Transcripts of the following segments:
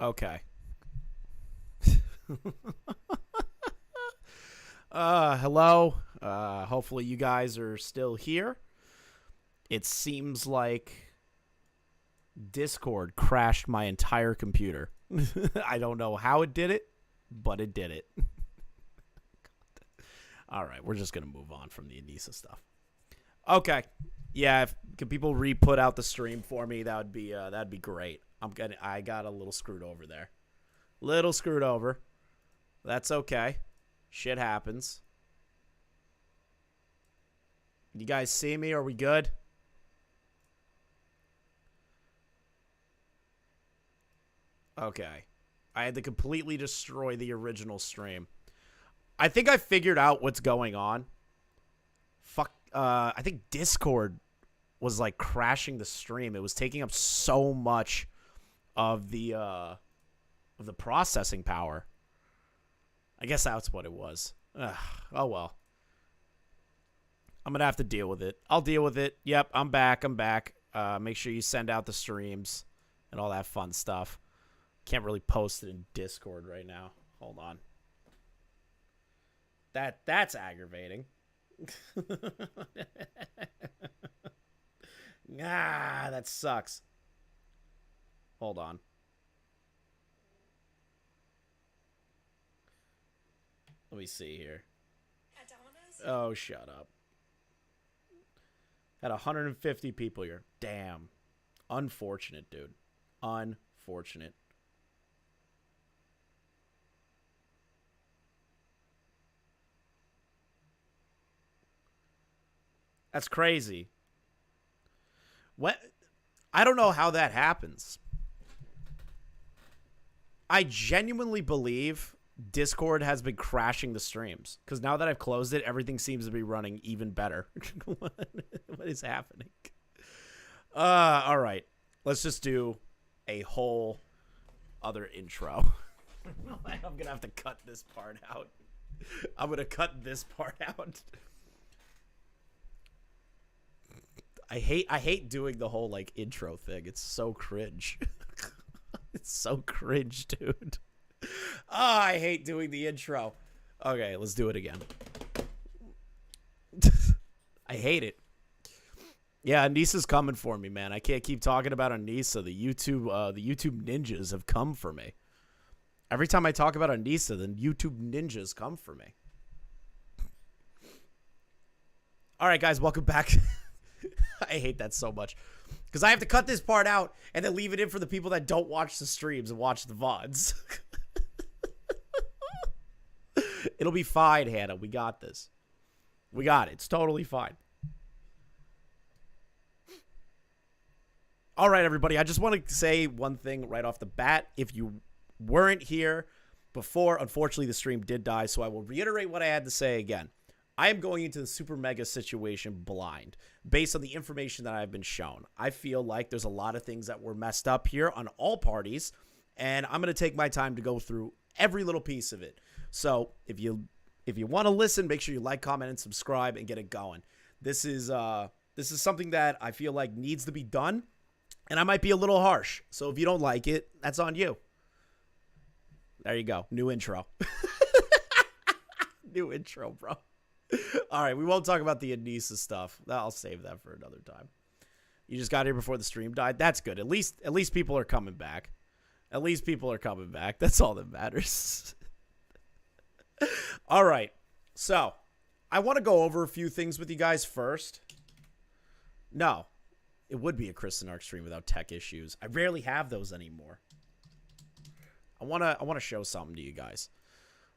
Okay. Hello. Hopefully you guys are still here. It seems like Discord crashed my entire computer. I don't know how it did it, but it did it. All right, we're just going to move on from the Anissa stuff. Okay. Yeah, can people re-put out the stream for me? That'd be great. I got a little screwed over there. Little screwed over. That's okay. Shit happens. You guys see me? Are we good? Okay. I had to completely destroy the original stream. I think I figured out what's going on. I think Discord was like crashing the stream. It was taking up so much of the processing power. I guess that's what it was. Oh well. I'm gonna have to deal with it. I'll deal with it. Yep, I'm back. Make sure you send out the streams and all that fun stuff. Can't really post it in Discord right now. Hold on. That's aggravating. That sucks. Hold on. Let me see here. Oh, shut up. Had 150 people here. Damn. Unfortunate, dude. Unfortunate. That's crazy. What? I don't know how that happens. I genuinely believe Discord has been crashing the streams. Because now that I've closed it, everything seems to be running even better. What is happening? All right. Let's just do a whole other intro. I'm going to have to cut this part out. I'm going to cut this part out. I hate doing the whole like intro thing. It's so cringe. It's so cringe, dude. Oh, I hate doing the intro. Okay, let's do it again. I hate it. Yeah, Anissa's coming for me, man. I can't keep talking about Anissa. The YouTube ninjas have come for me. Every time I talk about Anissa, the YouTube ninjas come for me. All right, guys, welcome back. I hate that so much because I have to cut this part out and then leave it in for the people that don't watch the streams and watch the VODs. It'll be fine, Hannah. We got this. We got it. It's totally fine. All right, everybody. I just want to say one thing right off the bat. If you weren't here before, unfortunately, the stream did die, so I will reiterate what I had to say again. I am going into the Supermega situation blind based on the information that I've been shown. I feel like there's a lot of things that were messed up here on all parties, and I'm going to take my time to go through every little piece of it. So if you want to listen, make sure you like, comment, and subscribe and get it going. This is something that I feel like needs to be done, and I might be a little harsh. So if you don't like it, that's on you. There you go. New intro. New intro, bro. All right, we won't talk about the Anissa stuff. I'll save that for another time. You just got here before the stream died. That's good. At least people are coming back. At least people are coming back. That's all that matters. All right. So, I want to go over a few things with you guys first. No, it would be a Chris and Ark stream without tech issues. I rarely have those anymore. I want to show something to you guys.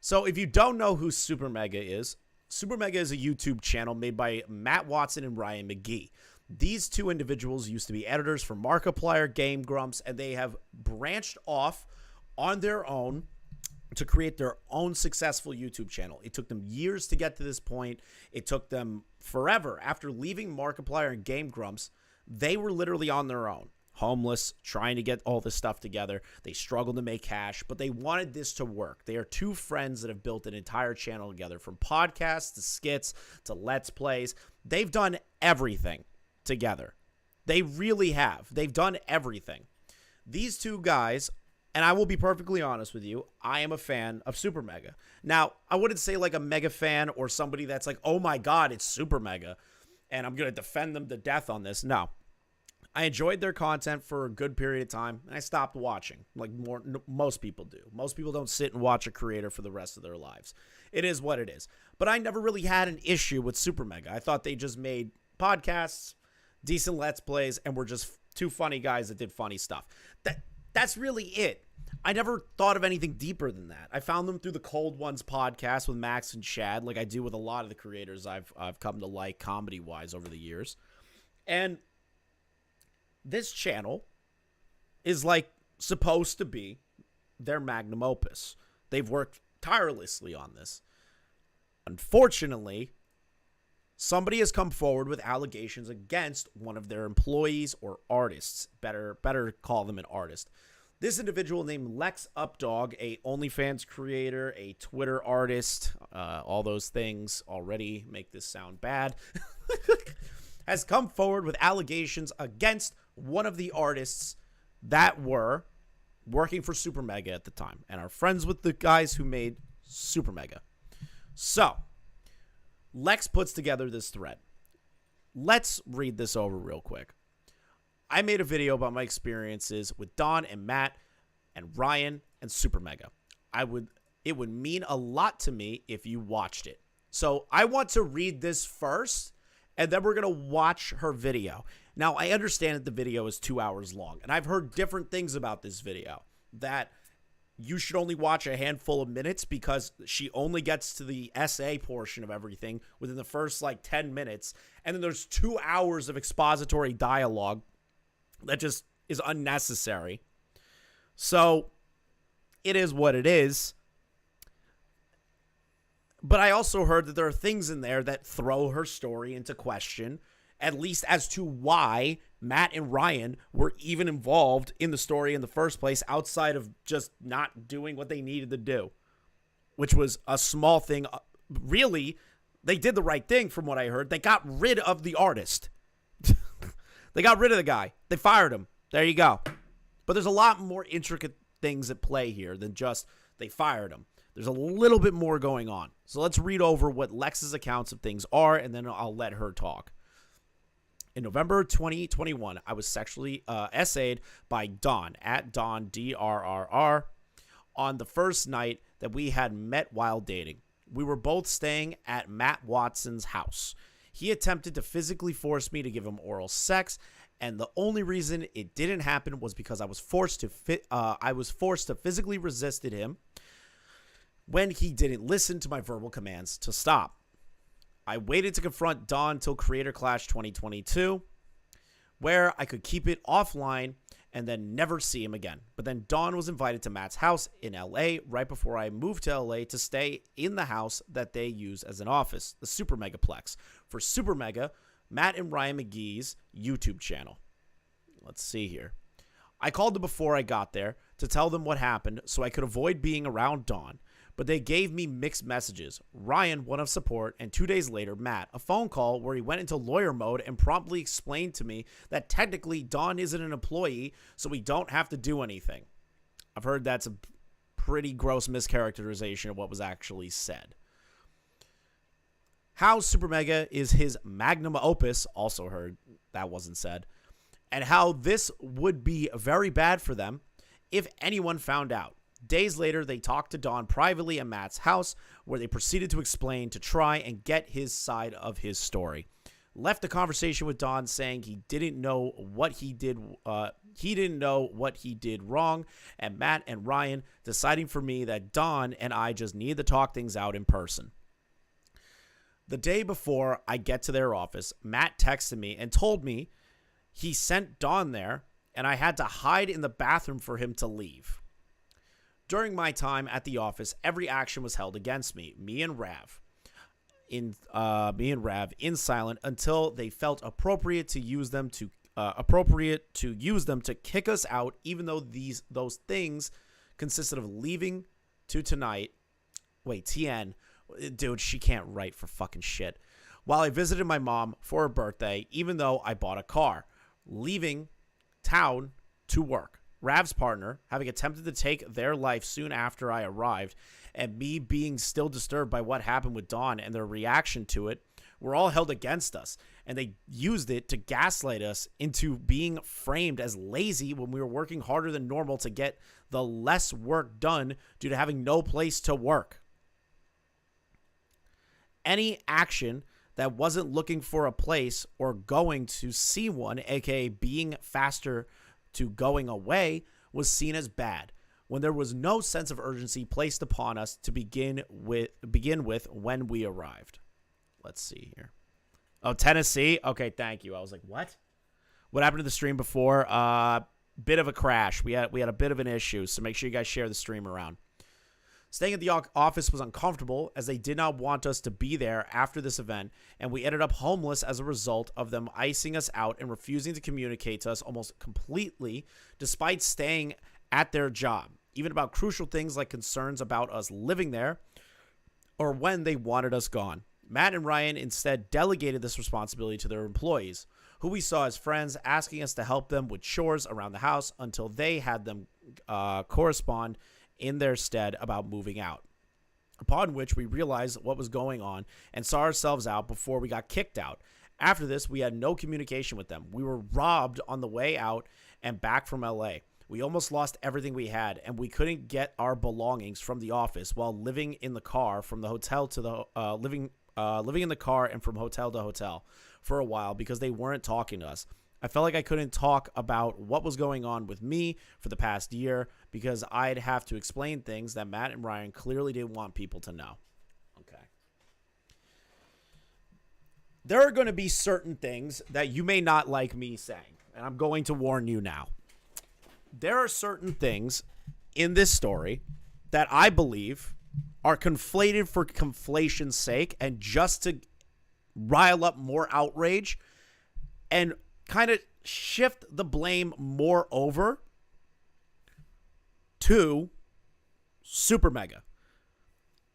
So, if you don't know who Supermega is a YouTube channel made by Matt Watson and Ryan McGee. These two individuals used to be editors for Markiplier, Game Grumps, and they have branched off on their own to create their own successful YouTube channel. It took them years to get to this point. It took them forever. After leaving Markiplier and Game Grumps, they were literally on their own. Homeless, trying to get all this stuff together. They struggled to make cash, but they wanted this to work. They are two friends that have built an entire channel together, from podcasts to skits to Let's Plays. They've done everything together. They really have. They've done everything. These two guys And I will be perfectly honest with you, I am a fan of Supermega. Now, I wouldn't say like a mega fan or somebody that's like, oh my God, it's Supermega, and I'm going to defend them to death on this. No. I enjoyed their content for a good period of time, and I stopped watching, like most people do. Most people don't sit and watch a creator for the rest of their lives. It is what it is. But I never really had an issue with Supermega. I thought they just made podcasts, decent Let's Plays, and were just two funny guys that did funny stuff. That's really it. I never thought of anything deeper than that. I found them through the Cold Ones podcast with Max and Chad, like I do with a lot of the creators I've come to like comedy-wise over the years. And this channel is like supposed to be their magnum opus. They've worked tirelessly on this. Unfortunately, somebody has come forward with allegations against one of their employees or artists. Better call them an artist. This individual named Lex Updog, a OnlyFans creator, a Twitter artist, all those things already make this sound bad, has come forward with allegations against one of the artists that were working for Supermega at the time and are friends with the guys who made Supermega. So, Lex puts together this thread. Let's read this over real quick. I made a video about my experiences with Don and Matt and Ryan and Supermega. It would mean a lot to me if you watched it. So, I want to read this first, and then we're going to watch her video. Now, I understand that the video is 2 hours long, and I've heard different things about this video, that you should only watch a handful of minutes because she only gets to the essay portion of everything within the first, 10 minutes, and then there's 2 hours of expository dialogue that just is unnecessary. So, it is what it is. But I also heard that there are things in there that throw her story into question, at least as to why Matt and Ryan were even involved in the story in the first place, outside of just not doing what they needed to do, which was a small thing. Really, they did the right thing from what I heard. They got rid of the artist. They got rid of the guy. They fired him. There you go. But there's a lot more intricate things at play here than just they fired him. There's a little bit more going on. So let's read over what Lex's accounts of things are, and then I'll let her talk. In November 2021, I was sexually essayed by Don, at Don, DRRR, on the first night that we had met while dating. We were both staying at Matt Watson's house. He attempted to physically force me to give him oral sex, and the only reason it didn't happen was because I was forced to physically resist him when he didn't listen to my verbal commands to stop. I waited to confront Don till Creator Clash 2022, where I could keep it offline and then never see him again. But then Don was invited to Matt's house in LA right before I moved to LA to stay in the house that they use as an office, the Supermegaplex, for Supermega, Matt and Ryan McGee's YouTube channel. Let's see here. I called them before I got there to tell them what happened so I could avoid being around Don. But they gave me mixed messages. Ryan, one of support, and 2 days later, Matt, a phone call where he went into lawyer mode and promptly explained to me that technically Don isn't an employee, so we don't have to do anything. I've heard that's a pretty gross mischaracterization of what was actually said. How Supermega is his magnum opus, also heard that wasn't said, and how this would be very bad for them if anyone found out. Days later, they talked to Don privately at Matt's house, where they proceeded to explain to try and get his side of his story. Left the conversation with Don saying he didn't know what he did. He didn't know what he did wrong, and Matt and Ryan deciding for me that Don and I just needed to talk things out in person. The day before I get to their office, Matt texted me and told me he sent Don there, and I had to hide in the bathroom for him to leave. During my time at the office, every action was held against me, me and Rav in silent until they felt appropriate to use them to kick us out, even though those things consisted of leaving to tonight. Wait, TN, dude, she can't write for fucking shit. While I visited my mom for her birthday, even though I bought a car, leaving town to work. Rav's partner, having attempted to take their life soon after I arrived, and me being still disturbed by what happened with Dawn and their reaction to it, were all held against us, and they used it to gaslight us into being framed as lazy when we were working harder than normal to get the less work done due to having no place to work. Any action that wasn't looking for a place or going to see one, aka being faster to going away, was seen as bad, when there was no sense of urgency placed upon us to begin with when we arrived. Let's see here. Oh, Tennessee? Okay, thank you. I was like, what? What happened to the stream before? Bit of a crash. We had a bit of an issue, so make sure you guys share the stream around. Staying at the office was uncomfortable as they did not want us to be there after this event, and we ended up homeless as a result of them icing us out and refusing to communicate to us almost completely, despite staying at their job, even about crucial things like concerns about us living there or when they wanted us gone. Matt and Ryan instead delegated this responsibility to their employees, who we saw as friends, asking us to help them with chores around the house until they had them correspond in their stead about moving out. Upon which we realized what was going on and saw ourselves out before we got kicked out. After this, we had no communication with them. We were robbed on the way out and back from LA. We almost lost everything we had, and we couldn't get our belongings from the office while living in the car from the hotel to the living in the car and from hotel to hotel for a while because they weren't talking to us. I felt like I couldn't talk about what was going on with me for the past year because I'd have to explain things that Matt and Ryan clearly didn't want people to know. Okay. There are going to be certain things that you may not like me saying, and I'm going to warn you now. There are certain things in this story that I believe are conflated for conflation's sake and just to rile up more outrage and kind of shift the blame more over to Supermega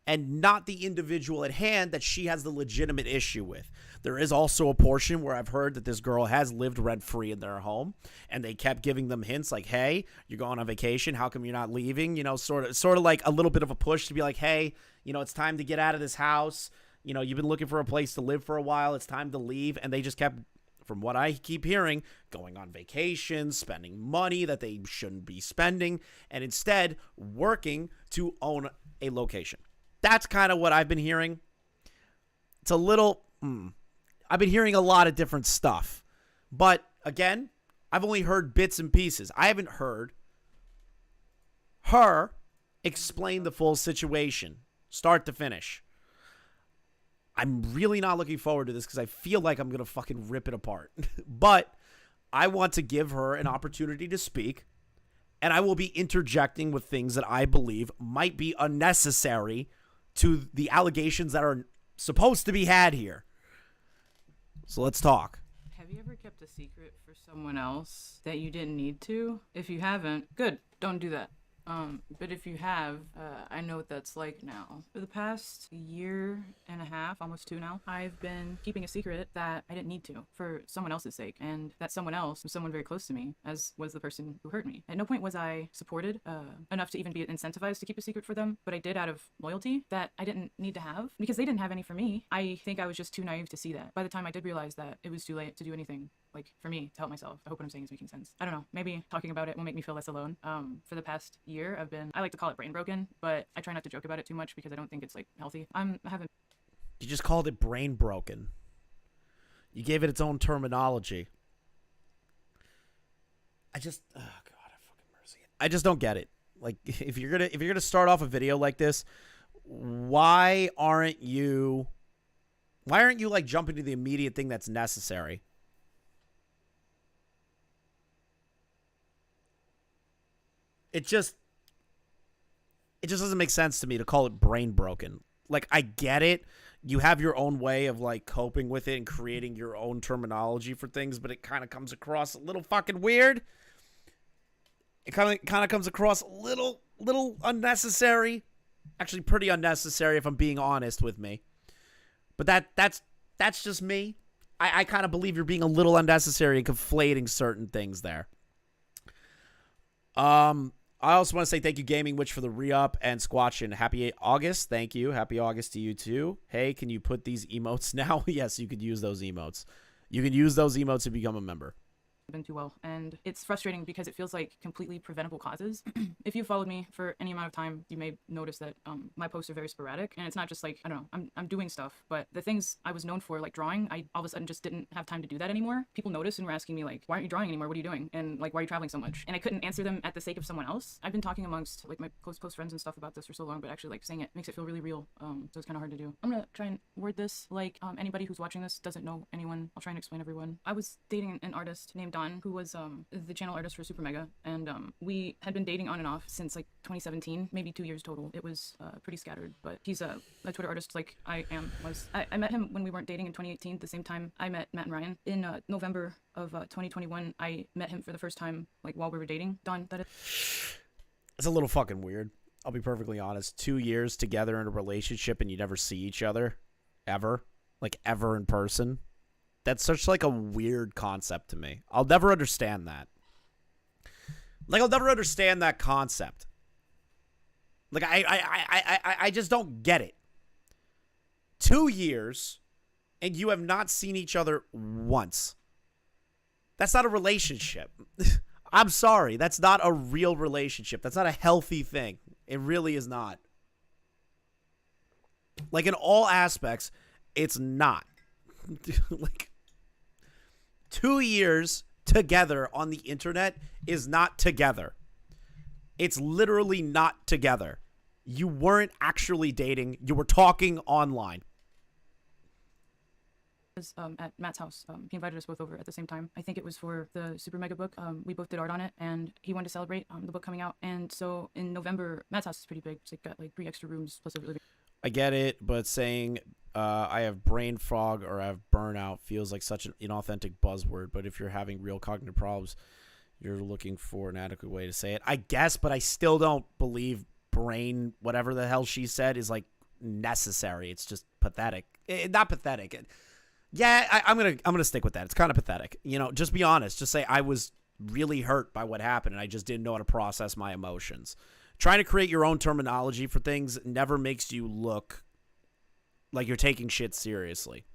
and not the individual at hand that she has the legitimate issue with. There is also a portion where I've heard that this girl has lived rent-free in their home, and they kept giving them hints like, hey, you're going on vacation, how come you're not leaving? You know, sort of like a little bit of a push to be like, hey, you know, it's time to get out of this house. You know, you've been looking for a place to live for a while. It's time to leave. And they just kept, from what I keep hearing, going on vacation, spending money that they shouldn't be spending, and instead working to own a location. That's kind of what I've been hearing. It's a little, I've been hearing a lot of different stuff. But again, I've only heard bits and pieces. I haven't heard her explain the full situation, start to finish. I'm really not looking forward to this because I feel like I'm going to fucking rip it apart. But I want to give her an opportunity to speak, and I will be interjecting with things that I believe might be unnecessary to the allegations that are supposed to be had here. So let's talk. Have you ever kept a secret for someone else that you didn't need to? If you haven't, good, don't do that. But if you have, I know what that's like now. For the past year and a half, almost 2 now, I've been keeping a secret that I didn't need to for someone else's sake. And that someone else was someone very close to me, as was the person who hurt me. At no point was I supported enough to even be incentivized to keep a secret for them, but I did out of loyalty that I didn't need to have because they didn't have any for me. I think I was just too naive to see that. By the time I did realize that it was too late to do anything like for me to help myself. I hope what I'm saying is making sense. I don't know. Maybe talking about it will make me feel less alone. For the past year, I like to call it brain broken, but I try not to joke about it too much because I don't think it's like healthy. I haven't. You just called it brain broken. You gave it its own terminology. Oh God, I fucking mercy. I just don't get it. Like if you're gonna start off a video like this, why aren't you like jumping to the immediate thing that's necessary? It just doesn't make sense to me to call it brain broken. Like, I get it. You have your own way of, like, coping with it and creating your own terminology for things, but it kind of comes across a little fucking weird. It kind of comes across a little unnecessary. Actually, pretty unnecessary if I'm being honest with me. But that's just me. I kind of believe you're being a little unnecessary and conflating certain things there. I also want to say thank you, Gaming Witch, for the re-up, and Squatchin. Happy August. Thank you. Happy August to you, too. Hey, can you put these emotes now? Yes, you could use those emotes. You can use those emotes to become a member. Been too well, and it's frustrating because it feels like completely preventable causes. If you followed me for any amount of time, you may notice that my posts are very sporadic, and it's not just like, I don't know, I'm doing stuff, but the things I was known for, like drawing, I all of a sudden just didn't have time to do that anymore. People noticed and were asking me like, why aren't you drawing anymore? What are you doing? And like, why are you traveling so much? And I couldn't answer them at the sake of someone else. I've been talking amongst like my close friends and stuff about this for so long, but actually like saying it makes it feel really real. So it's kind of hard to do. I'm gonna try and word this like anybody who's watching this doesn't know anyone. I'll try and explain everyone. I was dating an artist named Don, who was the channel artist for Supermega, and we had been dating on and off since like 2017, maybe 2 years total. It was pretty scattered, but he's a Twitter artist like I was. I met him when we weren't dating in 2018, the same time I met Matt and Ryan. In November of 2021, I met him for the first time, like while we were dating. Don, that is... It's a little fucking weird. I'll be perfectly honest. 2 years together in a relationship and you never see each other, ever, like ever in person. That's such like a weird concept to me. I'll never understand that. Like I'll never understand that concept. Like I just don't get it. 2 years and you have not seen each other once. That's not a relationship. I'm sorry. That's not a real relationship. That's not a healthy thing. It really is not. Like in all aspects, it's not. Like 2 years together on the internet is not together. It's literally not together. You weren't actually dating. You were talking online. At Matt's house. He invited us both over at the same time. I think it was for the Supermega book. We both did art on it, and he wanted to celebrate the book coming out. And so in November, Matt's house is pretty big. It's like got like 3 extra rooms plus a living. I get it, but saying I have brain fog or I have burnout feels like such an inauthentic buzzword. But if you're having real cognitive problems, you're looking for an adequate way to say it. I guess, but I still don't believe brain, whatever the hell she said, is like necessary. It's just pathetic. Not pathetic. Yeah, I'm gonna stick with that. It's kind of pathetic. You know, just be honest. Just say I was really hurt by what happened and I just didn't know how to process my emotions. Trying to create your own terminology for things never makes you look like you're taking shit seriously.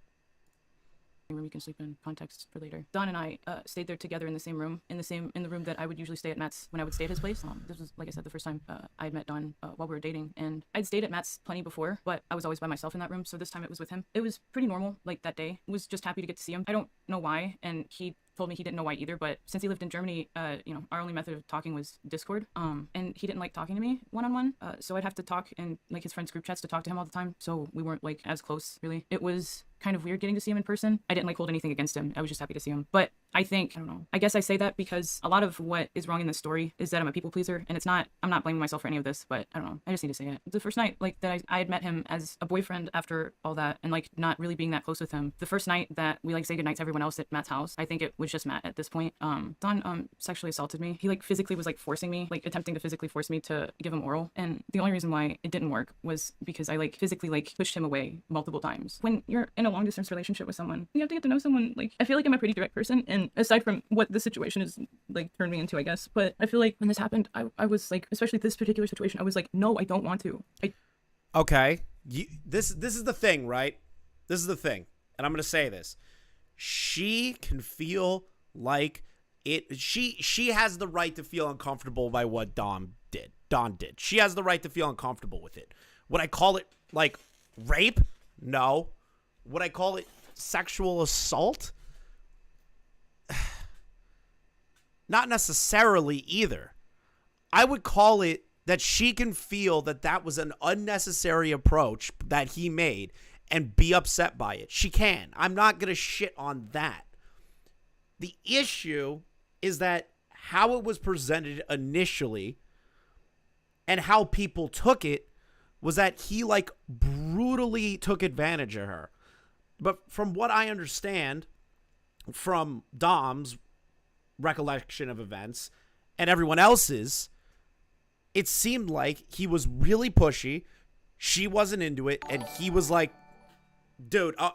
Room you can sleep in. Context for later. Don and I stayed there together in the same room, in the room that I would usually stay at Matt's when I would stay at his place. This was, like I said, the first time I had met Don while we were dating, and I'd stayed at Matt's plenty before, but I was always by myself in that room. So this time it was with him. It was pretty normal. Like that day, was just happy to get to see him. I don't know why, and he told me he didn't know why either, but since he lived in Germany, you know, our only method of talking was Discord. And he didn't like talking to me one-on-one, so I'd have to talk in like his friends' group chats to talk to him all the time. So we weren't like as close, really. It was kind of weird getting to see him in person. I didn't like hold anything against him. I was just happy to see him. But I think, I don't know, I guess I say that because a lot of what is wrong in this story is that I'm a people pleaser, and it's not, I'm not blaming myself for any of this, but I don't know, I just need to say it. The first night, like, that I had met him as a boyfriend after all that, and like not really being that close with him. The first night that we like say goodnight to everyone else at Matt's house, I think it was just Matt at this point. Don sexually assaulted me. He like physically was like forcing me, like attempting to physically force me to give him oral, and the only reason why it didn't work was because I like physically like pushed him away multiple times. When you're in a long distance relationship with someone, you have to get to know someone. Like, I feel like I'm a pretty direct person, and aside from what the situation is like turned me into, I guess, but I feel like when this happened, I was like, especially this particular situation, I was like, no, I don't want to. Okay, this is the thing, right? This is the thing, and I'm gonna say this: she can feel like it. She has the right to feel uncomfortable by what Don did. She has the right to feel uncomfortable with it. Would I call it like rape? No. Would I call it sexual assault? Not necessarily either. I would call it that she can feel that that was an unnecessary approach that he made and be upset by it. She can. I'm not going to shit on that. The issue is that how it was presented initially and how people took it was that he like brutally took advantage of her. But from what I understand from Dom's recollection of events and everyone else's, it seemed like he was really pushy. She wasn't into it, and he was like, "Dude, I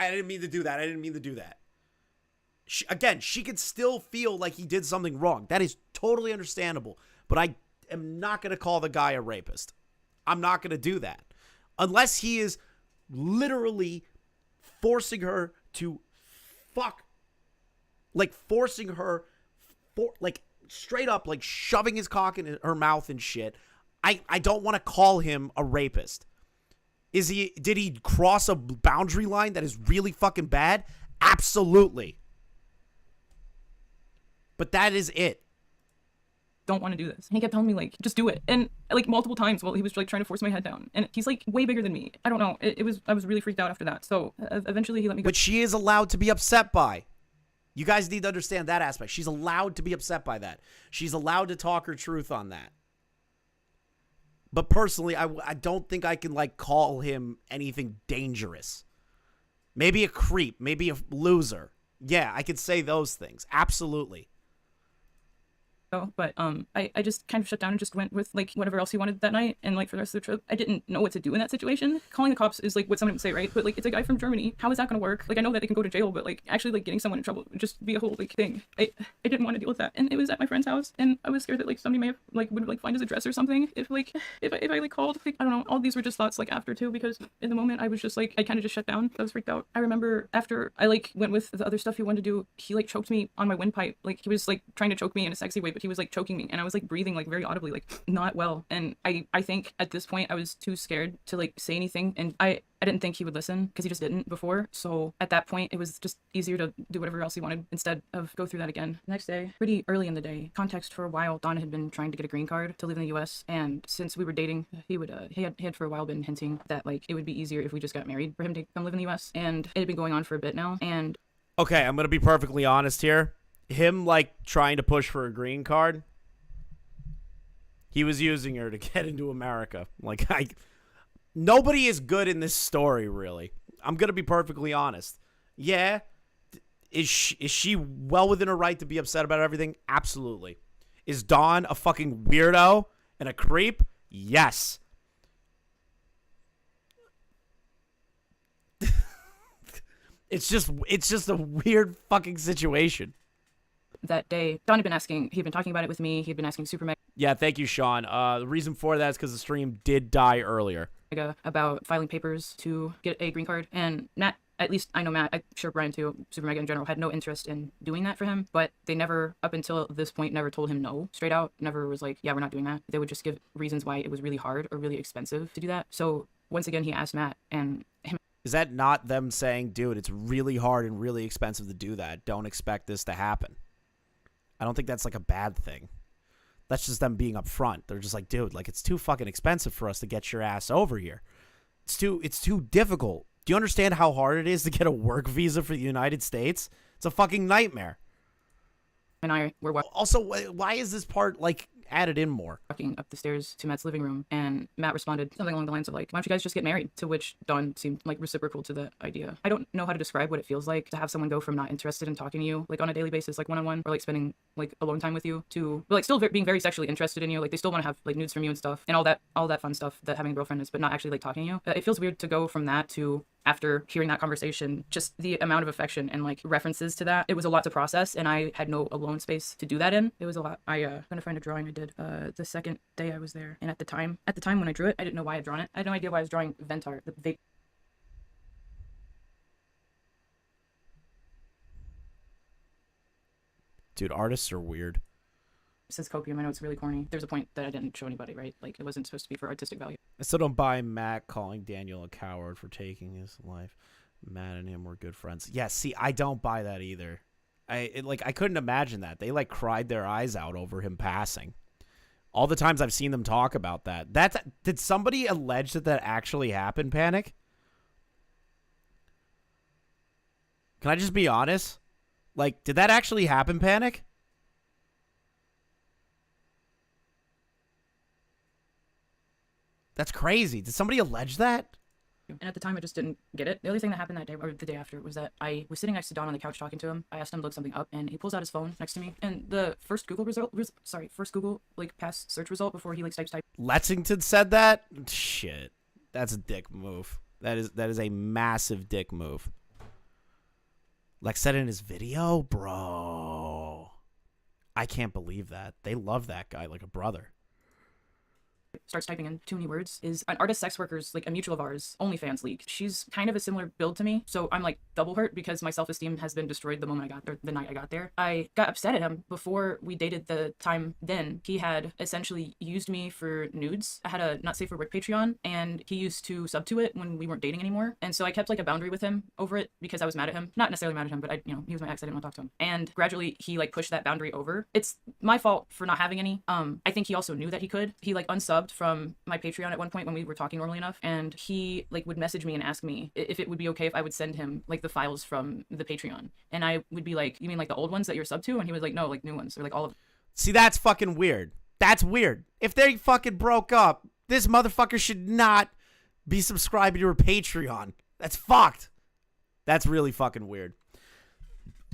didn't mean to do that. I didn't mean to do that." Again, she could still feel like he did something wrong. That is totally understandable. But I am not going to call the guy a rapist. I'm not going to do that. Unless he is literally forcing her to fuck. Like, forcing her, like, straight up, like, shoving his cock in her mouth and shit. I don't want to call him a rapist. Did he cross a boundary line that is really fucking bad? Absolutely. But that is it. Don't want to do this. And he kept telling me, like, just do it. And, like, multiple times while he was, like, trying to force my head down. And he's, like, way bigger than me. I don't know. I was really freaked out after that. So, eventually he let me go. But she is allowed to be upset by. You guys need to understand that aspect. She's allowed to be upset by that. She's allowed to talk her truth on that. But personally, I don't think I can, like, call him anything dangerous. Maybe a creep. Maybe a loser. Yeah, I could say those things. Absolutely. But I just kind of shut down and just went with, like, whatever else he wanted that night. And, like, for the rest of the trip, I didn't know what to do in that situation. Calling the cops is, like, what someone would say, right? But, like, it's a guy from Germany. How is that going to work? Like, I know that they can go to jail, but, like, actually, like, getting someone in trouble would just be a whole, like, thing. I didn't want to deal with that. And it was at my friend's house, and I was scared that, like, somebody may have, like, would, like, find his address or something if I like, called. Like, I don't know. All these were just thoughts, like, after, too, because in the moment, I was just, like, I kind of just shut down. I was freaked out. I remember after I, like, went with the other stuff he wanted to do, he, like, choked me on my windpipe. Like, he was, like, trying to choke me in a sexy way, but he was, like, choking me. And I was, like, breathing, like, very audibly, like, not well. And I think at this point I was too scared to, like, say anything. And I didn't think he would listen because he just didn't before. So at that point, it was just easier to do whatever else he wanted instead of go through that again. Next day, pretty early in the day, context for a while, Donna had been trying to get a green card to live in the U.S. And since we were dating, he had for a while been hinting that, like, it would be easier if we just got married for him to come live in the U.S. And it had been going on for a bit now. And okay, I'm going to be perfectly honest here. Him, like, trying to push for a green card, he was using her to get into America. Like, nobody is good in this story, really. I'm going to be perfectly honest. Yeah, is she well within her right to be upset about everything? Absolutely. Is Dawn a fucking weirdo and a creep? Yes. It's just a weird fucking situation. That day, Don had been talking about it with me. He'd been asking Supermega. Yeah, thank you, Sean. The reason for that is because the stream did die earlier. About filing papers to get a green card. And Matt, at least I know Matt, I'm sure Brian too, Supermega in general, had no interest in doing that for him. But they never, up until this point, never told him no straight out. Never was like, yeah, we're not doing that. They would just give reasons why it was really hard or really expensive to do that. So once again, he asked Matt, and him. Is that not them saying, dude, it's really hard and really expensive to do that. Don't expect this to happen. I don't think that's, like, a bad thing. That's just them being upfront. They're just like, dude, like, it's too fucking expensive for us to get your ass over here. It's too difficult. Do you understand how hard it is to get a work visa for the United States? It's a fucking nightmare. And I were also, why is this part, like, added in more? Walking up the stairs to Matt's living room, and Matt responded something along the lines of, like, why don't you guys just get married? To which Dawn seemed, like, reciprocal to the idea. I don't know how to describe what it feels like to have someone go from not interested in talking to you, like, on a daily basis, like, one-on-one, or, like, spending, like, alone time with you, to, like, still being very sexually interested in you. Like, they still want to have, like, nudes from you and stuff, and all that fun stuff that having a girlfriend is, but not actually, like, talking to you. It feels weird to go from that to, after hearing that conversation, just the amount of affection and, like, references to that. It was a lot to process, and I had no alone space to do that in. It was a lot. I'm gonna find a drawing I did the second day I was there, and at the time when I drew it, I didn't know why I'd drawn it. I had no idea why I was drawing Ventar, the vape. Dude, artists are weird. Since copium, I know it's really corny. There's a point that I didn't show anybody, right? Like, it wasn't supposed to be for artistic value. I still don't buy Matt calling Daniel a coward for taking his life. Matt and him were good friends. Yeah, see, I don't buy that either. I couldn't imagine that. They, like, cried their eyes out over him passing. All the times I've seen them talk about that. Did somebody allege that actually happened, Panic? Can I just be honest? Like, did that actually happen, Panic? That's crazy. Did somebody allege that? And at the time, I just didn't get it. The only thing that happened that day, or the day after, was that I was sitting next to Don on the couch talking to him. I asked him to look something up, and he pulls out his phone next to me. And the first Google like, past search result before he, like, type. Lexington said that? Shit. That's a dick move. That is a massive dick move. Lex said in his video, bro. I can't believe that. They love that guy like a brother. Starts typing in too many words is an artist sex worker's, like a mutual of ours, OnlyFans leaked. She's kind of a similar build to me, so I'm like double hurt because my self-esteem has been destroyed the moment I got there, the night I got there. I got upset at him before we dated the time then. He had essentially used me for nudes. I had a not safe for work Patreon, and he used to sub to it when we weren't dating anymore, and so I kept like a boundary with him over it because I was mad at him. Not necessarily mad at him, but he was my ex. I didn't want to talk to him, and gradually he like pushed that boundary over. It's my fault for not having any. I think he also knew that he could. He like unsubbed from my Patreon at one point when we were talking normally enough, and he like would message me and ask me if it would be okay if I would send him like the files from the Patreon, and I would be like, you mean like the old ones that you're sub to? And he was like, no, like new ones, or like all of. See, that's fucking weird. That's weird. If they fucking broke up, this motherfucker should not be subscribing to her Patreon. That's fucked. That's really fucking weird.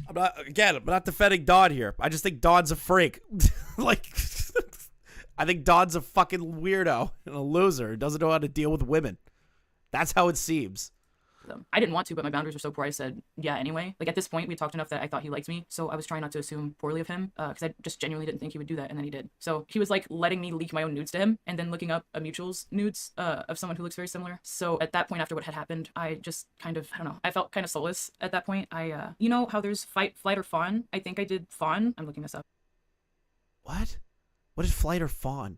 I'm not defending Don here. I just think Don's a freak. Like, I think Don's a fucking weirdo and a loser who doesn't know how to deal with women. That's how it seems. I didn't want to, but my boundaries were so poor. I said, yeah, anyway. Like, at this point, we talked enough that I thought he liked me, so I was trying not to assume poorly of him, because I just genuinely didn't think he would do that, and then he did. So he was, like, letting me leak my own nudes to him, and then looking up a mutual's nudes of someone who looks very similar. So at that point, after what had happened, I just kind of, I don't know, I felt kind of soulless at that point. You know how there's fight, flight, or fawn? I think I did fawn. I'm looking this up. What? What is flight or fawn?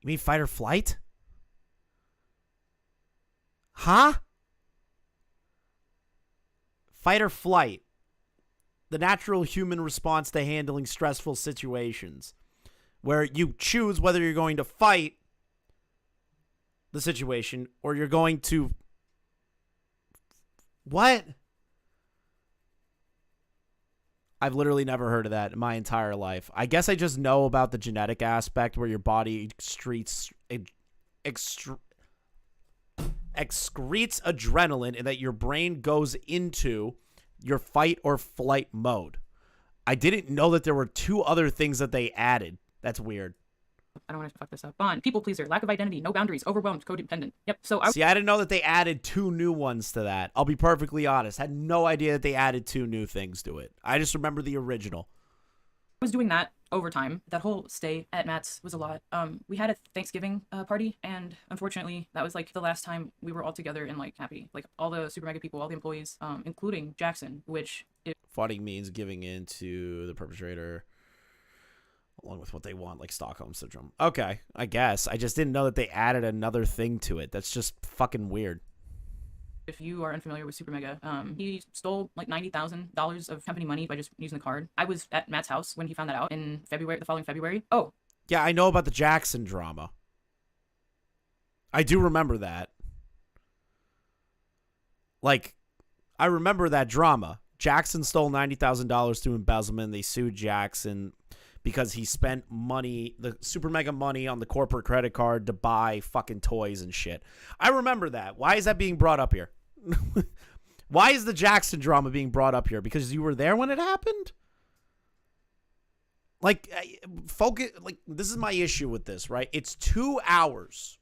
You mean fight or flight? Huh? Fight or flight. The natural human response to handling stressful situations, where you choose whether you're going to fight the situation or you're going to... What? I've literally never heard of that in my entire life. I guess I just know about the genetic aspect where your body excretes adrenaline and that your brain goes into your fight or flight mode. I didn't know that there were two other things that they added. That's weird. I don't want to fuck this up. Bond, people pleaser, lack of identity, no boundaries, overwhelmed, codependent. Yep. So See, I didn't know that they added two new ones to that. I'll be perfectly honest. I had no idea that they added two new things to it. I just remember the original. I was doing that over time. That whole stay at Matt's was a lot. We had a Thanksgiving party, and unfortunately, that was like the last time we were all together and like happy. Like all the Supermega people, all the employees, including Jackson, which Fighting means giving in to the perpetrator along with what they want, like Stockholm Syndrome. Okay, I guess. I just didn't know that they added another thing to it. That's just fucking weird. If you are unfamiliar with Supermega, he stole like $90,000 of company money by just using the card. I was at Matt's house when he found that out in February, the following February. Oh. Yeah, I know about the Jackson drama. I do remember that. Like, I remember that drama. Jackson stole $90,000 through embezzlement. They sued Jackson because he spent money, the Supermega money, on the corporate credit card to buy fucking toys and shit. I remember that. Why is that being brought up here? Why is the Jackson drama being brought up here? Because you were there when it happened? Like, focus. Like, this is my issue with this, right? It's 2 hours.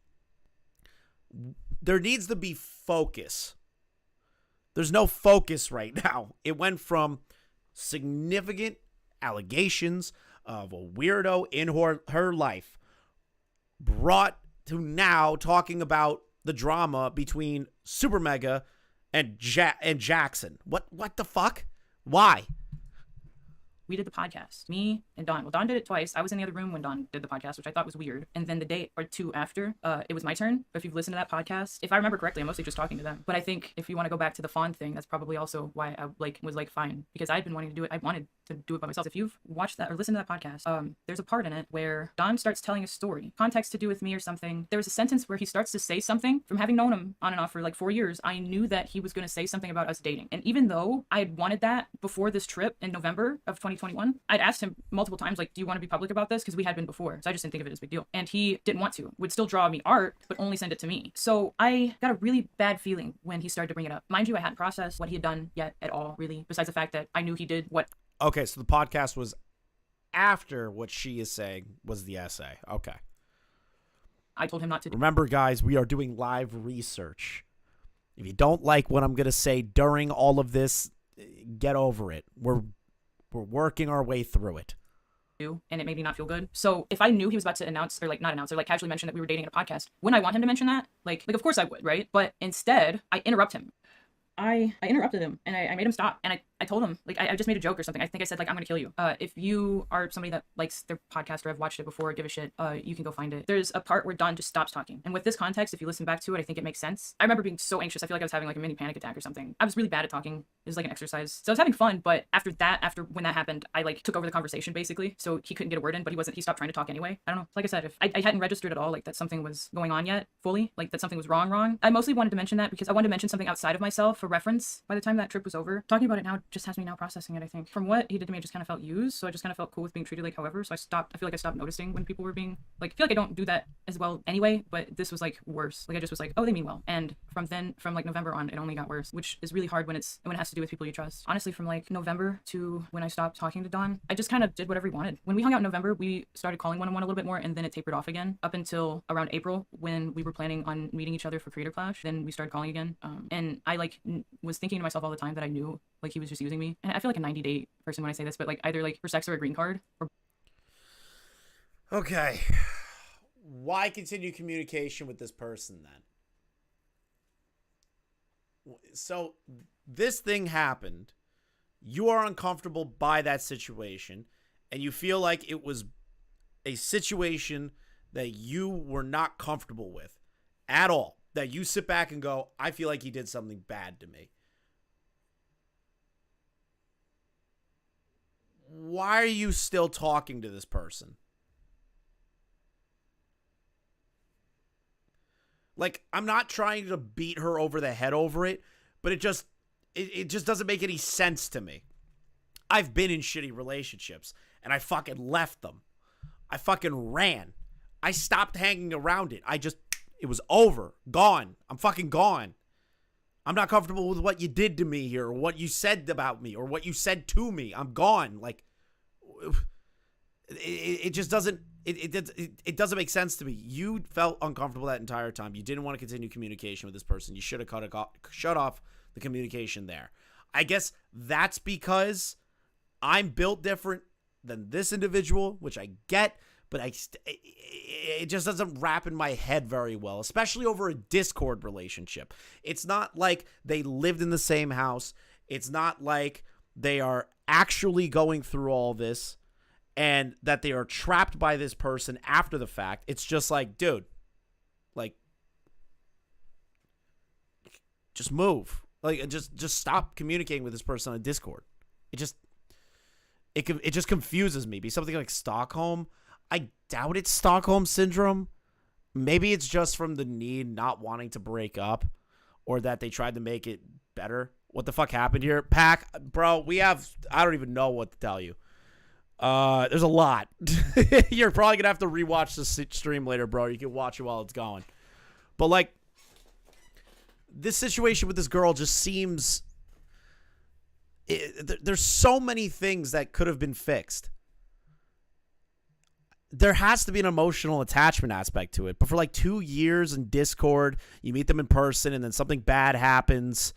There needs to be focus. There's no focus right now. It went from significant allegations of a weirdo in her life brought to now talking about the drama between Supermega and Jackson. What the fuck? Why? We did the podcast, me and Don. Well, Don did it twice. I was in the other room when Don did the podcast, which I thought was weird. And then the day or two after, it was my turn. But if you've listened to that podcast, if I remember correctly, I'm mostly just talking to them. But I think if you want to go back to the fawn thing, that's probably also why I was fine, because I'd been wanting to do it. I wanted to do it by myself. If you've watched that or listened to that podcast, there's a part in it where Don starts telling a story, context to do with me or something. There was a sentence where he starts to say something. From having known him on and off for like 4 years, I knew that he was going to say something about us dating. And even though I had wanted that before this trip in November of 2021, I'd asked him multiple times, like, do you want to be public about this? Because we had been before. So I just didn't think of it as a big deal. And he didn't want to. Would still draw me art, but only send it to me. So I got a really bad feeling when he started to bring it up. Mind you, I hadn't processed what he had done yet at all, really, besides the fact that I knew he did what. Okay, so the podcast was after what she is saying was the essay. Okay. I told him not to do. Remember, guys, we are doing live research. If you don't like what I'm going to say during all of this, get over it. We're working our way through it. And it made me not feel good. So if I knew he was about to announce, or like not announce, or like casually mention that we were dating in a podcast, wouldn't I want him to mention that? Like of course I would, right? But instead, I interrupt him. I interrupted him and I made him stop, and I told him, like, I just made a joke or something. I think I said, like, I'm gonna kill you. If you are somebody that likes their podcast or have watched it before, give a shit, you can go find it. There's a part where Don just stops talking. And with this context, if you listen back to it, I think it makes sense. I remember being so anxious. I feel like I was having like a mini panic attack or something. I was really bad at talking. It was like an exercise. So I was having fun, but after when that happened, I like took over the conversation basically. So he couldn't get a word in, but he stopped trying to talk anyway. I don't know. Like I said, if I hadn't registered at all, like that something was going on yet fully, like that something was wrong. I mostly wanted to mention that because I wanted to mention something outside of myself for reference by the time that trip was over. Talking about it now just has me now processing it, I think. From what he did to me, I just kind of felt used, so I just kind of felt cool with being treated like however, so I feel like I stopped noticing when people were being, like, I feel like I don't do that as well anyway, but this was, like, worse. Like, I just was like, oh, they mean well. And from, like, November on, it only got worse, which is really hard when it has to do with people you trust. Honestly, from, like, November to when I stopped talking to Don, I just kind of did whatever he wanted. When we hung out in November, we started calling one-on-one a little bit more, and then it tapered off again, up until around April, when we were planning on meeting each other for Creator Clash. Then we started calling again, and I, like, was thinking to myself all the time that I knew, like, he was just using me. And I feel like a 90-day person when I say this, but, like, either, like, for sex or a green card. Or... Okay. Why continue communication with this person, then? So, this thing happened. You are uncomfortable by that situation, and you feel like it was a situation that you were not comfortable with at all. That you sit back and go, I feel like he did something bad to me. Why are you still talking to this person? Like, I'm not trying to beat her over the head over it, but it just doesn't make any sense to me. I've been in shitty relationships, and I fucking left them. I fucking ran. I stopped hanging around it. It was over. Gone. I'm fucking gone. I'm not comfortable with what you did to me here, or what you said about me, or what you said to me. I'm gone. Like, it just doesn't, it doesn't make sense to me. You felt uncomfortable that entire time. You didn't want to continue communication with this person. You should have shut off the communication there. I guess that's because I'm built different than this individual, which I get, but it just doesn't wrap in my head very well, especially over a Discord relationship. It's not like they lived in the same house. It's not like they are actually going through all this and that they are trapped by this person after the fact. It's just like, dude, like, just move. Like, just stop communicating with this person on Discord. It just confuses me. Be something like Stockholm. I doubt it's Stockholm Syndrome. Maybe it's just from the need not wanting to break up, or that they tried to make it better. What the fuck happened here? Pack, bro, I don't even know what to tell you. There's a lot. You're probably gonna have to rewatch the stream later, bro. You can watch it while it's going. But, like, this situation with this girl just seems... there's so many things that could have been fixed. There has to be an emotional attachment aspect to it. But for like 2 years in Discord, you meet them in person, and then something bad happens,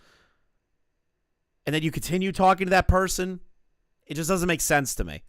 and then you continue talking to that person. It just doesn't make sense to me.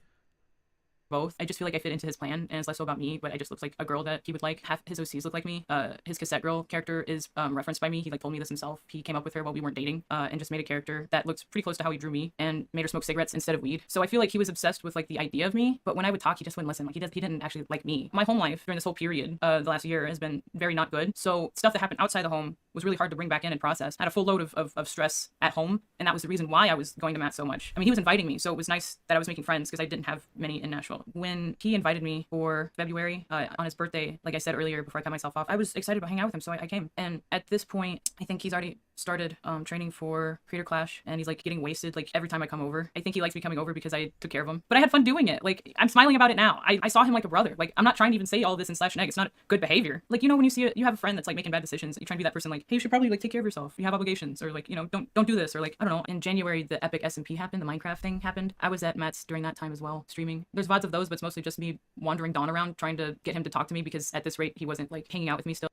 Both. I just feel like I fit into his plan, and it's less so about me, but I just look like a girl that he would like. Half his OCs look like me. His cassette girl character is referenced by me. He like told me this himself. He came up with her while we weren't dating, and just made a character that looks pretty close to how he drew me, and made her smoke cigarettes instead of weed. So I feel like he was obsessed with like the idea of me, but when I would talk, he just wouldn't listen. Like he didn't actually like me. My home life during this whole period, the last year, has been very not good. So stuff that happened outside the home was really hard to bring back in and process. I had a full load of stress at home, and that was the reason why I was going to Matt so much. I mean, he was inviting me, so it was nice that I was making friends because I didn't have many in Nashville. When he invited me for February on his birthday, like I said earlier before I cut myself off, I was excited about hanging out with him, so I came. And at this point, I think he's already started training for Creator Clash, and he's like getting wasted like every time I come over. I think he likes me coming over because I took care of him, but I had fun doing it. Like, I'm smiling about it now. I saw him like a brother. Like, I'm not trying to even say all this in slash neg. It's not good behavior. Like, you know, when you have a friend that's like making bad decisions, you try to be that person like, hey, you should probably like take care of yourself. You have obligations, or like, you know, don't do this, or like, I don't know. In January, the epic SMP happened, the Minecraft thing happened. I was at Matt's during that time as well, streaming. There's VODs of those, but it's mostly just me wandering Dawn around trying to get him to talk to me, because at this rate he wasn't like hanging out with me still.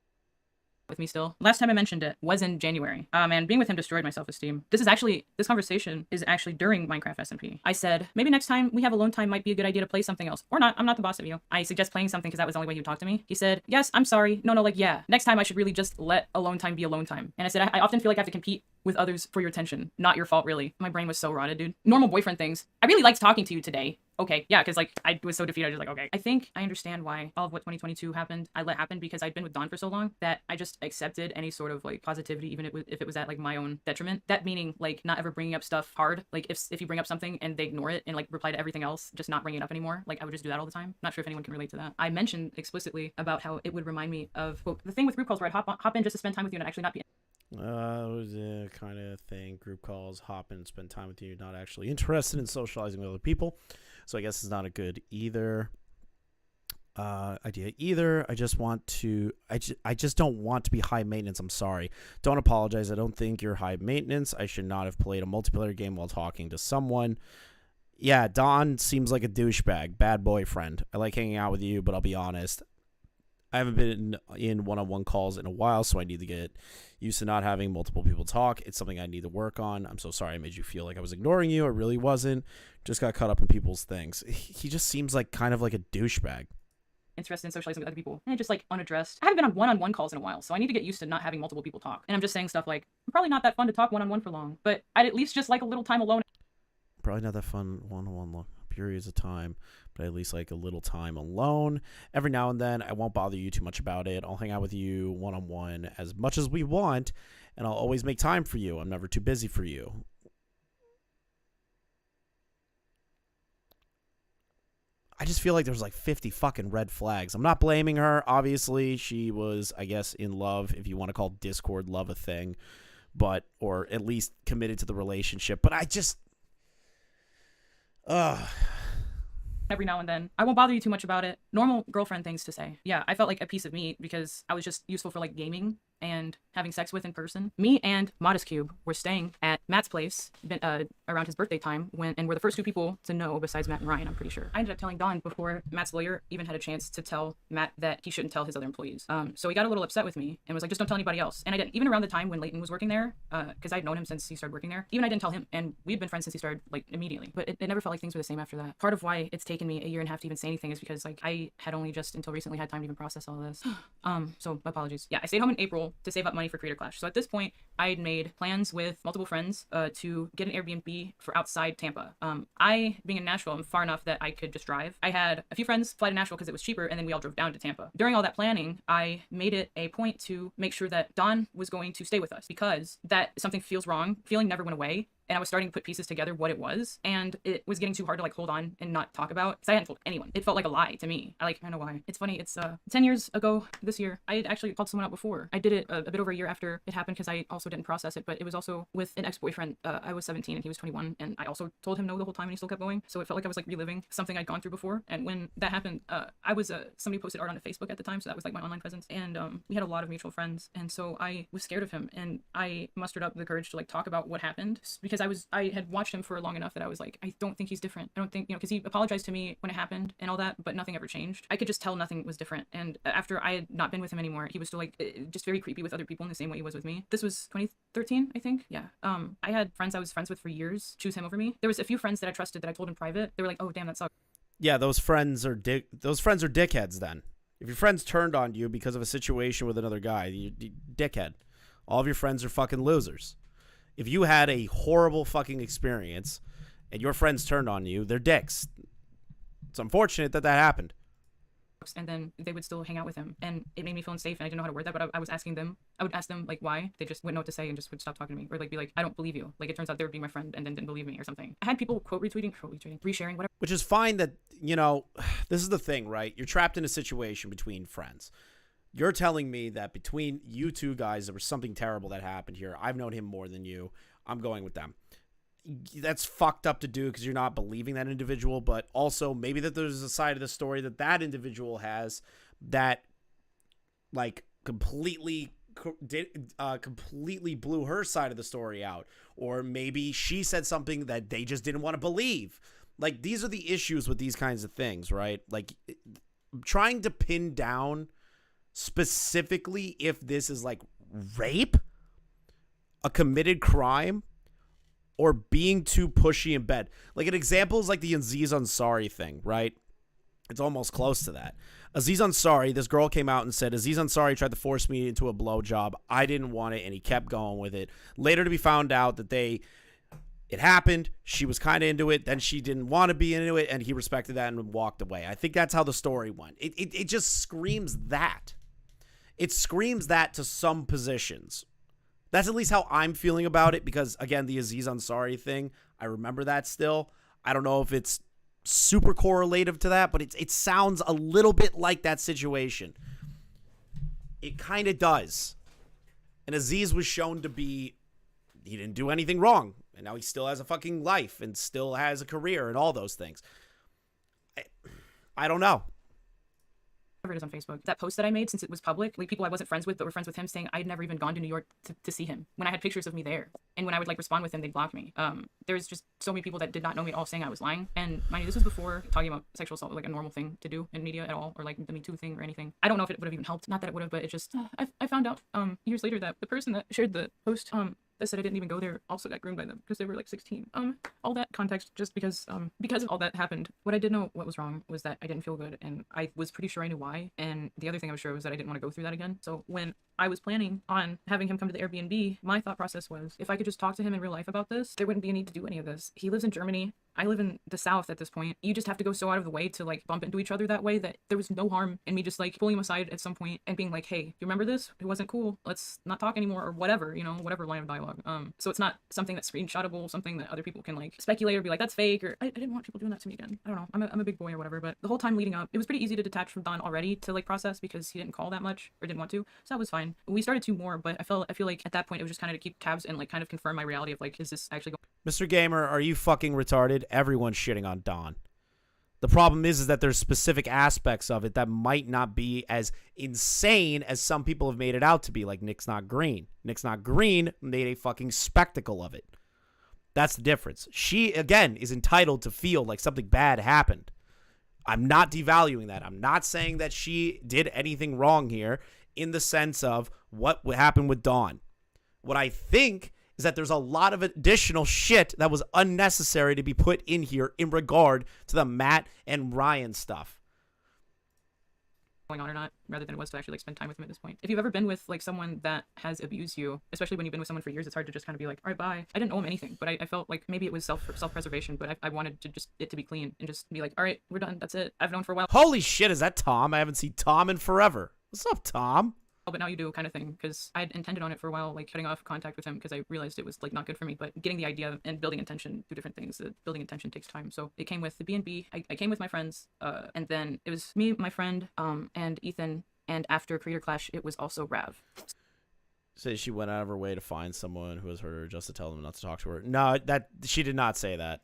with me still. Last time I mentioned it was in January. And being with him destroyed my self-esteem. This conversation is actually during Minecraft SMP. I said, maybe next time we have alone time might be a good idea to play something else. Or not, I'm not the boss of you. I suggest playing something because that was the only way he would talk to me. He said, yes, I'm sorry. No, like, yeah. Next time I should really just let alone time be alone time. And I said, I often feel like I have to compete with others for your attention. Not your fault, really. My brain was so rotted, dude. Normal boyfriend things. I really liked talking to you today. Okay, yeah, because like I was so defeated, I was just like, okay. I think I understand why all of what 2022 happened, I let happen because I'd been with Dawn for so long that I just accepted any sort of like positivity, even if it was at like my own detriment. That meaning like not ever bringing up stuff hard. Like if you bring up something and they ignore it and like reply to everything else, just not bringing it up anymore. Like I would just do that all the time. Not sure if anyone can relate to that. I mentioned explicitly about how it would remind me of, quote, the thing with group calls where I'd hop in just to spend time with you and actually not be. It was a kind of thing. Group calls, hop in, spend time with you, not actually interested in socializing with other people. So I guess it's not a good idea either. I just don't want to be high maintenance. I'm sorry. Don't apologize. I don't think you're high maintenance. I should not have played a multiplayer game while talking to someone. Yeah, Don seems like a douchebag, bad boyfriend. I like hanging out with you, but I'll be honest. I haven't been in one-on-one calls in a while, so I need to get used to not having multiple people talk. It's something I need to work on. I'm so sorry I made you feel like I was ignoring you. I really wasn't. Just got caught up in people's things. He just seems like kind of like a douchebag. Interested in socializing with other people and just like unaddressed. I haven't been on one-on-one calls in a while, so I need to get used to not having multiple people talk. And I'm just saying stuff like, I'm probably not that fun to talk one-on-one for long, but I'd at least just like a little time alone. Probably not that fun one-on-one periods of time, but at least like a little time alone. Every now and then, I won't bother you too much about it. I'll hang out with you one-on-one as much as we want, and I'll always make time for you. I'm never too busy for you. I just feel like there's like 50 fucking red flags. I'm not blaming her. Obviously, she was, I guess, in love, if you want to call Discord love a thing, but, or at least committed to the relationship. But I just, every now and then. I won't bother you too much about it. Normal girlfriend things to say. Yeah, I felt like a piece of meat because I was just useful for like gaming and having sex with in person. Me and Modest Cube were staying at Matt's place around his birthday time and we're the first two people to know besides Matt and Ryan, I'm pretty sure. I ended up telling Dawn before Matt's lawyer even had a chance to tell Matt that he shouldn't tell his other employees. So he got a little upset with me and was like, just don't tell anybody else. And I didn't. Even around the time when Leighton was working there, because I'd known him since he started working there, even I didn't tell him, and we'd been friends since he started like immediately. But it never felt like things were the same after that. Part of why it's taken me a year and a half to even say anything is because like I had only just until recently had time to even process all this. So apologies. Yeah, I stayed home in April to save up money for Creator Clash. So at this point, I had made plans with multiple friends to get an Airbnb for outside Tampa. I, being in Nashville, I'm far enough that I could just drive. I had a few friends fly to Nashville because it was cheaper, and then we all drove down to Tampa. During all that planning, I made it a point to make sure that Dawn was going to stay with us because that something feels wrong. Feeling never went away. And I was starting to put pieces together what it was, and it was getting too hard to like hold on and not talk about because I hadn't told anyone. It felt like a lie to me. I don't know why. It's funny. It's 10 years ago this year. I had actually called someone out before. I did it a bit over a year after it happened because I also didn't process it, but it was also with an ex-boyfriend. I was 17 and he was 21, and I also told him no the whole time and he still kept going. So it felt like I was like reliving something I'd gone through before. And when that happened, I was somebody posted art on Facebook at the time, so that was like my online presence, and we had a lot of mutual friends, and so I was scared of him, and I mustered up the courage to like talk about what happened because I had watched him for long enough that I was like, I don't think he's different. I don't think, because he apologized to me when it happened and all that, but nothing ever changed. I could just tell nothing was different. And after I had not been with him anymore, he was still like just very creepy with other people in the same way he was with me. This was 2013, I think. Yeah. I had friends I was friends with for years choose him over me. There was a few friends that I trusted that I told in private. They were like, oh damn, that sucks. Yeah, those friends are dickheads then. If your friends turned on you because of a situation with another guy, you dickhead. All of your friends are fucking losers. If you had a horrible fucking experience and your friends turned on you, they're dicks. It's unfortunate that happened. And then they would still hang out with him, and it made me feel unsafe, and I didn't know how to word that, but I was asking them. I would ask them like why. They just wouldn't know what to say and just would stop talking to me, or like be like, I don't believe you. Like it turns out they were being my friend and then didn't believe me or something. I had people quote retweeting, resharing, whatever. Which is fine. That, this is the thing, right? You're trapped in a situation between friends. You're telling me that between you two guys, there was something terrible that happened here. I've known him more than you. I'm going with them. That's fucked up to do because you're not believing that individual, but also maybe that there's a side of the story that individual has that like completely blew her side of the story out. Or maybe she said something that they just didn't want to believe. Like, these are the issues with these kinds of things, right? Like, trying to pin down specifically if this is like rape, a committed crime, or being too pushy in bed. Like an example is like the Aziz Ansari thing, right? It's almost close to that. Aziz Ansari, this girl came out and said, Aziz Ansari tried to force me into a blowjob. I didn't want it, and he kept going with it. Later to be found out that it happened. She was kind of into it. Then she didn't want to be into it, and he respected that and walked away. I think that's how the story went. It just screams that. It screams that to some positions. That's at least how I'm feeling about it because, again, the Aziz Ansari thing, I remember that still. I don't know if it's super correlative to that, but it sounds a little bit like that situation. It kind of does. And Aziz was shown to be, he didn't do anything wrong. And now he still has a fucking life and still has a career and all those things. I don't know. It is on Facebook. That post that I made, since it was public, like people I wasn't friends with but were friends with him, saying I'd never even gone to New York to see him when I had pictures of me there. And when I would like respond with him, they'd block me. There's just so many people that did not know me at all saying I was lying. And mind you, this was before talking about sexual assault was like a normal thing to do in media at all, or like the Me Too thing or anything. I don't know if it would have even helped. Not that it would have, but it just I found out years later that the person that shared the post that said I didn't even go there also got groomed by them because they were like 16. All that context just because of all that happened. What I did know what was wrong was that I didn't feel good, and I was pretty sure I knew why. And the other thing I was sure was that I didn't want to go through that again. So when I was planning on having him come to the Airbnb, my thought process was if I could just talk to him in real life about this, there wouldn't be a need to do any of this. He lives in Germany. I live in the South at this point. You just have to go so out of the way to like bump into each other that way that there was no harm in me just like pulling him aside at some point and being like, hey, you remember this? It wasn't cool. Let's not talk anymore, or whatever, whatever line of dialogue. So it's not something that's screenshotable, something that other people can like speculate or be like, that's fake, or I didn't want people doing that to me again. I don't know. I'm a big boy or whatever, but the whole time leading up, it was pretty easy to detach from Don already to like process because he didn't call that much or didn't want to. So that was fine. We started two more, but I feel like at that point it was just kind of to keep tabs and like kind of confirm my reality of like, is this actually going? Mr. Gamer, are you fucking retarded? Everyone's shitting on Don. The problem is that there's specific aspects of it that might not be as insane as some people have made it out to be, like Nick's Not Green. Nick's Not Green made a fucking spectacle of it. That's the difference. She, again, is entitled to feel like something bad happened. I'm not devaluing that. I'm not saying that she did anything wrong here in the sense of what happened with Dawn. What I think is that there's a lot of additional shit that was unnecessary to be put in here in regard to the Matt and Ryan stuff. Going on or not, rather than it was to actually like spend time with him at this point. If you've ever been with like someone that has abused you, especially when you've been with someone for years, it's hard to just kind of be like, all right, bye. I didn't owe him anything, but I felt like maybe it was self-preservation, but I wanted to just it to be clean and just be like, all right, we're done. That's it. I've known for a while. Holy shit, is that Tom? I haven't seen Tom in forever. What's up, Tom? But now you do kind of thing, because I had intended on it for a while, like cutting off contact with him because I realized it was like not good for me, but getting the idea and building intention, two different things. Building intention takes time. So it came with the B&B. I came with my friends, and then it was me, my friend, and Ethan, and after Creator Clash, it was also Rav. Say she went out of her way to find someone who has hurt her just to tell them not to talk to her. No, that she did not say that.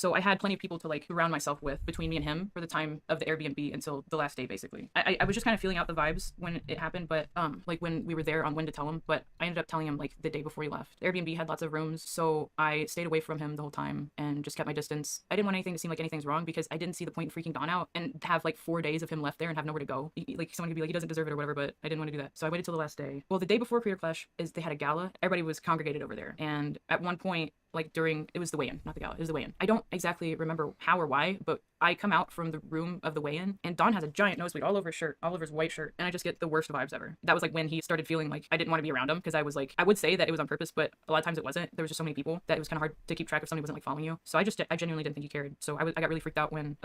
So I had plenty of people to like surround myself with between me and him for the time of the Airbnb until the last day, basically. I was just kind of feeling out the vibes when it happened, but like when we were there on when to tell him, but I ended up telling him like the day before he left. The Airbnb had lots of rooms, so I stayed away from him the whole time and just kept my distance. I didn't want anything to seem like anything's wrong because I didn't see the point in freaking Don out and have like 4 days of him left there and have nowhere to go. Like someone could be like, he doesn't deserve it or whatever, but I didn't want to do that. So I waited till the last day. Well, the day before Creator Clash is they had a gala. Everybody was congregated over there. And at one point, like it was the weigh-in, not the gala, it was the weigh-in. I don't exactly remember how or why, but I come out from the room of the weigh-in and Don has a giant nosebleed all over his shirt, all over his white shirt, and I just get the worst vibes ever. That was like when he started feeling like I didn't want to be around him because I was like, I would say that it was on purpose, but a lot of times it wasn't. There was just so many people that it was kind of hard to keep track if somebody wasn't like following you. So I genuinely didn't think he cared. So I got really freaked out when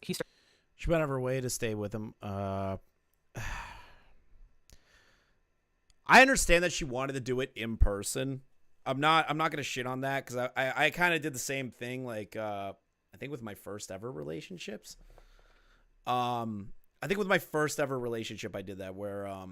he started. She went out of her way to stay with him. I understand that she wanted to do it in person. I'm not gonna shit on that because I kind of did the same thing like I think with my first ever relationships. I think with my first ever relationship I did that where I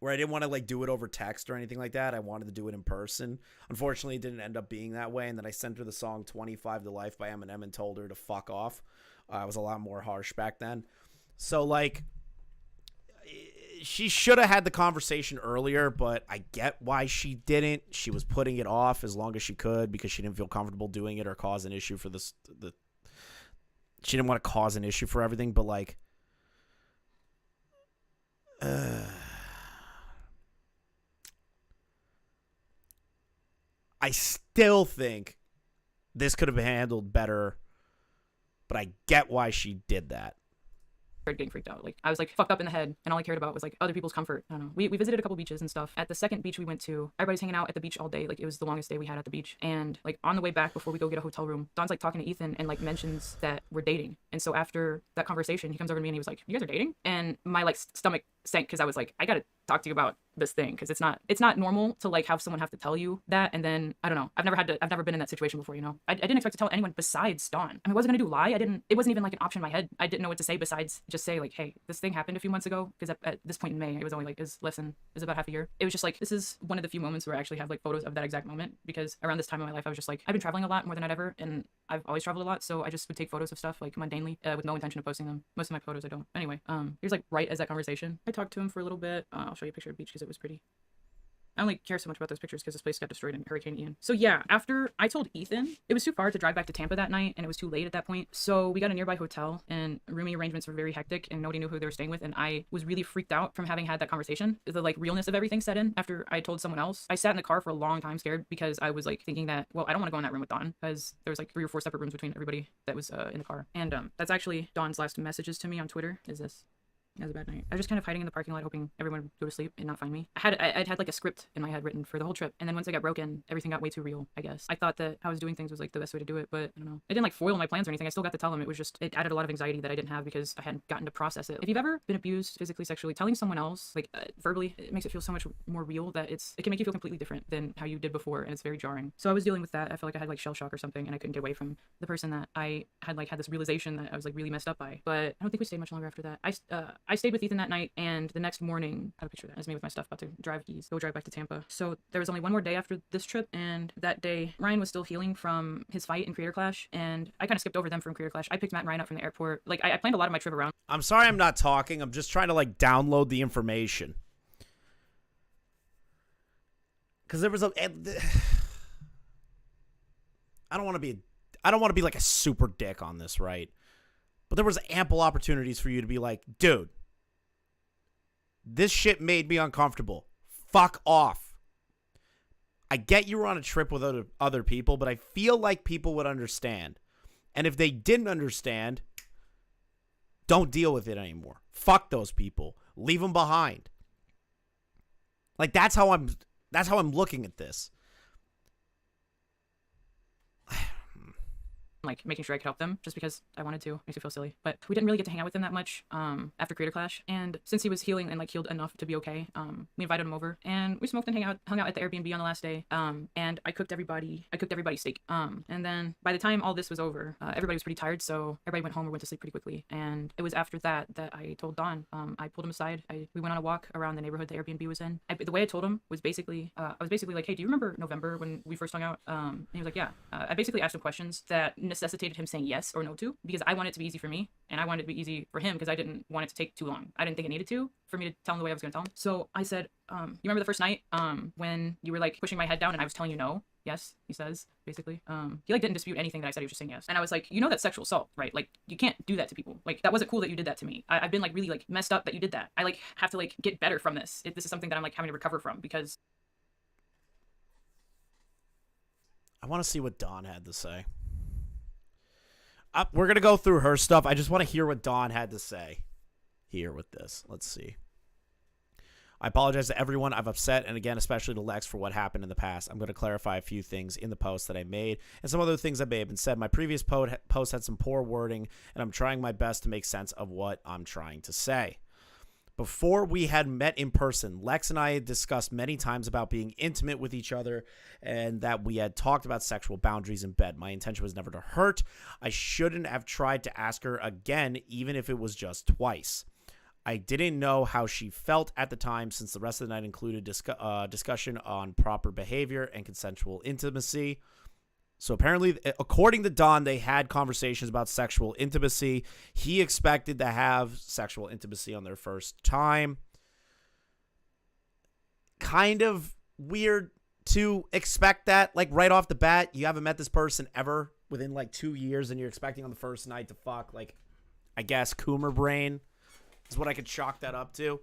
didn't want to like do it over text or anything like that. I wanted to do it in person. Unfortunately, it didn't end up being that way, and then I sent her the song 25 to Life by Eminem and told her to fuck off. I was a lot more harsh back then. So like she should have had the conversation earlier, but I get why she didn't. She was putting it off as long as she could because she didn't feel comfortable doing it or cause an issue for she didn't want to cause an issue for everything, but like I still think this could have been handled better, but I get why she did that. Getting freaked out. Like, I was like fucked up in the head, and all I cared about was like other people's comfort. I don't know. We visited a couple beaches and stuff. At the second beach we went to, everybody's hanging out at the beach all day. Like, it was the longest day we had at the beach. And like on the way back before we go get a hotel room, Don's like talking to Ethan and like mentions that we're dating. And so after that conversation, he comes over to me and he was like, "You guys are dating?" And my like stomach sank because I was like, I gotta talk to you about this thing, because it's not normal to like have someone have to tell you that. And then I don't know, I've never been in that situation before, you know. I didn't expect to tell anyone besides Dawn. I mean, what was I gonna do, lie? It wasn't even like an option in my head. I didn't know what to say besides just say like, hey, this thing happened a few months ago, because at this point in May, it was only like, it was about half a year. It was just like, this is one of the few moments where I actually have like photos of that exact moment, because around this time in my life I was just like, I've been traveling a lot more than I'd ever, and I've always traveled a lot, so I just would take photos of stuff like mundanely, with no intention of posting them. Most of my photos I don't. Anyway, here's like right as that conversation. I talked to him for a little bit. I'll show you a picture of the beach because it was pretty. I only care so much about those pictures because this place got destroyed in Hurricane Ian. So yeah, after I told Ethan, it was too far to drive back to Tampa that night, and it was too late at that point. So we got a nearby hotel, and rooming arrangements were very hectic, and nobody knew who they were staying with. And I was really freaked out from having had that conversation. The like realness of everything set in after I told someone else. I sat in the car for a long time scared, because I was like thinking that, well, I don't want to go in that room with Dawn, because there was like 3 or 4 separate rooms between everybody that was in the car. And that's actually Dawn's last messages to me on Twitter is this. It was a bad night. I was just kind of hiding in the parking lot, hoping everyone would go to sleep and not find me. I'd had like a script in my head written for the whole trip, and then once I got broken, everything got way too real, I guess. I thought that how I was doing things was like the best way to do it, but I don't know. It didn't like foil my plans or anything. I still got to tell them. It was just, it added a lot of anxiety that I didn't have because I hadn't gotten to process it. If you've ever been abused physically, sexually, telling someone else, like verbally, it makes it feel so much more real that it can make you feel completely different than how you did before, and it's very jarring. So I was dealing with that. I felt like I had like shell shock or something, and I couldn't get away from the person that I had this realization that I was like really messed up by. But I don't think we stayed much longer after that. I stayed with Ethan that night, and the next morning, I have a picture of that. That's me with my stuff, about to go drive back to Tampa. So there was only one more day after this trip, and that day, Ryan was still healing from his fight in Creator Clash, and I kind of skipped over them from Creator Clash. I picked Matt and Ryan up from the airport. Like, I planned a lot of my trip around. I'm sorry I'm not talking. I'm just trying to, like, download the information. Because there was a... I don't want to be like a super dick on this, right? But there was ample opportunities for you to be like, dude, this shit made me uncomfortable. Fuck off. I get you were on a trip with other people, but I feel like people would understand. And if they didn't understand, don't deal with it anymore. Fuck those people. Leave them behind. Like, that's how I'm looking at this. Like making sure I could help them just because I wanted to. Makes me feel silly, but we didn't really get to hang out with him that much after Creator Clash. And since he was healing and like healed enough to be okay, we invited him over and we smoked and hung out at the Airbnb on the last day. And I cooked everybody steak. And then by the time all this was over, everybody was pretty tired, so everybody went home or went to sleep pretty quickly. And it was after that I told Don. I pulled him aside. We went on a walk around the neighborhood the Airbnb was in. The way I told him was basically, I was basically like, hey, do you remember November when we first hung out? And he was like, yeah. I basically asked him questions that necessitated him saying yes or no to, because I wanted it to be easy for me and I wanted it to be easy for him, because I didn't want it to take too long. I didn't think it needed to for me to tell him the way I was going to tell him. So I said, you remember the first night when you were like pushing my head down and I was telling you no? Yes, he says, basically. He like didn't dispute anything that I said. He was just saying yes. And I was like, you know, that's sexual assault, right? Like, you can't do that to people. Like, that wasn't cool that you did that to me. I've been like really like messed up that you did that. I like have to like get better from this. This is something that I'm like having to recover from, because I want to see what Dawn had to say. We're going to go through her stuff. I just want to hear what Dawn had to say here with this. Let's see. I apologize to everyone I've upset, and again, especially to Lex, for what happened in the past. I'm going to clarify a few things in the post that I made and some other things that may have been said. My previous post had some poor wording, and I'm trying my best to make sense of what I'm trying to say. Before we had met in person, Lex and I had discussed many times about being intimate with each other and that we had talked about sexual boundaries in bed. My intention was never to hurt. I shouldn't have tried to ask her again, even if it was just twice. I didn't know how she felt at the time, since the rest of the night included discussion on proper behavior and consensual intimacy. So apparently, according to Don, they had conversations about sexual intimacy. He expected to have sexual intimacy on their first time. Kind of weird to expect that, like, right off the bat. You haven't met this person ever within, like, 2 years, and you're expecting on the first night to fuck. Like, I guess Coomer brain is what I could chalk that up to.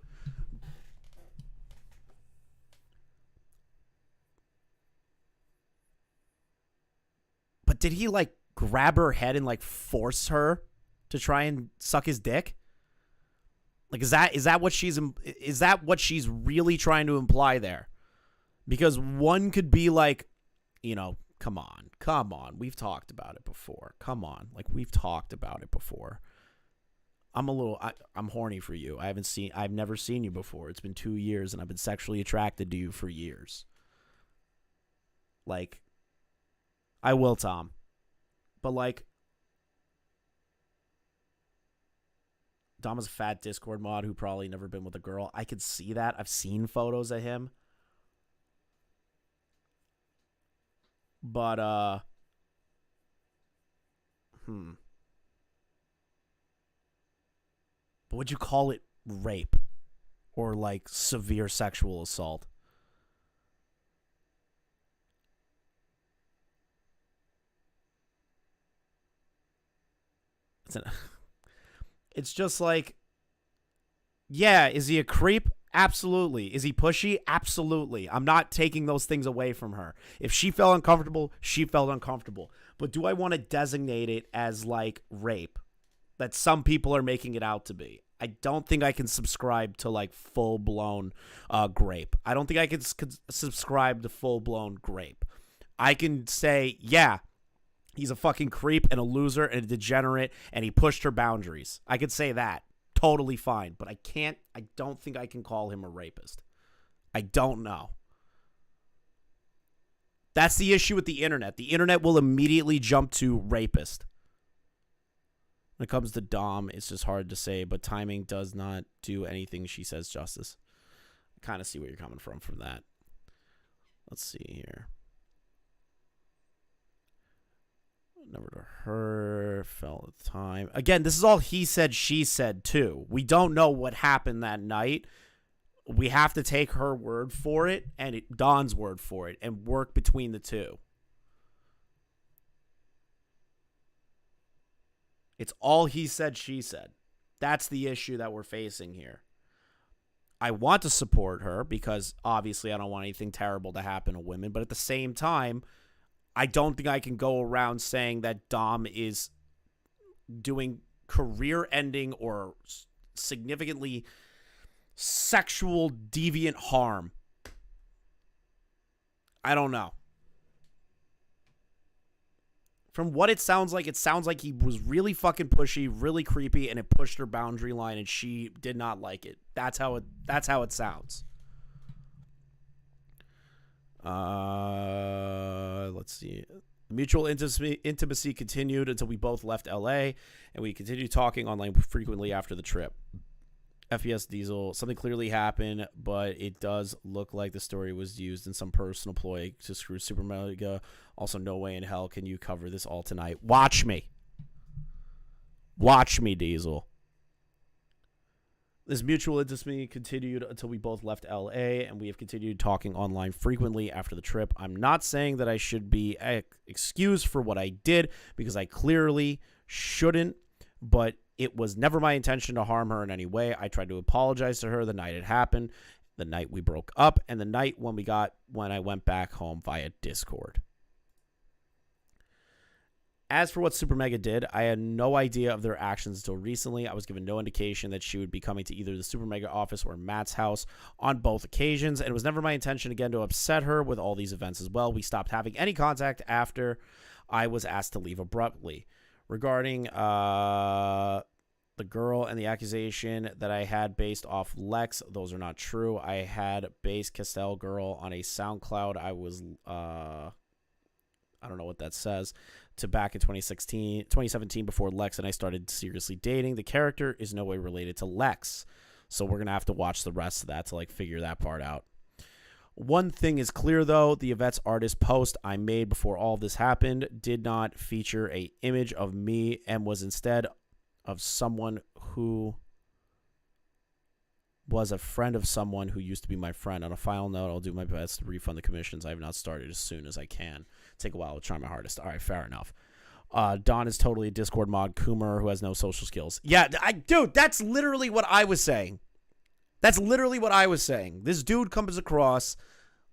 did he like grab her head and like force her to try and suck his dick? Like, is that what she's really trying to imply there? Because one could be like, you know, come on. We've talked about it before. Come on. Like, we've talked about it before. I'm horny for you. I've never seen you before. It's been 2 years and I've been sexually attracted to you for years. Like, I will, Tom. But like, Dom is a fat Discord mod who probably never been with a girl. I could see that. I've seen photos of him. But, But would you call it rape or like severe sexual assault? It's just like, yeah, is he a creep? Absolutely. Is he pushy? Absolutely. I'm not taking those things away from her. If she felt uncomfortable, she felt uncomfortable. But do I want to designate it as like rape that some people are making it out to be? I don't think I can subscribe to like full-blown grape. I don't think I can subscribe to full-blown grape. I can say, yeah, he's a fucking creep and a loser and a degenerate and he pushed her boundaries. I could say that. Totally fine. But I don't think I can call him a rapist. I don't know. That's the issue with the internet. The internet will immediately jump to rapist. When it comes to Dom, it's just hard to say, but timing does not do anything she says justice. I kind of see where you're coming from that. Let's see here. Never to her, fell at the time. Again, this is all he said, she said, too. We don't know what happened that night. We have to take her word for it and Don's word for it and work between the two. It's all he said, she said. That's the issue that we're facing here. I want to support her because obviously I don't want anything terrible to happen to women, but at the same time, I don't think I can go around saying that Dom is doing career-ending or significantly sexual deviant harm. I don't know. From what it sounds like he was really fucking pushy, really creepy, and it pushed her boundary line, and she did not like it. That's how it sounds. Let's see. Mutual intimacy continued until we both left LA, and we continued talking online frequently after the trip. FPS Diesel, something clearly happened, but it does look like the story was used in some personal ploy to screw Supermega. Also, no way in hell can you cover this all tonight. Watch me. Watch me, Diesel. This mutual intimacy continued until we both left LA, and we have continued talking online frequently after the trip. I'm not saying that I should be excused for what I did, because I clearly shouldn't, but it was never my intention to harm her in any way. I tried to apologize to her the night it happened, the night we broke up, and the night when I went back home via Discord. As for what Supermega did, I had no idea of their actions until recently. I was given no indication that she would be coming to either the Supermega office or Matt's house on both occasions, and it was never my intention again to upset her with all these events as well. We stopped having any contact after I was asked to leave abruptly. Regarding the girl and the accusation that I had based off Lex, those are not true. I had based Castell girl on a SoundCloud. I was, I don't know what that says, to back in 2017 before Lex and I started seriously dating. The character is no way related to Lex, so we're going to have to watch the rest of that to like figure that part out. One thing is clear, though. The Yvette's artist post I made before all this happened did not feature an image of me and was instead of someone who was a friend of someone who used to be my friend. On a final note, I'll do my best to refund the commissions. I have not started as soon as I can. Take a while to try my hardest. All right, fair enough. Don is totally a Discord mod Coomer who has no social skills. Yeah, dude, that's literally what I was saying. That's literally what I was saying. This dude comes across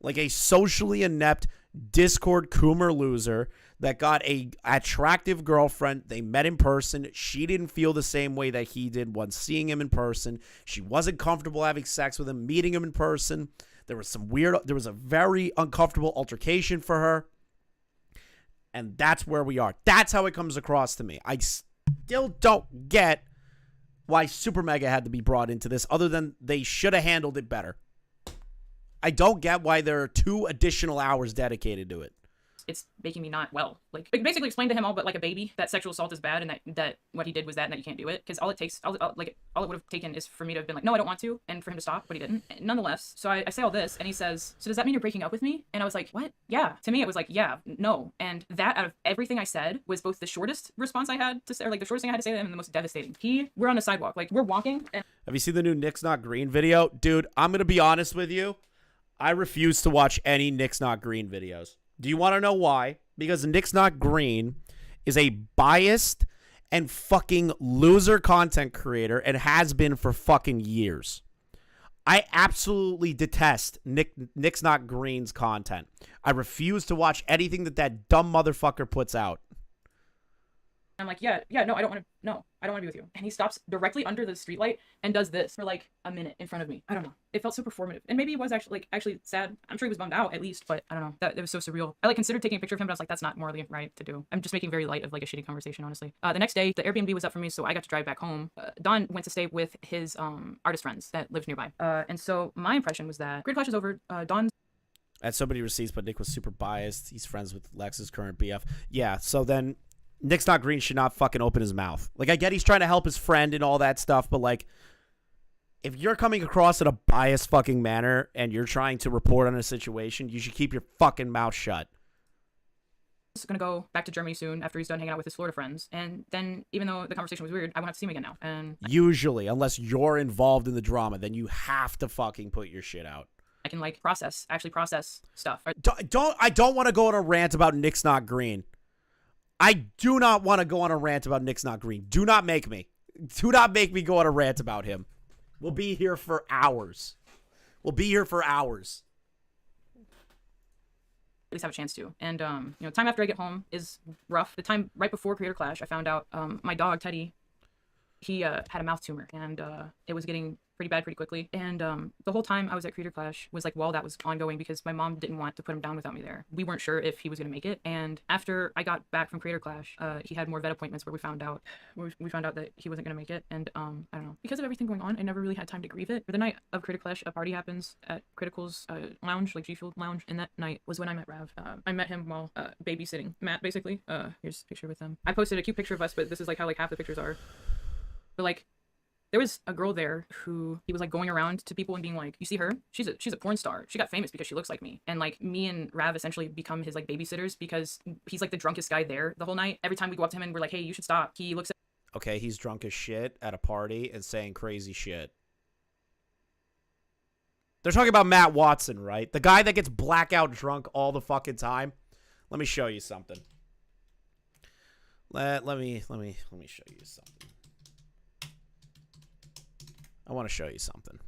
like a socially inept Discord Coomer loser that got a attractive girlfriend. They met in person. She didn't feel the same way that he did once seeing him in person. She wasn't comfortable having sex with him, meeting him in person. There was a very uncomfortable altercation for her. And that's where we are. That's how it comes across to me. I still don't get why Supermega had to be brought into this, other than they should have handled it better. I don't get why there are 2 additional hours dedicated to it. It's making me not well. Like basically explain to him all but like a baby that sexual assault is bad and that what he did was that and that you can't do it. Because all it would have taken is for me to have been like, no, I don't want to, and for him to stop, but he didn't. Nonetheless, so I say all this, and he says, so does that mean you're breaking up with me? And I was like, what? Yeah. To me, it was like, yeah, no. And that out of everything I said was both the shortest response I had to say, or like the shortest thing I had to say to him, and the most devastating. We're on the sidewalk, like we're walking. And have you seen the new Nick's Not Green video? Dude, I'm gonna be honest with you. I refuse to watch any Nick's Not Green videos. Do you want to know why? Because Nick's Not Green is a biased and fucking loser content creator and has been for fucking years. I absolutely detest Nick's Not Green's content. I refuse to watch anything that dumb motherfucker puts out. I'm like, no, I don't want to be with you. And he stops directly under the streetlight and does this for like a minute in front of me. I don't know. It felt so performative. And maybe it was actually sad. I'm sure he was bummed out at least, but I don't know. That was so surreal. I like considered taking a picture of him, but I was like, that's not morally right to do. I'm just making very light of like a shitty conversation, honestly. The next day, the Airbnb was up for me, so I got to drive back home. Don went to stay with his artist friends that lived nearby. And so my impression was that Grid Clash is over. Don had so many receipts, but Nick was super biased. He's friends with Lex's current BF. Yeah, so then Nick's Not Green should not fucking open his mouth. Like, I get he's trying to help his friend and all that stuff, but like, if you're coming across in a biased fucking manner and you're trying to report on a situation, you should keep your fucking mouth shut. He's gonna go back to Germany soon after he's done hanging out with his Florida friends, and then even though the conversation was weird, I won't have to see him again now. And usually, unless you're involved in the drama, then you have to fucking put your shit out. I can like actually process stuff. I don't want to go on a rant about Nick's Not Green. I do not want to go on a rant about Nick's Not Green. Do not make me. Do not make me go on a rant about him. We'll be here for hours. At least have a chance to. And time after I get home is rough. The time right before Creator Clash, I found out my dog Teddy, he had a mouth tumor, and it was getting pretty bad pretty quickly. And the whole time I was at Creator Clash was like, while that was ongoing, because my mom didn't want to put him down without me there. We weren't sure if he was gonna make it. And after I got back from Creator Clash, he had more vet appointments where we found out that he wasn't gonna make it. And I don't know, because of everything going on, I never really had time to grieve it. For the night of Creator Clash, a party happens at Critical's lounge, like G-Fuel lounge, and that night was when I met Rav. I met him while babysitting Matt, basically. Here's a picture with him. I posted a cute picture of us, but this is like how like half the pictures are. But like, there was a girl there who he was like going around to people and being like, you see her? She's a porn star. She got famous because she looks like me. And like me and Rav essentially become his like babysitters because he's like the drunkest guy there the whole night. Every time we go up to him and we're like, hey, you should stop. He looks at okay, he's drunk as shit at a party and saying crazy shit. They're talking about Matt Watson, right? The guy that gets blackout drunk all the fucking time. Let me show you something. Let me show you something. I want to show you something.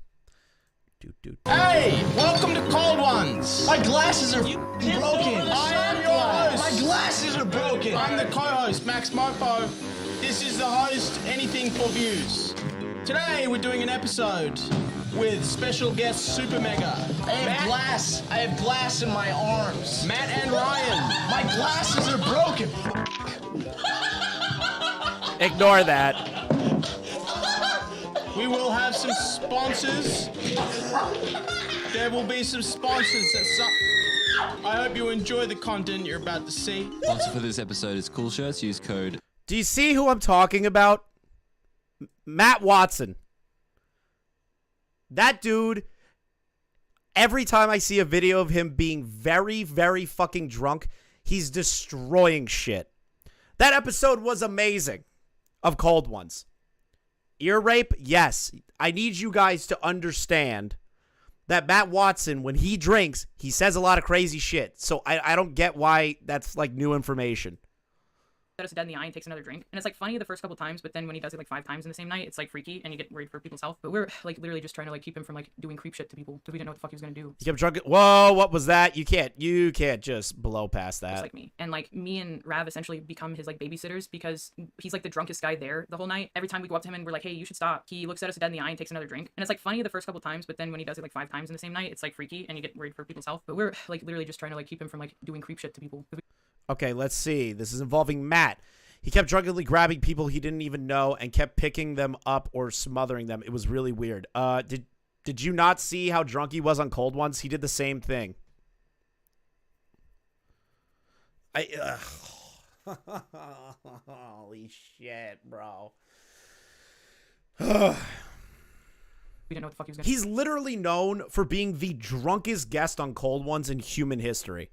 Hey, welcome to Cold Ones. My glasses are broken. I am your host. My glasses are broken. I'm the co-host, Max Mopo. This is the host, Anything for Views. Today we're doing an episode with special guest Supermega. I have glass in my arms. Matt and Ryan. My glasses are broken. Ignore that. We will have some sponsors. There will be some sponsors. I hope you enjoy the content you're about to see. Sponsor for this episode is Cool Shirts. Use code. Do you see who I'm talking about? Matt Watson. That dude, every time I see a video of him being very, very fucking drunk, he's destroying shit. That episode was amazing of Cold Ones. Ear rape? Yes. I need you guys to understand that Matt Watson, when he drinks, he says a lot of crazy shit. So I don't get why that's like new information. at us dead in the eye and takes another drink. And it's like funny the first couple times, but then when he does it like 5 times in the same night, it's like freaky and you get worried for people's health. But we're like literally just trying to like keep him from like doing creep shit to people because we didn't know what the fuck he was gonna do. He kept drunk. Whoa, what was that? You can't just blow past that. Just like me. And like me and Rav essentially become his like babysitters because he's like the drunkest guy there the whole night. Every time we go up to him and we're like, hey, you should stop, he looks at us dead in the eye and takes another drink. And it's like funny the first couple times, but then when he does it like 5 times in the same night, it's like freaky and you get worried for people's health. But we're like literally just trying to like keep him from like doing creep shit to people. Okay, let's see. This is involving Matt. He kept drunkenly grabbing people he didn't even know and kept picking them up or smothering them. It was really weird. Did you not see how drunk he was on Cold Ones? He did the same thing. Holy shit, bro. We didn't know what the fuck he was gonna do. He's literally known for being the drunkest guest on Cold Ones in human history.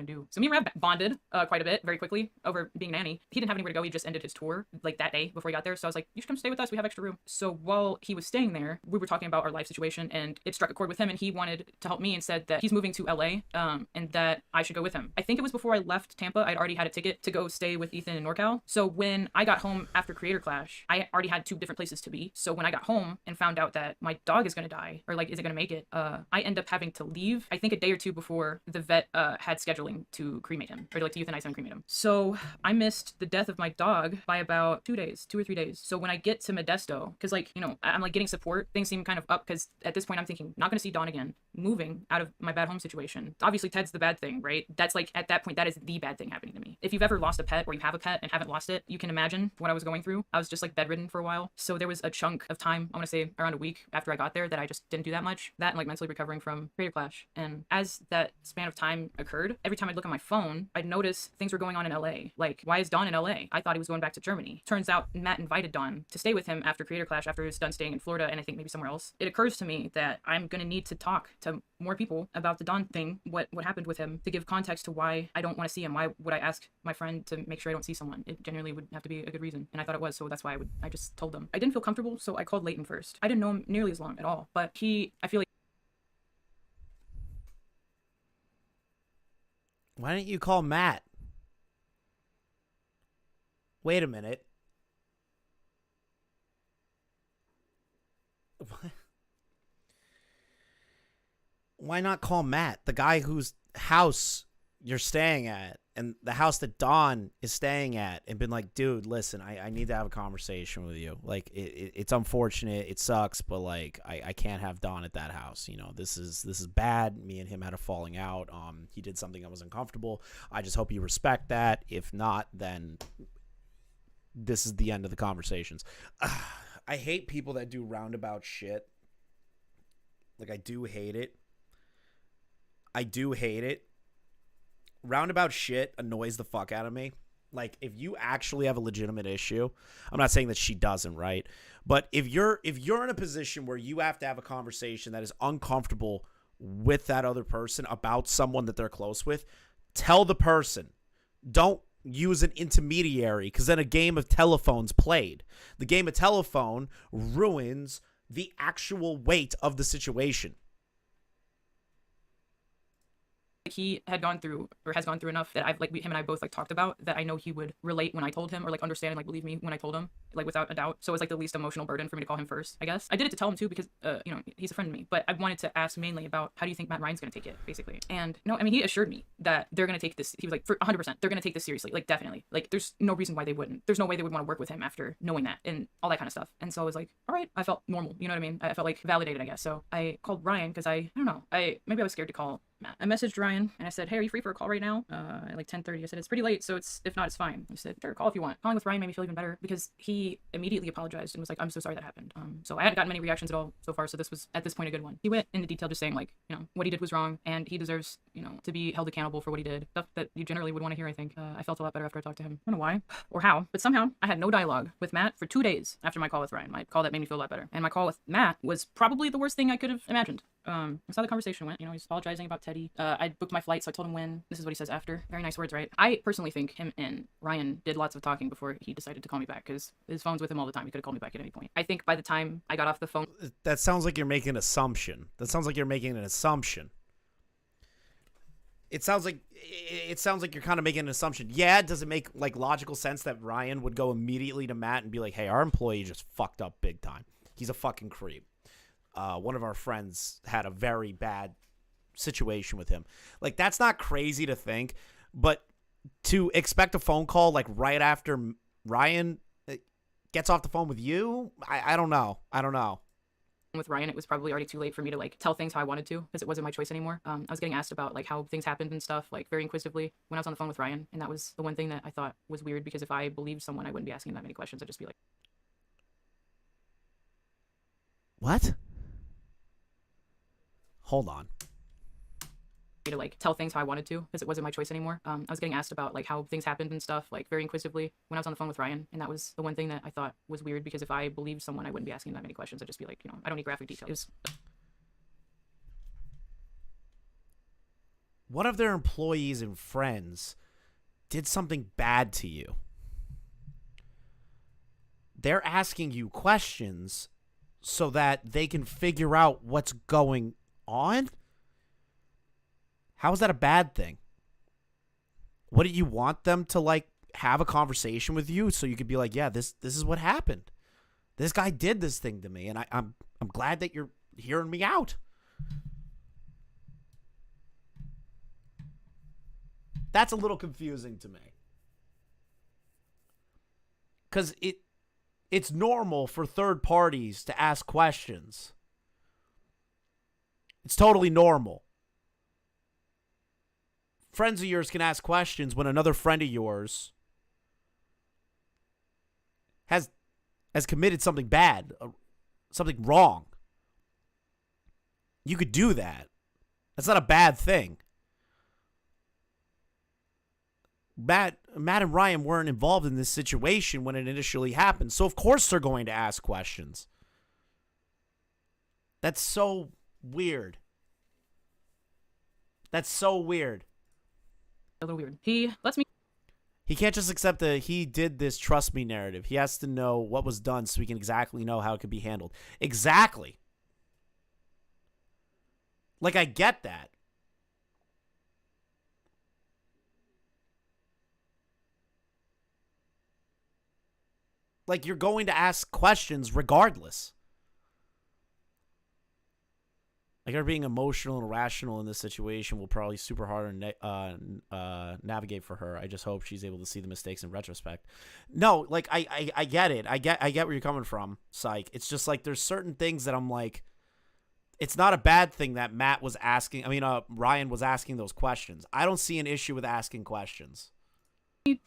Do. So me and Rav bonded quite a bit very quickly over being nanny. He didn't have anywhere to go. He just ended his tour like that day before he got there. So I was like, you should come stay with us. We have extra room. So while he was staying there, we were talking about our life situation and it struck a chord with him and he wanted to help me and said that he's moving to LA and that I should go with him. I think it was before I left Tampa. I'd already had a ticket to go stay with Ethan in NorCal. So when I got home after Creator Clash, I already had 2 different places to be. So when I got home and found out that my dog is going to die or like, is it going to make it? I end up having to leave, I think a day or 2 before the vet had scheduling to cremate him or like to euthanize him and cremate him. So I missed the death of my dog by about 2 days, 2 or 3 days. So when I get to Modesto, because like, you know, I'm like getting support, things seem kind of up because at this point I'm thinking, not going to see Dawn again, moving out of my bad home situation. Obviously Ted's the bad thing, right? That's like at that point, that is the bad thing happening to me. If you've ever lost a pet or you have a pet and haven't lost it, you can imagine what I was going through. I was just like bedridden for a while. So there was a chunk of time, I want to say around a week after I got there that I just didn't do that much. That and like mentally recovering from Creator Clash. And as that span of time occurred, every time I'd look at my phone, I'd notice things were going on in LA. Like, why is Dawn in LA? I thought he was going back to Germany. Turns out Matt invited Dawn to stay with him after Creator Clash, after he was done staying in Florida and I think maybe somewhere else. It occurs to me that I'm going to need to talk to more people about the Dawn thing, what happened with him, to give context to why I don't want to see him. Why would I ask my friend to make sure I don't see someone? It genuinely would have to be a good reason. And I thought it was, so that's why I just told them. I didn't feel comfortable, so I called Leighton first. I didn't know him nearly as long at all, but I feel like Why didn't you call Matt? Wait a minute. What? Why not call Matt, the guy whose house you're staying at and the house that Dawn is staying at, and been like, dude, listen, I need to have a conversation with you. Like, it's unfortunate, it sucks, but like I can't have Dawn at that house. You know, this is bad. Me and him had a falling out. He did something that was uncomfortable. I just hope you respect that. If not, then this is the end of the conversations. I hate people that do roundabout shit. Like, I do hate it. Roundabout shit annoys the fuck out of me. Like, if you actually have a legitimate issue, I'm not saying that she doesn't, right? But if you're in a position where you have to have a conversation that is uncomfortable with that other person about someone that they're close with, tell the person. Don't use an intermediary, because then a game of telephone's played. The game of telephone ruins the actual weight of the situation. he had gone through or has gone through enough that I've him and I both talked about that I know he would relate when I told him, or understand and believe me when I told him, without a doubt. So it's the least emotional burden for me to call him first, I guess. I did it to tell him too because he's a friend of me, but I wanted to ask mainly about how do you think Matt Ryan's gonna take it, basically. And he assured me that they're gonna take this. He was like, for 100%, they're gonna take this seriously, definitely. There's no reason why they wouldn't. There's no way they would want to work with him after knowing that and all that kind of stuff. And so I was like, all right, I felt normal, you know what I mean? I felt validated, I guess. So I called Ryan because I don't know, maybe I was scared to call Matt. I messaged Ryan and I said, hey, are you free for a call right now? At 10:30. I said, it's pretty late, so if not, it's fine. He said, sure, call if you want. Calling with Ryan made me feel even better because he immediately apologized and was like, I'm so sorry that happened. So I hadn't gotten many reactions at all so far, so this was at this point a good one. He went into detail just saying what he did was wrong and he deserves, to be held accountable for what he did. Stuff that you generally would want to hear, I think. I felt a lot better after I talked to him. I don't know why or how, but somehow I had no dialogue with Matt for 2 days after my call with Ryan. My call that made me feel a lot better. And my call with Matt was probably the worst thing I could have imagined. That's how the conversation went. He's apologizing about Teddy. I booked my flight, so I told him when. This is what he says after. Very nice words, right? I personally think him and Ryan did lots of talking before he decided to call me back, because his phone's with him all the time. He could have called me back at any point. I think by the time I got off the phone... That sounds like you're making an assumption. it sounds like you're kind of making an assumption. Yeah, does it make like logical sense that Ryan would go immediately to Matt and be like, "Hey, our employee just fucked up big time. He's a fucking creep. One of our friends had a very bad situation with him." Like, that's not crazy to think, but to expect a phone call like right after Ryan gets off the phone with you, I don't know. With Ryan, it was probably already too late for me to like tell things how I wanted to, because it wasn't my choice anymore. I was getting asked about like how things happened and stuff, like very inquisitively when I was on the phone with Ryan, and that was the one thing that I thought was weird, because if I believed someone, I wouldn't be asking them that many questions. I'd just be like, What? Hold on. to like tell things how I wanted to, because it wasn't my choice anymore. I was getting asked about like how things happened and stuff, like very inquisitively when I was on the phone with Ryan, and that was the one thing that I thought was weird, because if I believed someone, I wouldn't be asking that many questions. I'd just be like, I don't need graphic details. What if their employees and friends did something bad to you? They're asking you questions so that they can figure out what's going on? How is that a bad thing? What do you want them to like have a conversation with you so you could be like, yeah, this is what happened. This guy did this thing to me, and I'm glad that you're hearing me out. That's a little confusing to me. Because it's normal for third parties to ask questions. It's totally normal. Friends of yours can ask questions when another friend of yours has committed something bad, something wrong. You could do that. That's not a bad thing. Matt and Ryan weren't involved in this situation when it initially happened, so of course they're going to ask questions. That's so weird. That's so weird. A little weird. He lets me He can't just accept the "he did this, trust me" narrative. He has to know what was done so he can exactly know how it could be handled. Exactly. Like, I get that. Like, you're going to ask questions regardless. Like, her being emotional and rational in this situation will probably super hard to navigate for her. I just hope she's able to see the mistakes in retrospect. No, like, I get it. I get where you're coming from, Psych. It's just like there's certain things that I'm like, it's not a bad thing that Ryan was asking those questions. I don't see an issue with asking questions.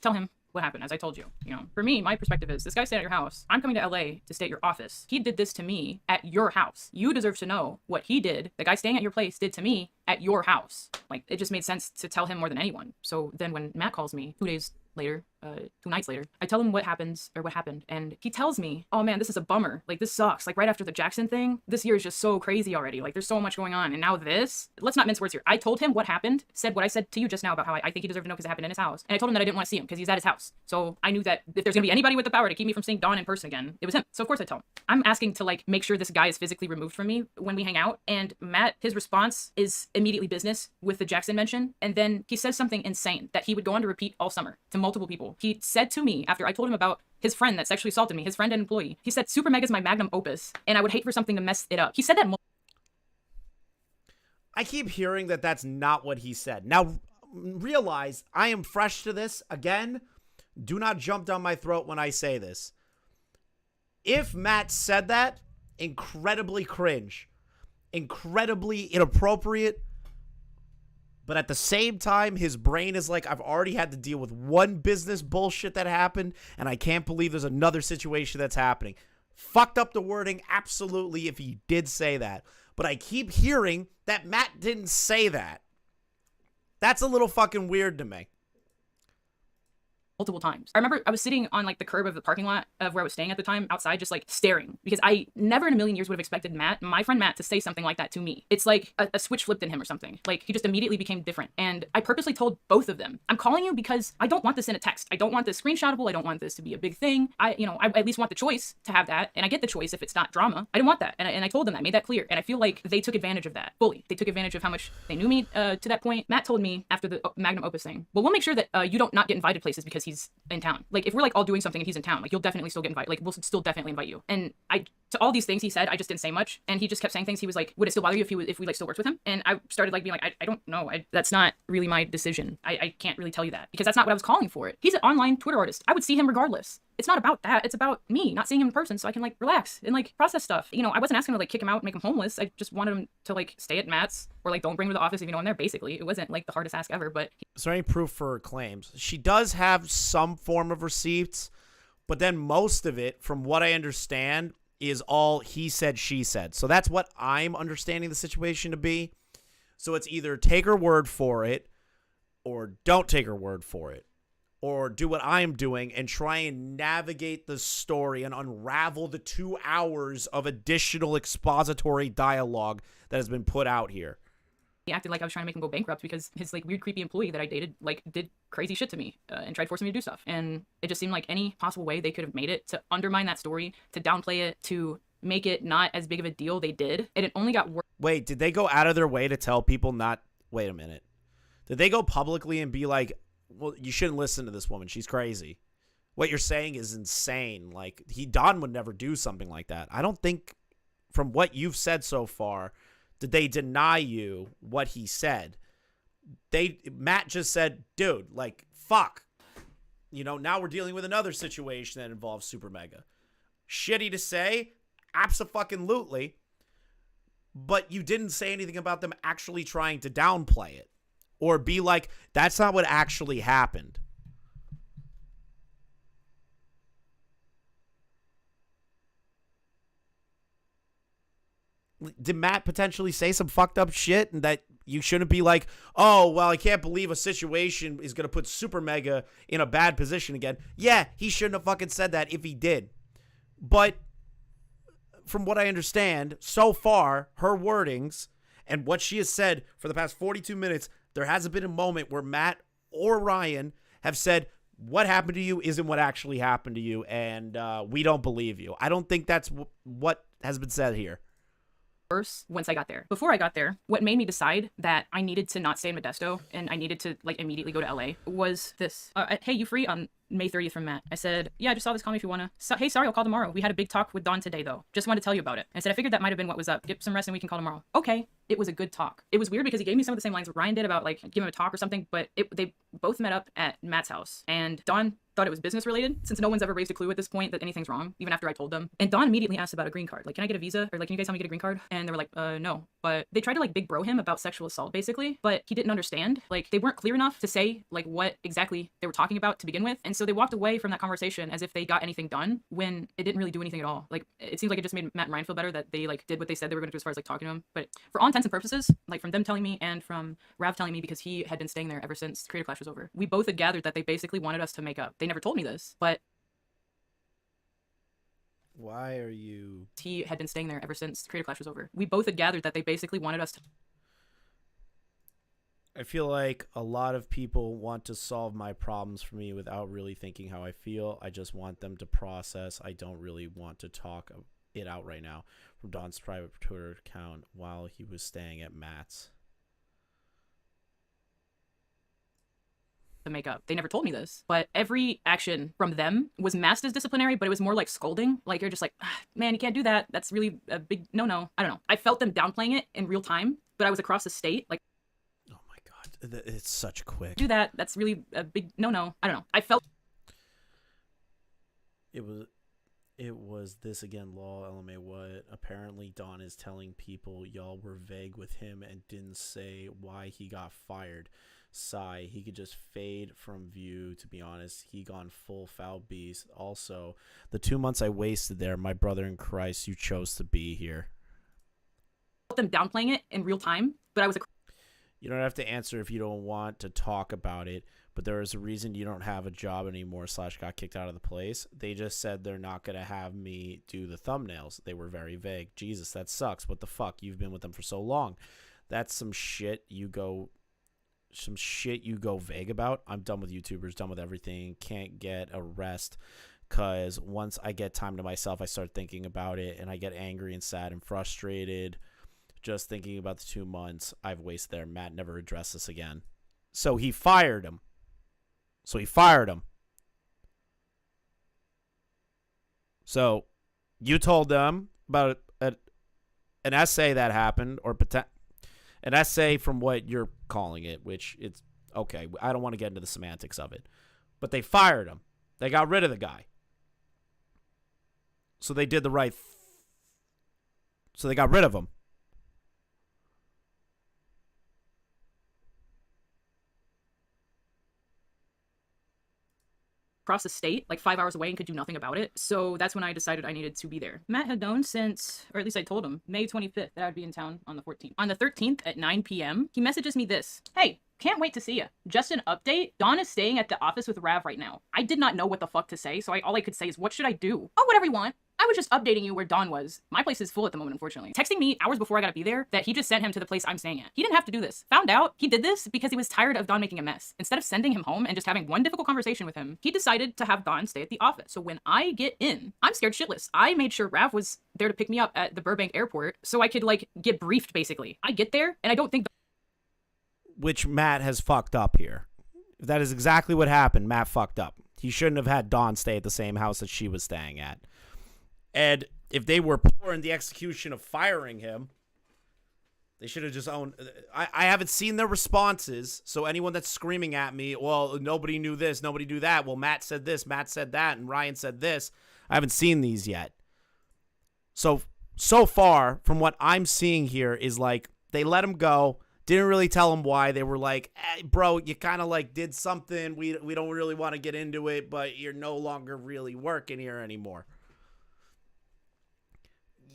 tell him what happened, as I told you. For me, my perspective is, this guy stayed at your house. I'm coming to LA to stay at your office. He did this to me at your house. You deserve to know what he did, the guy staying at your place, did to me at your house. Like, it just made sense to tell him more than anyone. So then when Matt calls me 2 days later, 2 nights later, I tell him what happened, and he tells me, oh man, this is a bummer. Like, this sucks. Like, right after the Jackson thing, this year is just so crazy already. Like, there's so much going on, and now this. Let's not mince words here. I told him what happened, said what I said to you just now about how I think he deserved to know because it happened in his house, and I told him that I didn't want to see him because he's at his house. So I knew that if there's gonna be anybody with the power to keep me from seeing Dawn in person again, it was him. So of course I tell him. I'm asking to, like, make sure this guy is physically removed from me when we hang out, and Matt, his response is immediately business with the Jackson mention, and then he says something insane that he would go on to repeat all summer to multiple people. He said to me, after I told him about his friend that sexually assaulted me, his friend and employee, he said, Supermega is my magnum opus, and I would hate for something to mess it up. He said that I keep hearing that that's not what he said. Now, realize I am fresh to this. Again, do not jump down my throat when I say this. If Matt said that, incredibly cringe, incredibly inappropriate, but at the same time, his brain is like, I've already had to deal with one business bullshit that happened, and I can't believe there's another situation that's happening. Fucked up the wording, absolutely, if he did say that. But I keep hearing that Matt didn't say that. That's a little fucking weird to me. multiple times. I remember I was sitting on like the curb of the parking lot of where I was staying at the time outside, just like staring, because I never in a million years would have expected my friend Matt, to say something like that to me. It's like a switch flipped in him or something. Like he just immediately became different. And I purposely told both of them, I'm calling you because I don't want this in a text. I don't want this screenshotable. I don't want this to be a big thing. I at least want the choice to have that. And I get the choice if it's not drama. I didn't want that. And I told them that, made that clear. And I feel like they took advantage of that fully. They took advantage of how much they knew me to that point. Matt told me after the Magnum opus thing, well, we'll make sure that you don't not get invited places because he's in town. Like if we're like all doing something and he's in town, like you'll definitely still get invited. Like we'll still definitely invite you. And to all these things he said, I just didn't say much. And he just kept saying things. He was like, would it still bother you if we like still worked with him? And I started like being like, I don't know. That's not really my decision. I can't really tell you that because that's not what I was calling for it. He's an online Twitter artist. I would see him regardless. It's not about that. It's about me not seeing him in person so I can like relax and like process stuff. I wasn't asking him to like kick him out and make him homeless. I just wanted him to like stay at Matt's or like don't bring him to the office if I'm there, basically. It wasn't like the hardest ask ever, but... Is there any proof for her claims? She does have some form of receipts, but then most of it, from what I understand, is all he said, she said. So that's what I'm understanding the situation to be. So it's either take her word for it or don't take her word for it. Or do what I'm doing and try and navigate the story and unravel the 2 hours of additional expository dialogue that has been put out here. He acted like I was trying to make him go bankrupt because his like weird, creepy employee that I dated like did crazy shit to me and tried forcing me to do stuff. And it just seemed like any possible way they could have made it to undermine that story, to downplay it, to make it not as big of a deal, they did. And it only got worse. Wait, did they go out of their way to tell people not... Wait a minute. Did they go publicly and be like, well, you shouldn't listen to this woman. She's crazy. What you're saying is insane. Like, Don would never do something like that. I don't think, from what you've said so far, did they deny you what he said. Matt just said, dude, like, fuck. Now we're dealing with another situation that involves Supermega. Shitty to say? Abso-fucking-lutely. But you didn't say anything about them actually trying to downplay it. Or be like, that's not what actually happened. Did Matt potentially say some fucked up shit and that you shouldn't be like, oh, well, I can't believe a situation is going to put Supermega in a bad position again? Yeah, he shouldn't have fucking said that if he did. But from what I understand, so far, her wordings and what she has said for the past 42 minutes, there hasn't been a moment where Matt or Ryan have said, what happened to you isn't what actually happened to you, and we don't believe you. I don't think that's what has been said here. Worse once I got there. Before I got there, what made me decide that I needed to not stay in Modesto and I needed to like immediately go to LA was this. Hey, you free on May 30th from Matt? I said, yeah, I just saw this. Call me if you want to. Hey, sorry, I'll call tomorrow. We had a big talk with Dawn today, though. Just wanted to tell you about it. I said, I figured that might have been what was up. Get some rest and we can call tomorrow. Okay. It was a good talk. It was weird because he gave me some of the same lines Ryan did about like give him a talk or something, but they both met up at Matt's house and Dawn thought it was business related since no one's ever raised a clue at this point that anything's wrong, even after I told them. And Dawn immediately asked about a green card. Like, can I get a visa? Or like, can you guys help me get a green card? And they were like, no. But they tried to like big bro him about sexual assault basically, but he didn't understand. Like they weren't clear enough to say like what exactly they were talking about to begin with. And so they walked away from that conversation as if they got anything done when it didn't really do anything at all. Like it seems like it just made Matt and Ryan feel better that they like did what they said they were going to do as far as like talking to him. But for all intents and purposes, like from them telling me and from Rav telling me, because he had been staying there ever since Creator Clash was over, we both had gathered that they basically wanted us to make up. They never told me this, but why are you... He had been staying there ever since Creator Clash was over. We both had gathered that they basically wanted us to... I feel like a lot of people want to solve my problems for me without really thinking how I feel. I just want them to process. I don't really want to talk it out right now. From Don's private Twitter account while he was staying at Matt's. To make up. They never told me this, but every action from them was masked as disciplinary, but it was more like scolding. Like you're just like, man, you can't do that. That's really a big no. I don't know. I felt them downplaying it in real time, but I was across the state. Like, oh my God, it's such quick. Do that. That's really a big no. I don't know. I felt it was this again, lol, LMA what? Apparently Don is telling people y'all were vague with him and didn't say why he got fired. Sigh, he could just fade from view, to be honest. He gone full foul beast. Also, the 2 months I wasted there, my brother in Christ, you chose to be here. them downplaying it in real time, but I was You don't have to answer if you don't want to talk about it, but there is a reason you don't have a job anymore / got kicked out of the place. They just said they're not going to have me do the thumbnails. They were very vague. Jesus, that sucks. What the fuck? You've been with them for so long. That's some shit you go vague about. I'm done with YouTubers, done with everything. Can't get a rest because once I get time to myself, I start thinking about it and I get angry and sad and frustrated just thinking about the 2 months I've wasted there. Matt never addressed this again. So he fired him. So you told them about an essay that happened, or an essay from what you're calling it, which it's okay. I don't want to get into the semantics of it. But they fired him. They got rid of the guy. So they did the right so they got rid of him. Across the state, like 5 hours away, and could do nothing about it. So that's when I decided I needed to be there. Matt had known since, or at least I told him, May 25th that I would be in town on the 14th. On the 13th at 9 p.m., he messages me this. Hey, can't wait to see you. Just an update. Dawn is staying at the office with Rav right now. I did not know what the fuck to say, so all I could say is, what should I do? Oh, whatever you want. I was just updating you where Dawn was. My place is full at the moment, unfortunately. Texting me hours before I gotta be there that he just sent him to the place I'm staying at. He didn't have to do this. Found out he did this because he was tired of Dawn making a mess. Instead of sending him home and just having one difficult conversation with him, he decided to have Dawn stay at the office. So when I get in, I'm scared shitless. I made sure Rav was there to pick me up at the Burbank airport so I could like get briefed basically. I get there and I don't think which Matt has fucked up here. If that is exactly what happened, Matt fucked up. He shouldn't have had Dawn stay at the same house that she was staying at. And if they were poor in the execution of firing him, they should have just owned. I haven't seen their responses, so anyone that's screaming at me, well, nobody knew this, nobody knew that, well, Matt said this, Matt said that, and Ryan said this, I haven't seen these yet. So far, from what I'm seeing here, is like, they let him go, didn't really tell him why. They were like, hey, bro, you kind of like did something, we don't really want to get into it, but you're no longer really working here anymore.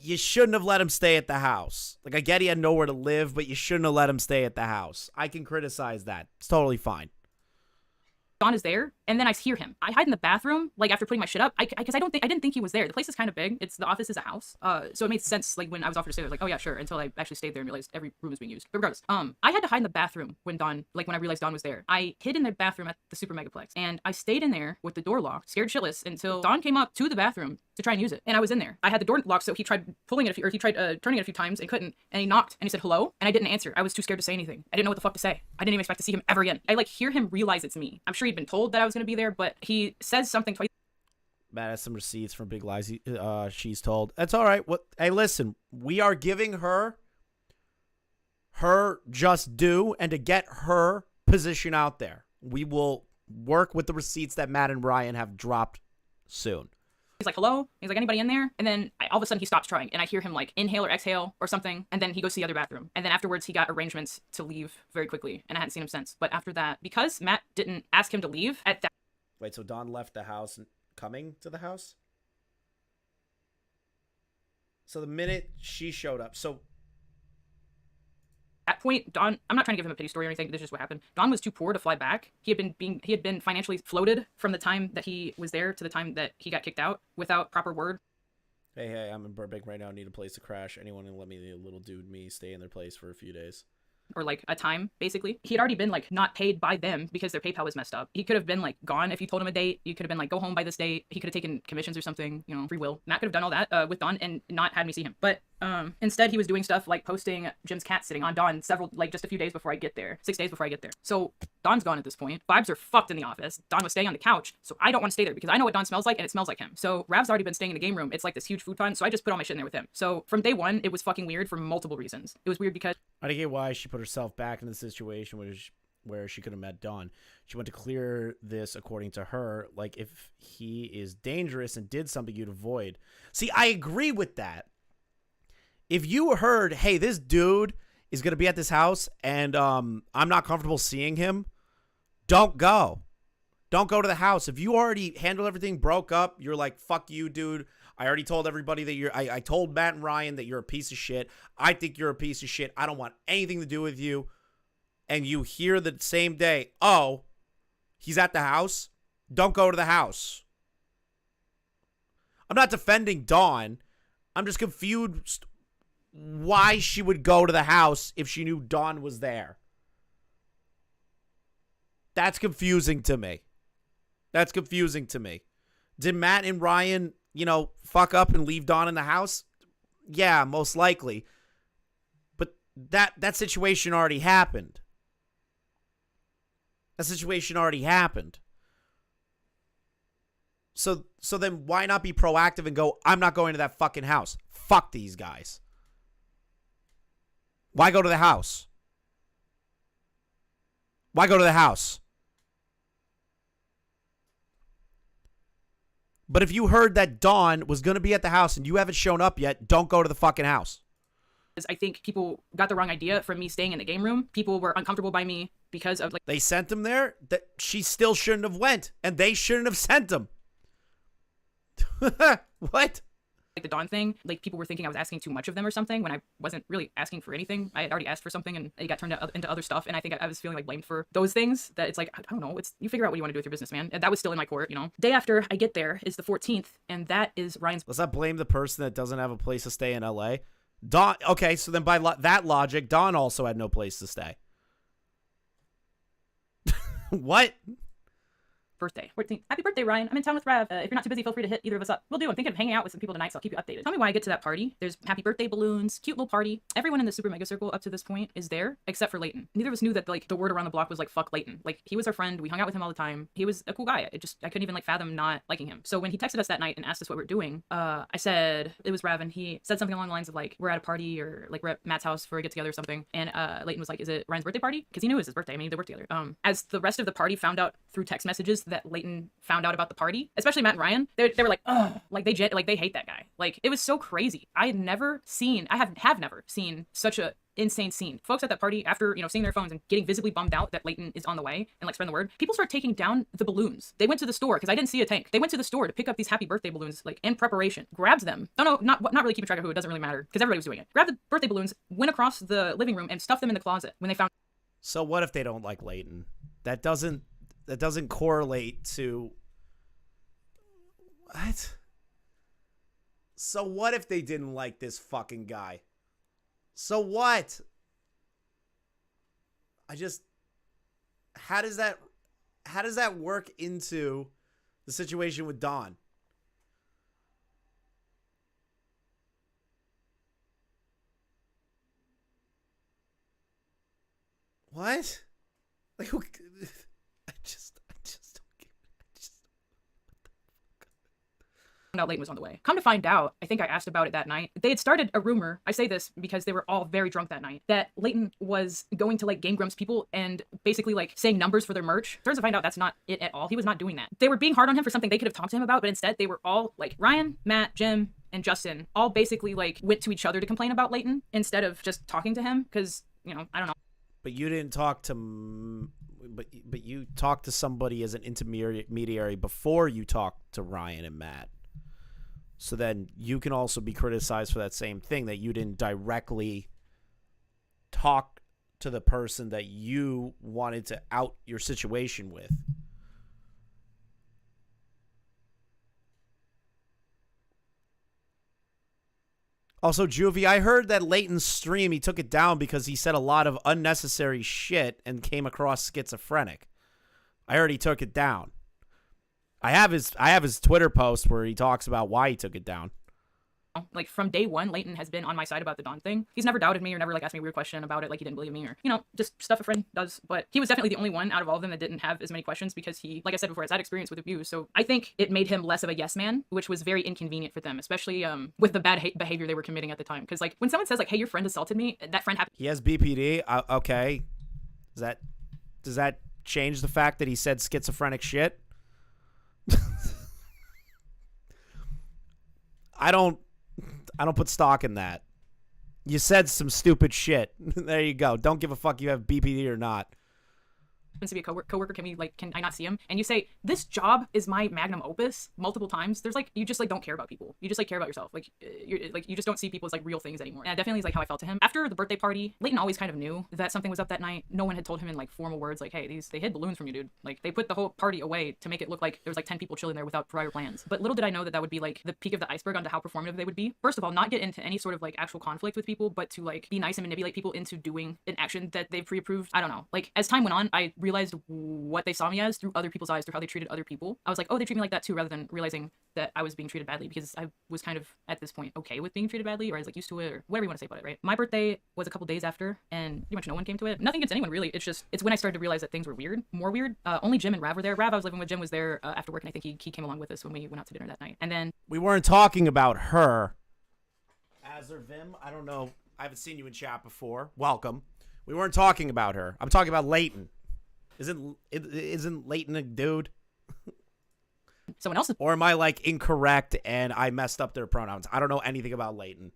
You shouldn't have let him stay at the house. Like, I get he had nowhere to live, but you shouldn't have let him stay at the house. I can criticize that. It's totally fine. Dawn is there, and then I hear him. I hide in the bathroom, like after putting my shit up, because I didn't think he was there. The place is kind of big. The office is a house, so it made sense. Like when I was offered to stay there, I was like, oh yeah, sure. Until I actually stayed there and realized every room was being used. But regardless, I had to hide in the bathroom when I realized Dawn was there. I hid in the bathroom at the Supermega Plex, and I stayed in there with the door locked, scared shitless, until Dawn came up to the bathroom to try and use it, and I was in there. I had the door locked, so he tried pulling it, he tried turning it a few times and couldn't, and he knocked and he said hello, and I didn't answer. I was too scared to say anything. I didn't know what the fuck to say. I didn't even expect to see him ever again. I like hear him realize it's me. I'm sure he'd been told that I was gonna be there, but he says something twice. Matt has some receipts from Big Lies she's told. That's all right. Hey, listen, we are giving her just due, and to get her position out there, we will work with the receipts that Matt and Ryan have dropped soon. He's like, hello? He's like, anybody in there? And then all of a sudden he stops trying, and I hear him like inhale or exhale or something, and then he goes to the other bathroom. And then afterwards he got arrangements to leave very quickly, and I hadn't seen him since. But after that, because Matt didn't ask him to leave at that... Wait, so Dawn left the house and coming to the house? So the minute she showed up, so... At that point, Dawn, I'm not trying to give him a pity story or anything, but this is just what happened. Dawn was too poor to fly back. He had been financially floated from the time that he was there to the time that he got kicked out without proper word. Hey, I'm in Burbank right now. I need a place to crash. Anyone can let me, the little dude me, stay in their place for a few days. Or like a time, basically. He had already been like not paid by them because their PayPal was messed up. He could have been like gone if you told him a date. You could have been like, go home by this date. He could have taken commissions or something, free will. Matt could have done all that with Dawn and not had me see him. But instead he was doing stuff like posting Jim's cat sitting on Dawn just a few days before I get there. 6 days before I get there. So Dawn's gone at this point. Vibes are fucked in the office. Dawn was staying on the couch, so I don't want to stay there because I know what Dawn smells like, and it smells like him. So Rav's already been staying in the game room. It's like this huge futon, so I just put all my shit in there with him. So from day one, it was fucking weird for multiple reasons. It was weird because I don't get why she put herself back in the situation where she could have met Dawn. She went to clear this, according to her, like if he is dangerous and did something you'd avoid. See, I agree with that. If you heard, hey, this dude is going to be at this house and I'm not comfortable seeing him, don't go. Don't go to the house. If you already handled everything, broke up, you're like, fuck you, dude. I already told everybody that I told Matt and Ryan that you're a piece of shit. I think you're a piece of shit. I don't want anything to do with you. And you hear the same day, oh, he's at the house, don't go to the house. I'm not defending Dawn. I'm just confused why she would go to the house if she knew Dawn was there. That's confusing to me. That's confusing to me. Did Matt and Ryan, fuck up and leave Dawn in the house? Yeah, most likely. But that situation already happened. That situation already happened. So then why not be proactive and go, I'm not going to that fucking house. Fuck these guys. Why go to the house? Why go to the house? But if you heard that Dawn was going to be at the house and you haven't shown up yet, don't go to the fucking house. I think people got the wrong idea from me staying in the game room. People were uncomfortable by me because of They sent him there. That she still shouldn't have went, and they shouldn't have sent him. What? the Dawn thing. People were thinking I was asking too much of them or something when I wasn't really asking for anything. I had already asked for something and it got turned into other stuff. And I think I was feeling blamed for those things. That it's I don't know. You figure out what you want to do with your business, man. And that was still in my court, Day after I get there is the 14th, and that is Ryan's. Let's not blame the person that doesn't have a place to stay in LA. Dawn. Okay, so then by that logic, Dawn also had no place to stay. What? Birthday. 14th. Happy birthday, Ryan. I'm in town with Rav. If you're not too busy, feel free to hit either of us up. We'll do. I'm thinking of hanging out with some people tonight, so I'll keep you updated. Tell me why I get to that party. There's happy birthday balloons, cute little party. Everyone in the Supermega circle up to this point is there, except for Leighton. Neither of us knew that the word around the block was fuck Leighton. He was our friend. We hung out with him all the time. He was a cool guy. I couldn't even fathom not liking him. So when he texted us that night and asked us what we were doing, I said it was Rav, and he said something along the lines of we're at a party or we're at Matt's house for a get together or something. And Leighton was is it Ryan's birthday party? Because he knew it was his birthday. I mean, they worked together. As the rest of the party found out through text messages that Leighton found out about the party, especially Matt and Ryan, they were ugh, they hate that guy. It was so crazy. I have never seen such a insane scene. Folks at that party, after seeing their phones and getting visibly bummed out that Leighton is on the way and spreading the word, people start taking down the balloons. They went to the store because I didn't see a tank. They went to the store to pick up these happy birthday balloons in preparation. Grabbed them. No, not really keeping track of who. It doesn't really matter because everybody was doing it. Grabbed the birthday balloons, went across the living room and stuffed them in the closet when they found. So what if they don't like Leighton? That doesn't correlate to. What? So what if they didn't like this fucking guy? So what? How does that work into the situation with Dawn? What? I just out Leighton was on the way. Come to find out, I think I asked about it that night. They had started a rumor, I say this because they were all very drunk that night, that Leighton was going to Game Grumps people and basically saying numbers for their merch. Turns to find out that's not it at all. He was not doing that. They were being hard on him for something they could have talked to him about, but instead they were all Ryan, Matt, Jim, and Justin all basically went to each other to complain about Leighton instead of just talking to him because, I don't know. But you didn't talk to... But you talked to somebody as an intermediary before you talked to Ryan and Matt. So then you can also be criticized for that same thing, that you didn't directly talk to the person that you wanted to out your situation with. Also, Juvie, I heard that Leighton's stream, he took it down because he said a lot of unnecessary shit and came across schizophrenic. I heard he took it down. I have his Twitter post where he talks about why he took it down. From day one, Leighton has been on my side about the Dawn thing. He's never doubted me or never asked me a weird question about it, he didn't believe me or, just stuff a friend does. But he was definitely the only one out of all of them that didn't have as many questions because he, like I said before, has had experience with abuse. So I think it made him less of a yes man, which was very inconvenient for them, especially with the bad behavior they were committing at the time. Because when someone says hey, your friend assaulted me, that friend happened. He has BPD. Okay, does that change the fact that he said schizophrenic shit? I don't put stock in that. You said some stupid shit. There you go. Don't give a fuck you have BPD or not. to be a coworker, can I not see him? And you say, this job is my magnum opus multiple times. There's like, you just like don't care about people. You just like care about yourself. Like you just don't see people as like real things anymore. And that definitely is like how I felt to him. After the birthday party, Leighton always kind of knew that something was up that night. No one had told him in like formal words like, hey, they hid balloons from you, dude. Like they put the whole party away to make it look like there was like 10 people chilling there without prior plans. But little did I know that would be like the peak of the iceberg onto how performative they would be. First of all, not get into any sort of like actual conflict with people, but to like be nice and manipulate people into doing an action that they've pre-approved. I don't know. Like as time went on, I realized what they saw me as through other people's eyes, through how they treated other people. I was like, oh, they treat me like that too, rather than realizing that I was being treated badly, because I was kind of at this point okay with being treated badly, or I was like used to it, or whatever you want to say about it, right? My birthday was a couple days after, and pretty much no one came to it. Nothing against anyone really. It's when I started to realize that things were weird, more weird. Only Jim and Rav were there. Rav, I was living with. Jim was there after work, and I think he came along with us when we went out to dinner that night. And then we weren't talking about her. Azur Vim, I don't know. I haven't seen you in chat before. Welcome. We weren't talking about her. I'm talking about Leighton. Isn't Leighton a dude? Someone else's Or am I like incorrect and I messed up their pronouns? I don't know anything about Leighton.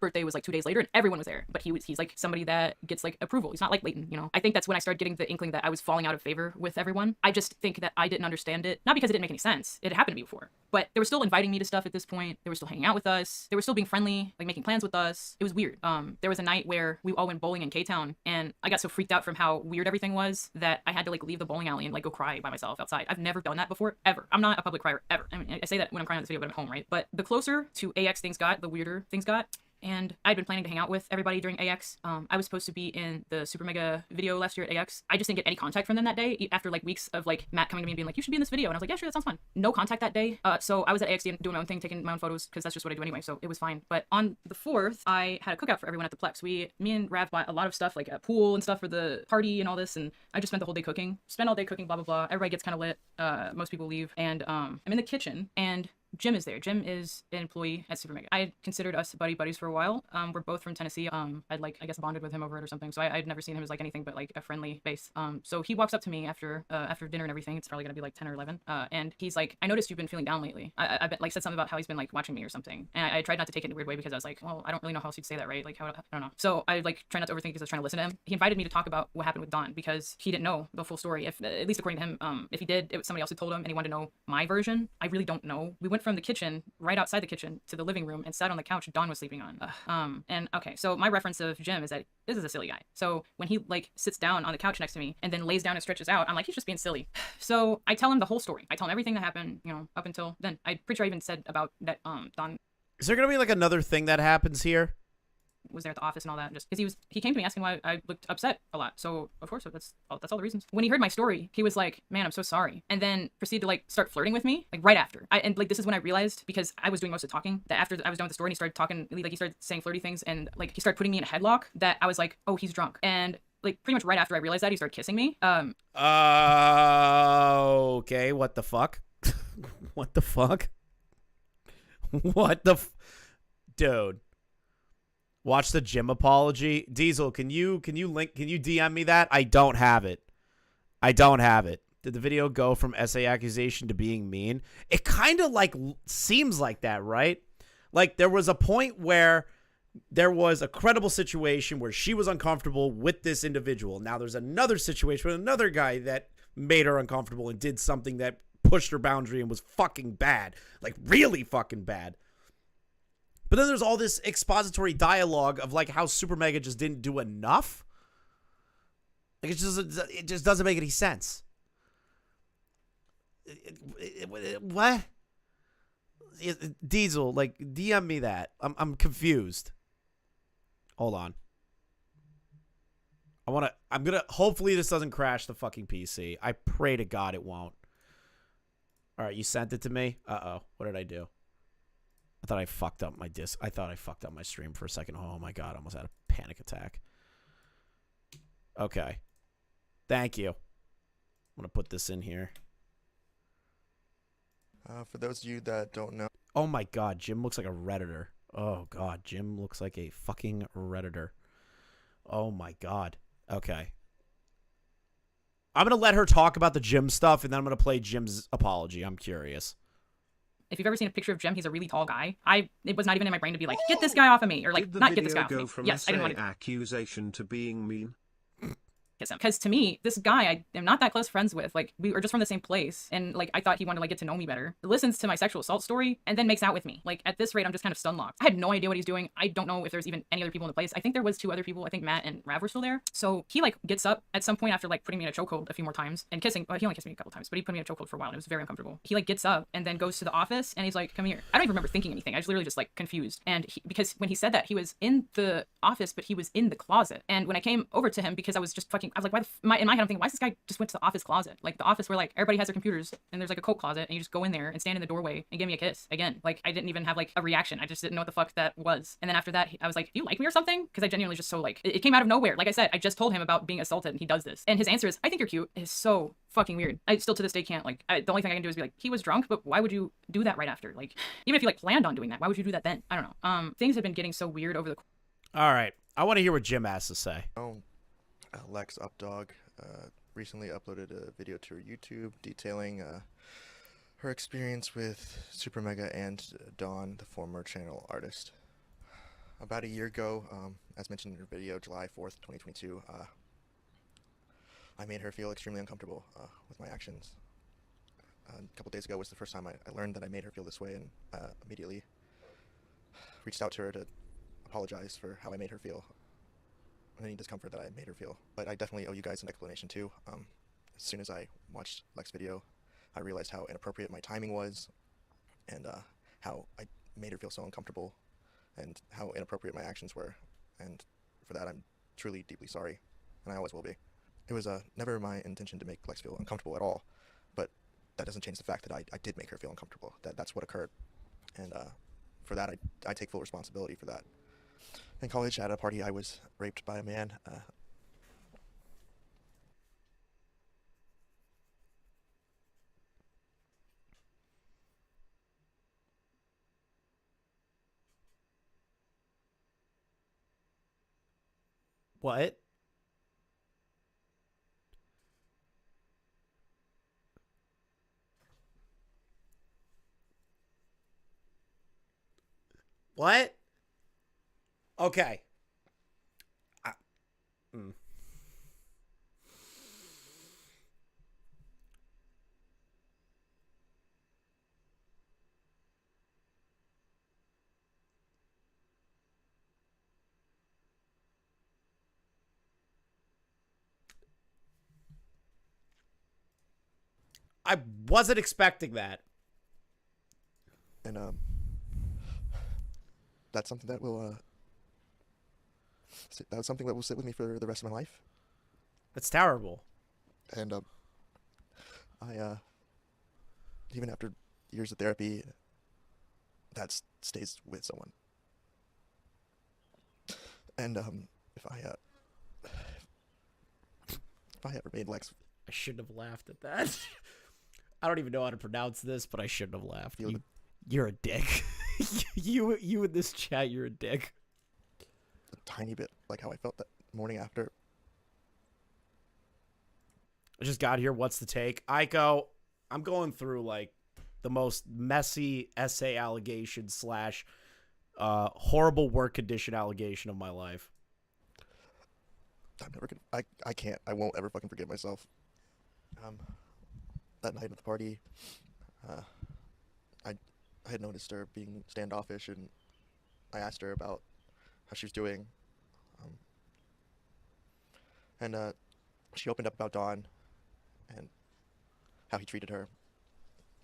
birthday was like 2 days later, and everyone was there. But he's like somebody that gets like approval. He's not like Leighton, you know. I think that's when I started getting the inkling that I was falling out of favor with everyone. I just think that I didn't understand it, not because it didn't make any sense. It had happened to me before, but they were still inviting me to stuff at this point. They were still hanging out with us. They were still being friendly, like making plans with us. It was weird. There was a night where we all went bowling in K-Town, and I got so freaked out from how weird everything was that I had to like leave the bowling alley and like go cry by myself outside. I've never done that before, ever. I'm not a public crier, ever. I mean, I say that when I'm crying on this video, but I'm at home, right? But the closer to AX things got, the weirder things got. And I'd been planning to hang out with everybody during AX. I was supposed to be in the Supermega video last year at AX. I just didn't get any contact from them that day after like weeks of like Matt coming to me and being like, you should be in this video. And I was like, yeah, sure, that sounds fun. No contact that day. So I was at AX doing my own thing, taking my own photos because that's just what I do anyway. So it was fine. But on the 4th, I had a cookout for everyone at the Plex. Me and Rav bought a lot of stuff, like a pool and stuff for the party and all this. And I just spent the whole day cooking. Spent all day cooking, blah, blah, blah. Everybody gets kind of lit. Most people leave. And I'm in the kitchen, and Jim is there. Jim is an employee at Supermega. I had considered us buddies for a while. We're both from Tennessee. I'd like, I guess, bonded with him over it or something. So I'd never seen him as like anything but like a friendly face. So he walks up to me after dinner and everything. It's probably gonna be like 10 or 11. And he's like, I noticed you've been feeling down lately. I bet like said something about how he's been like watching me or something. And I tried not to take it in a weird way because I was like, well, I don't really know how else you'd say that, right? Like, how, I don't know. So I like try not to overthink because I was trying to listen to him. He invited me to talk about what happened with Don because he didn't know the full story. If at least according to him, if he did, it was somebody else who told him and he wanted to know my version. I really don't know. We went from the kitchen right outside the kitchen to the living room and sat on the couch Dawn was sleeping on. And okay, so my reference of Jim is that this is a silly guy. So when he like sits down on the couch next to me and then lays down and stretches out, I'm like, he's just being silly. So I tell him the whole story. I tell him everything that happened, you know, up until then. I'm pretty sure I even said about that Don Is there gonna be like another thing that happens here? was there at the office and all that, just because he came to me asking why I looked upset a lot. So of course that's all the reasons. When he heard my story, he was like, man, I'm so sorry, and then proceeded to like start flirting with me like right after. And like this is when I realized, because I was doing most of the talking, that after I was done with the story and he started talking, like he started saying flirty things and like he started putting me in a headlock, that I was like, oh, he's drunk. And like pretty much right after I realized that, he started kissing me. Okay, what the fuck? What the fuck? What the dude? Watch the Jim apology. Diesel, can you DM me that? I don't have it. Did the video go from SA accusation to being mean? It kind of like seems like that, right? Like there was a point where there was a credible situation where she was uncomfortable with this individual. Now there's another situation with another guy that made her uncomfortable and did something that pushed her boundary and was fucking bad. Like really fucking bad. But then there's all this expository dialogue of like how Supermega just didn't do enough. Like it just doesn't make any sense. What? Diesel, like DM me that. I'm confused. Hold on. Hopefully this doesn't crash the fucking PC. I pray to God it won't. All right, you sent it to me? Uh-oh. What did I do? I thought I fucked up my disc. I thought I fucked up my stream for a second. Oh my God, I almost had a panic attack. Okay. Thank you. I'm going to put this in here. For those of you that don't know. Oh my God, Jim looks like a Redditor. Oh God, Jim looks like a fucking Redditor. Oh my God. Okay. I'm going to let her talk about the Jim stuff, and then I'm going to play Jim's apology. I'm curious. If you've ever seen a picture of Jim, he's a really tall guy. It was not even in my brain to be like, get this guy off of me, or like, not get this guy off of me. Yes, I didn't want to. Accusation to being mean. kiss him. Because to me, this guy I am not that close friends with. Like, we were just from the same place, and like I thought he wanted to like get to know me better. He listens to my sexual assault story and then makes out with me. Like, at this rate, I'm just kind of stun locked. I had no idea what he's doing. I don't know if there's even any other people in the place. I think there was 2 other people. I think Matt and Rav were still there. So he like gets up at some point after like putting me in a chokehold a few more times and kissing. Well, he only kissed me a couple times, but he put me in a chokehold for a while and it was very uncomfortable. He like gets up and then goes to the office and he's like, come here. I don't even remember thinking anything. I was literally just like confused. And because when he said that, he was in the office, but he was in the closet. And when I came over to him, because I was just fucking, I was like, why in my head I'm thinking, why is this guy just went to the office closet? Like the office where like everybody has their computers and there's like a coat closet and you just go in there and stand in the doorway and give me a kiss. Again, like I didn't even have like a reaction. I just didn't know what the fuck that was. And then after that, I was like, do you like me or something? Because I genuinely just so like, it came out of nowhere. Like I said, I just told him about being assaulted and he does this. And his answer is, I think you're cute. Is so fucking weird. I still to this day can't like, the only thing I can do is be like, he was drunk, but why would you do that right after? Like, even if you like planned on doing that, why would you do that then? I don't know. Things have been getting so weird over the. All right. I want to hear what Jim has to say. Lex Updog recently uploaded a video to her YouTube detailing her experience with Supermega and Dawn, the former channel artist. About a year ago, as mentioned in her video, July 4th, 2022, I made her feel extremely uncomfortable with my actions. A couple days ago was the first time I learned that I made her feel this way, and immediately reached out to her to apologize for how I made her feel, and any discomfort that I made her feel. But I definitely owe you guys an explanation too. As soon as I watched Lex's video, I realized how inappropriate my timing was, and how I made her feel so uncomfortable, and how inappropriate my actions were. And for that, I'm truly deeply sorry, and I always will be. It was never my intention to make Lex feel uncomfortable at all, but that doesn't change the fact that I did make her feel uncomfortable. That's what occurred, and for that, I take full responsibility for that. In college, at a party, I was raped by a man. What? What? Okay. I wasn't expecting that. And that's something that will sit with me for the rest of my life. That's terrible. And I even after years of therapy, that stays with someone. And if I ever made Lex, I shouldn't have laughed at that. I don't even know how to pronounce this, but I shouldn't have laughed. You're a dick. you in this chat, you're a dick. A tiny bit like how I felt that morning after. I just got here. What's the take? Aiko, I'm going through like the most messy essay allegation / horrible work condition allegation of my life. I'm never gonna. I can't. I won't ever fucking forgive myself. That night at the party, I had noticed her being standoffish, and I asked her about how she was doing. And she opened up about Dawn and how he treated her.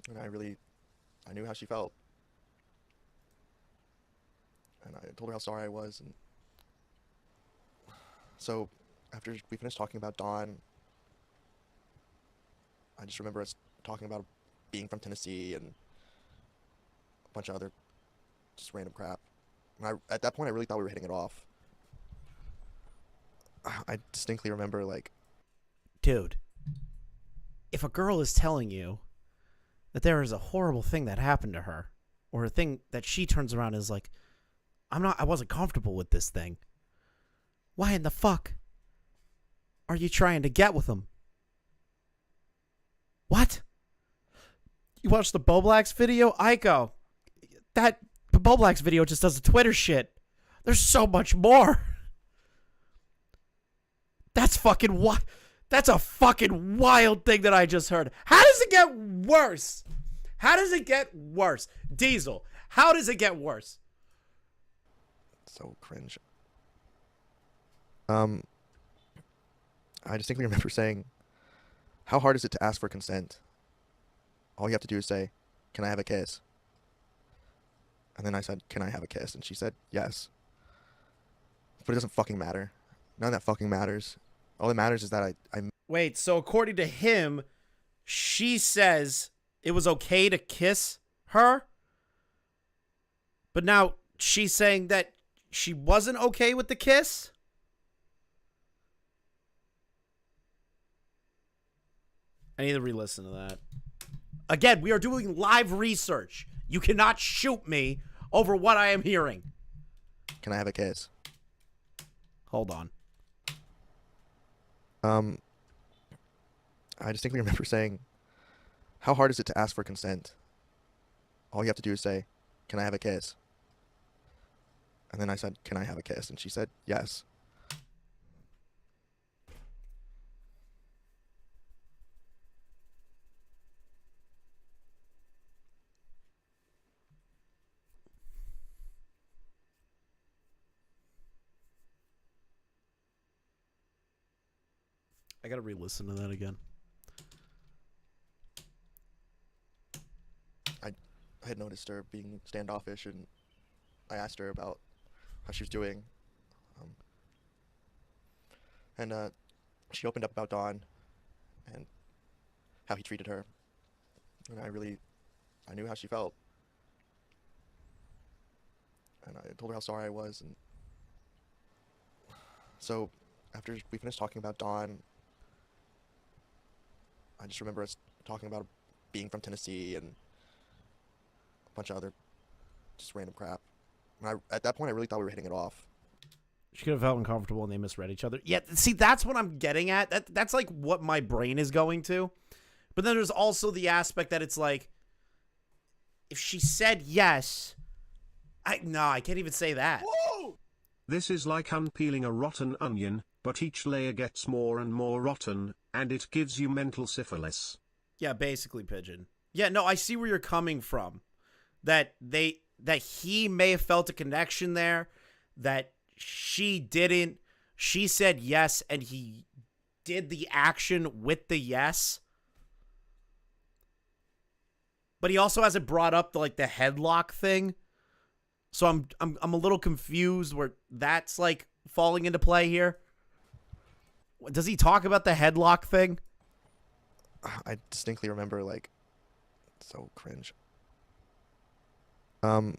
And I knew how she felt. And I told her how sorry I was. And so after we finished talking about Dawn, I just remember us talking about being from Tennessee and a bunch of other just random crap. And at that point, I really thought we were hitting it off. I distinctly remember, like... Dude, if a girl is telling you that there is a horrible thing that happened to her, or a thing that she turns around and is like, I wasn't comfortable with this thing, why in the fuck are you trying to get with them? What? You watched the Boblax video? Aiko, that Boblax video just does the Twitter shit. There's so much more. That's fucking what? That's a fucking wild thing that I just heard. How does it get worse? How does it get worse? Diesel, how does it get worse? So cringe. I distinctly remember saying, how hard is it to ask for consent? All you have to do is say, can I have a kiss? And then I said, can I have a kiss? And she said, yes. But it doesn't fucking matter. None of that fucking matters. All that matters is that I Wait, so according to him, she says it was okay to kiss her? But now she's saying that she wasn't okay with the kiss? I need to re-listen to that. Again, we are doing live research. You cannot shoot me over what I am hearing. Can I have a kiss? Hold on. I distinctly remember saying, how hard is it to ask for consent? All you have to do is say, can I have a kiss? And then I said, can I have a kiss? And she said, yes. I gotta re-listen to that again. I had noticed her being standoffish, and I asked her about how she was doing. And she opened up about Dawn and how he treated her. And I knew how she felt. And I told her how sorry I was. And so after we finished talking about Dawn, I just remember us talking about being from Tennessee and a bunch of other just random crap. And at that point, I really thought we were hitting it off. She could have felt uncomfortable and they misread each other. Yeah, see, that's what I'm getting at. That's like what my brain is going to. But then there's also the aspect that it's like, if she said yes, I can't even say that. Whoa! This is like unpeeling a rotten onion, but each layer gets more and more rotten, and it gives you mental syphilis. Yeah, basically, Pigeon. Yeah, no, I see where you're coming from. That he may have felt a connection there, that she didn't. She said yes, and he did the action with the yes. But he also hasn't brought up the headlock thing. So I'm a little confused where that's like falling into play here. Does he talk about the headlock thing? I distinctly remember, so cringe. She I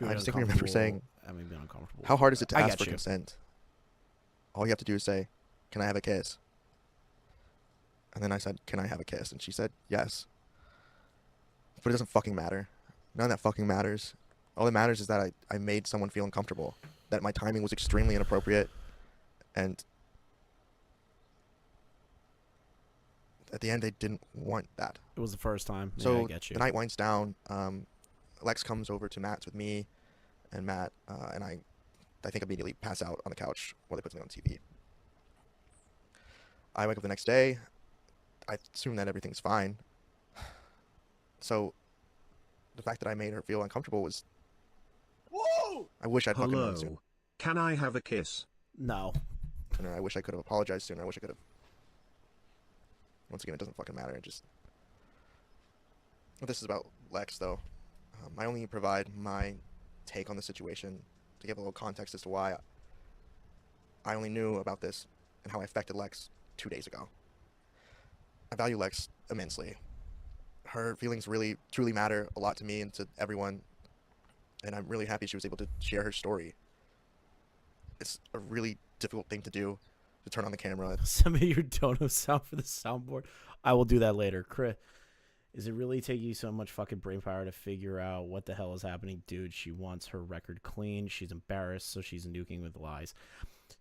was distinctly remember saying, being uncomfortable. how hard is it to I ask get for you. consent? All you have to do is say, can I have a kiss? And then I said, can I have a kiss? And she said, yes. But it doesn't fucking matter. None of that fucking matters. All that matters is that I made someone feel uncomfortable. That my timing was extremely inappropriate. And at the end, they didn't want that. It was the first time. Yeah, So I get you. the night winds down. Lex comes over to Matt's with me and Matt, and I think immediately pass out on the couch while they put me on TV. I wake up the next day. I assume that everything's fine. So the fact that I made her feel uncomfortable was... Whoa! I wish I'd fucking known sooner. Hello. Can I have a kiss? No. I wish I could have apologized sooner. I wish I could have... Once again, it doesn't fucking matter. This is about Lex, though. I only provide my take on the situation to give a little context as to why I only knew about this and how I affected Lex 2 days ago. I value Lex immensely. Her feelings really, truly matter a lot to me and to everyone, and I'm really happy she was able to share her story. It's a really difficult thing to do, to turn on the camera. Send me your dono sound for the soundboard. I will do that later. Chris, is it really taking you so much fucking brain power to figure out what the hell is happening? Dude, she wants her record clean. She's embarrassed, so she's nuking with lies.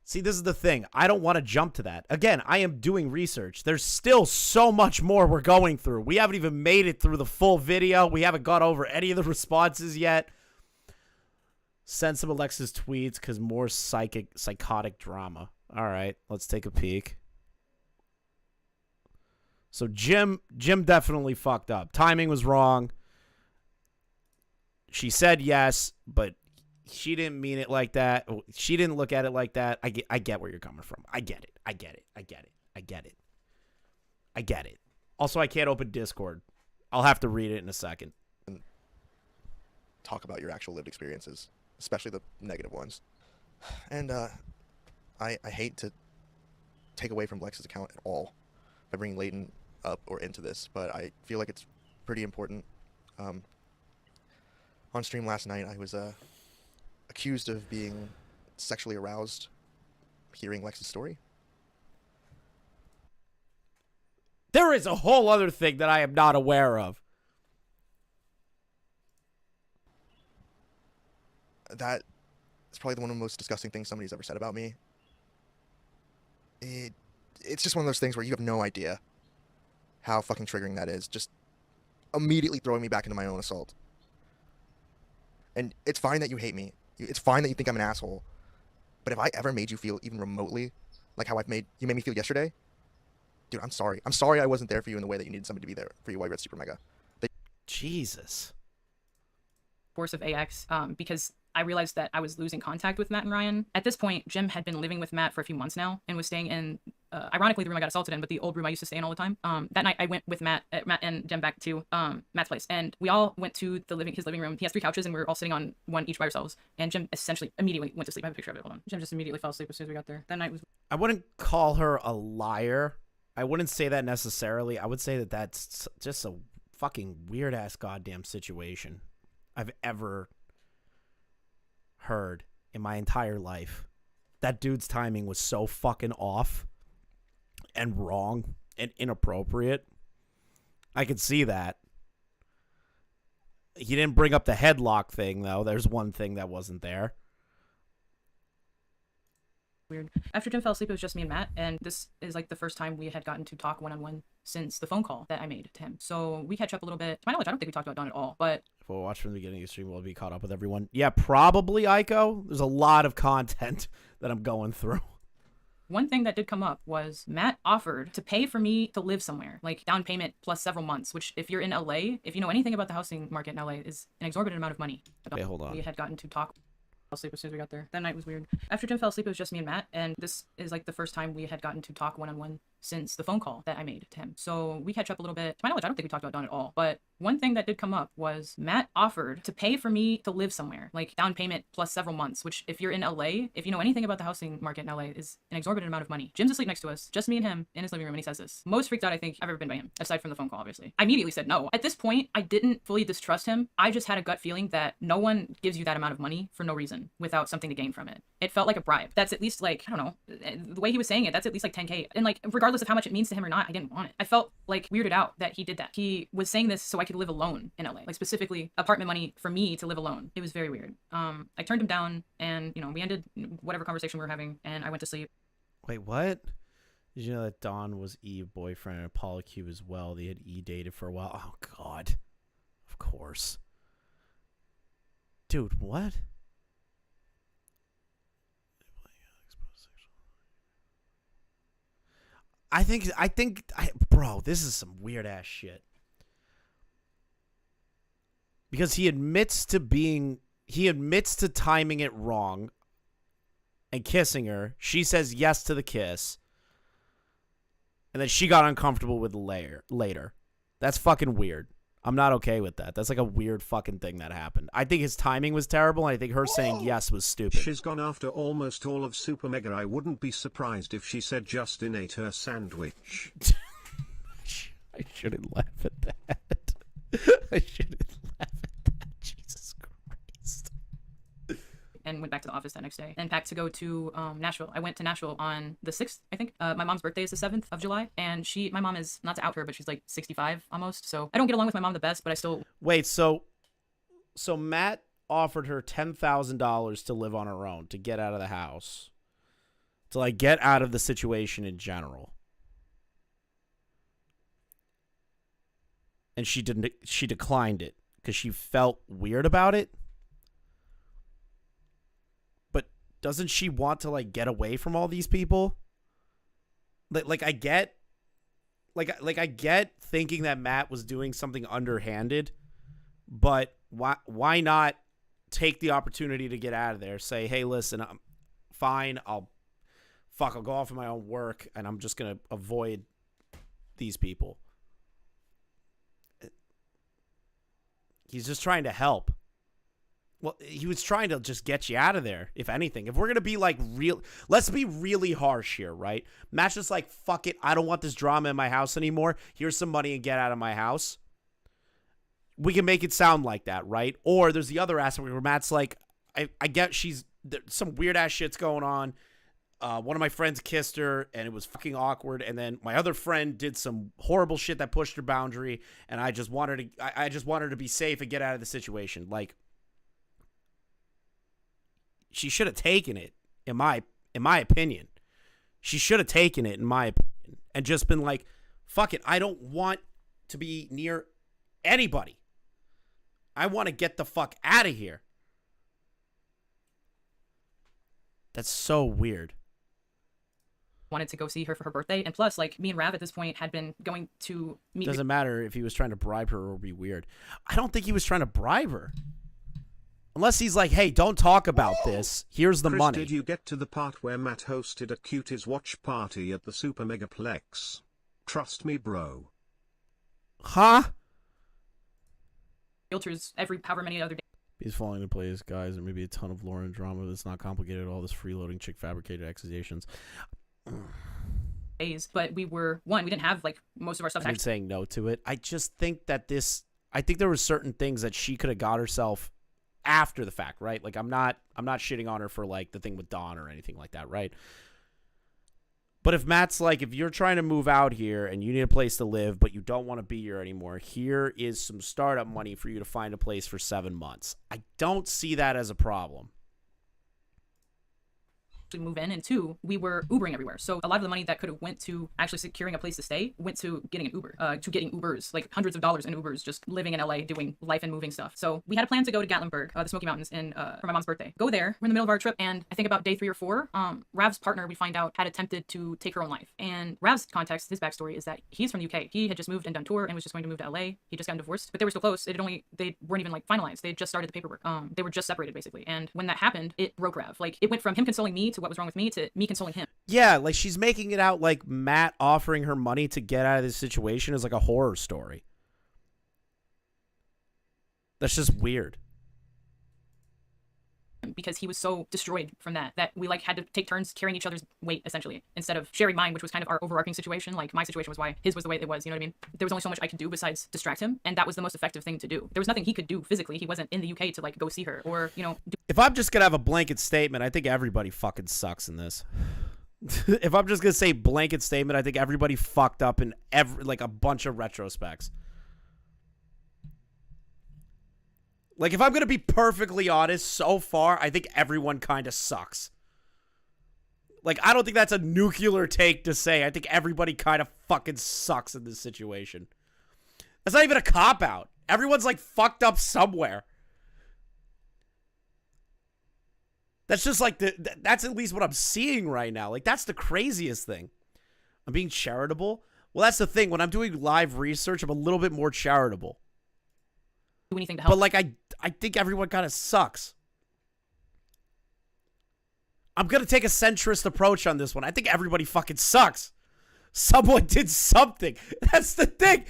See, this is the thing. I don't want to jump to that. Again, I am doing research. There's still so much more we're going through. We haven't even made it through the full video. We haven't gone over any of the responses yet. Send some Alexa's tweets because more psychotic drama. All right, let's take a peek. So Jim definitely fucked up. Timing was wrong. She said yes, but she didn't mean it like that. She didn't look at it like that. I get where you're coming from. I get it. Also, I can't open Discord. I'll have to read it in a second. Talk about your actual lived experiences, especially the negative ones. And I hate to take away from Lex's account at all by bringing Leighton up or into this, but I feel like it's pretty important. On stream last night, I was accused of being sexually aroused hearing Lex's story. There is a whole other thing that I am not aware of. That is probably one of the most disgusting things somebody's ever said about me. It's just one of those things where you have no idea how fucking triggering that is. Just immediately throwing me back into my own assault. And it's fine that you hate me. It's fine that you think I'm an asshole. But if I ever made you feel even remotely like how you made me feel yesterday, dude, I'm sorry. I'm sorry I wasn't there for you in the way that you needed somebody to be there for you while you were at Supermega. Jesus. Course of AX, because I realized that I was losing contact with Matt and Ryan. At this point, Jim had been living with Matt for a few months now and was staying in, ironically, the room I got assaulted in, but the old room I used to stay in all the time. That night, I went with Matt and Jim back to Matt's place, and we all went to his living room. He has 3 couches, and we were all sitting on one each by ourselves. And Jim essentially immediately went to sleep. I have a picture of it. Hold on. Jim just immediately fell asleep as soon as we got there. That night was. I wouldn't call her a liar. I wouldn't say that necessarily. I would say that that's just a fucking weird-ass goddamn situation I've ever heard in my entire life. That dude's timing was so fucking off and wrong and inappropriate. I could see that. He didn't bring up the headlock thing, though. There's one thing that wasn't there. Weird. After Jim fell asleep, it was just me and Matt, and this is like the first time we had gotten to talk one-on-one since the phone call that I made to him. So we catch up a little bit. To my knowledge, I don't think we talked about Dawn at all, but If we'll watch from the beginning of the stream, we'll be caught up with everyone. Yeah, probably, Aiko. There's a lot of content that I'm going through. one thing that did come up was Matt offered to pay for me to live somewhere, like down payment plus several months, which if you're in LA, if you know anything about the housing market in LA, is an exorbitant amount of money. Okay, hold on. We had gotten to talk. Fell asleep as soon as we got there. That night was weird. After Jim fell asleep, it was just me and Matt, and this is like the first time we had gotten to talk one-on-one since the phone call that I made to him. So we catch up a little bit. To my knowledge, I don't think we talked about Dawn at all, but one thing that did come up was Matt offered to pay for me to live somewhere, like down payment plus several months, which if you're in LA, if you know anything about the housing market in LA, is an exorbitant amount of money. Jim's asleep next to us, just me and him in his living room, and he says this. Most freaked out I think I've ever been by him, aside from the phone call, obviously. I immediately said no. At this point, I didn't fully distrust him. I just had a gut feeling that no one gives you that amount of money for no reason without something to gain from it. It felt like a bribe. That's at least like, I don't know, the way he was saying it, that's at least like 10K. And like, regardless of how much it means to him or not, I didn't want it. I felt like weirded out that he did that. He was saying this so I could live alone in LA, like specifically apartment money for me to live alone. It was very weird. I turned him down, and you know, we ended whatever conversation we were having, and I went to sleep. Wait, what? Did you know that Dawn was Eve boyfriend and Apollo Q as well? They had E dated for a while. Oh God, of course, dude. What? I think, bro, this is some weird ass shit. Because he admits to timing it wrong and kissing her. She says yes to the kiss. And then she got uncomfortable with later. That's fucking weird. I'm not okay with that. That's like a weird fucking thing that happened. I think his timing was terrible, and I think her saying yes was stupid. She's gone after almost all of Supermega. I wouldn't be surprised if she said Justin ate her sandwich. I shouldn't laugh at that. I shouldn't laugh at that. Jesus Christ. And went back to the office that next day and packed to go to Nashville. I went to Nashville on the 6th, I think. My mom's birthday is the 7th of July, and my mom is, not to out her, but she's like 65 almost. So I don't get along with my mom the best, but I still. Wait, so Matt offered her $10,000 to live on her own, to get out of the house, to like get out of the situation in general. And she declined it because she felt weird about it. doesn't she want to like get away from all these people? Like I get I get thinking that Matt was doing something underhanded, but why not take the opportunity to get out of there? Say, hey, listen, I'm fine. I'll go off of my own work, and I'm just gonna avoid these people. He's just trying to help. Well, he was trying to just get you out of there, if anything. If we're going to be like let's be really harsh here, right? Matt's just like, fuck it, I don't want this drama in my house anymore. Here's some money and get out of my house. We can make it sound like that, right? Or there's the other aspect where Matt's like, I get some weird ass shit's going on. One of my friends kissed her and it was fucking awkward. And then my other friend did some horrible shit that pushed her boundary. And I just wanted to be safe and get out of the situation. Like, she should have taken it, in my opinion. She should have taken it, in my opinion, and just been like, fuck it, I don't want to be near anybody. I want to get the fuck out of here. That's so weird. Wanted to go see her for her birthday, and plus, like, me and Rav at this point had been going to meet. Doesn't matter if he was trying to bribe her or be weird. I don't think he was trying to bribe her. Unless he's like, hey, don't talk about this. Here's the Chris, money. Did you get to the part where Matt hosted a cuties watch party at the Supermega Plex? Trust me, bro. Huh? Filters every however many other He's falling into place, guys. There may be a ton of lore and drama that's not complicated at all. This freeloading chick fabricated accusations. days, but we didn't have like most of our stuff. I'm saying no to it. I just think that I think there were certain things that she could have got herself after the fact, right? Like, I'm not shitting on her for like the thing with Dawn or anything like that, right? But if Matt's like, if you're trying to move out here and you need a place to live, but you don't want to be here anymore, here is some startup money for you to find a place for 7 months. I don't see that as a problem. Move in, and two, we were Ubering everywhere, so a lot of the money that could have went to actually securing a place to stay went to getting an Uber, to getting Ubers, like hundreds of dollars in Ubers, just living in LA doing life and moving stuff. So we had a plan to go to Gatlinburg, the Smoky Mountains, for my mom's birthday. Go there. We're in the middle of our trip, and I think about day 3 or 4, Rav's partner, we find out, had attempted to take her own life. And Rav's context, his backstory is that he's from the UK. He had just moved and done tour and was just going to move to LA. He just got divorced, but they were so close. They weren't even like finalized. They had just started the paperwork. They were just separated basically. And when that happened, it broke Rav. Like, it went from him consoling me to what was wrong with me to me consoling him. Yeah, like, she's making it out like Matt offering her money to get out of this situation is like a horror story. That's just weird. Because he was so destroyed from that we like had to take turns carrying each other's weight essentially, instead of sharing mine, which was kind of our overarching situation. Like, my situation was why his was the way it was, you know what I mean? There was only so much I could do besides distract him, and that was the most effective thing to do. There was nothing he could do physically. He wasn't in the UK to like go see her or, you know, If I'm just gonna have a blanket statement, I think everybody fucking sucks in this. If I'm just gonna say blanket statement, I think everybody fucked up in like a bunch of retrospects. Like, if I'm going to be perfectly honest, so far, I think everyone kind of sucks. Like, I don't think that's a nuclear take to say. I think everybody kind of fucking sucks in this situation. That's not even a cop-out. Everyone's, like, fucked up somewhere. That's just, like, that's at least what I'm seeing right now. Like, that's the craziest thing. I'm being charitable. Well, that's the thing. When I'm doing live research, I'm a little bit more charitable. Do anything to help. But, like, I think everyone kind of sucks. I'm going to take a centrist approach on this one. I think everybody fucking sucks. Someone did something. That's the thing.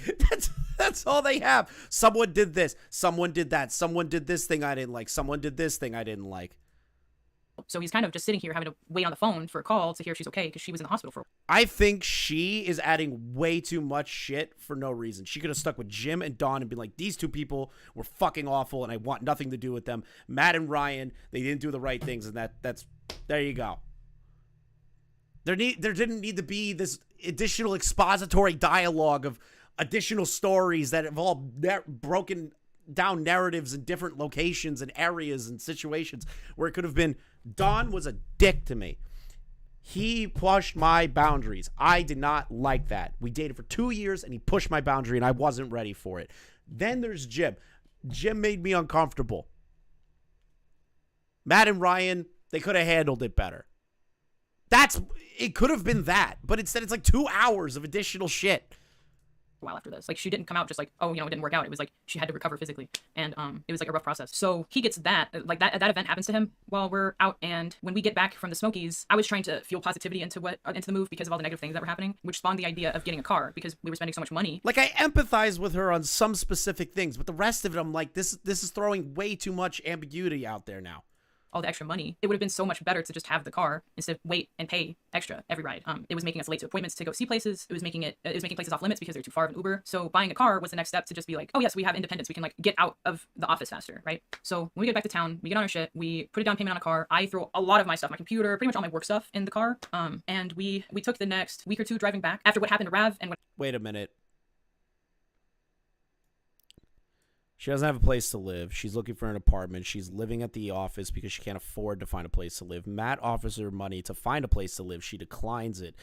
That's all they have. Someone did this. Someone did that. Someone did this thing I didn't like. Someone did this thing I didn't like. So he's kind of just sitting here having to wait on the phone for a call to hear if she's okay because she was in the hospital for a while. I think she is adding way too much shit for no reason. She could have stuck with Jim and Dawn and been like, these two people were fucking awful and I want nothing to do with them. Matt and Ryan, they didn't do the right things, and that's there you go. There didn't need to be this additional expository dialogue of additional stories that have all broken down narratives in different locations and areas and situations where it could have been, Don was a dick to me. He pushed my boundaries. I did not like that. We dated for 2 years and he pushed my boundary and I wasn't ready for it. Then there's Jim. Jim made me uncomfortable. Matt and Ryan, They could have handled it better. It could have been that, but instead it's like 2 hours of additional shit. A while after this, like, she didn't come out just like, oh, you know, it didn't work out. It was like she had to recover physically, and it was like a rough process. So he gets that, like, that event happens to him while we're out, and when we get back from the Smokies, I was trying to fuel positivity into the move because of all the negative things that were happening, which spawned the idea of getting a car because we were spending so much money. Like, I empathize with her on some specific things, but the rest of it, I'm like, this is throwing way too much ambiguity out there now. All the extra money, it would have been so much better to just have the car instead of wait and pay extra every ride. It was making us late to appointments to go see places. It was making places off limits because they're too far of an Uber. So buying a car was the next step to just be like, oh yes, we have independence. We can like get out of the office faster, right? So when we get back to town, we get on our shit, we put a down payment on a car. I throw a lot of my stuff, my computer, pretty much all my work stuff in the car. And we took the next week or two driving back after what happened to Rav and what. Wait a minute. She doesn't have a place to live. She's looking for an apartment. She's living at the office because she can't afford to find a place to live. Matt offers her money to find a place to live. She declines it,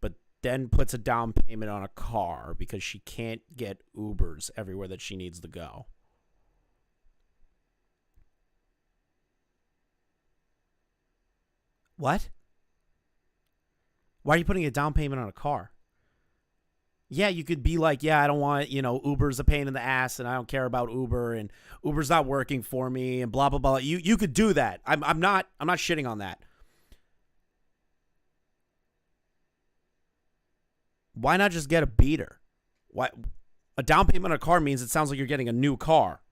but then puts a down payment on a car because she can't get Ubers everywhere that she needs to go. What? Why are you putting a down payment on a car? Yeah, you could be like, yeah, I don't want, Uber's a pain in the ass and I don't care about Uber and Uber's not working for me and blah, blah, blah. You could do that. I'm not shitting on that. Why not just get a beater? Why? A down payment on a car means it sounds like you're getting a new car.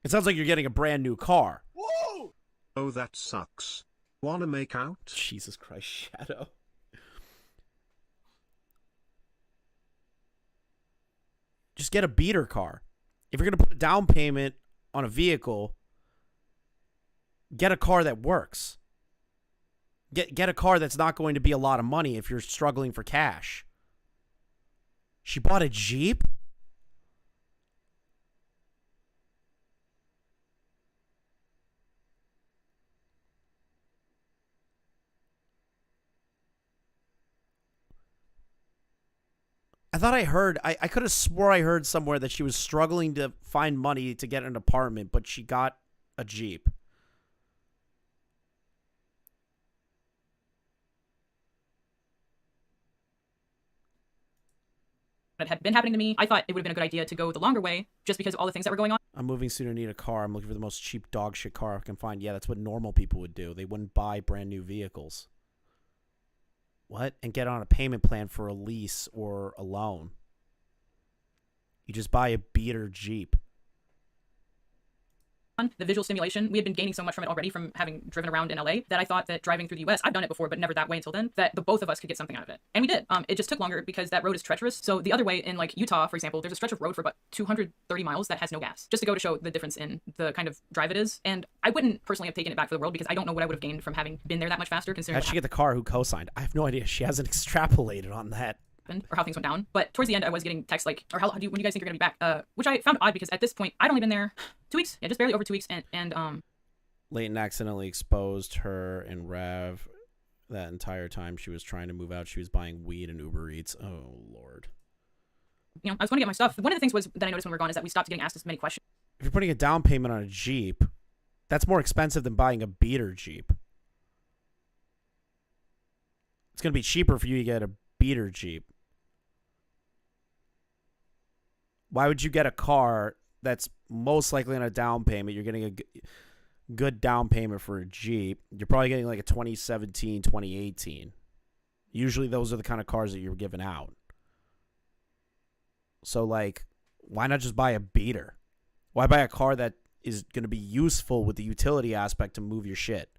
It sounds like you're getting a brand new car. Whoa! Oh, that sucks. Wanna make out? Jesus Christ, Shadow. Just get a beater car. If you're going to put a down payment on a vehicle, get a car that works. Get a car that's not going to be a lot of money if you're struggling for cash. She bought a Jeep? I thought I heard, I could have swore I heard somewhere that she was struggling to find money to get an apartment, but she got a Jeep. It had been happening to me. I thought it would have been a good idea to go the longer way just because of all the things that were going on. I'm moving soon. I need a car. I'm looking for the most cheap dog shit car I can find. Yeah, that's what normal people would do. They wouldn't buy brand new vehicles. What? And get on a payment plan for a lease or a loan. You just buy a beater Jeep. The visual stimulation, we had been gaining so much from it already from having driven around in LA that I thought that driving through the US, I've done it before, but never that way until then, that the both of us could get something out of it. And we did. It just took longer because that road is treacherous. So the other way in like Utah, for example, there's a stretch of road for about 230 miles that has no gas, just to go to show the difference in the kind of drive it is. And I wouldn't personally have taken it back for the world because I don't know what I would have gained from having been there that much faster considering. How'd she get the car? Who co-signed? I have no idea. She hasn't extrapolated on that. Or how things went down. But towards the end, I was getting texts like, or when do you guys think you're gonna be back? Which I found odd because at this point, I'd only been there 2 weeks. Yeah, just barely over 2 weeks. And Leighton accidentally exposed her and Rav that entire time she was trying to move out. She was buying weed and Uber Eats. Oh, Lord. I was going to get my stuff. One of the things was that I noticed when we were gone is that we stopped getting asked as many questions. If you're putting a down payment on a Jeep, that's more expensive than buying a beater Jeep. It's going to be cheaper for you to get a beater Jeep. Why would you get a car that's most likely on a down payment? You're getting a good down payment for a Jeep. You're probably getting like a 2017, 2018. Usually those are the kind of cars that you're giving out. So, like, why not just buy a beater? Why buy a car that is going to be useful with the utility aspect to move your shit?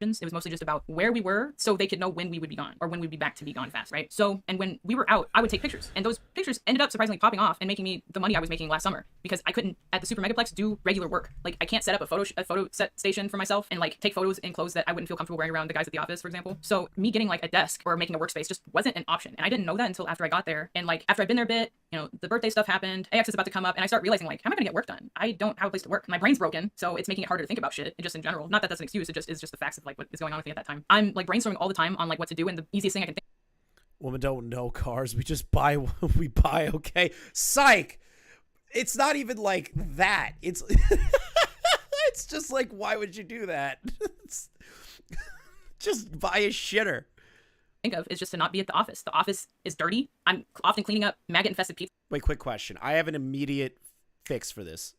It was mostly just about where we were so they could know when we would be gone or when we'd be back to be gone fast, right? So, and when we were out, I would take pictures. And those pictures ended up surprisingly popping off and making me the money I was making last summer because I couldn't, at the Super Megaplex, do regular work. Like, I can't set up a photo set station for myself and, like, take photos in clothes that I wouldn't feel comfortable wearing around the guys at the office, for example. So, me getting, like, a desk or making a workspace just wasn't an option. And I didn't know that until after I got there. And, like, after I'd been there a bit, the birthday stuff happened, AX is about to come up, and I start realizing, like, how am I gonna get work done? I don't have a place to work. My brain's broken, so it's making it harder to think about shit, just in general. Not that that's an excuse, it just is just the facts of, like, what is going on with me at that time. I'm, like, brainstorming all the time on, like, what to do, and the easiest thing I can think. Women don't know cars. We just buy what we buy, okay? Psych! It's not even like that. It's It's just like, why would you do that? Just buy a shitter. Think of is just to not be at the office. The office is dirty. I'm often cleaning up maggot-infested pizza. Wait, quick question. I have an immediate fix for this.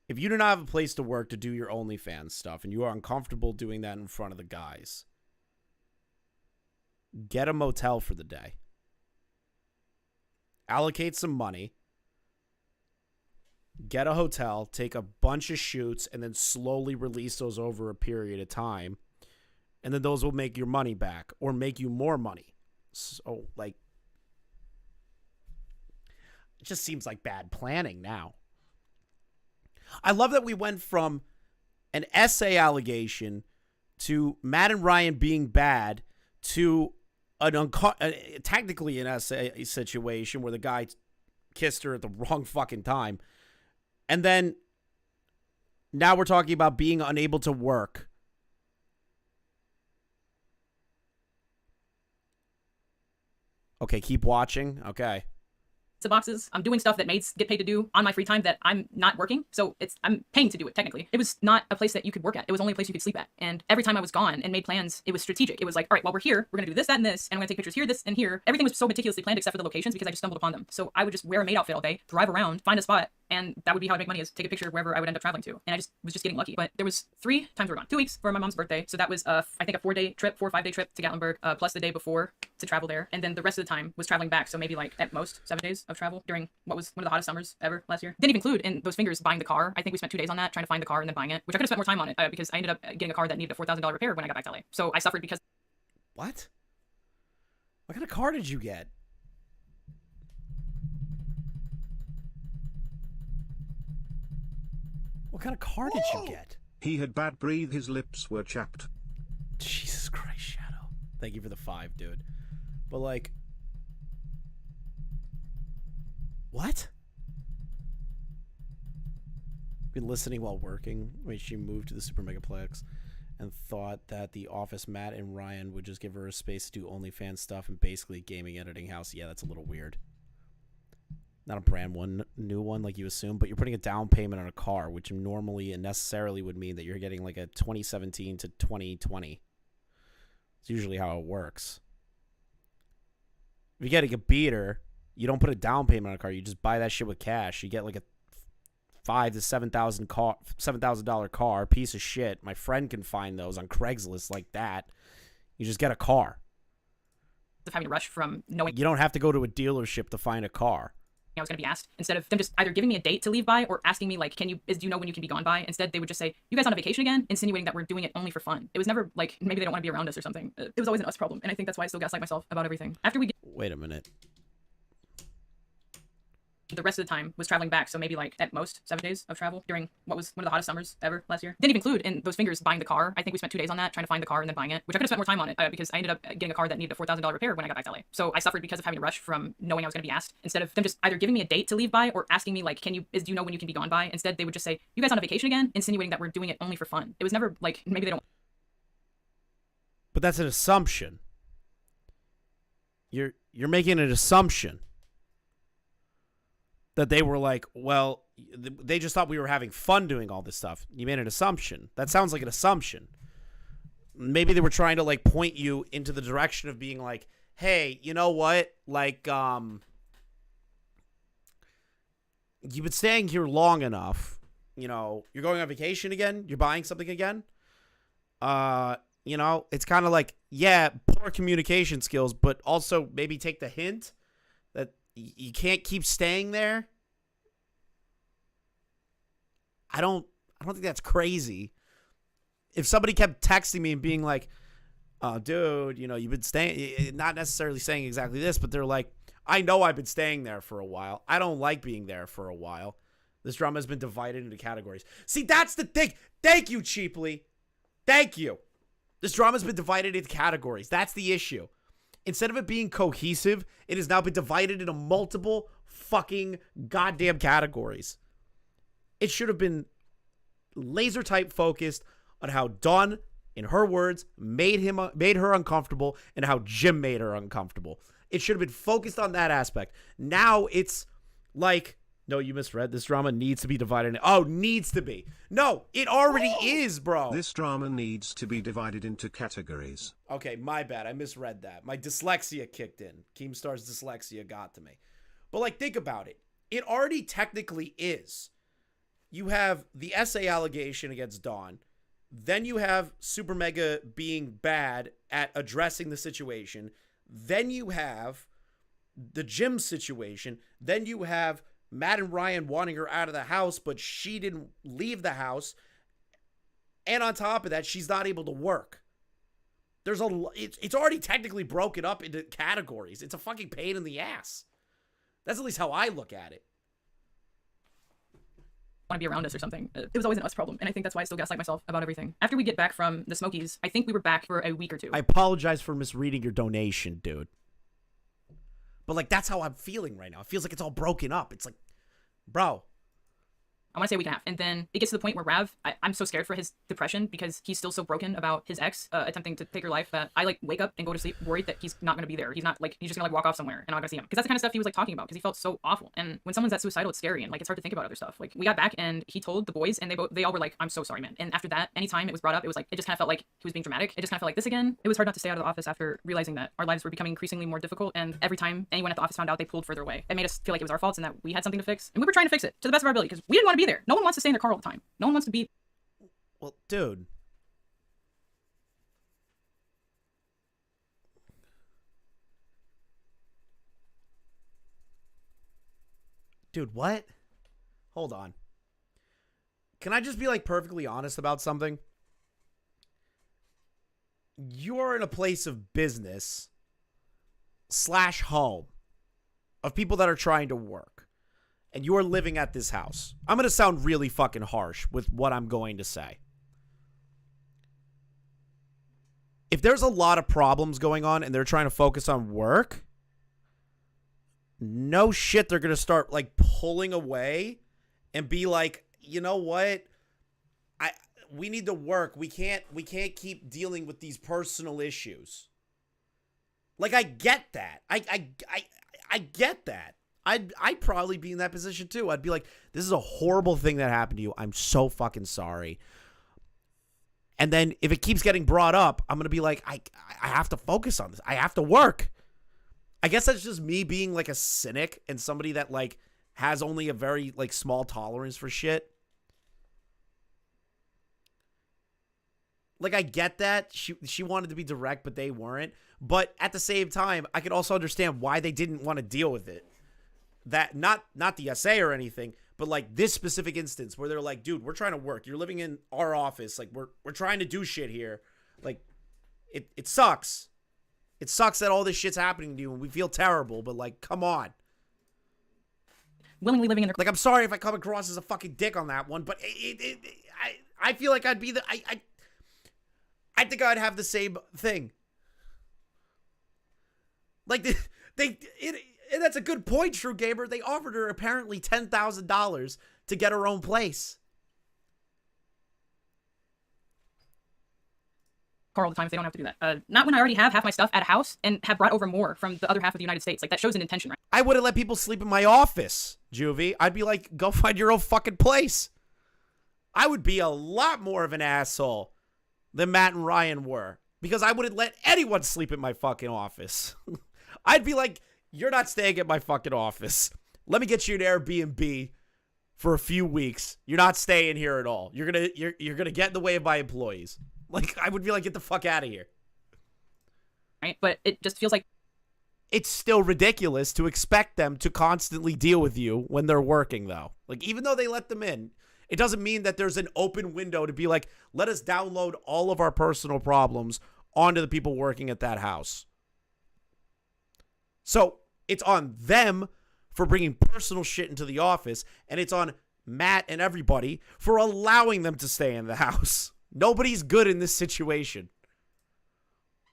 If you do not have a place to work to do your OnlyFans stuff and you are uncomfortable doing that in front of the guys, get a motel for the day. Allocate some money. Get a hotel, take a bunch of shoots, and then slowly release those over a period of time. And then those will make your money back or make you more money. So, like, it just seems like bad planning now. I love that we went from an essay allegation to Matt and Ryan being bad to technically an essay situation where the guy kissed her at the wrong fucking time. And then now we're talking about being unable to work. Okay, keep watching. Okay. Boxes. I'm doing stuff that maids get paid to do on my free time that I'm not working. So I'm paying to do it technically. It was not a place that you could work at. It was only a place you could sleep at. And every time I was gone and made plans, it was strategic. It was like, all right, while we're here, we're going to do this, that, and this. And I'm going to take pictures here, this, and here. Everything was so meticulously planned except for the locations because I just stumbled upon them. So I would just wear a maid outfit all day, drive around, find a spot. And that would be how I'd make money, is take a picture wherever I would end up traveling to. And I just was getting lucky. But there was 3 times we were gone. 2 weeks for my mom's birthday. So that was, I think, a 4 or 5 day trip to Gatlinburg, plus the day before to travel there. And then the rest of the time was traveling back. So maybe like at most 7 days of travel during what was one of the hottest summers ever last year. Didn't even include in those fingers buying the car. I think we spent 2 days on that, trying to find the car and then buying it, which I could have spent more time on it because I ended up getting a car that needed a $4,000 repair when I got back to LA. So I suffered because... What? What kind of car did you get? What kind of car did you get? He had bad breath, his lips were chapped. Jesus Christ, Shadow. Thank you for the 5, dude. But like... What? Been listening while working. Wait, she moved to the Supermegaplex and thought that the office Matt and Ryan would just give her a space to do OnlyFans stuff and basically a gaming editing house. Yeah, that's a little weird. Not a brand one, new one like you assume, but you're putting a down payment on a car, which normally and necessarily would mean that you're getting like a 2017 to 2020. It's usually how it works. If you're getting a beater, you don't put a down payment on a car. You just buy that shit with cash. You get like a $5,000 to $7,000 car, piece of shit. My friend can find those on Craigslist like that. You just get a car. of having to rush from knowing You don't have to go to a dealership to find a car. I was going to be asked, instead of them just either giving me a date to leave by or asking me like, do you know when you can be gone by? Instead, they would just say, you guys on a vacation again? Insinuating that we're doing it only for fun. It was never like, maybe they don't want to be around us or something. It was always an us problem. And I think that's why I still gaslight myself about everything. After we Wait a minute. the rest of the time was traveling back, so maybe like at most 7 days of travel during what was one of the hottest summers ever last year. Didn't even include in those figures buying the car. I think we spent 2 days on that, trying to find the car and then buying it, which I could have spent more time on it because I ended up getting a car that needed a $4,000 repair when I got back to LA. So I suffered because of having to rush from knowing I was going to be asked, instead of them just either giving me a date to leave by or asking me like, do you know when you can be gone by? Instead, they would just say, you guys on a vacation again? Insinuating that we're doing it only for fun. It was never like, maybe they don't. But that's an assumption. You're making an assumption that they were like, well, they just thought we were having fun doing all this stuff. You made an assumption. That sounds like an assumption. Maybe they were trying to like point you into the direction of being like, hey, you know what? Like, you've been staying here long enough. You know, you're going on vacation again. You're buying something again. You know, it's kind of like, yeah, poor communication skills, but also maybe take the hint that you can't keep staying there. I don't think that's crazy. If somebody kept texting me and being like, oh, dude, you know, you've been staying, not necessarily saying exactly this, but they're like, I know I've been staying there for a while. I don't like being there for a while. This drama has been divided into categories. See, that's the thing. Thank you, Cheaply. Thank you. This drama's been divided into categories. That's the issue. Instead of it being cohesive, it has now been divided into multiple fucking goddamn categories. It should have been laser type focused on how Dawn, in her words, made her uncomfortable and how Jim made her uncomfortable. It should have been focused on that aspect. Now it's like No, you misread. This drama needs to be divided. Oh, needs to be. No, it already is, bro. This drama needs to be divided into categories. Okay, my bad. I misread that. My dyslexia kicked in. Keemstar's dyslexia got to me. But, like, think about it. It already technically is. You have the essay allegation against Dawn. Then you have Supermega being bad at addressing the situation. Then you have the gym situation. Then you have Matt and Ryan wanting her out of the house, but she didn't leave the house. And on top of that, she's not able to work. It's already technically broken up into categories. It's a fucking pain in the ass. That's at least how I look at it. Want to be around us or something. It was always an us problem, and I think that's why I still gaslight myself about everything. After we get back from the Smokies, I think we were back for a week or two. I apologize for misreading your donation, dude. But, like, that's how I'm feeling right now. It feels like it's all broken up. It's like, bro. I want to say a week and a half. And then it gets to the point where Rav, I'm so scared for his depression because he's still so broken about his ex attempting to take her life that I, like, wake up and go to sleep worried that he's not going to be there. He's not, like, he's just going to, like, walk off somewhere and I'm not going to see him. Because that's the kind of stuff he was, like, talking about because he felt so awful. And when someone's that suicidal, it's scary and, like, it's hard to think about other stuff. Like, we got back and he told the boys and they all were like, I'm so sorry, man. And after that, anytime it was brought up, it was like, it just kind of felt like he was being dramatic. It just kind of felt like this again. It was hard not to stay out of the office after realizing that our lives were becoming increasingly more difficult. And every time anyone at the office found out, they pulled further away. It made us feel like it was our faults and that we had something to fix. And we were trying to fix it to the best of our ability because we didn't want to be there. No one wants to stay in their car all the time. No one wants to be. Well, dude. Dude, what? Hold on. Can I just be, like, perfectly honest about something? You're in a place of business / home of people that are trying to work. And you're living at this house. I'm going to sound really fucking harsh with what I'm going to say. If there's a lot of problems going on and they're trying to focus on work, no shit, they're going to start, like, pulling away and be like, you know what? We need to work. We can't keep dealing with these personal issues. Like, I get that. I get that. I'd probably be in that position too. I'd be like, this is a horrible thing that happened to you. I'm so fucking sorry. And then if it keeps getting brought up, I'm going to be like, I have to focus on this. I have to work. I guess that's just me being like a cynic and somebody that like has only a very like small tolerance for shit. Like, I get that. She wanted to be direct, but they weren't. But at the same time, I could also understand why they didn't want to deal with it. That not the essay or anything, but like this specific instance where they're like, dude, we're trying to work. You're living in our office. Like, we're trying to do shit here. Like, it sucks. It sucks that all this shit's happening to you and we feel terrible, but like, come on. Willingly living in their... Like, I'm sorry if I come across as a fucking dick on that one, but I feel like I'd be the... I think I'd have the same thing. Like, and that's a good point, True Gamer. They offered her apparently $10,000 to get her own place. car all the time if they don't have to do that. Not when I already have half my stuff at a house and have brought over more from the other half of the United States. Like, that shows an intention, right? I wouldn't let people sleep in my office, Juvie. I'd be like, go find your own fucking place. I would be a lot more of an asshole than Matt and Ryan were, because I wouldn't let anyone sleep in my fucking office. I'd be like, you're not staying at my fucking office. Let me get you an Airbnb for a few weeks. You're not staying here at all. You're gonna get in the way of my employees. Like, I would be like, get the fuck out of here. Right? But it just feels like it's still ridiculous to expect them to constantly deal with you when they're working, though. Like, even though they let them in, it doesn't mean that there's an open window to be like, let us download all of our personal problems onto the people working at that house. So it's on them for bringing personal shit into the office, and it's on Matt and everybody for allowing them to stay in the house. Nobody's good in this situation.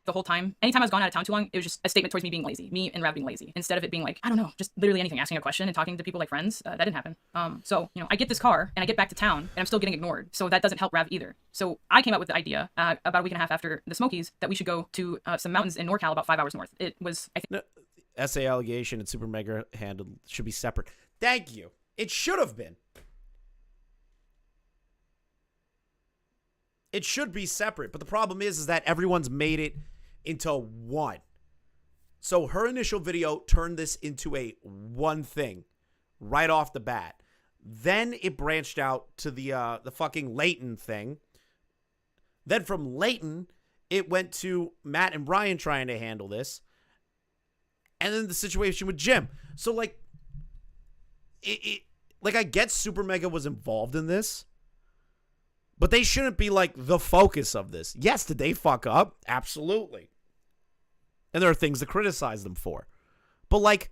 the whole time. Anytime I was gone out of town too long, it was just a statement towards me being lazy. Me and Rav being lazy. Instead of it being like, I don't know, just literally anything, asking a question and talking to people like friends. That didn't happen. So, you know, I get this car and I get back to town and I'm still getting ignored. So that doesn't help Rav either. So I came up with the idea about a week and a half after the Smokies that we should go to some mountains in NorCal about 5 hours north. It was, I think... No, essay allegation and Supermega handled should be separate. Thank you. It should have been. It should be separate, but the problem is that everyone's made it into one. So her initial video turned this into a one thing right off the bat. Then it branched out to the fucking Leighton thing. Then from Leighton, it went to Matt and Brian trying to handle this. And then the situation with Jim. So like, I get Supermega was involved in this, but they shouldn't be like the focus of this. Yes, did they fuck up? Absolutely. And there are things to criticize them for. But like,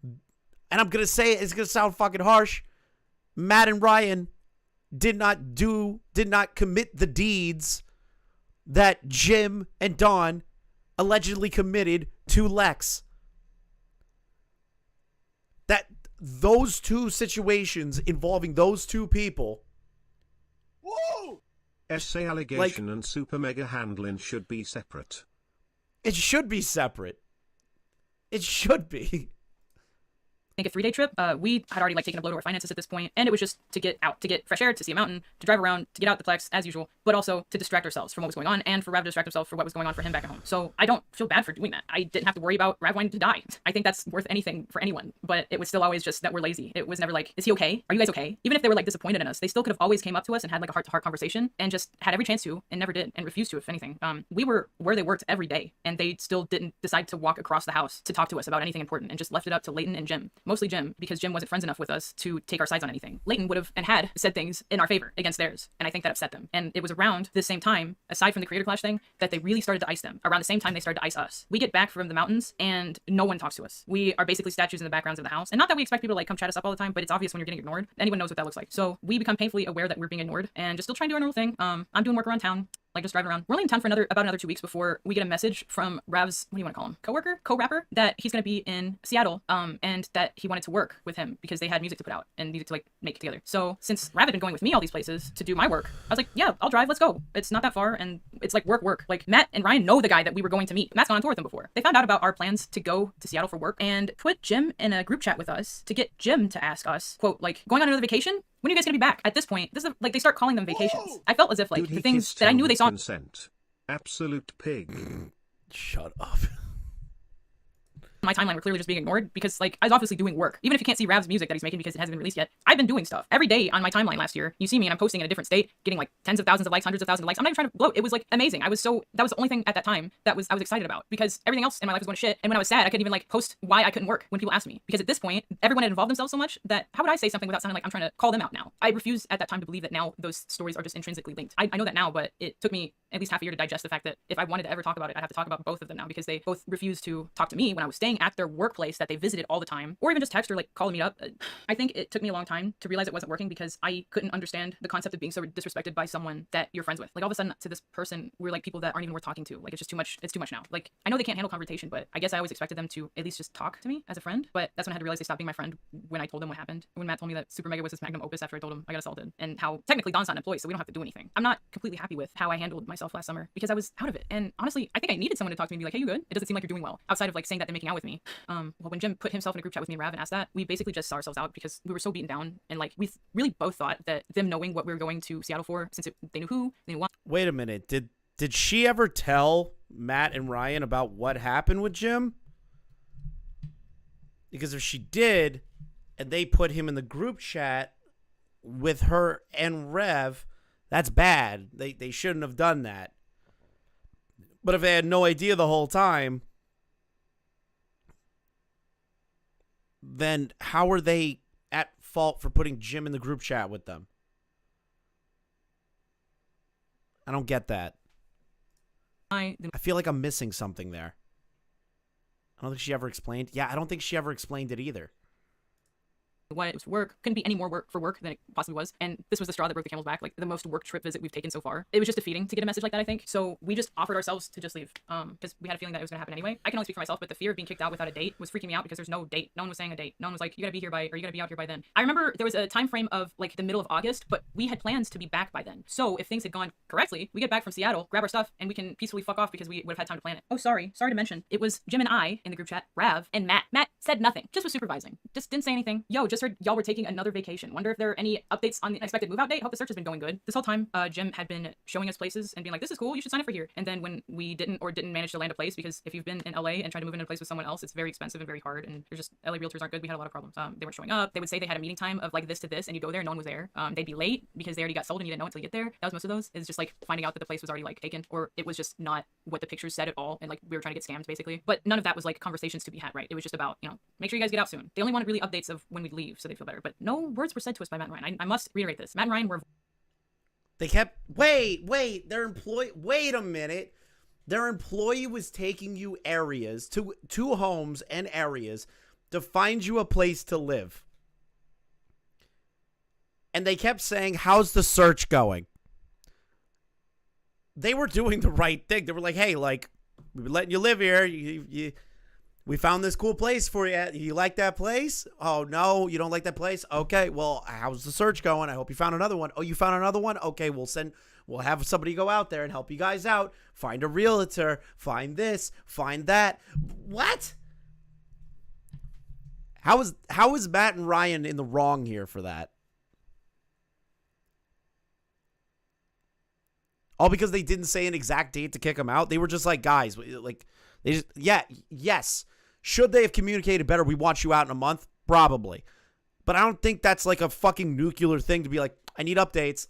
and I'm going to say it's going to sound fucking harsh, Matt and Ryan did not commit the deeds that Jim and Dawn allegedly committed to Lex. That those two situations involving those two people. Woo! Essay allegation and Supermega handling should be separate. It should be separate. It should be. I think a 3-day trip. We had already like taken a blow to our finances at this point, and it was just to get out, to get fresh air, to see a mountain, to drive around, to get out the Plex as usual, but also to distract ourselves from what was going on, and for Rav to distract himself for what was going on for him back at home. So I don't feel bad for doing that. I didn't have to worry about Rav wanting to die. I think that's worth anything for anyone, but it was still always just that we're lazy. It was never like, is he okay? Are you guys okay? Even if they were like disappointed in us, they still could have always came up to us and had like a heart-to-heart conversation and just had every chance to and never did and refused to, if anything. We were where they worked every day, and they still didn't decide to walk across the house to talk to us about anything important and just left it up to Leighton and Jim. Mostly Jim, because Jim wasn't friends enough with us to take our sides on anything. Leighton would have and had said things in our favor against theirs, and I think that upset them. And it was around the same time, aside from the creator clash thing, that they really started to ice them. Around the same time they started to ice us. We get back from the mountains and no one talks to us. We are basically statues in the backgrounds of the house. And not that we expect people to like come chat us up all the time, but it's obvious when you're getting ignored. Anyone knows what that looks like. So we become painfully aware that we're being ignored and just still trying to do our normal thing. I'm doing work around town, like just driving around. We're only in town for about another 2 weeks before we get a message from Rav's, what do you want to call him? Coworker? Co-rapper? That he's going to be in Seattle, and that he wanted to work with him because they had music to put out and needed to like make it together. So since Rav had been going with me all these places to do my work, I was like, yeah, I'll drive, let's go. It's not that far, and it's like work. Like Matt and Ryan know the guy that we were going to meet. Matt's gone on tour with them before. They found out about our plans to go to Seattle for work and put Jim in a group chat with us to get Jim to ask us, quote, like, going on another vacation? When are you guys gonna be back? At this point, this is like they start calling them vacations. Whoa! I felt as if like Dude, the he things kissed that I him knew they with saw. consent. Absolute pig. Shut up. My timeline were clearly just being ignored because like I was obviously doing work. Even if you can't see Rav's music that he's making because it hasn't been released yet, I've been doing stuff every day on my timeline last year. You see me and I'm posting in a different state, getting like tens of thousands of likes, hundreds of thousands of likes. I'm not even trying to bloat. It was like amazing. That was the only thing at that time that I was excited about because everything else in my life was going to shit. And when I was sad, I couldn't even like post why I couldn't work when people asked me because at this point, everyone had involved themselves so much that how would I say something without sounding like I'm trying to call them out now? I refuse at that time to believe that now those stories are just intrinsically linked. I know that now, but it took me at least half a year to digest the fact that if I wanted to ever talk about it, I'd have to talk about both of them now because they both refused to talk to me when I was staying at their workplace that they visited all the time, or even just text or like call me up. I think it took me a long time to realize it wasn't working because I couldn't understand the concept of being so disrespected by someone that you're friends with. Like all of a sudden to this person, we're like people that aren't even worth talking to. Like it's just too much. It's too much now. Like I know they can't handle confrontation, but I guess I always expected them to at least just talk to me as a friend. But that's when I had to realize they stopped being my friend when I told them what happened. When Matt told me that Supermega was his Magnum opus after I told him I got assaulted and how technically Don's not an employee, so we don't have to do anything. I'm not completely happy with how I handled myself last summer because I was out of it. And honestly, I think I needed someone to talk to me and be like, hey, you good? It doesn't seem like you're doing well. Outside of like saying that they're making out with me. Well, when Jim put himself in a group chat with me and Rav and asked that, we basically just saw ourselves out because we were so beaten down and like we really both thought that them knowing what we were going to Seattle for, since they knew who, they knew what. Wait a minute. Did she ever tell Matt and Ryan about what happened with Jim? Because if she did, and they put him in the group chat with her and Rev, that's bad. They shouldn't have done that. But if they had no idea the whole time, then how are they at fault for putting Jim in the group chat with them? I don't get that. I feel like I'm missing something there. I don't think she ever explained. Yeah, I don't think she ever explained it either. What it was work couldn't be any more work for work than it possibly was, and this was the straw that broke the camel's back, like the most work trip visit we've taken so far. It was just defeating to get a message like that, I think. So we just offered ourselves to just leave because we had a feeling that it was gonna happen anyway. I can only speak for myself, but the fear of being kicked out without a date was freaking me out because there's no date. No one was saying a date. No one was like, you gotta be here by, or you gotta be out here by then. I remember there was a time frame of like the middle of August, but we had plans to be back by then. So if things had gone correctly, we get back from Seattle, grab our stuff, and we can peacefully fuck off because we would have had time to plan it. Oh, sorry to mention, it was Jim and I in the group chat, Rav and Matt. Matt said nothing, just was supervising, just didn't say anything. Yo, just just heard y'all were taking another vacation. Wonder if there are any updates on the expected move-out date. Hope the search has been going good. This whole time, Jim had been showing us places and being like, this is cool, you should sign up for here. And then when we didn't manage to land a place, because if you've been in LA and tried to move into a place with someone else, it's very expensive and very hard, and there's just, LA realtors aren't good. We had a lot of problems. They weren't showing up. They would say they had a meeting time of like this to this, and you go there and no one was there. They'd be late because they already got sold and you didn't know until you get there. That was most of those. It's just like finding out that the place was already like taken, or it was just not what the pictures said at all, and like we were trying to get scammed basically. But none of that was like conversations to be had, right? It was just about, you know, make sure you guys get out soon. They only wanted really updates of when we'd leave so they feel better. But no words were said to us by Matt and Ryan. I must reiterate this. Matt and Ryan were... They kept... Wait, their employee... Wait a minute. Their employee was taking you areas, to homes and areas, to find you a place to live. And they kept saying, how's the search going? They were doing the right thing. They were like, hey, like, we've been letting you live here. We found this cool place for you. You like that place? Oh, no, you don't like that place? Okay, well, how's the search going? I hope you found another one. Oh, you found another one? Okay, we'll have somebody go out there and help you guys out. Find a realtor. Find this. Find that. What? How is Matt and Ryan in the wrong here for that? All because they didn't say an exact date to kick them out? They were just like, guys, like, they just, yes. Should they have communicated better? We want you out in a month? Probably. But I don't think that's like a fucking nuclear thing to be like, I need updates.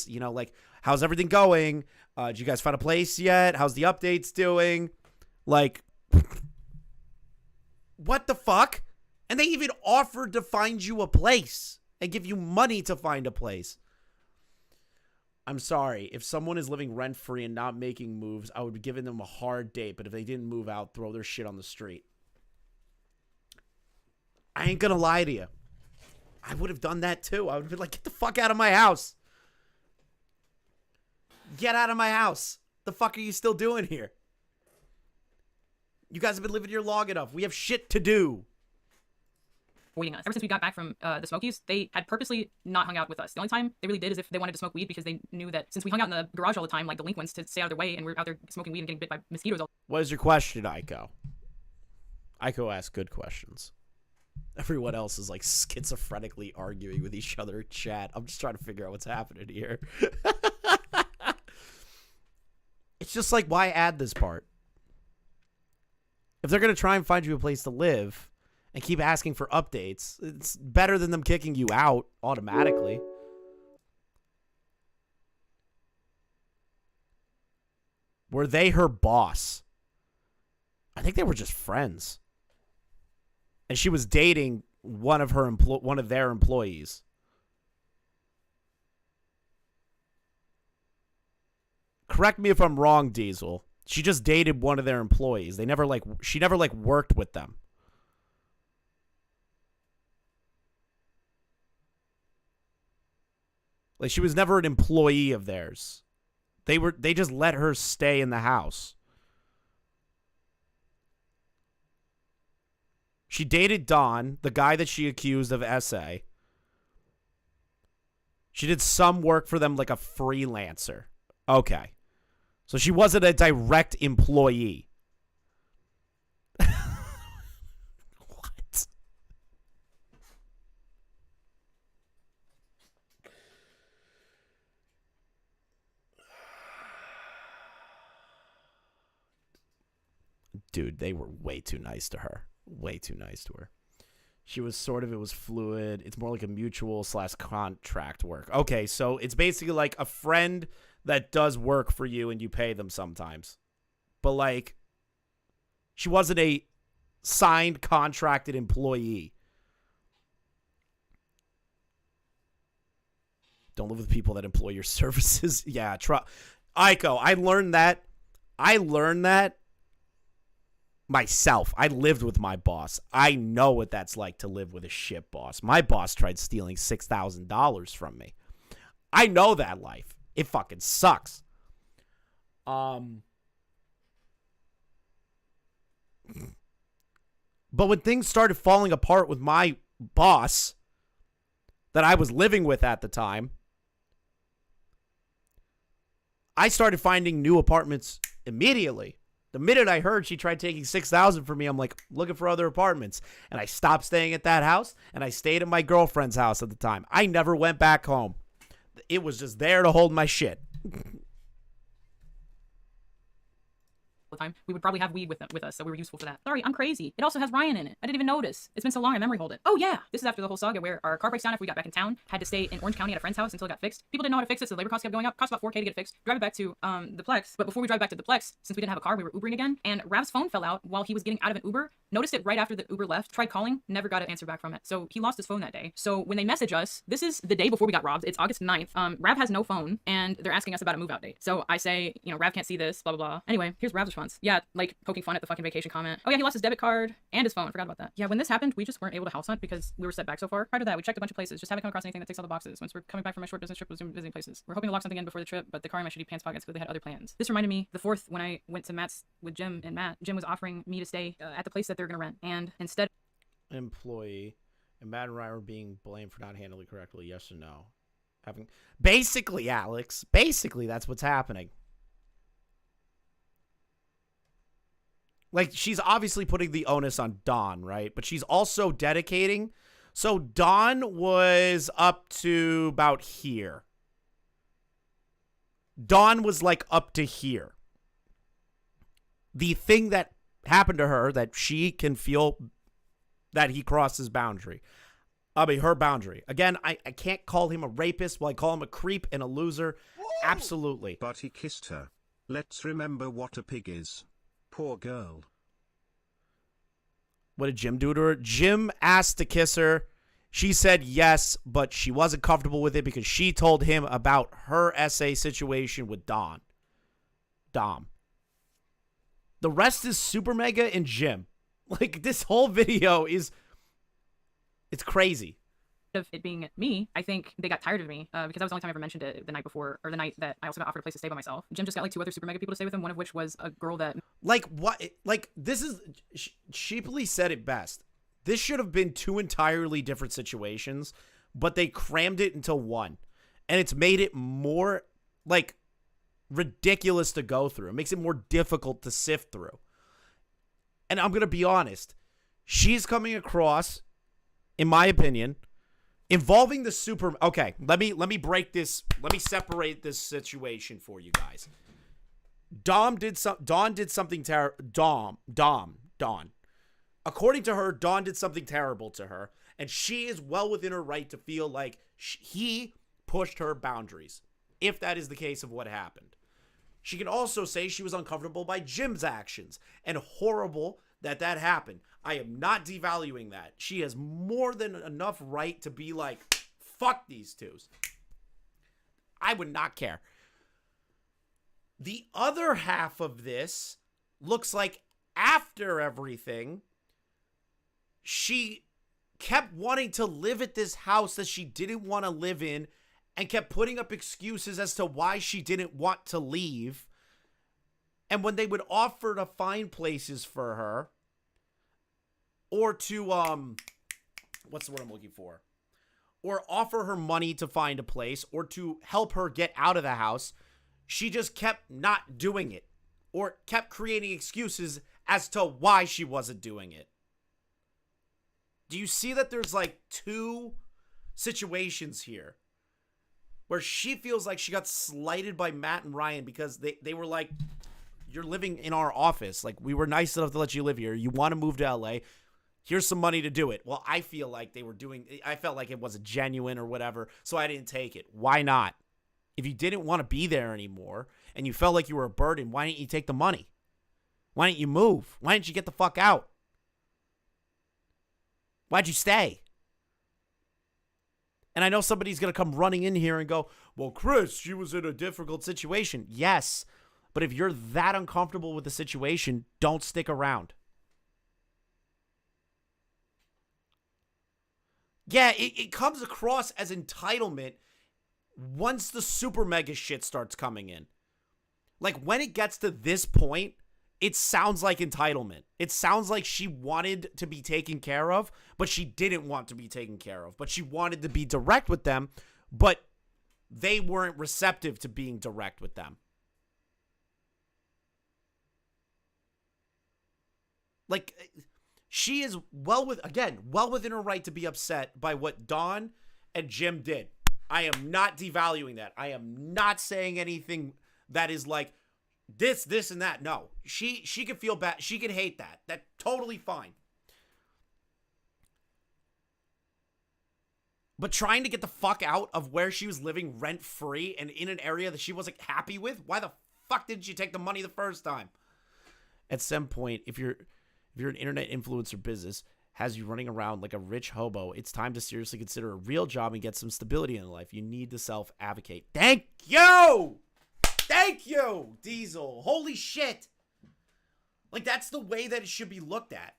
You know, like, how's everything going? Did you guys find a place yet? How's the updates doing? Like, what the fuck? And they even offered to find you a place and give you money to find a place. I'm sorry. If someone is living rent-free and not making moves, I would be giving them a hard date. But if they didn't move out, throw their shit on the street. I ain't gonna lie to you. I would have done that too. I would have been like, get the fuck out of my house. Get out of my house. The fuck are you still doing here? You guys have been living here long enough. We have shit to do. Waiting us. Ever since we got back from the Smokies, they had purposely not hung out with us. The only time they really did is if they wanted to smoke weed, because they knew that since we hung out in the garage all the time, like delinquents, to stay out of their way, and we're out there smoking weed and getting bit by mosquitoes all. What is your question, Aiko? Aiko asks good questions. Everyone else is like schizophrenically arguing with each other in chat. I'm just trying to figure out what's happening here. It's just like, why add this part? If they're going to try and find you a place to live and keep asking for updates, it's better than them kicking you out automatically. Were they her boss? I think they were just friends. And she was dating one of their employees. Correct me if I'm wrong, Diesel. She just dated one of their employees. She never worked with them. Like, she was never an employee of theirs. They just let her stay in the house. She dated Don, the guy that she accused of SA. She did some work for them like a freelancer. Okay. So she wasn't a direct employee. What? Dude, they were way too nice to her. Way too nice to her. She was it was fluid. It's more like a mutual / contract work. Okay, so it's basically like a friend that does work for you and you pay them sometimes. But like, she wasn't a signed contracted employee. Don't live with people that employ your services. Yeah, Aiko, I learned that myself. I lived with my boss. I know what that's like to live with a shit boss. My boss tried stealing $6,000 from me. I know that life. It fucking sucks. But when things started falling apart with my boss that I was living with at the time, I started finding new apartments immediately. The minute I heard she tried taking $6,000 from me, I'm like, looking for other apartments. And I stopped staying at that house, and I stayed at my girlfriend's house at the time. I never went back home. It was just there to hold my shit. the time, we would probably have weed with us, so we were useful for that. Sorry, I'm crazy. It also has Ryan in it. I didn't even notice. It's been so long, I memory hold it. Oh yeah, this is after the whole saga where our car breaks down after we got back in town, had to stay in Orange County at a friend's house until it got fixed. People didn't know how to fix it, so the labor costs kept going up. Cost about $4K to get it fixed. Drive it back to the Plex, but before we drive back to the Plex, since we didn't have a car, we were Ubering again, and Rav's phone fell out while he was getting out of an Uber. Noticed it right after the Uber left, tried calling, never got an answer back from it. So he lost his phone that day. So when they message us, this is the day before we got robbed. It's August 9th. Rav has no phone, and they're asking us about a move out date. So I say, you know, Rav can't see this, blah, blah, blah. Anyway, here's Rav's response. Yeah, like poking fun at the fucking vacation comment. Oh yeah, he lost his debit card and his phone. Forgot about that. Yeah, when this happened, we just weren't able to house hunt because we were set back so far. Prior to that, we checked a bunch of places, just haven't come across anything that ticks all the boxes. Once we're coming back from my short business trip, was visiting places. We're hoping to lock something in before the trip, but the car in my shitty pants pockets because they had other plans. This reminded me, the 4th, when I went to Matt's with Jim and Matt, Jim was offering me to stay at the place that they're gonna rent, and instead employee and Matt and Ryan were being blamed for not handling it correctly. Yes or no? Basically, Alex, that's what's happening. Like, she's obviously putting the onus on Dawn, right? But she's also dedicating. So Dawn was up to about here. Dawn was like up to here. The thing that happened to her that she can feel that he crossed his boundary. Her boundary. Again, I can't call him a rapist. Well, I call him a creep and a loser. Whoa! Absolutely. But he kissed her. Let's remember what a pig is. Poor girl. What did Jim do to her? Jim asked to kiss her. She said yes, but she wasn't comfortable with it because she told him about her SA situation with Dom. The rest is Supermega and Jim. Like, this whole video is... It's crazy. Of it being me, I think they got tired of me because that was the only time I ever mentioned it the night before, or the night that I also got offered a place to stay by myself. Jim just got like 2 other Supermega people to stay with him, one of which was a girl that... Like, what? Like, this is... Sheeply said it best. This should have been 2 entirely different situations, but they crammed it into one. And it's made it more, like, ridiculous to go through. It makes it more difficult to sift through. And I'm going to be honest. She's coming across, in my opinion, involving the super... Okay, let me break this... Let me separate this situation for you guys. Dawn did something terrible. Dawn. According to her, Dawn did something terrible to her, and she is well within her right to feel like he pushed her boundaries, if that is the case of what happened. She can also say she was uncomfortable by Jim's actions, and horrible that happened. I am not devaluing that. She has more than enough right to be like, fuck these twos. I would not care. The other half of this looks like after everything, she kept wanting to live at this house that she didn't want to live in and kept putting up excuses as to why she didn't want to leave. And when they would offer to find places for her or to, what's the word I'm looking for? Or offer her money to find a place or to help her get out of the house, she just kept not doing it or kept creating excuses as to why she wasn't doing it. Do you see that there's like 2 situations here where she feels like she got slighted by Matt and Ryan because they were like, you're living in our office. Like, we were nice enough to let you live here. You want to move to LA. Here's some money to do it. Well, I feel like I felt like it wasn't genuine or whatever, so I didn't take it. Why not? If you didn't want to be there anymore and you felt like you were a burden, why didn't you take the money? Why didn't you move? Why didn't you get the fuck out? Why'd you stay? And I know somebody's going to come running in here and go, well, Chris, she was in a difficult situation. Yes, but if you're that uncomfortable with the situation, don't stick around. Yeah, it comes across as entitlement once the Supermega shit starts coming in. Like, when it gets to this point, it sounds like entitlement. It sounds like she wanted to be taken care of, but she didn't want to be taken care of. But she wanted to be direct with them, but they weren't receptive to being direct with them. Like, she is well within her right to be upset by what Dawn and Jim did. I am not devaluing that. I am not saying anything that is like this, and that. No, she can feel bad. She can hate that. That's totally fine. But trying to get the fuck out of where she was living rent-free and in an area that she wasn't happy with, why the fuck didn't she take the money the first time? At some point, if you're an internet influencer business, has you running around like a rich hobo, it's time to seriously consider a real job and get some stability in life. You need to self-advocate. Thank you! Thank you, Diesel. Holy shit. Like, that's the way that it should be looked at.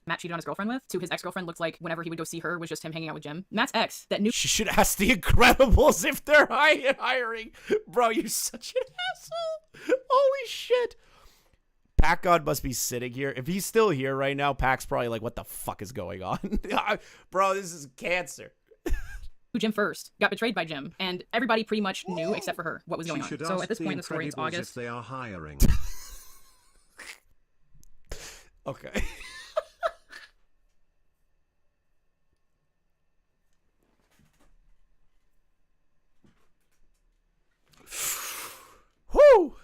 Matt cheated on his girlfriend with, to his ex-girlfriend looked like whenever he would go see her was just him hanging out with Jim. Matt's ex that knew She should ask the Incredibles if they're hiring. Bro, you're such an asshole. Holy shit. Pac God must be sitting here. If he's still here right now, Pac's probably like, what the fuck is going on? Bro, this is cancer. who Jim first got betrayed by Jim, and everybody pretty much knew except for her what was going on. So at this point in the story, it's August. If they are hiring. Okay. Whoo!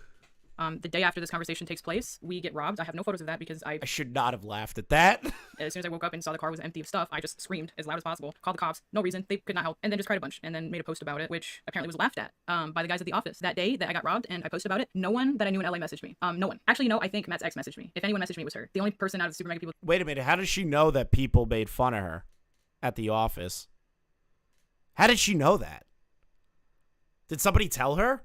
The day after this conversation takes place, we get robbed. I have no photos of that because I should not have laughed at that. As soon as I woke up and saw the car was empty of stuff, I just screamed as loud as possible, called the cops, no reason, they could not help, and then just cried a bunch, and then made a post about it, which apparently was laughed at by the guys at the office. That day that I got robbed and I posted about it, no one that I knew in LA messaged me. No one. Actually, no, I think Matt's ex messaged me. If anyone messaged me, it was her. The only person out of the Supermega people. Wait a minute, how does she know that people made fun of her at the office? How did she know that? Did somebody tell her?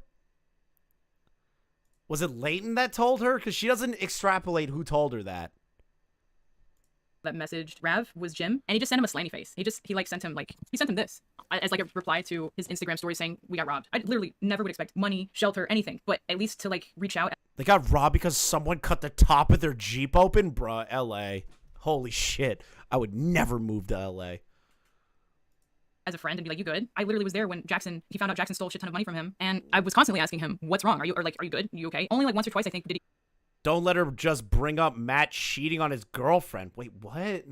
Was it Leighton that told her? Because she doesn't extrapolate who told her that. That messaged Rav was Jim, and he just sent him a slanty face. He sent him this as like a reply to his Instagram story saying we got robbed. I literally never would expect money, shelter, anything, but at least to like reach out. They got robbed because someone cut the top of their Jeep open? Bruh, LA. Holy shit. I would never move to LA. As a friend and be like, you good? I literally was there when he found out Jackson stole a shit ton of money from him, and I was constantly asking him, what's wrong? Are you good? Are you okay? Only like once or twice, I think, did he. Don't let her just bring up Matt cheating on his girlfriend. Wait, what?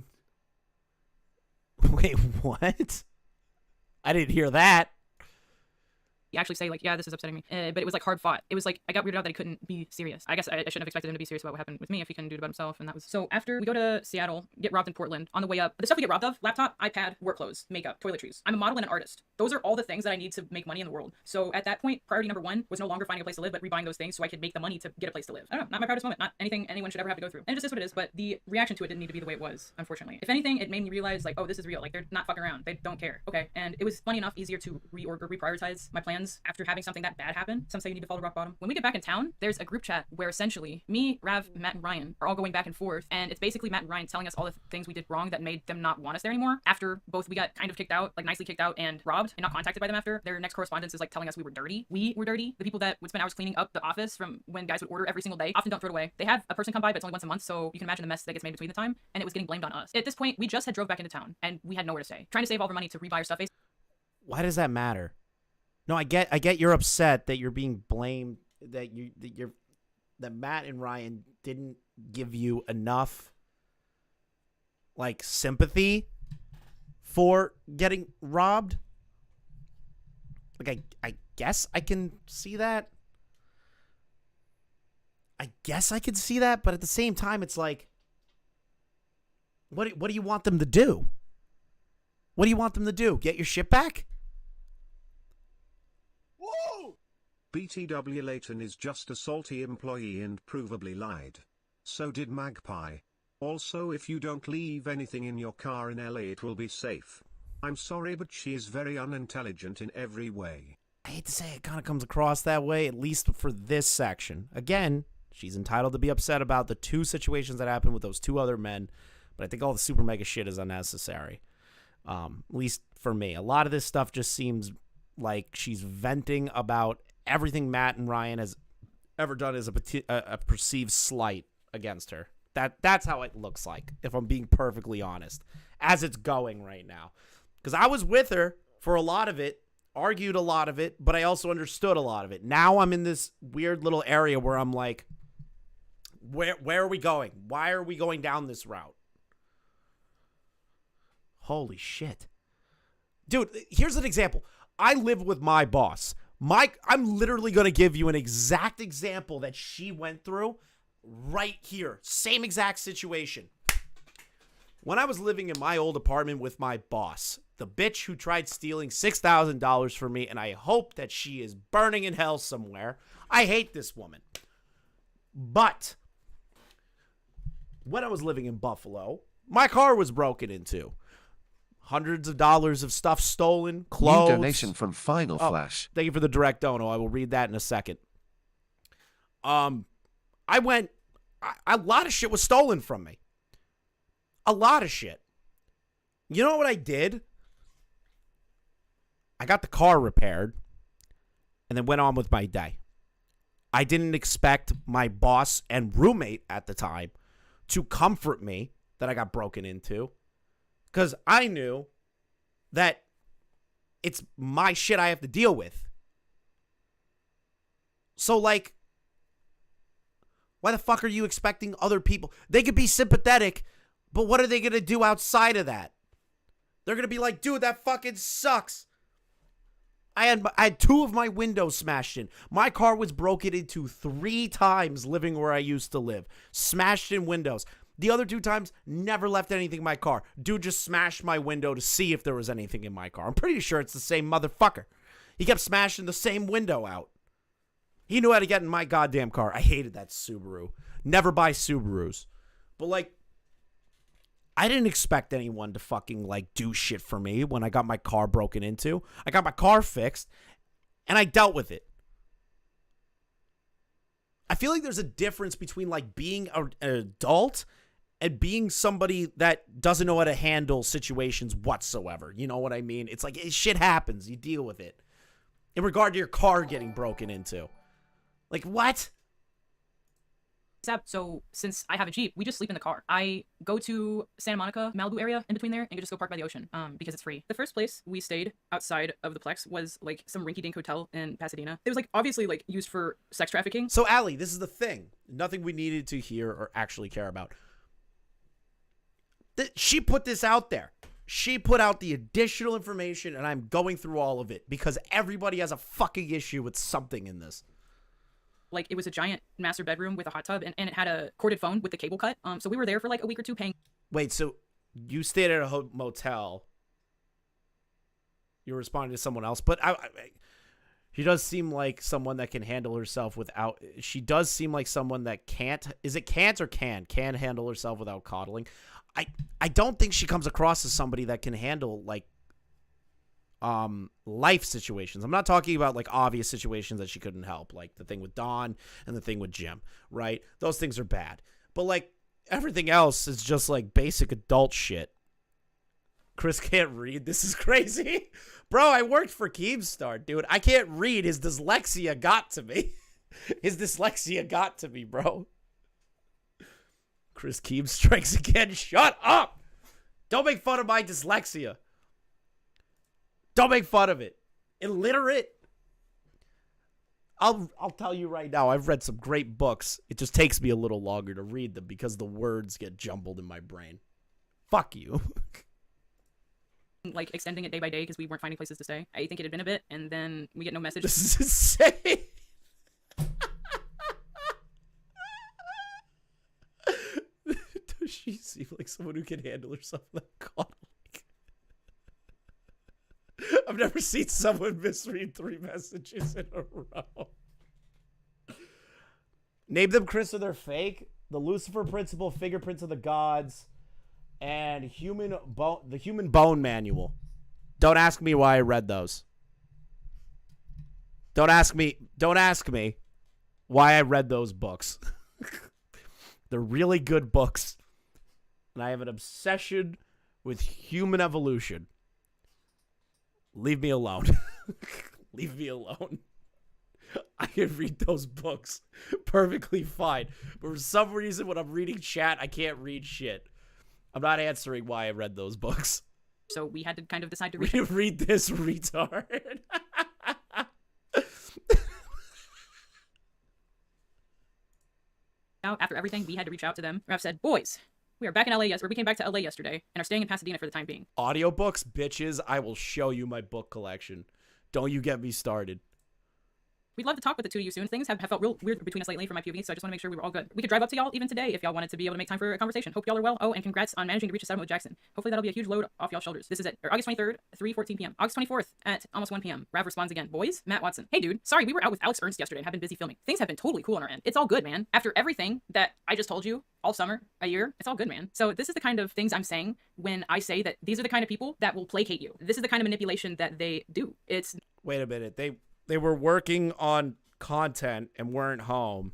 Wait, what? I didn't hear that. Actually say like, yeah, this is upsetting me, but it was like hard fought. It was like I got weirded out that he couldn't be serious. I guess I shouldn't have expected him to be serious about what happened with me if he couldn't do it about himself. And that was so. After we go to Seattle, get robbed in Portland. On the way up, the stuff we get robbed of: laptop, iPad, work clothes, makeup, toiletries. I'm a model and an artist. Those are all the things that I need to make money in the world. So at that point, priority number one was no longer finding a place to live, but rebuying those things so I could make the money to get a place to live. I don't know, not my proudest moment, not anything anyone should ever have to go through. And it just is what it is. But the reaction to it didn't need to be the way it was, unfortunately. If anything, it made me realize like, oh, this is real. Like they're not fucking around. They don't care. Okay. And it was funny enough easier to reprioritize my plans after having something that bad happen. Some say you need to follow rock bottom. When we get back in town, there's a group chat where essentially me, Rav, Matt, and Ryan are all going back and forth, and it's basically Matt and Ryan telling us all the things we did wrong that made them not want us there anymore. After both we got kind of kicked out, like nicely kicked out, and robbed and not contacted by them after, their next correspondence is like telling us we were dirty. We were dirty. The people that would spend hours cleaning up the office from when guys would order every single day often don't throw it away. They have a person come by, but it's only once a month, so you can imagine the mess that gets made between the time, and it was getting blamed on us. At this point, we just had drove back into town, and we had nowhere to stay. Trying to save all of our money to rebuy our stuff. Why does that matter? No, I get you're upset that you're being blamed, that Matt and Ryan didn't give you enough like sympathy for getting robbed. Like I guess I can see that. I guess I can see that, but at the same time it's like what do you want them to do? What do you want them to do? Get your shit back? BTW Leighton is just a salty employee and provably lied. So did Magpie. Also, if you don't leave anything in your car in LA, it will be safe. I'm sorry, but she is very unintelligent in every way. I hate to say it kind of comes across that way, at least for this section. Again, she's entitled to be upset about the two situations that happened with those two other men, but I think all the Supermega shit is unnecessary. At least for me. A lot of this stuff just seems like she's venting about everything Matt and Ryan has ever done is a perceived slight against her. That's how it looks like, if I'm being perfectly honest, as it's going right now. Because I was with her for a lot of it, argued a lot of it, but I also understood a lot of it. Now I'm in this weird little area where I'm like, Where are we going? Why are we going down this route? Holy shit. Dude, here's an example. I live with my boss. I'm literally going to give you an exact example that she went through right here. Same exact situation. When I was living in my old apartment with my boss, the bitch who tried stealing $6,000 from me, and I hope that she is burning in hell somewhere. I hate this woman. But when I was living in Buffalo, my car was broken into. Hundreds of dollars of stuff stolen, clothes. New donation from Final Flash. Thank you for the direct dono. I will read that in a second. A lot of shit was stolen from me. A lot of shit. You know what I did? I got the car repaired and then went on with my day. I didn't expect my boss and roommate at the time to comfort me that I got broken into, because I knew that it's my shit I have to deal with. So, like, why the fuck are you expecting other people? They could be sympathetic, but what are they going to do outside of that? They're going to be like, dude, that fucking sucks. I had 2 of my windows smashed in. My car was broken into 3 times living where I used to live. Smashed in windows. The other 2 times, never left anything in my car. Dude just smashed my window to see if there was anything in my car. I'm pretty sure it's the same motherfucker. He kept smashing the same window out. He knew how to get in my goddamn car. I hated that Subaru. Never buy Subarus. But, like, I didn't expect anyone to fucking, like, do shit for me when I got my car broken into. I got my car fixed, and I dealt with it. I feel like there's a difference between, like, being an adult and being somebody that doesn't know how to handle situations whatsoever. You know what I mean? It's like, shit happens. You deal with it. In regard to your car getting broken into. Like, what? Except, so since I have a Jeep, we just sleep in the car. I go to Santa Monica, Malibu area in between there, and just go park by the ocean because it's free. The first place we stayed outside of the Plex was like some rinky-dink hotel in Pasadena. It was like obviously like used for sex trafficking. So, Allie, this is the thing. Nothing we needed to hear or actually care about. She put this out there. She put out the additional information, and I'm going through all of it because everybody has a fucking issue with something in this. Like, it was a giant master bedroom with a hot tub, and it had a corded phone with the cable cut. So we were there for like a week or 2 paying. Wait, so you stayed at a motel. You're responding to someone else, but she does seem like someone that can handle herself without. She does seem like someone that can't. Is it can't or can handle herself without coddling? I don't think she comes across as somebody that can handle like life situations. I'm not talking about like obvious situations that she couldn't help, like the thing with Dawn and the thing with Jim, right? Those things are bad. But like everything else is just like basic adult shit. Chris can't read. This is crazy. Bro, I worked for Keemstar, dude. I can't read. His dyslexia got to me. His dyslexia got to me, bro. Chris Keem strikes again. Shut up. Don't make fun of my dyslexia. Don't make fun of it. Illiterate. I'll tell you right now, I've read some great books. It just takes me a little longer to read them because the words get jumbled in my brain. Fuck you. Like extending it day by day because we weren't finding places to stay. I think it had been a bit, and then we get no message. This is insane. Does she seem like someone who can handle herself like coddling? I've never seen someone misread 3 messages in a row. Name them, Chris, or they're fake. The Lucifer Principle, Fingerprints of the Gods, and the Human Bone Manual. Don't ask me why I read those. Don't ask me why I read those books. They're really good books. And I have an obsession with human evolution. Leave me alone. Leave me alone. I can read those books perfectly fine. But for some reason, when I'm reading chat, I can't read shit. I'm not answering why I read those books. So we had to kind of decide to read Read this, retard. out after everything, we had to reach out to them. Rav said, boys, we are back in LA, we came back to LA yesterday and are staying in Pasadena for the time being. Audiobooks, bitches, I will show you my book collection. Don't you get me started. We'd love to talk with the two of you soon. Things have felt real weird between us lately from my POV, so I just want to make sure we were all good. We could drive up to y'all even today if y'all wanted to be able to make time for a conversation. Hope y'all are well. Oh, and congrats on managing to reach a settlement with Jackson. Hopefully that'll be a huge load off y'all's shoulders. This is it. August 23rd, 3:14 p.m. August 24th at almost 1 p.m. Rav responds again. Boys, Matt Watson. Hey, dude. Sorry, we were out with Alex Ernst yesterday and have been busy filming. Things have been totally cool on our end. It's all good, man. After everything that I just told you all summer, a year, it's all good, man. So this is the kind of things I'm saying when I say that these are the kind of people that will placate you. This is the kind of manipulation that they do. It's... Wait a minute. They were working on content and weren't home,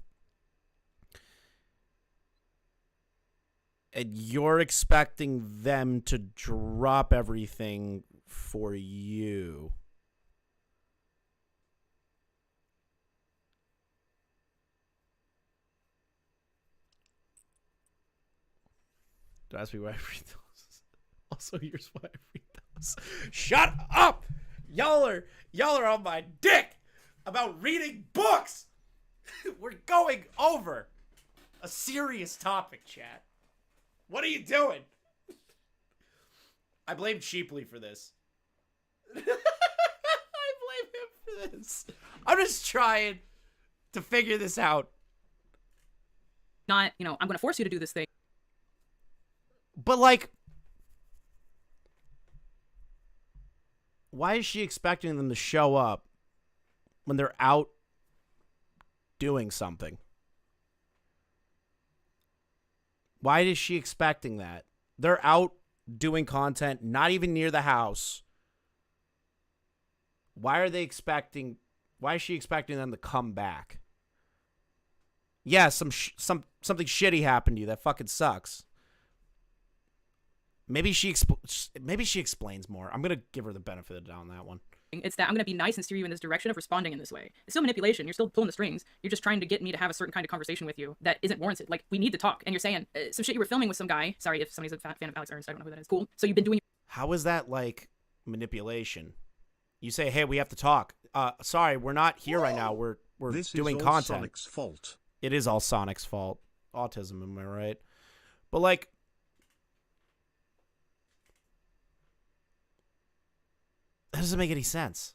and you're expecting them to drop everything for you. Don't ask me why I read those. Also, here's why I read those. Shut up! Y'all are on my dick about reading books. We're going over a serious topic, chat. What are you doing? I blame Cheaply for this. I blame him for this. I'm just trying to figure this out. Not, I'm going to force you to do this thing. But, like, why is she expecting them to show up when they're out doing something? Why is she expecting that? They're out doing content, not even near the house. Why is she expecting them to come back? Yeah, something shitty happened to you that fucking sucks. Maybe she explains more. I'm gonna give her the benefit of the doubt on that one. It's that I'm going to be nice and steer you in this direction of responding in this way. It's still manipulation. You're still pulling the strings. You're just trying to get me to have a certain kind of conversation with you that isn't warranted. Like, we need to talk. And you're saying some shit you were filming with some guy. Sorry if somebody's a fan of Alex Ernst. I don't know who that is. Cool. So you've been doing... How is that, like, manipulation? You say, hey, we have to talk. Sorry, we're not here right now. We're doing content. This is all Sonic's fault. It is all Sonic's fault. Autism, am I right? But, like... that doesn't make any sense.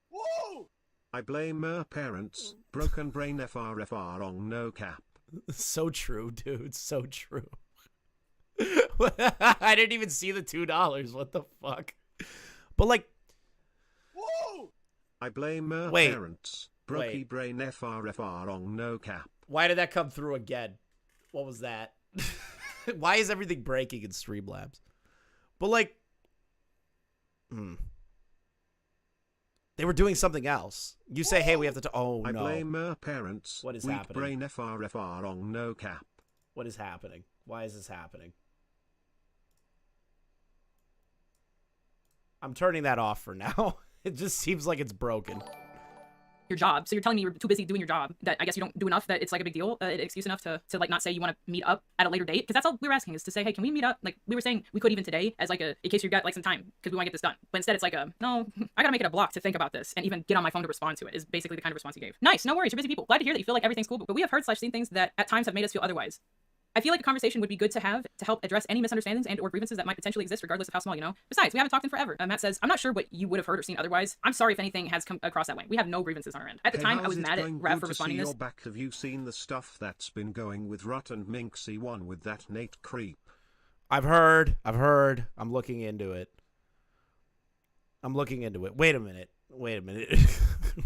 Whoa! I blame her parents. Broken brain FRFR on no cap. So true, dude. So true. I didn't even see the $2. What the fuck? But, like... Whoa! I blame her parents. Brokey brain FRFR on no cap. Why did that come through again? What was that? Why is everything breaking in Streamlabs? But, like... they were doing something else. You say, hey, we have to... oh, no. I blame her parents. What is Weak happening? brain FRFR on no cap. What is happening? Why is this happening? I'm turning that off for now. It just seems like it's broken. Your job. So you're telling me you're too busy doing your job that I guess you don't do enough that it's like a big deal, an excuse enough to like not say you want to meet up at a later date? Because that's all we were asking, is to say, hey, can we meet up? Like we were saying we could even today as like in case you got like some time because we want to get this done. But instead it's like no, I gotta make it a block to think about this and even get on my phone to respond to it is basically the kind of response you gave. Nice, no worries, you're busy people. Glad to hear that you feel like everything's cool, but we have heard / seen things that at times have made us feel otherwise. I feel like a conversation would be good to have to help address any misunderstandings and or grievances that might potentially exist regardless of how small, Besides, we haven't talked in forever. Matt says, I'm not sure what you would have heard or seen otherwise. I'm sorry if anything has come across that way. We have no grievances on our end. At the time, I was mad at Rav for responding to this. Back. Have you seen the stuff that's been going with Rut and Minxie one with that Nate creep? I've heard. I'm looking into it. Wait a minute.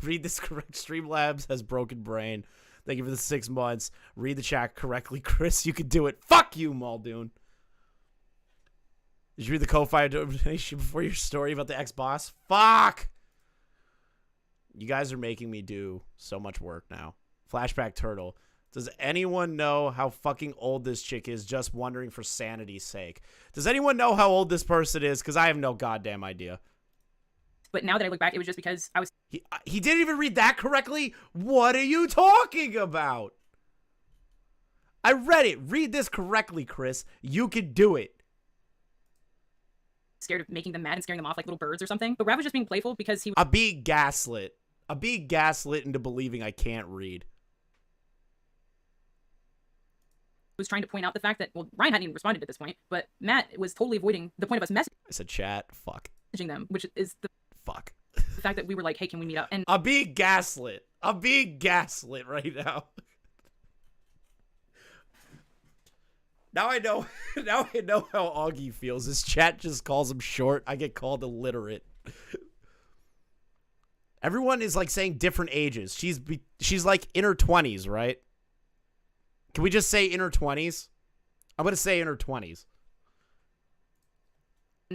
Read this correct. Streamlabs has broken brain. Thank you for the 6 months. Read the chat correctly, Chris. You can do it. Fuck you, Muldoon. Did you read the Ko-Fi donation before your story about the ex-boss? Fuck! You guys are making me do so much work now. Flashback Turtle. Does anyone know how fucking old this chick is? Just wondering for sanity's sake. Does anyone know how old this person is? Because I have no goddamn idea. But now that I look back, it was just because I was... He didn't even read that correctly? What are you talking about? I read it. Read this correctly, Chris. You can do it. Scared of making them mad and scaring them off like little birds or something. But Rav was just being playful because he... I'm being gaslit. I'm being gaslit into believing I can't read. was trying to point out the fact that, well, Ryan hadn't even responded at this point, but Matt was totally avoiding the point of us I said chat. Fuck. messaging them, which is the Fuck. fact that we were like, hey, can we meet up? And I'm being gaslit. I'm being gaslit right now. Now I know. Now I know how Augie feels. His chat just calls him short. I get called illiterate. Everyone is like saying different ages. She's like in her 20s, right? Can we just say in her 20s? I'm gonna say in her 20s.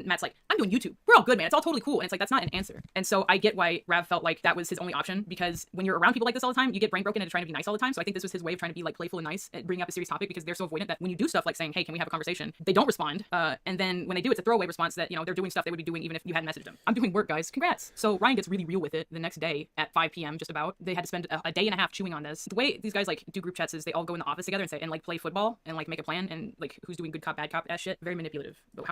Matt's like, I'm doing YouTube. We're all good, man. It's all totally cool. And it's like, that's not an answer. And so I get why Rav felt like that was his only option, because when you're around people like this all the time, you get brain broken into trying to be nice all the time. So I think this was his way of trying to be like playful and nice and bringing up a serious topic, because they're so avoidant that when you do stuff like saying, hey, can we have a conversation? They don't respond. And then when they do, it's a throwaway response that, you know, they're doing stuff they would be doing even if you hadn't messaged them. I'm doing work, guys. Congrats. So Ryan gets really real with it the next day at 5 p.m. just about. They had to spend a day and a half chewing on this. The way these guys like do group chats is they all go in the office together and say, and like play football and like make a plan and like who's doing good cop, bad cop, ass shit. Very manipulative. But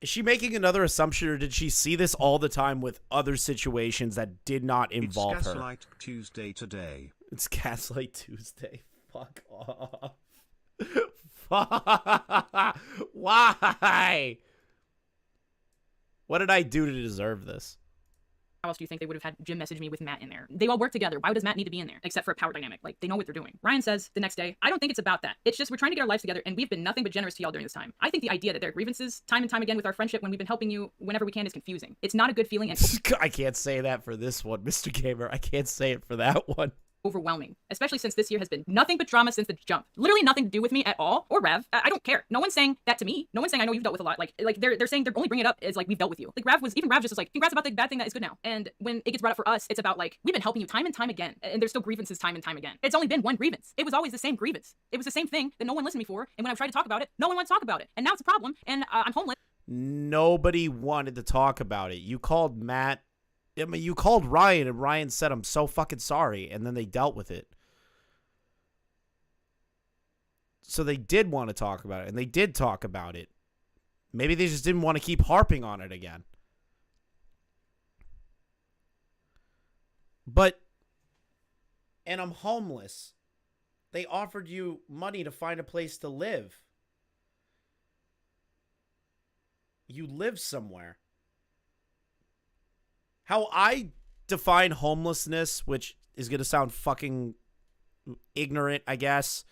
Is she making another assumption, or did she see this all the time with other situations that did not involve It's her? Gaslight Tuesday today. It's Gaslight Tuesday. Fuck off. Fuck. Why? What did I do to deserve this? how else do you think they would have had Jim message me with Matt in there? They all work together. Why does Matt need to be in there? Except for a power dynamic. Like, they know what they're doing. Ryan says the next day, I don't think it's about that. It's just we're trying to get our lives together, and we've been nothing but generous to y'all during this time. I think the idea that there are grievances time and time again with our friendship when we've been helping you whenever we can is confusing. It's not a good feeling and I can't say that for this one, Mr. Gamer. I can't say it for that one. overwhelming, especially since this year has been nothing but drama since the jump. Literally nothing to do with me at all, or Rav. I don't care. No one's saying that to me. No one's saying I know you've dealt with a lot. Like they're saying they're only bringing it up as like we've dealt with you. Like Rav just was like, congrats about the bad thing that is good now. And when it gets brought up for us, it's about like we've been helping you time and time again, and there's still grievances time and time again. It's only been one grievance. It was always the same grievance. It was the same thing that no one listened to me for, and when I tried to talk about it, no one wants to talk about it, and now it's a problem, and I'm homeless. Nobody wanted to talk about it. You called Matt. I mean, you called Ryan, and Ryan said, "I'm so fucking sorry," and then they dealt with it. So they did want to talk about it, and they did talk about it. Maybe they just didn't want to keep harping on it again. But, and I'm homeless. They offered you money to find a place to live. You live somewhere. How I define homelessness, which is going to sound fucking ignorant, I guess,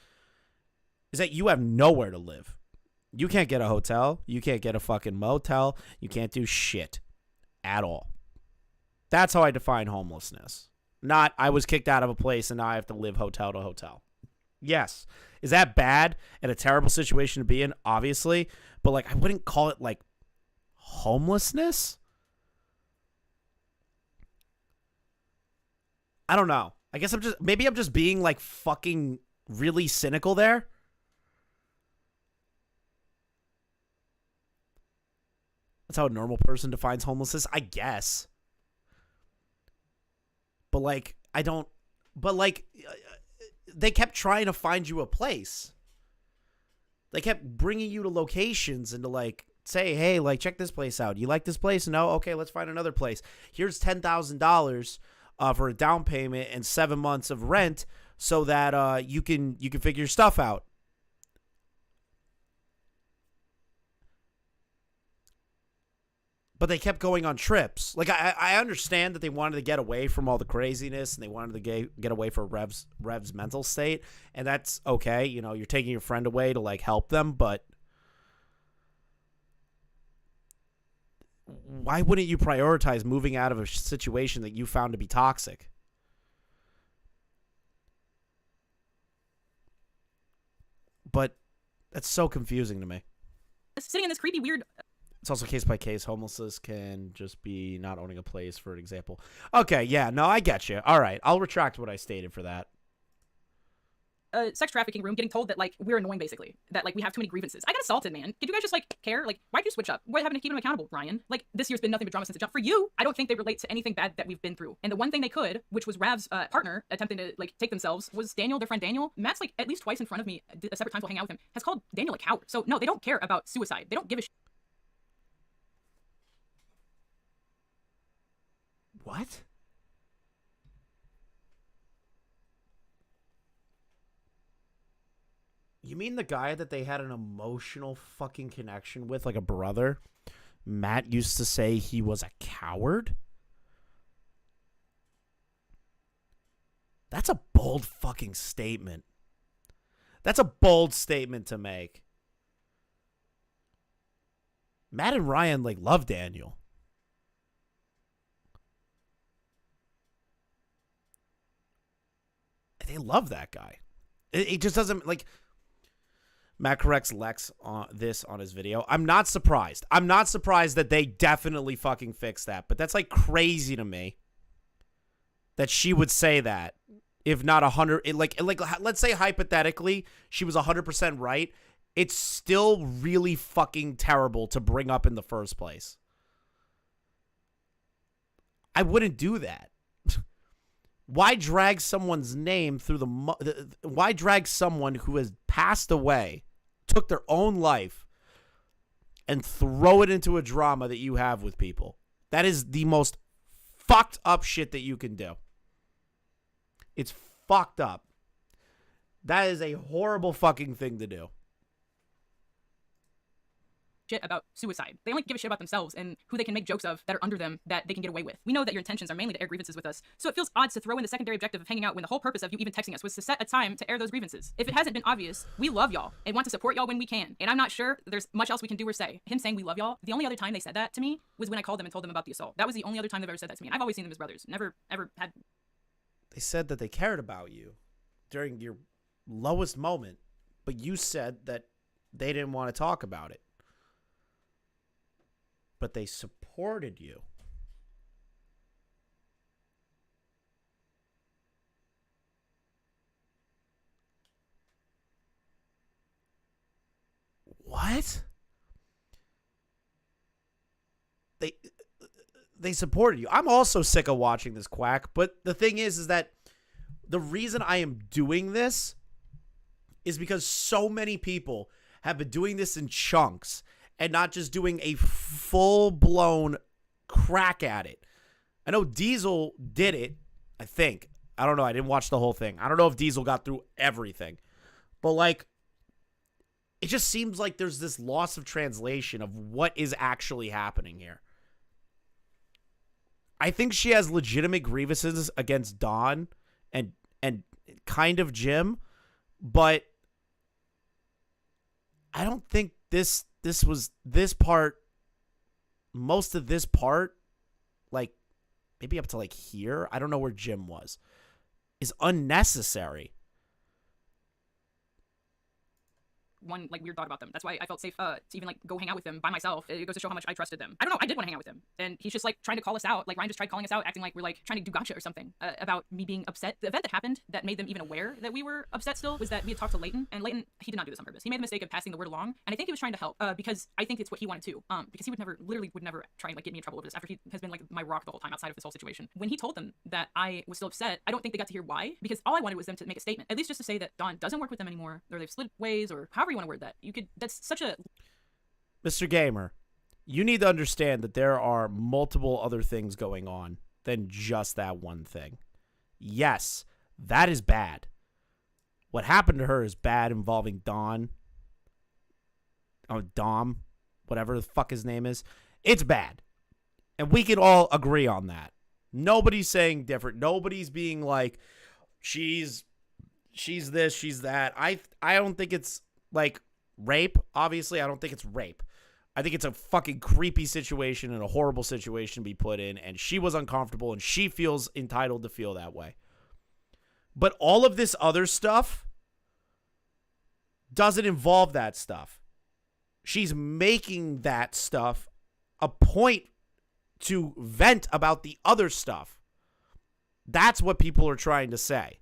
is that you have nowhere to live. You can't get a hotel. You can't get a fucking motel. You can't do shit at all. That's how I define homelessness. Not, I was kicked out of a place and now I have to live hotel to hotel. Yes. Is that bad and a terrible situation to be in? Obviously. But, like, I wouldn't call it, like, homelessness? I don't know. I guess maybe I'm just being, like, fucking really cynical there. That's how a normal person defines homelessness, I guess. But, like, they kept trying to find you a place. They kept bringing you to locations and to, like, say, hey, like, check this place out. You like this place? No? Okay, let's find another place. Here's $10,000 for a down payment and 7 months of rent so that you can figure your stuff out. But they kept going on trips. Like, I understand that they wanted to get away from all the craziness and they wanted to get away from Rev's mental state. And that's okay. You know, you're taking your friend away to, like, help them. But why wouldn't you prioritize moving out of a situation that you found to be toxic? But that's so confusing to me. Sitting in this creepy, weird... It's also case by case. Homelessness can just be not owning a place, for example. Okay, yeah, no, I get you. All right, I'll retract what I stated for that. Sex trafficking room, getting told that, like, we're annoying, basically. That, like, we have too many grievances. I got assaulted, man. Did you guys just, like, care? Like, why'd you switch up? We're having to keep them accountable, Ryan. Like, this year's been nothing but drama since the jump. For you, I don't think they relate to anything bad that we've been through. And the one thing they could, which was Rav's partner attempting to, like, take themselves, was Daniel, their friend Daniel. Matt's, like, at least twice in front of me, separate times while hanging out with him, has called Daniel a coward. So, no, they don't care about suicide. They don't give a shit. What? You mean the guy that they had an emotional fucking connection with, like a brother? Matt used to say he was a coward? That's a bold fucking statement. That's a bold statement to make. Matt and Ryan, like, love Daniel. They love that guy. It just doesn't, like... Matt corrects Lex on this on his video. I'm not surprised. I'm not surprised that they definitely fucking fixed that. But that's, like, crazy to me that she would say that. If not 100... Like, let's say hypothetically she was 100% right. It's still really fucking terrible to bring up in the first place. I wouldn't do that. Why drag someone's name through why drag someone who has passed away, took their own life, and throw it into a drama that you have with people? That is the most fucked up shit that you can do. It's fucked up. That is a horrible fucking thing to do. Shit about suicide. They only give a shit about themselves and who they can make jokes of that are under them that they can get away with. We know that your intentions are mainly to air grievances with us, so it feels odd to throw in the secondary objective of hanging out when the whole purpose of you even texting us was to set a time to air those grievances. If it hasn't been obvious, we love y'all and want to support y'all when we can, and I'm not sure there's much else we can do or say. Him saying we love y'all, the only other time they said that to me was when I called them and told them about the assault. That was the only other time they've ever said that to me, and I've always seen them as brothers. Never, ever had... They said that they cared about you during your lowest moment, but you said that they didn't want to talk about it. But they supported you. What? They supported you. I'm also sick of watching this quack, but the thing is that the reason I am doing this is because so many people have been doing this in chunks and not just doing a full-blown crack at it. I know Diesel did it, I think. I don't know. I didn't watch the whole thing. I don't know if Diesel got through everything. But, like, it just seems like there's this loss of translation of what is actually happening here. I think she has legitimate grievances against Dawn and kind of Jim, but I don't think this part, most of this part, like maybe up to like here, I don't know where Jim was, is unnecessary. One like weird thought about them. That's why I felt safe to even like go hang out with them by myself. It goes to show how much I trusted them. I don't know. I did want to hang out with him, and he's just like trying to call us out. Like Ryan just tried calling us out, acting like we're like trying to do gotcha or something about me being upset. The event that happened that made them even aware that we were upset still was that we had talked to Leighton, and Leighton, he did not do this on purpose. He made the mistake of passing the word along, and I think he was trying to help because I think it's what he wanted to. Because he would never try and like get me in trouble over this after he has been like my rock the whole time outside of this whole situation. When he told them that I was still upset, I don't think they got to hear why, because all I wanted was them to make a statement, at least just to say that Dawn doesn't work with them anymore, or they've split ways, or however you want to word that. You could. That's such a... Mr. Gamer, you need to understand that there are multiple other things going on than just that one thing. Yes, that is bad. What happened to her is bad, involving Dom, whatever the fuck his name is. It's bad. And we can all agree on that. Nobody's saying different. Nobody's being like, she's this, she's that. I don't think it's like rape. Obviously, I don't think it's rape. I think it's a fucking creepy situation and a horrible situation to be put in, and she was uncomfortable, and she feels entitled to feel that way. But all of this other stuff doesn't involve that stuff. She's making that stuff a point to vent about the other stuff. That's what people are trying to say.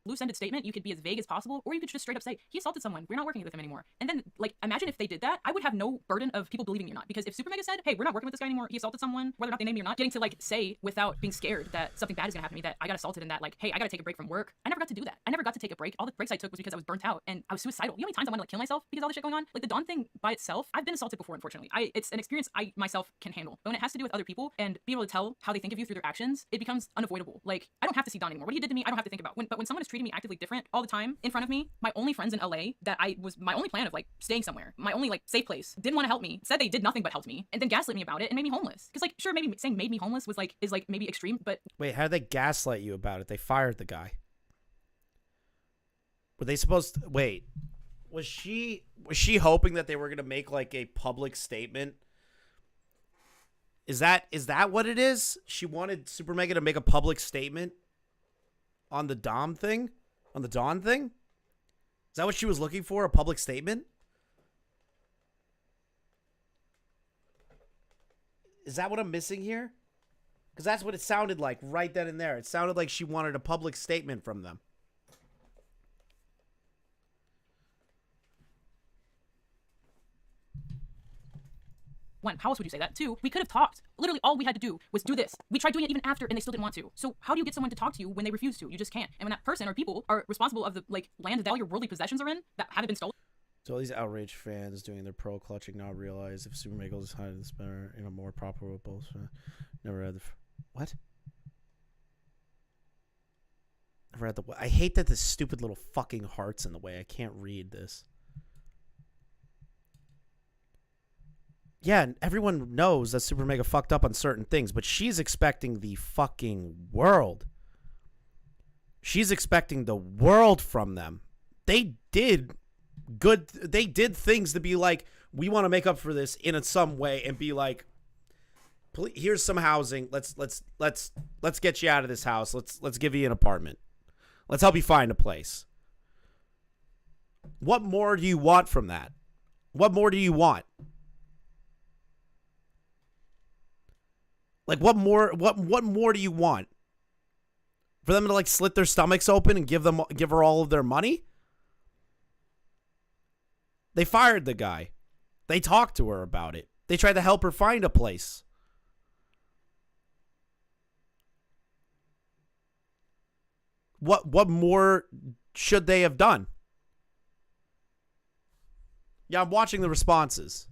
Loose-ended statement, you could be as vague as possible, or you could just straight up say, he assaulted someone, we're not working with him anymore. And then, like, imagine if they did that, I would have no burden of people believing me or not. Because if Supermega said, hey, we're not working with this guy anymore, he assaulted someone, whether or not they name me or not, getting to, like, say without being scared that something bad is gonna happen to me, that I got assaulted and that, like, hey, I gotta take a break from work. I never got to do that. I never got to take a break. All the breaks I took was because I was burnt out and I was suicidal. You know how many times I wanted to, like, kill myself because of all this shit going on? Like, the Dawn thing by itself, I've been assaulted before, unfortunately. It's an experience I myself can handle. But when it has to do with other people and being able to tell how they think of you through their actions, it becomes unavoidable. Like, I don't have to see Dawn anymore. What he did to me, I don't have to think about. But when someone is treating me actively different all the time in front of me. My only friends in LA that I was my only plan of like staying somewhere, my only like safe place, didn't want to help me, said they did nothing but helped me, and then gaslit me about it and made me homeless. Because like, sure, maybe saying made me homeless was like, is like maybe extreme, but Wait, how did they gaslight you about it? They fired the guy. Were they supposed to, wait, was she hoping that they were going to make like a public statement? Is that what it is? She wanted Supermega to make a public statement on the Dom thing? On the Dawn thing? Is that what she was looking for? A public statement? Is that what I'm missing here? Because that's what it sounded like right then and there. It sounded like she wanted a public statement from them. one, how else would you say that? Two, we could have talked. Literally all we had to do was do this. We tried doing it even after and they still didn't want to. So how do you get someone to talk to you when they refuse to? You just can't. And when that person or people are responsible of the like land that all your worldly possessions are in that haven't been stolen. So all these outraged fans doing their pearl clutching now realize if Supermega is hiding the spinner in a more proper both never had the what? Never had the I hate that this stupid little fucking heart's in the way. I can't read this. Yeah, and everyone knows that Supermega fucked up on certain things, but she's expecting the fucking world. She's expecting the world from them. They did good. They did things to be like, we want to make up for this in some way, and be like, please, here's some housing. Let's get you out of this house. Let's give you an apartment. Let's help you find a place. What more do you want from that? What more do you want? Like, what more do you want? For them to like slit their stomachs open and give her all of their money? They fired the guy. They talked to her about it. They tried to help her find a place. What more should they have done? Yeah, I'm watching the responses.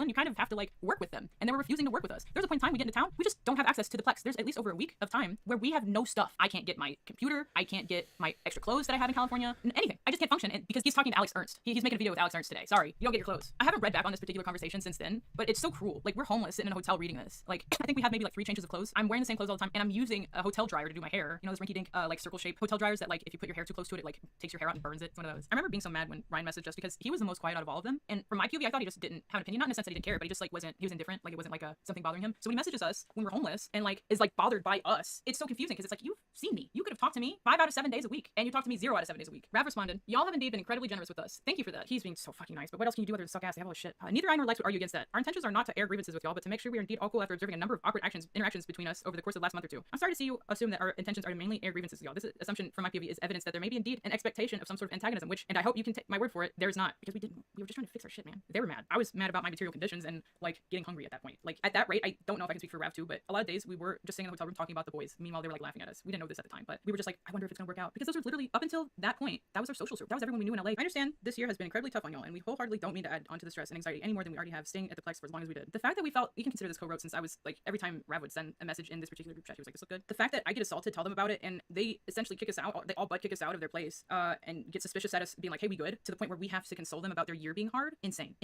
You kind of have to like work with them, and they were refusing to work with us. There's a point in time we get into town, we just don't have access to the Plex. There's at least over a week of time where we have no stuff. I can't get my computer, I can't get my extra clothes that I have in California, anything. I just can't function, and because he's talking to Alex Ernst. He's making a video with Alex Ernst today. Sorry, you don't get your clothes. I haven't read back on this particular conversation since then, but it's so cruel. Like, we're homeless sitting in a hotel reading this. Like, I think we have maybe like 3 changes of clothes. I'm wearing the same clothes all the time, and I'm using a hotel dryer to do my hair. You know, those rinky-dink like circle-shaped hotel dryers that like if you put your hair too close to it, it like takes your hair out and burns it. It's one of those. I remember being so mad when Ryan messaged us because he was the most quiet out of all of them, and from my POV, I thought he just didn't have an opinion. Not in the sense that he didn't care, but he just like he was indifferent. Like, it wasn't like something bothering him. So when he messages us when we're homeless and like is like bothered by us, it's so confusing because it's like, you've seen me. You could have talked to me 5 out of 7 days a week, and you talked to me 0 out of 7 days a week. Rav responded, y'all have indeed been incredibly generous with us. Thank you for that. He's being so fucking nice, but what else can you do other than suck ass? They have all this shit. Neither I nor Lex would argue against that. Our intentions are not to air grievances with y'all, but to make sure we are indeed all cool after observing a number of awkward interactions between us over the course of the last month or two. I'm sorry to see you assume that our intentions are to mainly air grievances with y'all. This assumption from my POV is evidence that there may be indeed an expectation of some sort of antagonism, which, and I hope you can take my word for it, there's not, because we were just trying to fix our shit, man. They were mad. I was mad about my material conditions and like getting hungry at that point. Like, at that rate, I don't know if I can speak for Rav too, but a lot of days we were just sitting in the hotel room talking about the boys. Meanwhile, they were like laughing at us. We didn't know this at the time, but we were just like, I wonder if it's gonna work out, because those are literally, up until that point, that was our social circle. That was everyone we knew in LA. I understand this year has been incredibly tough on y'all, and we wholeheartedly don't mean to add onto the stress and anxiety any more than we already have staying at the Plex for as long as we did. The fact that we felt, you can consider this co-wrote, since I was like, every time Rav would send a message in this particular group chat, he was like, this look good. The fact that I get assaulted, tell them about it, and they essentially kick us out, they all but kick us out of their place, and get suspicious at us being like, hey, we good, to the point where we have to console them about their year being hard. Insane.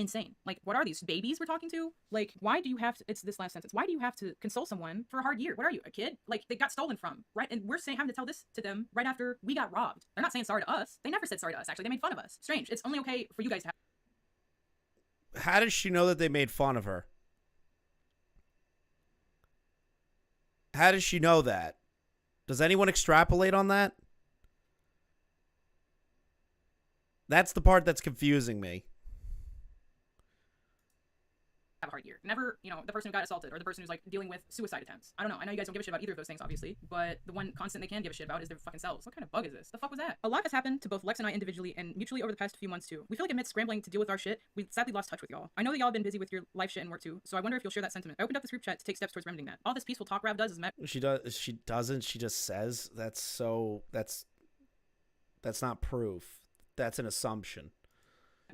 Like, what are these babies we're talking to? Like, why do you have to, it's this last sentence, why do you have to console someone for a hard year? What are you, a kid? Like, they got stolen from, right? And we're having to tell this to them right after we got robbed. They're not saying sorry to us. They never said sorry to us, actually. They made fun of us. Strange. It's only okay for you guys to have. How does she know that they made fun of her? How does she know that? Does anyone extrapolate on that? That's the part that's confusing me. Have a hard year. Never, you know, the person who got assaulted or the person who's like dealing with suicide attempts. I don't know. I know you guys don't give a shit about either of those things, obviously, but the one constant they can give a shit about is their fucking selves. What kind of bug is this? The fuck was that? A lot has happened to both Lex and I individually and mutually over the past few months too. We feel like amidst scrambling to deal with our shit, we sadly lost touch with y'all. I know that y'all have been busy with your life shit and work too, so I wonder if you'll share that sentiment. I opened up this group chat to take steps towards remedying that. All this peaceful talk Rav does is She doesn't. She just says. That's not proof. That's an assumption.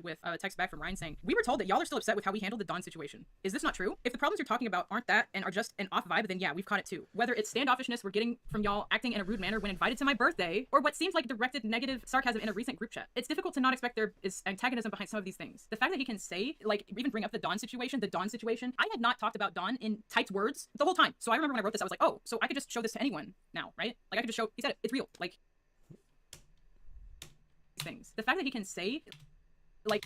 with a text back from Ryan saying, we were told that y'all are still upset with how we handled the Dawn situation. Is this not true? If the problems you're talking about aren't that and are just an off vibe, then yeah, we've caught it too. Whether it's standoffishness we're getting from y'all acting in a rude manner when invited to my birthday, or what seems like directed negative sarcasm in a recent group chat, it's difficult to not expect there is antagonism behind some of these things. The fact that he can say, like, even bring up the Dawn situation, I had not talked about Dawn in tight words the whole time. So I remember when I wrote this, I was like, oh, so I could just show this to anyone now, right? Like, I could just show, he said it, it's real. Like, things. The fact that he can say, like,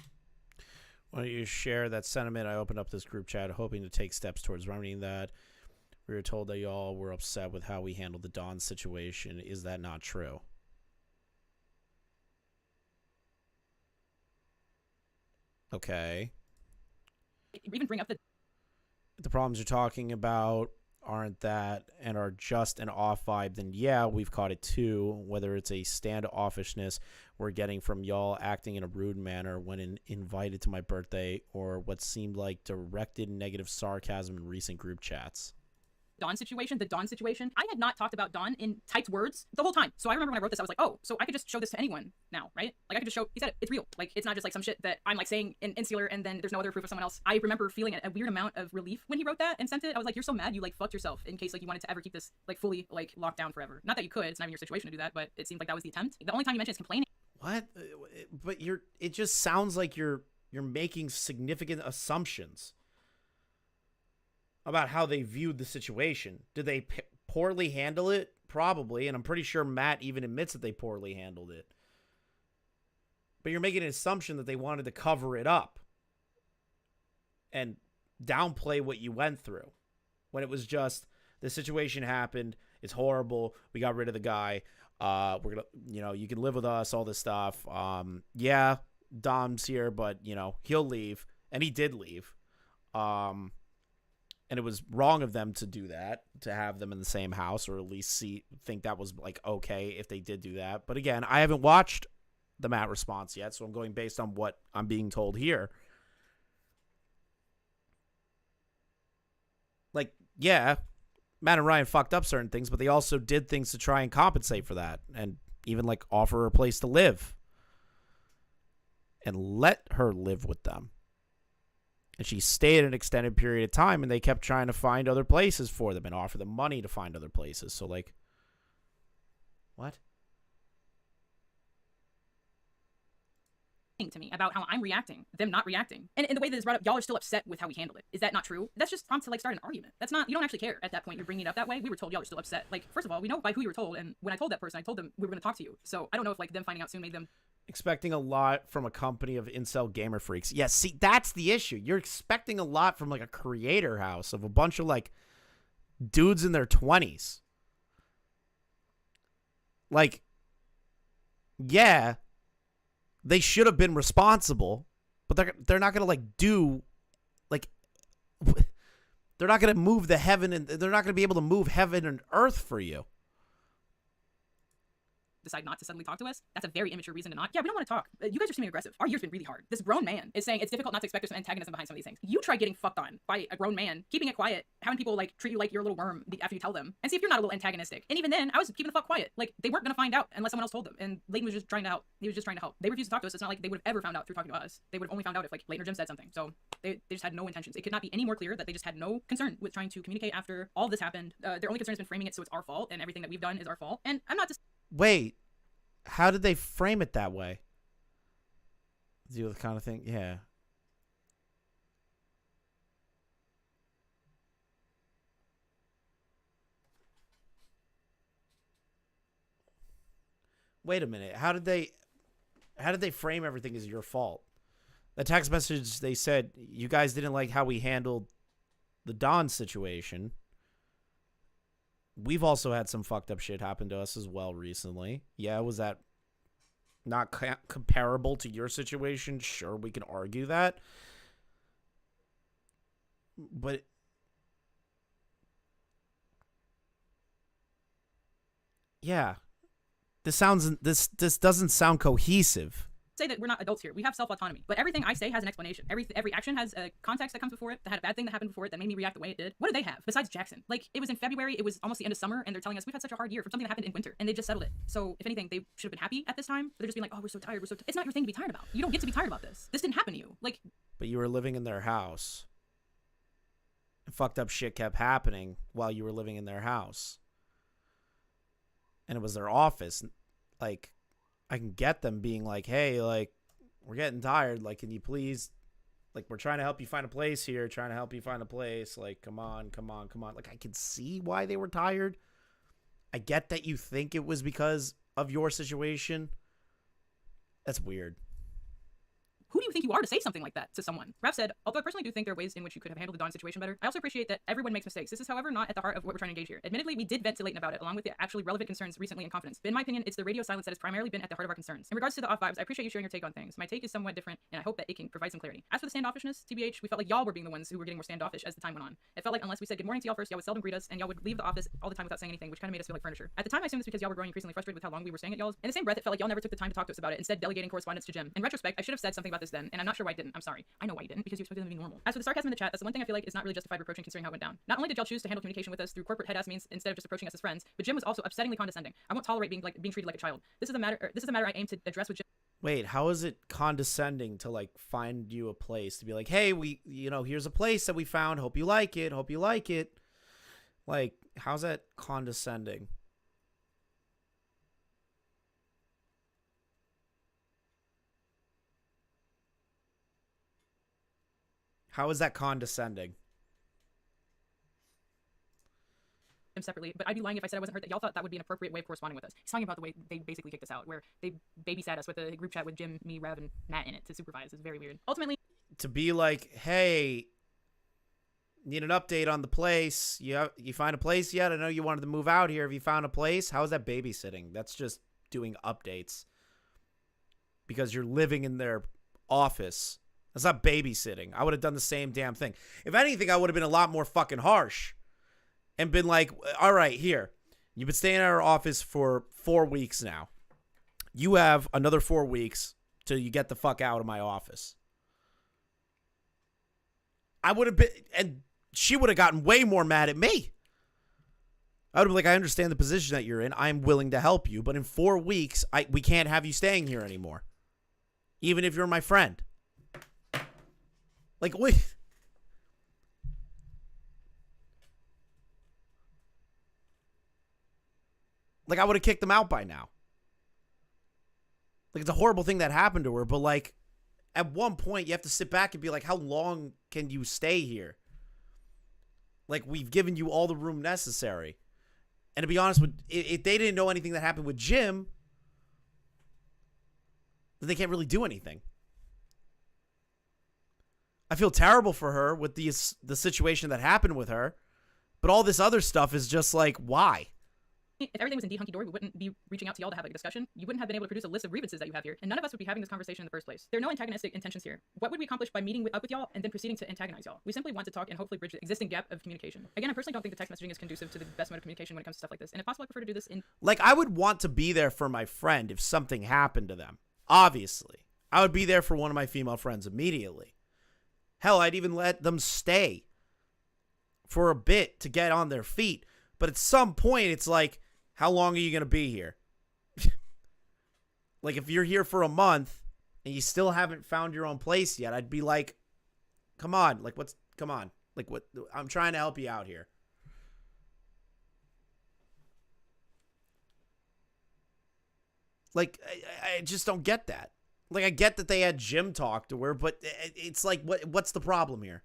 why don't you share that sentiment? I opened up this group chat hoping to take steps towards remedying that. We were told that y'all were upset with how we handled the Dawn situation. Is that not true? Okay. even bring up the problems you're talking about aren't that and are just an off vibe, then yeah, we've caught it too. Whether it's a standoffishness we're getting from y'all acting in a rude manner when invited to my birthday, or what seemed like directed negative sarcasm in recent group chats. the Dawn situation, I had not talked about Dawn in tight words the whole time. So I remember when I wrote this, I was like, oh, so I could just show this to anyone now, right? Like, I could just show, he said it, it's real. Like, it's not just like some shit that I'm like saying in insular and then there's no other proof of someone else. I remember feeling a weird amount of relief when he wrote that and sent it. I was like, you're so mad you like fucked yourself in case like you wanted to ever keep this like fully like locked down forever. Not that you could, it's not even your situation to do that, but it seemed like that was the attempt. The only time you mentioned is complaining. What? But it just sounds like you're making significant assumptions about how they viewed the situation. Did they poorly handle it? Probably, and I'm pretty sure Matt even admits that they poorly handled it. But you're making an assumption that they wanted to cover it up and downplay what you went through, when it was just, the situation happened, it's horrible, we got rid of the guy, we're gonna, you can live with us, all this stuff. Yeah, Dom's here, but he'll leave, and he did leave. And it was wrong of them to do that, to have them in the same house, or at least think that was like okay if they did do that. But again, I haven't watched the Matt response yet, so I'm going based on what I'm being told here. Like, yeah, Matt and Ryan fucked up certain things, but they also did things to try and compensate for that, and even like offer her a place to live and let her live with them. And she stayed an extended period of time, and they kept trying to find other places for them and offer them money to find other places. So, like, what? To me about how I'm reacting, them not reacting. And in the way that it's brought up, y'all are still upset with how we handle it. Is that not true? That's just prompt to like start an argument. That's not, you don't actually care at that point. You're bringing it up that way. We were told y'all are still upset. Like, first of all, we know by who you were told. And when I told that person, I told them we were going to talk to you. So I don't know if like them finding out soon made them expecting a lot from a company of incel gamer freaks. Yeah, see, that's the issue. You're expecting a lot from like a creator house of a bunch of like dudes in their 20s. Like, yeah, they should have been responsible, but they're not gonna like do like they're not gonna move the heaven, and they're not gonna be able to move heaven and earth for you. Decide not to suddenly talk to us. That's a very immature reason to not. Yeah, we don't want to talk. You guys are seeming aggressive. Our year's been really hard. This grown man is saying it's difficult not to expect there's some antagonism behind some of these things. You try getting fucked on by a grown man, keeping it quiet, having people like treat you like you're a little worm after you tell them, and see if you're not a little antagonistic. And even then, I was keeping the fuck quiet. Like, they weren't gonna find out unless someone else told them. And Leighton was just trying to help. He was just trying to help. They refused to talk to us. It's not like they would have ever found out through talking to us. They would have only found out if like Leighton or Jim said something. So they just had no intentions. It could not be any more clear that they just had no concern with trying to communicate after all this happened. Their only concern has been framing it so it's our fault, and everything that we've done is our fault. And I'm not just wait. How did they frame it that way? Do the kind of thing, yeah. Wait a minute. How did they frame everything as your fault? The text message, they said you guys didn't like how we handled the Don situation. We've also had some fucked up shit happen to us as well recently. Yeah, was that not comparable to your situation? Sure, we can argue that. But yeah, this doesn't sound cohesive. say that we're not adults here. We have self-autonomy. But everything I say has an explanation. Every action has a context that comes before it, that had a bad thing that happened before it, that made me react the way it did. What do they have besides Jackson? Like, it was in February, it was almost the end of summer, and they're telling us we've had such a hard year from something that happened in winter, and they just settled it. So if anything, they should have been happy at this time. But they're just being like, oh, we're so tired, It's not your thing to be tired about. You don't get to be tired about this. This didn't happen to you. Like, But you were living in their house. And fucked up shit kept happening while you were living in their house. And it was their office. Like, I can get them being like, hey, like, we're getting tired. Like, can you please, like, we're trying to help you find a place here. Trying to help you find a place. Like, come on. Like, I can see why they were tired. I get that you think it was because of your situation. That's weird. who do you think you are to say something like that to someone? Raph said, although I personally do think there are ways in which you could have handled the Dawn situation better, I also appreciate that everyone makes mistakes. This is, however, not at the heart of what we're trying to engage here. Admittedly, we did vent to Leighton about it, along with the actually relevant concerns recently in confidence. But in my opinion, it's the radio silence that has primarily been at the heart of our concerns. In regards to the off vibes, I appreciate you sharing your take on things. My take is somewhat different, and I hope that it can provide some clarity. As for the standoffishness, TBH, we felt like y'all were being the ones who were getting more standoffish as the time went on. It felt like unless we said good morning to y'all first, y'all would seldom greet us, and y'all would leave the office all the time without saying anything, which kind of made us feel like furniture. At the time, I assumed this because y'all were growing increasingly frustrated with how long we were staying at y'all's. In the same breath, it felt like y'all never took the time to talk to us about it, instead delegating correspondence to Jim. In retrospect, I should have said something about this then, and I'm not sure why I didn't. I'm sorry. I know why you didn't, because you expected them to be normal. As for the sarcasm in the chat, that's the one thing I feel like is not really justified reproaching considering how it went down. Not only did y'all choose to handle communication with us through corporate head-ass means instead of just approaching us as friends, but Jim was also upsettingly condescending. I won't tolerate being treated like a child. This is a matter I aim to address with Jim. Wait, how is it condescending to like find you a place to be like, hey, here's a place that we found. Hope you like it. Hope you like it. Like, how's that condescending? How is that condescending? Him separately, but I'd be lying if I said I wasn't hurt that y'all thought that would be an appropriate way of corresponding with us. He's talking about the way they basically kicked us out, where they babysat us with a group chat with Jim, me, Rev, and Matt in it to supervise. It's very weird. Ultimately, to be like, hey, need an update on the place. You find a place yet? I know you wanted to move out here. Have you found a place? How is that babysitting? That's just doing updates because you're living in their office. That's not babysitting. I would have done the same damn thing. If anything, I would have been a lot more fucking harsh and been like, all right, here. You've been staying at our office for 4 weeks now. You have another 4 weeks till you get the fuck out of my office. I would have been, and she would have gotten way more mad at me. I would have been like, I understand the position that you're in. I'm willing to help you, but in 4 weeks, we can't have you staying here anymore. Even if you're my friend. Like, wait. Like, I would have kicked them out by now. Like, it's a horrible thing that happened to her, but, like, at one point, you have to sit back and be like, how long can you stay here? Like, we've given you all the room necessary. And to be honest, if they didn't know anything that happened with Jim, then they can't really do anything. I feel terrible for her with the situation that happened with her, but all this other stuff is just like, why? if everything was indeed hunky-dory, we wouldn't be reaching out to y'all to have a discussion. You wouldn't have been able to produce a list of grievances that you have here, and none of us would be having this conversation in the first place. There are no antagonistic intentions here. What would we accomplish by meeting up with y'all and then proceeding to antagonize y'all? We simply want to talk and hopefully bridge the existing gap of communication. Again, I personally don't think the text messaging is conducive to the best mode of communication when it comes to stuff like this, and if possible, I prefer to do this in... Like, I would want to be there for my friend if something happened to them. Obviously. I would be there for one of my female friends immediately. Hell, I'd even let them stay for a bit to get on their feet. But at some point, it's like, how long are you going to be here? Like, if you're here for a month and you still haven't found your own place yet, I'd be like, come on. Like, come on. Like, what? I'm trying to help you out here. Like, I just don't get that. Like, I get that they had Jim talk to her, but it's like, what's the problem here?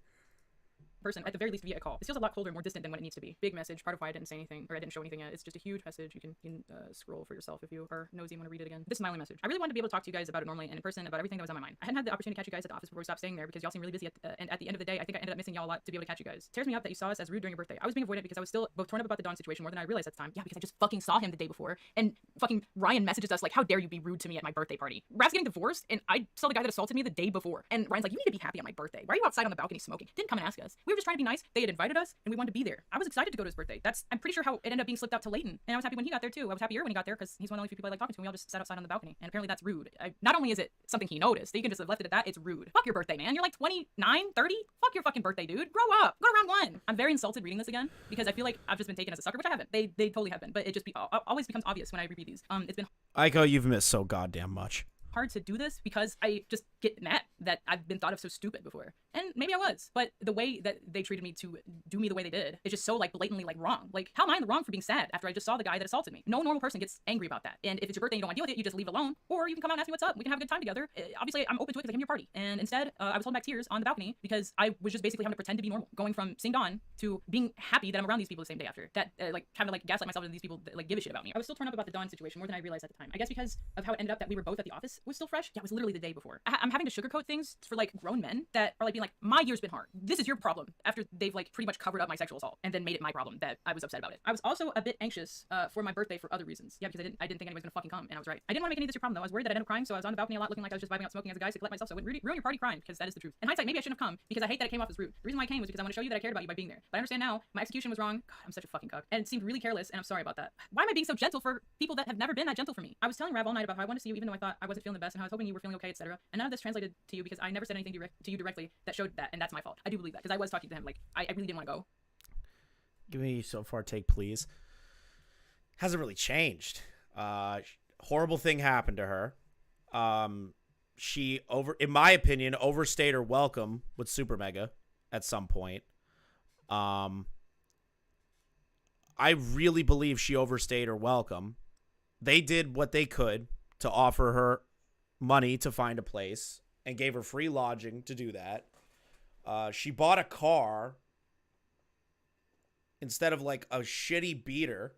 Person, at the very least via a call. This feels a lot colder and more distant than what it needs to be. Big message, part of why I didn't say anything, or I didn't show anything yet. It's just a huge message. You can scroll for yourself if you are nosy and want to read it again. This smiling message. I really wanted to be able to talk to you guys about it normally and in person about everything that was on my mind. I hadn't had the opportunity to catch you guys at the office before we stopped staying there because y'all seem really busy and at the end of the day, I think I ended up missing y'all a lot to be able to catch you guys. It tears me up that you saw us as rude during your birthday. I was being avoidant because I was still both torn up about the Dawn situation more than I realized at the time. Yeah, because I just fucking saw him the day before, and fucking Ryan messages us like, how dare you be rude to me at my birthday party? Rap's getting divorced, and I saw the guy that assaulted me the day before, and Ryan's like, you need to be happy on my birthday. Why are you outside on the balcony smoking? Didn't come and ask us. We We were just trying to be nice. They had invited us, and we wanted to be there. I was excited to go to his birthday. I'm pretty sure how it ended up being slipped out to Leighton, and I was happy when he got there too. I was happier when he got there because he's one of the only few people I like talking to, and we all just sat outside on the balcony. And apparently that's rude. Not only is it something he noticed, that you can just have left it at that, it's rude. Fuck your birthday, man. You're like 29, 30? Fuck your fucking birthday, dude. Grow up. Go to round one. I'm very insulted reading this again because I feel like I've just been taken as a sucker, which I haven't. They totally have been, but it just always becomes obvious when I reread these. It's been Aiko, you've missed so goddamn much. hard to do this because I just get mad that I've been thought of so stupid before. And maybe I was, but the way that they treated me to do me the way they did is just so like blatantly like wrong. Like, how am I in the wrong for being sad after I just saw the guy that assaulted me? No normal person gets angry about that. And if it's your birthday and you don't want to deal with it, you just leave it alone, or you can come out and ask me what's up. We can have a good time together. Obviously, I'm open to it because I came to your party. And instead, I was holding back tears on the balcony because I was just basically having to pretend to be normal, going from seeing Dawn to being happy that I'm around these people the same day after. That like kind of like gaslight myself into these people that like give a shit about me. I was still torn up about the Dawn situation more than I realized at the time. I guess because of how it ended up that we were both at the office was still fresh. Yeah, it was literally the day before. I'm having to sugarcoat things for like grown men that are like being like, my year's been hard. This is your problem, after they've like pretty much covered up my sexual assault and then made it my problem that I was upset about it. I was also a bit anxious for my birthday for other reasons. Yeah, because I didn't think anyone was gonna fucking come, and I was right. I didn't want to make any of this your problem though. I was worried that I'd end up crying, so I was on the balcony a lot looking like I was just vibing out smoking as a guy to collect myself, so I wouldn't ruin your party crying, because that is the truth. In hindsight, maybe I shouldn't have come because I hate that it came off as rude. The reason why I came was because I want to show you that I cared about you by being there. But I understand now my execution was wrong. God, I'm such a fucking cuck, and it seemed really careless, and I'm sorry about that. Why am I being so gentle for people that have never been that gentle for me? I was telling Rav all night about how I wanted to see you even though I thought I wasn't feeling the best, and how I was hoping you were feeling okay, etc. And none of this translated to you because I never said anything to you directly that showed that, and that's my fault. I do believe that because I was talking to him like I really didn't want to go. Give me so far take, please. Hasn't really changed. Horrible thing happened to her. She in my opinion, overstayed her welcome with Supermega at some point. I really believe she overstayed her welcome. They did what they could to offer her money to find a place and gave her free lodging to do that. She bought a car instead of like a shitty beater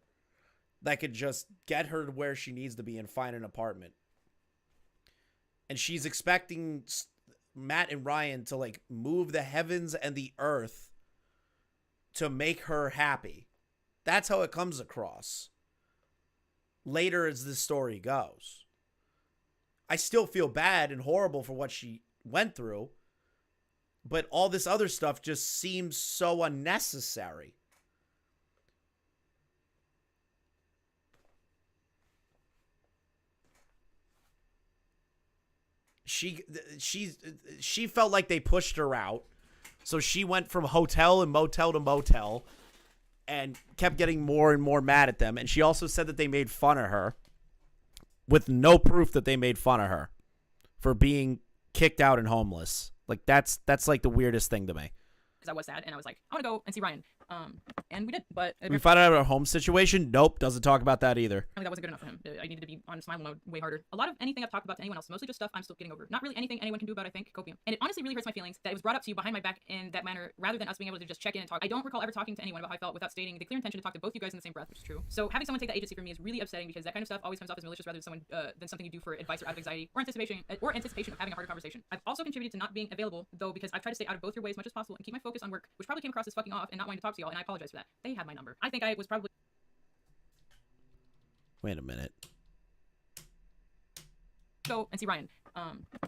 that could just get her to where she needs to be and find an apartment. And she's expecting Matt and Ryan to like move the heavens and the earth to make her happy. That's how it comes across later as the story goes. I still feel bad and horrible for what she went through, but all this other stuff just seems so unnecessary. She felt like they pushed her out, so she went from hotel and motel to motel and kept getting more and more mad at them. And she also said that they made fun of her with no proof that they made fun of her for being kicked out and homeless. Like that's like the weirdest thing to me. Because I was sad and I was like, I want to go and see Ryan. And we did, but we found out about our home situation. Nope, doesn't talk about that either. I mean, that wasn't good enough for him. I needed to be on smile mode way harder. A lot of anything I've talked about to anyone else, mostly just stuff I'm still getting over. Not really anything anyone can do about, I think, copium. And it honestly really hurts my feelings that it was brought up to you behind my back in that manner, rather than us being able to just check in and talk. I don't recall ever talking to anyone about how I felt without stating the clear intention to talk to both you guys in the same breath, which is true. So having someone take that agency from me is really upsetting because that kind of stuff always comes off as malicious rather than something you do for advice or out of anxiety or anticipation of having a harder conversation. I've also contributed to not being available though because I've tried to stay out of both your way as much as possible and keep my focus on work, which probably came across as fucking off and not wanting to talk to y'all, and I apologize for that. They had my number. I think I was probably. Wait a minute. Go and see Ryan.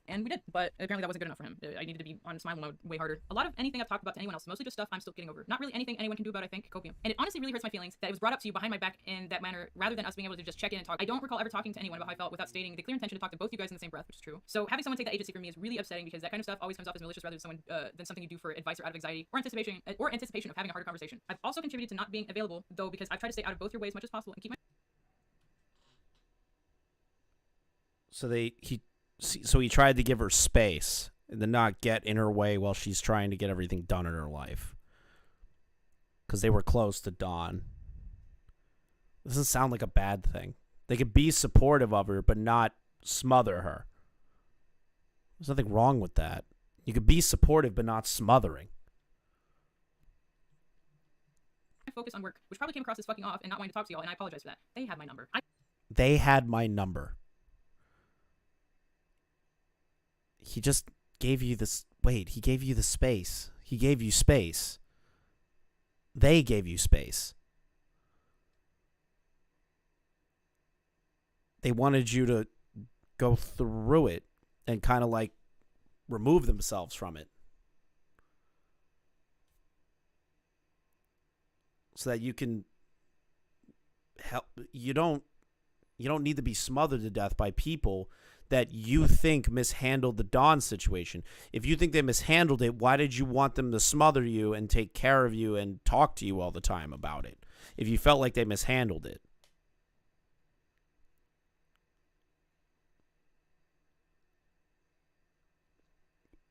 And we did, but apparently that wasn't good enough for him. I needed to be on smile mode way harder. A lot of anything I've talked about to anyone else, mostly just stuff I'm still getting over. Not really anything anyone can do about, I think, copium. And it honestly really hurts my feelings that it was brought up to you behind my back in that manner, rather than us being able to just check in and talk. I don't recall ever talking to anyone about how I felt without stating the clear intention to talk to both you guys in the same breath, which is true. So having someone take that agency from me is really upsetting because that kind of stuff always comes off as malicious rather than something you do for advice or out of anxiety or anticipation of having a harder conversation. I've also contributed to not being available though because I've tried to stay out of both your way as much as possible and keep my. So he tried to give her space and then not get in her way while she's trying to get everything done in her life. Because they were close to Dawn. Doesn't sound like a bad thing. They could be supportive of her, but not smother her. There's nothing wrong with that. You could be supportive, but not smothering. I focus on work, which probably came across as fucking off and not wanting to talk to y'all, and I apologize for that. They had my number. They had my number. He just gave you this. Wait, he gave you the space. He gave you space. They gave you space. They wanted you to go through it and kind of like remove themselves from it. so that you can help. You don't need to be smothered to death by people that you think mishandled the Dawn situation. If you think they mishandled it, why did you want them to smother you and take care of you and talk to you all the time about it? If you felt like they mishandled it.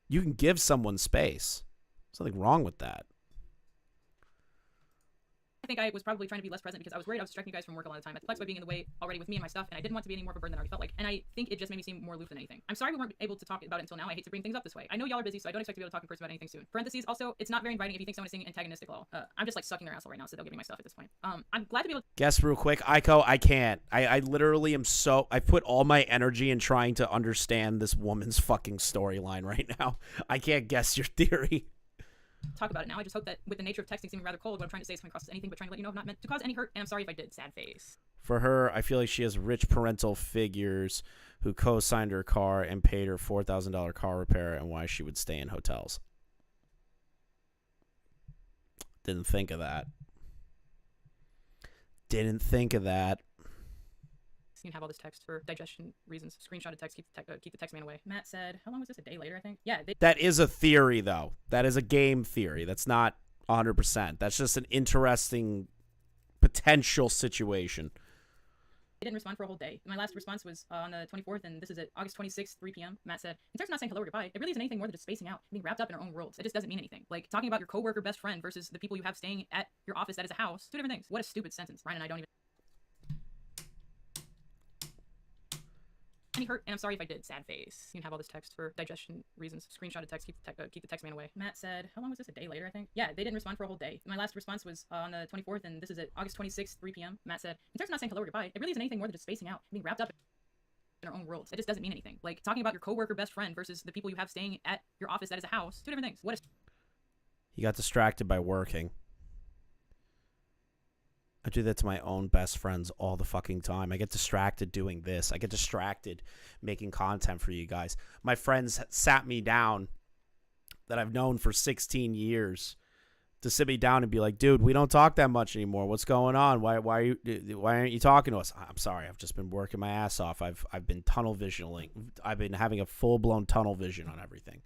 You can give someone space. There's nothing wrong with that. I think I was probably trying to be less present because I was worried I was distracting you guys from work a lot of the time. I felt by being in the way already with me and my stuff, and I didn't want to be any more of a burden than I already felt like. And I think it just made me seem more aloof than anything. I'm sorry we weren't able to talk about it until now. I hate to bring things up this way. I know y'all are busy, so I don't expect to be able to talk in person about anything soon. Parentheses, also, it's not very inviting if you think someone is saying antagonistic law. I'm just like sucking their asshole right now, so they'll give me my stuff at this point. I'm glad to be able to Guess real quick, Aiko, I can't. I literally am so... I put all my energy in trying to understand this woman's fucking storyline right now. I can't guess your theory. talk about it now. I just hope that with the nature of texting seeming rather cold, what I'm trying to say is coming across as anything but trying to let you know I've not meant to cause any hurt, and I'm sorry if I did. Sad face. For her, I feel like she has rich parental figures who co-signed her car and paid her $4,000 car repair and why she would stay in hotels. Didn't think of that. Didn't think of that. You can have all this text for digestion reasons. Screenshotted text, keep the text man away. Matt said, how long was this? A day later, I think? Yeah. That is a theory, though. That is a game theory. That's not 100%. That's just an interesting potential situation. I didn't respond for a whole day. My last response was on the 24th, and this is at August 26th, 3 p.m. Matt said, in terms of not saying hello or goodbye, it really isn't anything more than just spacing out, being wrapped up in our own worlds. It just doesn't mean anything. Like, talking about your coworker best friend versus the people you have staying at your office that is a house. Two different things. What a stupid sentence. Ryan and I don't even... Any hurt, and I'm sorry if I did. Sad face. You can have all this text for digestion reasons. Screenshotted text, keep the text man away. Matt said, how long was this? A day later, I think? Yeah, they didn't respond for a whole day. My last response was on the 24th, and this is at August 26th, 3 p.m. Matt said, in terms of not saying hello or goodbye, it really isn't anything more than just spacing out, being wrapped up in our own worlds. It just doesn't mean anything. Like, talking about your coworker best friend versus the people you have staying at your office that is a house. Two different things. What a... He got distracted by working. I do that to my own best friends all the fucking time. I get distracted doing this. I get distracted making content for you guys. My friends sat me down that I've known for 16 years to sit me down and be like, dude, we don't talk that much anymore. What's going on? Why aren't you talking to us? I'm sorry. I've just been working my ass off. I've been tunnel visioning. I've been having a full-blown tunnel vision on everything.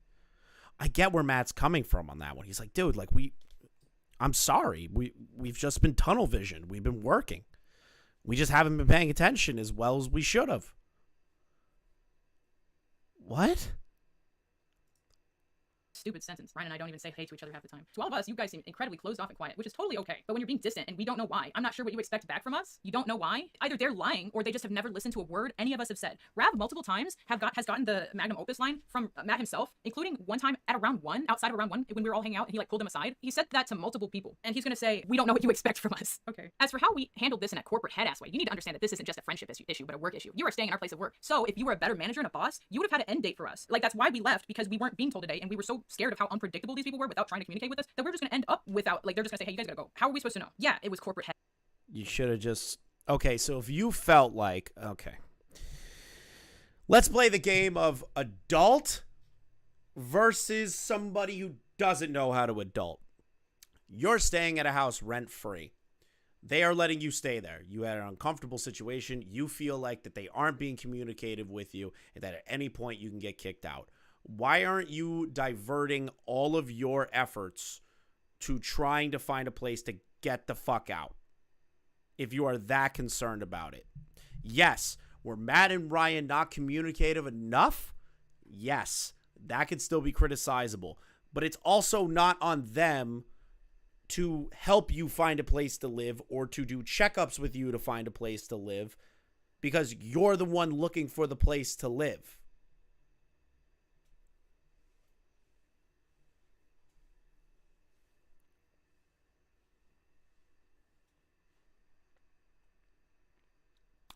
I get where Matt's coming from on that one. He's like, dude, like I'm sorry. We've just been tunnel vision. We've been working. We just haven't been paying attention as well as we should have. What? Stupid sentence. Ryan and I don't even say hey to each other half the time. To all of us, you guys seem incredibly closed off and quiet, which is totally okay. But when you're being distant and we don't know why, I'm not sure what you expect back from us. You don't know why. Either they're lying or they just have never listened to a word any of us have said. Rav multiple times has gotten the Magnum opus line from Matt himself, including one time at a round one, outside of round one, when we were all hanging out and he like pulled him aside. He said that to multiple people. And he's gonna say, we don't know what you expect from us. Okay. As for how we handled this in a corporate head-ass way, you need to understand that this isn't just a friendship issue, but a work issue. You are staying in our place of work. So if you were a better manager and a boss, you would have had an end date for us. Like, that's why we left, because we weren't being told today and we were so scared of how unpredictable these people were without trying to communicate with us that we're just gonna end up without, like, they're just gonna say, hey, you guys gotta go. How are we supposed to know? Yeah, it was corporate head. You should have just... Okay, so if you felt like... Okay. Let's play the game of adult versus somebody who doesn't know how to adult. You're staying at a house rent-free. They are letting you stay there. You had an uncomfortable situation. You feel like that they aren't being communicative with you and that at any point you can get kicked out. Why aren't you diverting all of your efforts to trying to find a place to get the fuck out if you are that concerned about it? Yes. Were Matt and Ryan not communicative enough? Yes. That could still be criticizable. But it's also not on them to help you find a place to live or to do checkups with you to find a place to live, because you're the one looking for the place to live.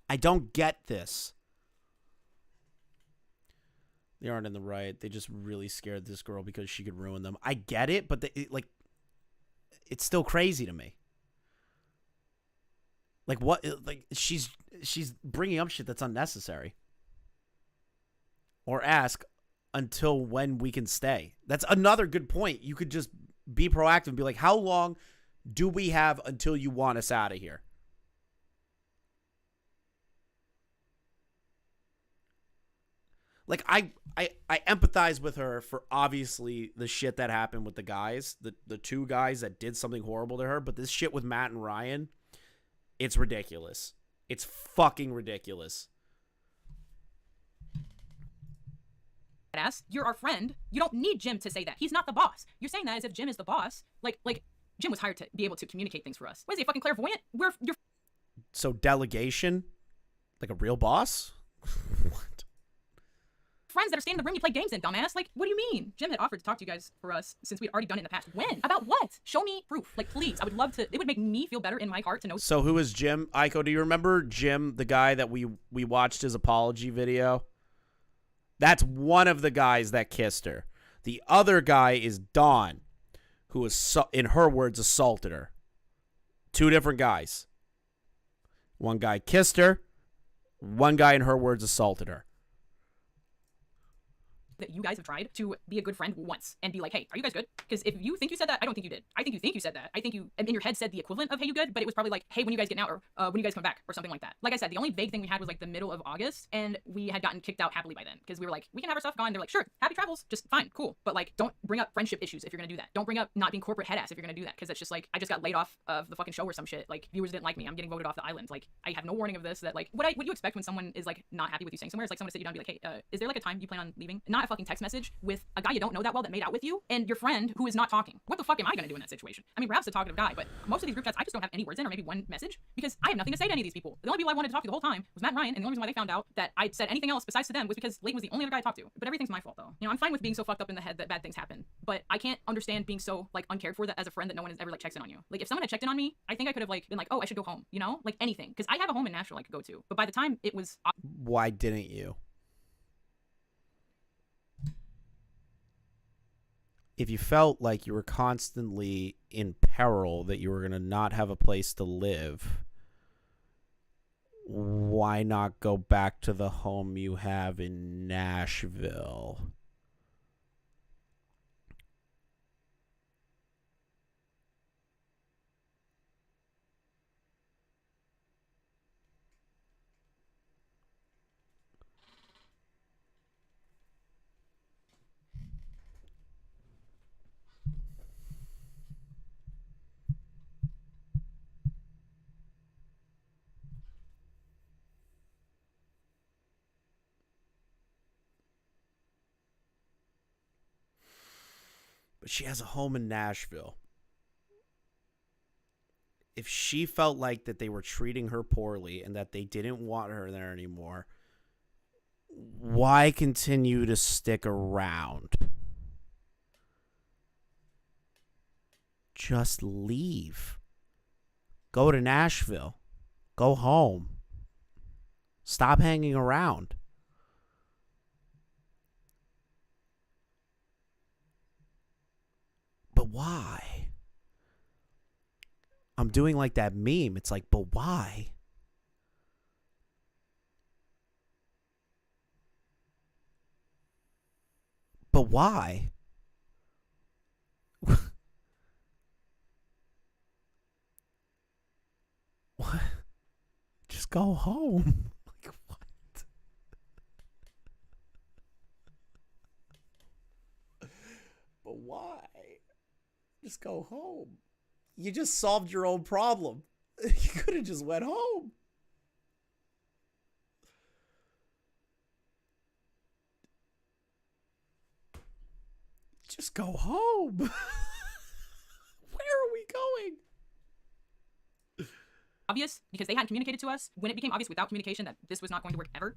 I don't get this. They aren't in the right. They just really scared this girl because she could ruin them. I get it, but it's still crazy to me. Like, what? Like, she's bringing up shit that's unnecessary. Or ask until when we can stay. That's another good point. You could just be proactive and be like, how long do we have until you want us out of here? Like, I empathize with her for obviously the shit that happened with the guys, the two guys that did something horrible to her, but this shit with Matt and Ryan, it's ridiculous. It's fucking ridiculous. You're our friend. You don't need Jim to say that. He's not the boss. You're saying that as if Jim is the boss. Like Jim was hired to be able to communicate things for us. What is he, fucking clairvoyant? You're So delegation? Like a real boss? What? friends that are staying in the room you play games in, dumbass. Like, what do you mean? Jim had offered to talk to you guys for us since we'd already done it in the past. When? About what? Show me proof. Like, please. I would love to. It would make me feel better in my heart to know. So who is Jim? Aiko, do you remember Jim, the guy that we watched his apology video? That's one of the guys that kissed her. The other guy is Dawn, who was, in her words, assaulted her. Two different guys. One guy kissed her. One guy, in her words, assaulted her. That you guys have tried to be a good friend once and be like, hey, are you guys good? Because if you think you said that, I don't think you did. I think you said that. I think you in your head said the equivalent of hey, you good, but it was probably like, hey, when you guys get out, or when you guys come back, or something like that. Like I said, the only vague thing we had was like the middle of August, and we had gotten kicked out happily by then because we were like, we can have our stuff gone. They're like, sure, happy travels, just fine, cool, but like, don't bring up friendship issues if you're gonna do that. Don't bring up not being corporate head ass if you're gonna do that, because it's just like, I just got laid off of the fucking show or some shit. Like, viewers didn't like me. I'm getting voted off the island. Like, I have no warning of this. That like, what you expect when someone is like not happy with you saying somewhere? It's like someone to sit you down and be like, hey, is there like a time you plan on leaving? Not a fucking text message with a guy you don't know that well that made out with you and your friend who is not talking. What the fuck am I gonna do in that situation? I mean, Ralph's a talkative guy, but most of these group chats I just don't have any words in, or maybe one message, because I have nothing to say to any of these people. The only people I wanted to talk to the whole time was Matt and Ryan, and the only reason why they found out that I'd said anything else besides to them was because Leighton was the only other guy I talked to. But everything's my fault though. You know, I'm fine with being so fucked up in the head that bad things happen, but I can't understand being so like uncared for that as a friend that no one has ever like checks in on you. Like, if someone had checked in on me, I think I could have like been like, oh, I should go home, you know, like anything, because I have a home in Nashville I could go to. But by the time it was, Why didn't you? If you felt like you were constantly in peril, that you were going to not have a place to live, why not go back to the home you have in Nashville? But she has a home in Nashville. If she felt like that they were treating her poorly and that they didn't want her there anymore, why continue to stick around? Just leave. Go to Nashville. Go home. Stop hanging around. But why? I'm doing like that meme. It's like, but why? But why? What? Just go home. Like, what? But why? Just go home. You just solved your own problem. You could have just went home. Just go home. Where are we going? obvious because they hadn't communicated to us. When it became obvious without communication that this was not going to work ever,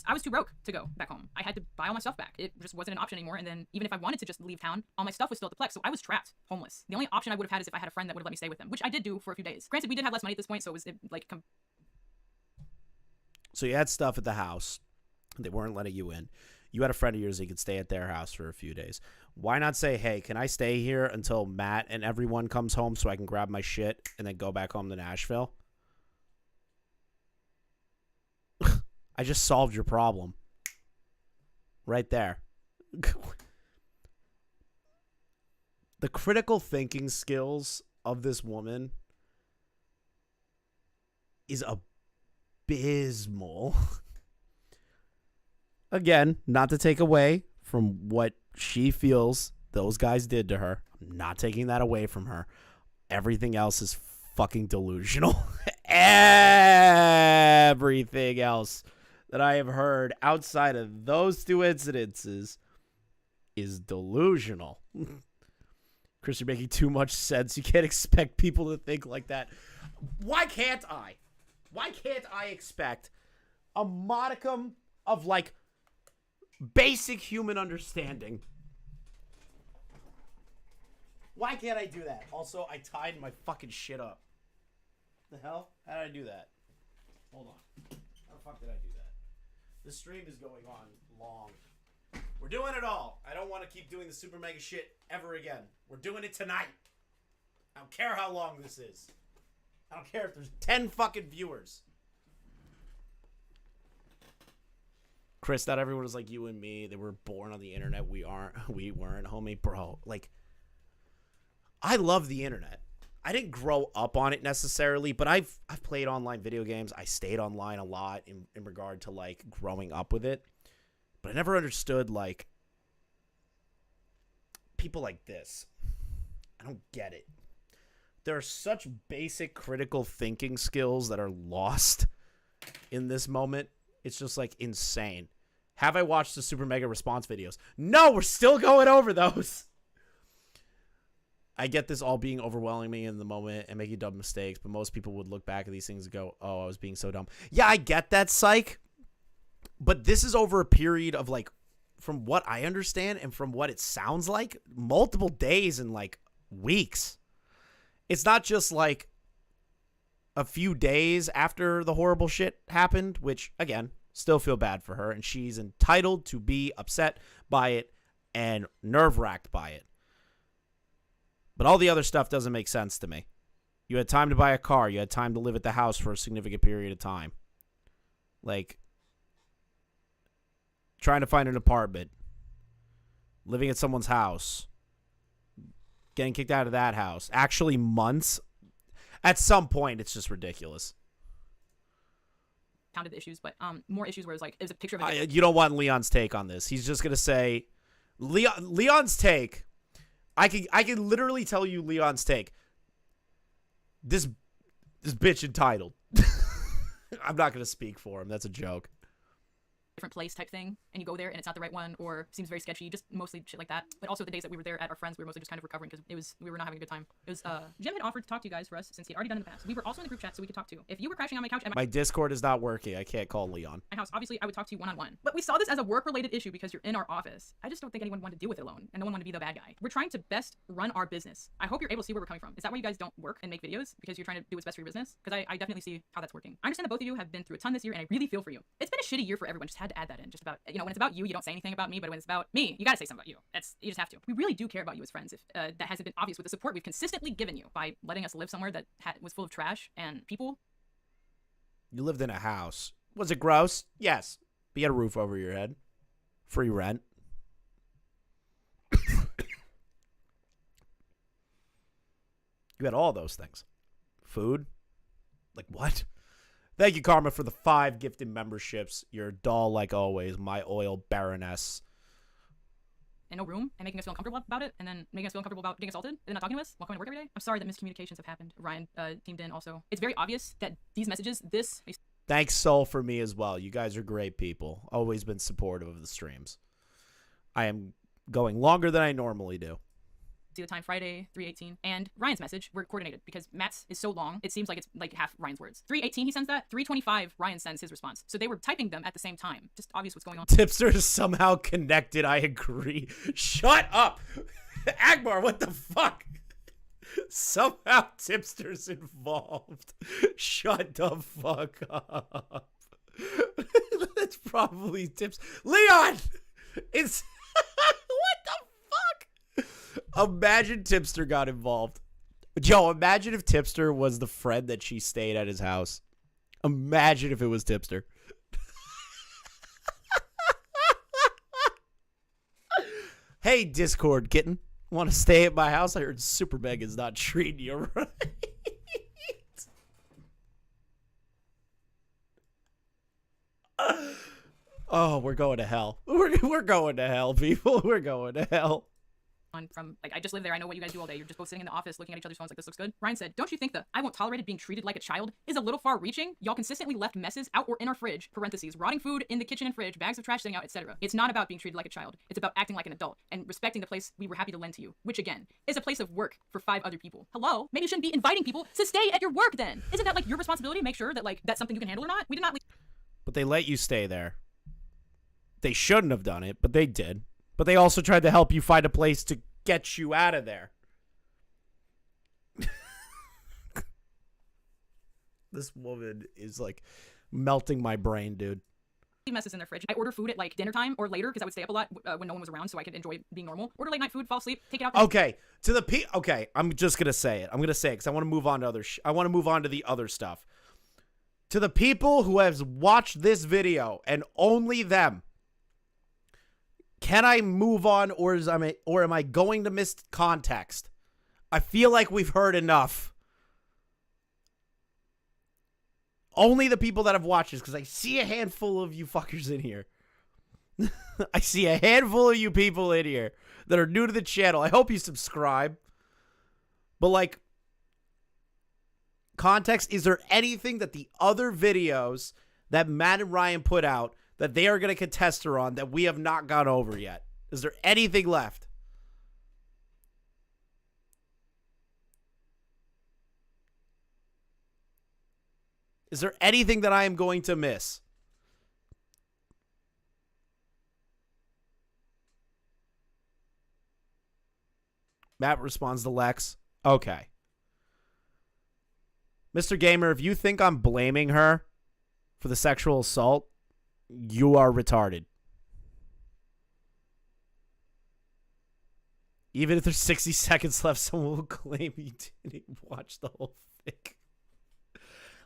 I was too broke to go back home. I had to buy all my stuff back. It just wasn't an option anymore. And then even if I wanted to just leave town, all my stuff was still at the Plex. So I was trapped, homeless. The only option I would have had is if I had a friend that would have let me stay with them, which I did do for a few days. Granted, we did have less money at this point, so it was So you had stuff at the house. They weren't letting you in. You had a friend of yours that you could stay at their house for a few days. Why not say, hey, can I stay here until Matt and everyone comes home so I can grab my shit and then go back home to Nashville? I just solved your problem. Right there. The critical thinking skills of this woman is abysmal. Again, not to take away from what she feels those guys did to her. I'm not taking that away from her. Everything else is fucking delusional. Everything else that I have heard outside of those two incidences is delusional. Chris, you're making too much sense. You can't expect people to think like that. Why can't I? Why can't I expect a modicum of, like, basic human understanding? Why can't I do that? Also, I tied my fucking shit up. The hell? How did I do that? Hold on. How the fuck did I do that? This stream is going on long. We're doing it all. I don't want to keep doing the Supermega shit ever again. We're doing it tonight. I don't care how long this is. I don't care if there's 10 fucking viewers. Chris, not everyone is like you and me. They were born on the internet. We weren't, homie. Bro, like, I love the internet. I didn't grow up on it necessarily, but I've played online video games. I stayed online a lot in regard to, like, growing up with it. But I never understood, like, people like this. I don't get it. There are such basic critical thinking skills that are lost in this moment. It's just, like, insane. Have I watched the Supermega response videos? No, we're still going over those. I get this all being overwhelming in the moment and making dumb mistakes, but most people would look back at these things and go, oh, I was being so dumb. Yeah, I get that, psych. But this is over a period of, like, from what I understand and from what it sounds like, multiple days and, like, weeks. It's not just, like, a few days after the horrible shit happened, which, again, still feel bad for her, and she's entitled to be upset by it and nerve-wracked by it. But all the other stuff doesn't make sense to me. You had time to buy a car. You had time to live at the house for a significant period of time. Like, trying to find an apartment, living at someone's house, getting kicked out of that house, actually months. At some point, it's just ridiculous. Counted the issues, but more issues where it was a picture of a you don't want Leon's take on this. He's just gonna say Leon's take. I can literally tell you Leon's take. This bitch entitled. I'm not gonna speak for him. That's a joke. different place type thing, and you go there and it's not the right one or seems very sketchy, just mostly shit like that. But also the days that we were there at our friends, we were mostly just kind of recovering because we were not having a good time. It was Jim had offered to talk to you guys for us since he had already done it in the past. We were also in the group chat so we could talk to. If you were crashing on my couch at my Discord is not working. I can't call Leon. My house, obviously I would talk to you one-on-one. But we saw this as a work-related issue because you're in our office. I just don't think anyone wanted to deal with it alone, and no one wanted to be the bad guy. We're trying to best run our business. I hope you're able to see where we're coming from. Is that why you guys don't work and make videos? Because you're trying to do what's best for your business? Because I definitely see how that's working. I understand that both of you have been through a ton this year, and I really feel for you. It's been a shitty year for everyone. Just had to add that in. Just about, when it's about you, you don't say anything about me, but when it's about me, you gotta say something about you. You just have to. We really do care about you as friends. If that hasn't been obvious with the support we've consistently given you by letting us live somewhere that was full of trash and people. You lived in a house. Was it gross? Yes. But you had a roof over your head. Free rent. You had all those things. Food? Like what? Thank you, Karma, for the 5 gifted memberships. You're a doll like always, my oil baroness. In no room and making us feel uncomfortable about it, and then making us feel uncomfortable about getting assaulted, and then not talking to us while coming to work every day. I'm sorry that miscommunications have happened. Ryan teamed in also. It's very obvious that these messages, Thanks, Soul, for me as well. You guys are great people. Always been supportive of the streams. I am going longer than I normally do. See the time, Friday, 3:18, and Ryan's message, we're coordinated because Matt's is so long, it seems like it's like half Ryan's words. 3:18, he sends that. 3:25, Ryan sends his response. So they were typing them at the same time. Just obvious what's going on. Tipster is somehow connected, I agree. Shut up! Agmar, what the fuck? Somehow Tipster's involved. Shut the fuck up. That's probably Tips. Leon! It's... What the fuck? Imagine Tipster got involved. Joe, imagine if Tipster was the friend that she stayed at his house. Imagine if it was Tipster. Hey, Discord kitten. Want to stay at my house? I heard Supermega is not treating you right. Oh, we're going to hell. We're going to hell, people. We're going to hell. From like, I just live there. I know what you guys do all day. You're just both sitting in the office looking at each other's phones like, this looks good. Ryan said, don't you think the I won't tolerate it being treated like a child is a little far reaching? Y'all consistently left messes out or in our fridge, parentheses, rotting food in the kitchen and fridge, bags of trash sitting out, etc. It's not about being treated like a child. It's about acting like an adult and respecting the place we were happy to lend to you, which again is a place of work for 5 other people. Hello? Maybe you shouldn't be inviting people to stay at your work then. Isn't that like your responsibility to make sure that like that's something you can handle or not? We did not leave. But they let you stay there. They shouldn't have done it, but they did. But they also tried to help you find a place to get you out of there. This woman is like melting my brain, dude. Messes in their fridge. I order food at like dinner time or later because I would stay up a lot when no one was around so I could enjoy being normal. Order late night food, fall asleep, take it out. Okay, okay, I'm just gonna say it. I'm gonna say it because I want to move on to I want to move on to the other stuff. To the people who have watched this video and only them, can I move on, or am I going to miss context? I feel like we've heard enough. Only the people that have watched this, because I see a handful of you fuckers in here. I see a handful of you people in here that are new to the channel. I hope you subscribe. But like, context, is there anything that the other videos that Matt and Ryan put out that they are going to contest her on that we have not gone over yet? Is there anything left? Is there anything that I am going to miss? Matt responds to Lex. Okay. Mr. Gamer, if you think I'm blaming her for the sexual assault, you are retarded. Even if there's 60 seconds left, someone will claim you didn't watch the whole thing.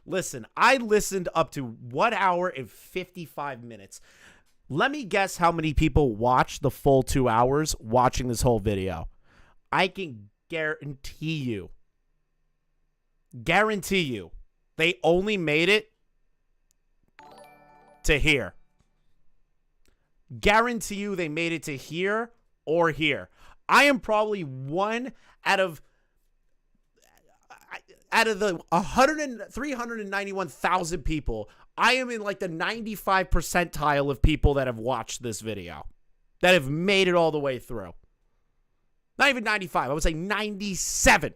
Listen, I listened up to 1 hour and 55 minutes. Let me guess how many people watched the full 2 hours watching this whole video. I can guarantee you, they only made it to here. Guarantee you they made it to here or here. I am probably one out of the 391,000 people, I am in like the 95 percentile of people that have watched this video, that have made it all the way through. Not even 95. I would say 97.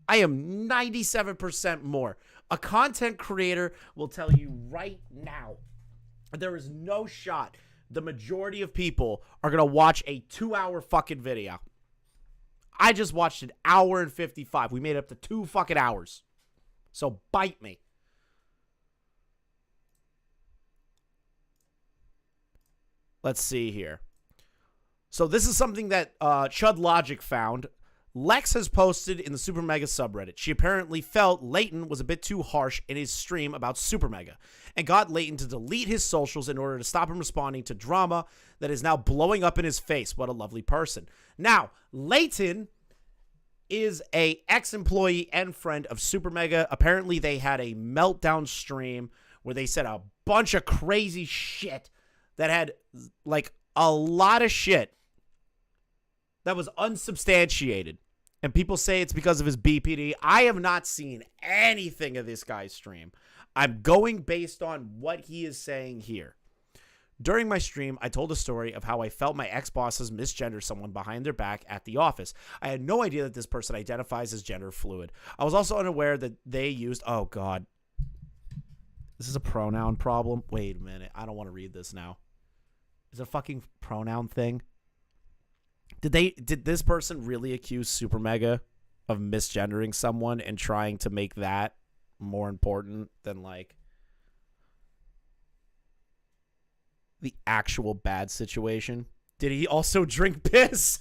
I am 97% more. A content creator will tell you right now, there is no shot the majority of people are going to watch a 2-hour fucking video. I just watched an hour and 55. We made it up to 2 fucking hours. So bite me. Let's see here. So this is something that Chud Logic found. Lex has posted in the Supermega subreddit. She apparently felt Leighton was a bit too harsh in his stream about Supermega and got Leighton to delete his socials in order to stop him responding to drama that is now blowing up in his face. What a lovely person. Now, Leighton is a ex-employee and friend of Supermega. Apparently, they had a meltdown stream where they said a bunch of crazy shit that had like a lot of shit that was unsubstantiated. And people say it's because of his BPD. I have not seen anything of this guy's stream. I'm going based on what he is saying here. During my stream, I told a story of how I felt my ex-bosses misgender someone behind their back at the office. I had no idea that this person identifies as gender fluid. I was also unaware that they used... Oh, God. This is a pronoun problem? Wait a minute. I don't want to read this now. Is it a fucking pronoun thing? Did this person really accuse Supermega of misgendering someone and trying to make that more important than like the actual bad situation? Did he also drink piss?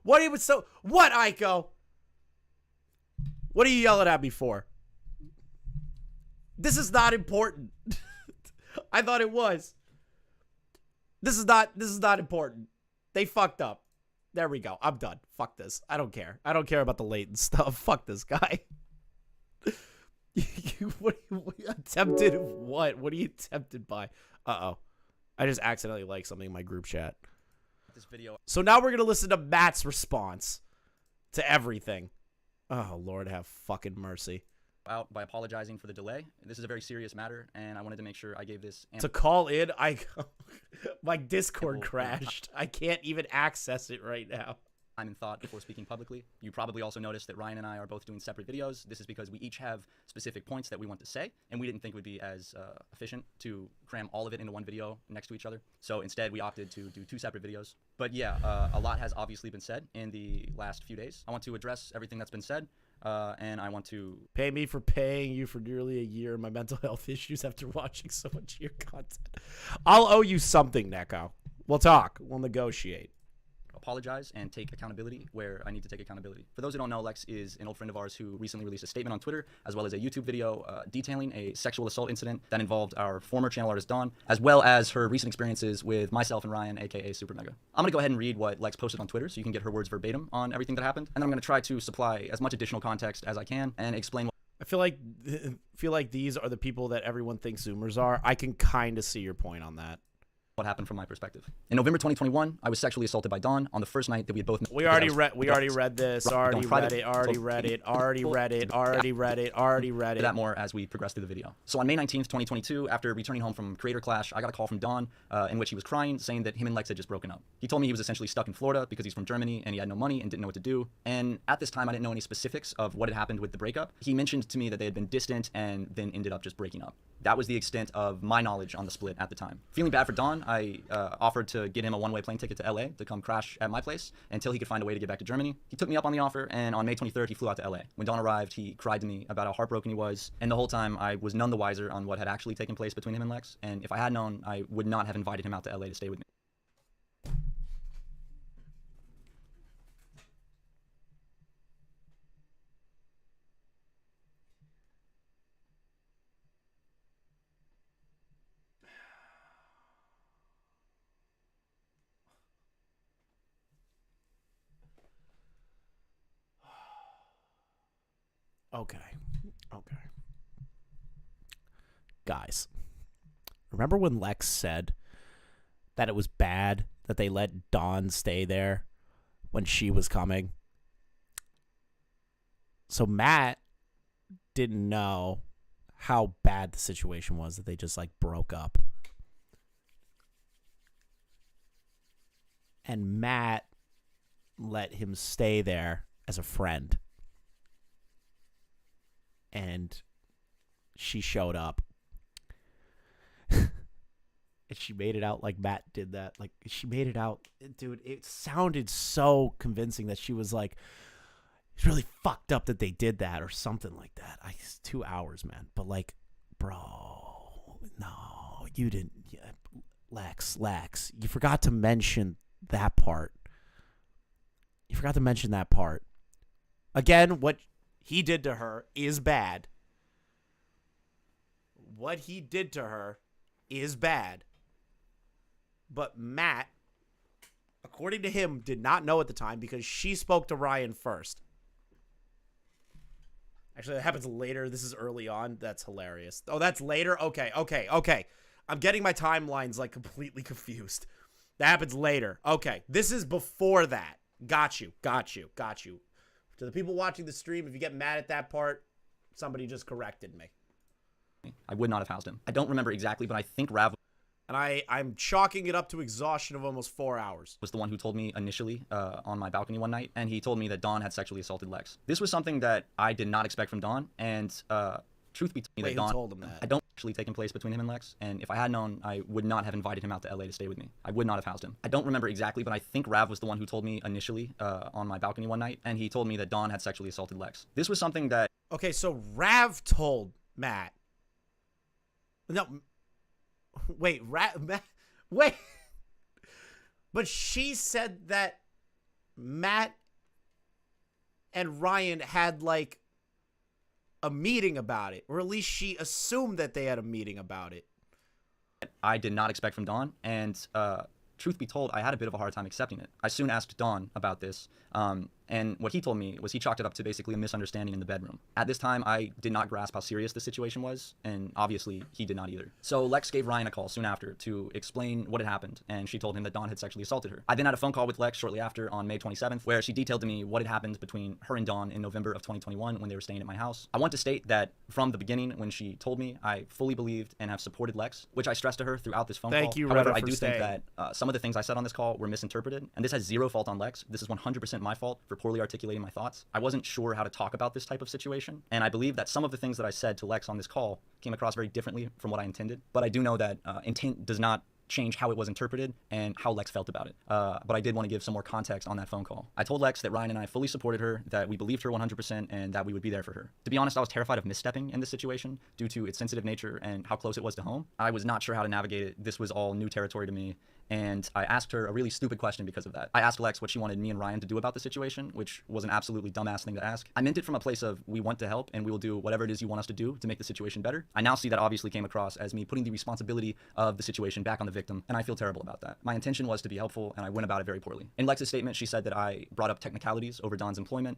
What Aiko? What are you yelling at me for? This is not important. I thought it was. This is not important. They fucked up. There we go. I'm done. Fuck this. I don't care. I don't care about the Leighton stuff. Fuck this guy. What attempted what? What are you tempted by? Uh-oh. I just accidentally liked something in my group chat. This video. So now we're going to listen to Matt's response to everything. Oh, Lord, have fucking mercy. Out by apologizing for the delay. This is a very serious matter, and I wanted to make sure I gave this to call in. My Discord crashed. I can't even access it right now. time and thought before speaking publicly. You probably also noticed that Ryan and I are both doing separate videos. This is because we each have specific points that we want to say, and we didn't think it would be as efficient to cram all of it into one video next to each other. So instead, we opted to do 2 separate videos. But yeah, a lot has obviously been said in the last few days. I want to address everything that's been said. And I want to pay me for paying you for nearly a year. My mental health issues after watching so much of your content. I'll owe you something, Neko. We'll talk. We'll negotiate. apologize and take accountability where I need to take accountability. For those who don't know, Lex is an old friend of ours who recently released a statement on Twitter, as well as a YouTube video detailing a sexual assault incident that involved our former channel artist Dawn, as well as her recent experiences with myself and Ryan, aka Supermega. I'm gonna go ahead and read what Lex posted on Twitter so you can get her words verbatim on everything that happened, and then I'm gonna try to supply as much additional context as I can and explain what I feel like these are the people that everyone thinks Zoomers are. I can kind of see your point on that. What happened from my perspective. In November 2021, I was sexually assaulted by Dawn on the first night that we had both met. We already read this. Already read it. That more as we progress through the video. So on May 19th, 2022, after returning home from Creator Clash, I got a call from Dawn in which he was crying, saying that him and Lex had just broken up. He told me he was essentially stuck in Florida because he's from Germany and he had no money and didn't know what to do. And at this time, I didn't know any specifics of what had happened with the breakup. He mentioned to me that they had been distant and then ended up just breaking up. That was the extent of my knowledge on the split at the time. Feeling bad for Dawn, I offered to get him a one-way plane ticket to LA to come crash at my place until he could find a way to get back to Germany. He took me up on the offer, and on May 23rd, he flew out to LA. When Dawn arrived, he cried to me about how heartbroken he was, and the whole time I was none the wiser on what had actually taken place between him and Lex, and if I had known, I would not have invited him out to LA to stay with me. Okay. Guys, remember when Lex said that it was bad that they let Dawn stay there when she was coming? So Matt didn't know how bad the situation was that they just like broke up. And Matt let him stay there as a friend. And she showed up. And she made it out like Matt did that. Like, she made it out. Dude, it sounded so convincing that she was like, it's really fucked up that they did that or something like that. 2 hours, man. But like, bro, no, you didn't. Yeah, Lex, you forgot to mention that part. Again, what he did to her is bad. What he did to her is bad. But Matt, according to him, did not know at the time because she spoke to Ryan first. Actually, that happens later. This is early on. That's hilarious. Oh, that's later? Okay. I'm getting my timelines like completely confused. That happens later. Okay. This is before that. Got you. To the people watching the stream, if you get mad at that part, somebody just corrected me. I would not have housed him. I don't remember exactly, but I think Rav And I'm chalking it up to exhaustion of almost 4 hours. was the one who told me initially on my balcony one night, and he told me that Dawn had sexually assaulted Lex. This was something that I did not expect from Dawn, and truth be told, Wait, who told him that? I don't actually taken place between him and Lex, and if I had known, I would not have invited him out to LA to stay with me. I would not have housed him. I don't remember exactly, but I think Rav was the one who told me initially on my balcony one night, and he told me that Dawn had sexually assaulted Lex. This was something that... Okay, so Rav told Matt. No, wait, wait. But she said that Matt and Ryan had like a meeting about it, or at least she assumed that they had a meeting about it. I did not expect from Dawn, and truth be told, I had a bit of a hard time accepting it. I soon asked Dawn about this, and what he told me was he chalked it up to basically a misunderstanding in the bedroom. At this time, I did not grasp how serious the situation was, and obviously he did not either. So Lex gave Ryan a call soon after to explain what had happened, and she told him that Dawn had sexually assaulted her. I then had a phone call with Lex shortly after on May 27th, where she detailed to me what had happened between her and Dawn in November of 2021 when they were staying at my house. I want to state that from the beginning, when she told me, I fully believed and have supported Lex, which I stressed to her throughout this phone call. Thank you, However, Retta, I for do think staying. that some of the things I said on this call were misinterpreted, and this has zero fault on Lex. This is 100% my fault for poorly articulating my thoughts. I wasn't sure how to talk about this type of situation, and I believe that some of the things that I said to Lex on this call came across very differently from what I intended. But I do know that intent does not change how it was interpreted and how Lex felt about it. But I did want to give some more context on that phone call. I told Lex that Ryan and I fully supported her, that we believed her 100%, and that we would be there for her. To be honest, I was terrified of misstepping in this situation due to its sensitive nature and how close it was to home. I was not sure how to navigate it. This was all new territory to me, and I asked her a really stupid question because of that. I asked Lex what she wanted me and Ryan to do about the situation, which was an absolutely dumbass thing to ask. I meant it from a place of, we want to help and we will do whatever it is you want us to do to make the situation better. I now see that obviously came across as me putting the responsibility of the situation back on the victim, and I feel terrible about that. My intention was to be helpful, and I went about it very poorly. In Lex's statement, she said that I brought up technicalities over Don's employment,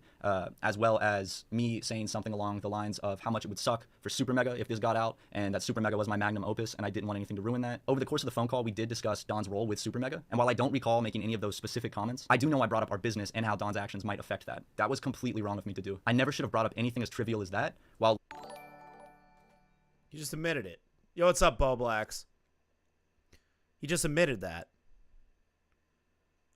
as well as me saying something along the lines of how much it would suck for Supermega if this got out, and that Supermega was my magnum opus, and I didn't want anything to ruin that. Over the course of the phone call, we did discuss Don's role with Supermega, and while I don't recall making any of those specific comments, I do know I brought up our business and how Don's actions might affect that. That was completely wrong of me to do. I never should have brought up anything as trivial as that, while... You just admitted it. Yo, what's up, Bo Blacks? He just admitted that.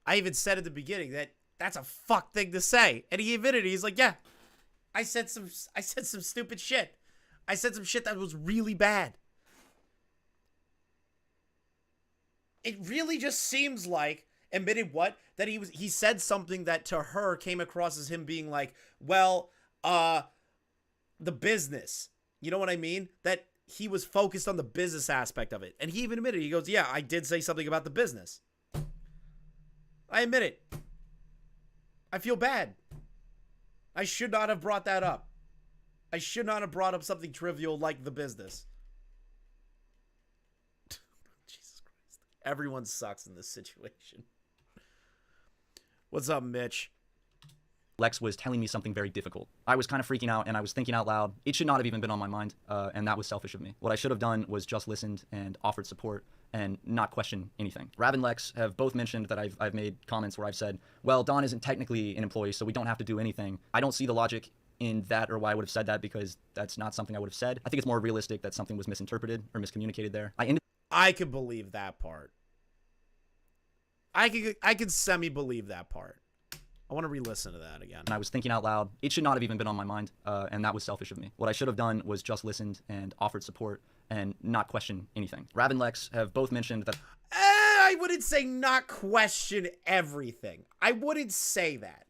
I even said at the beginning that that's a fuck thing to say, and he admitted it. He's like, yeah, I said some stupid shit. I said some shit that was really bad. It really just seems like, admitted what? That he said something that to her came across as him being like, well, the business. You know what I mean? That he was focused on the business aspect of it. And he even admitted, he goes, yeah, I did say something about the business. I admit it. I feel bad. I should not have brought that up. I should not have brought up something trivial like the business. Jesus Christ. Everyone sucks in this situation. What's up, Mitch? Lex was telling me something very difficult. I was kind of freaking out, and I was thinking out loud. It should not have even been on my mind, and that was selfish of me. What I should have done was just listened and offered support and not question anything. Rav and Lex have both mentioned that I've made comments where I've said, well, Don isn't technically an employee, so we don't have to do anything. I don't see the logic in that or why I would have said that, because that's not something I would have said. I think it's more realistic that something was misinterpreted or miscommunicated there. I could believe that part. I could semi-believe that part. I want to re-listen to that again. And I was thinking out loud. It should not have even been on my mind, and that was selfish of me. What I should have done was just listened and offered support and not question anything. Rav and Lex have both mentioned that... I wouldn't say not question everything. I wouldn't say that.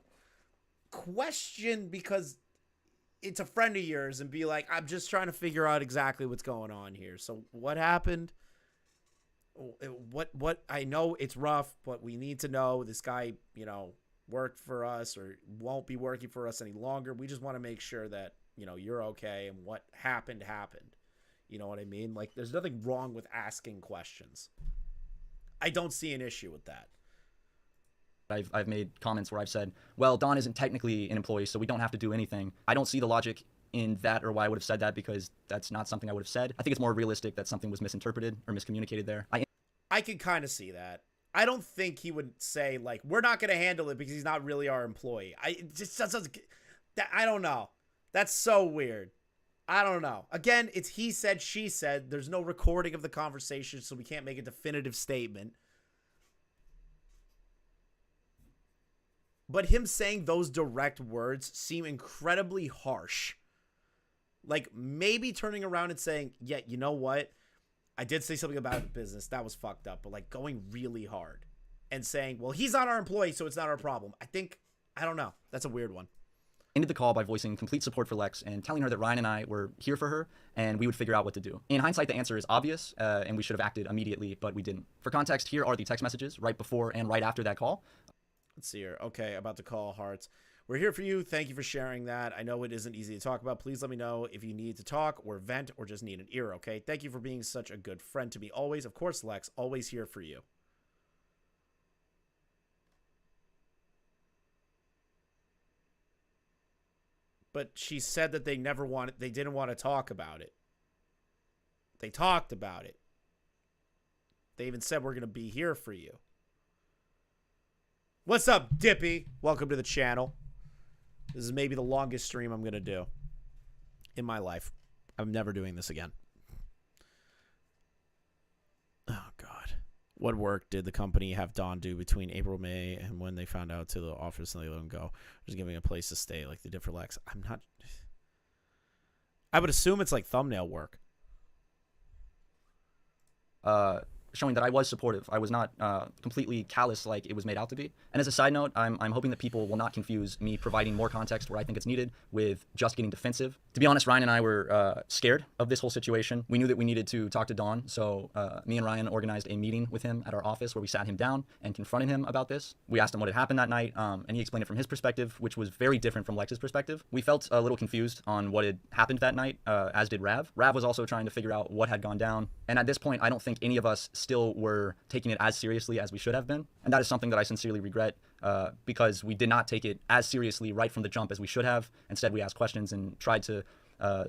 Question because it's a friend of yours and be like, I'm just trying to figure out exactly what's going on here. So what happened? What I know it's rough, but we need to know this guy, worked for us or won't be working for us any longer. We just want to make sure that, you're okay and what happened. You know what I mean? Like, there's nothing wrong with asking questions. I don't see an issue with that. I've made comments where I've said, well, Don isn't technically an employee, so we don't have to do anything. I don't see the logic in that or why I would have said that, because that's not something I would have said. I think it's more realistic that something was misinterpreted or miscommunicated there. I could kind of see that. I don't think he would say, like, we're not going to handle it because he's not really our employee. I don't know. That's so weird. I don't know. Again, it's he said, she said. There's no recording of the conversation, so we can't make a definitive statement. But him saying those direct words seem incredibly harsh. Like, maybe turning around and saying, yeah, you know what? I did say something about the business. That was fucked up. But, like, going really hard and saying, well, he's not our employee, so it's not our problem. I don't know. That's a weird one. Ended the call by voicing complete support for Lex and telling her that Ryan and I were here for her and we would figure out what to do. In hindsight, the answer is obvious, and we should have acted immediately, but we didn't. For context, here are the text messages right before and right after that call. Let's see here. Okay, about to call Hearts. We're here for you. Thank you for sharing that. I know it isn't easy to talk about. Please let me know if you need to talk or vent or just need an ear, okay? Thank you for being such a good friend to me always. Of course, Lex, always here for you. But she said that they didn't want to talk about it. They talked about it. They even said we're going to be here for you. What's up, Dippy? Welcome to the channel. This is maybe the longest stream I'm going to do in my life. I'm never doing this again. Oh, God. What work did the company have Don do between April, May, and when they found out to the office and they let him go? Just giving a place to stay like they did for Lex. I'm not... I would assume it's like thumbnail work. Showing that I was supportive. I was not completely callous like it was made out to be. And as a side note, I'm hoping that people will not confuse me providing more context where I think it's needed with just getting defensive. To be honest, Ryan and I were scared of this whole situation. We knew that we needed to talk to Don, so me and Ryan organized a meeting with him at our office where we sat him down and confronted him about this. We asked him what had happened that night, and he explained it from his perspective, which was very different from Lex's perspective. We felt a little confused on what had happened that night, as did Rav. Rav was also trying to figure out what had gone down, and at this point, I don't think any of us still were taking it as seriously as we should have been. And that is something that I sincerely regret because we did not take it as seriously right from the jump as we should have. Instead, we asked questions and tried to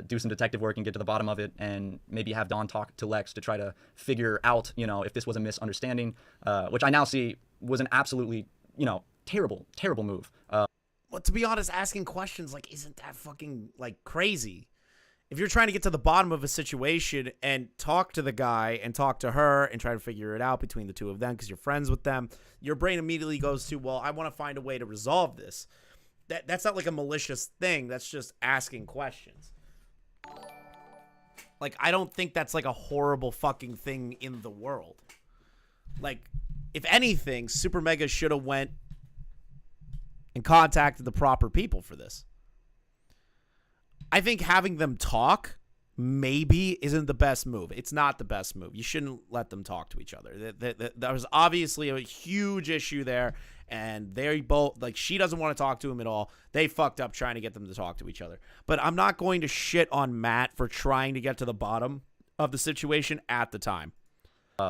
do some detective work and get to the bottom of it and maybe have Don talk to Lex to try to figure out, if this was a misunderstanding, which I now see was an absolutely, terrible, terrible move. Well, to be honest, asking questions, isn't that fucking, crazy? If you're trying to get to the bottom of a situation and talk to the guy and talk to her and try to figure it out between the two of them because you're friends with them, your brain immediately goes to, well, I want to find a way to resolve this. That's not like a malicious thing. That's just asking questions. I don't think that's a horrible fucking thing in the world. If anything, Supermega should have went and contacted the proper people for this. I think having them talk maybe isn't the best move. It's not the best move. You shouldn't let them talk to each other. There was obviously a huge issue there, and they both, she doesn't want to talk to him at all. They fucked up trying to get them to talk to each other. But I'm not going to shit on Matt for trying to get to the bottom of the situation at the time.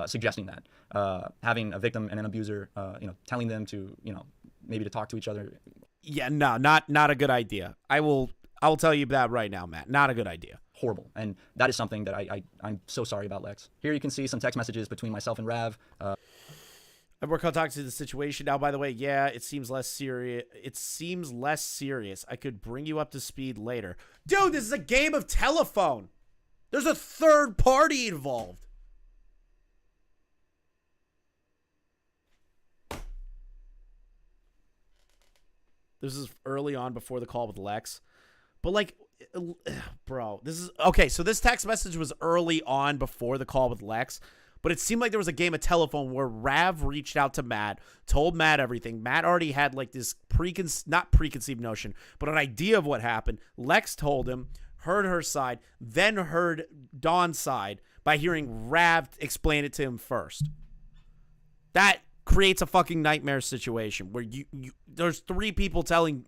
Suggesting that. Having a victim and an abuser, telling them to, maybe to talk to each other. Yeah, no, not a good idea. I will tell you that right now, Matt. Not a good idea. Horrible. And that is something that I'm so sorry about, Lex. Here you can see some text messages between myself and Rav. We're contacting the situation now, by the way. Yeah, it seems less serious. I could bring you up to speed later. Dude, this is a game of telephone. There's a third party involved. This is early on before the call with Lex. But bro, this is okay. So this text message was early on before the call with Lex, but it seemed like there was a game of telephone where Rav reached out to Matt, told Matt everything. Matt already had this not preconceived notion, but an idea of what happened. Lex told him, heard her side, then heard Don's side by hearing Rav explain it to him first. That creates a fucking nightmare situation where there's three people telling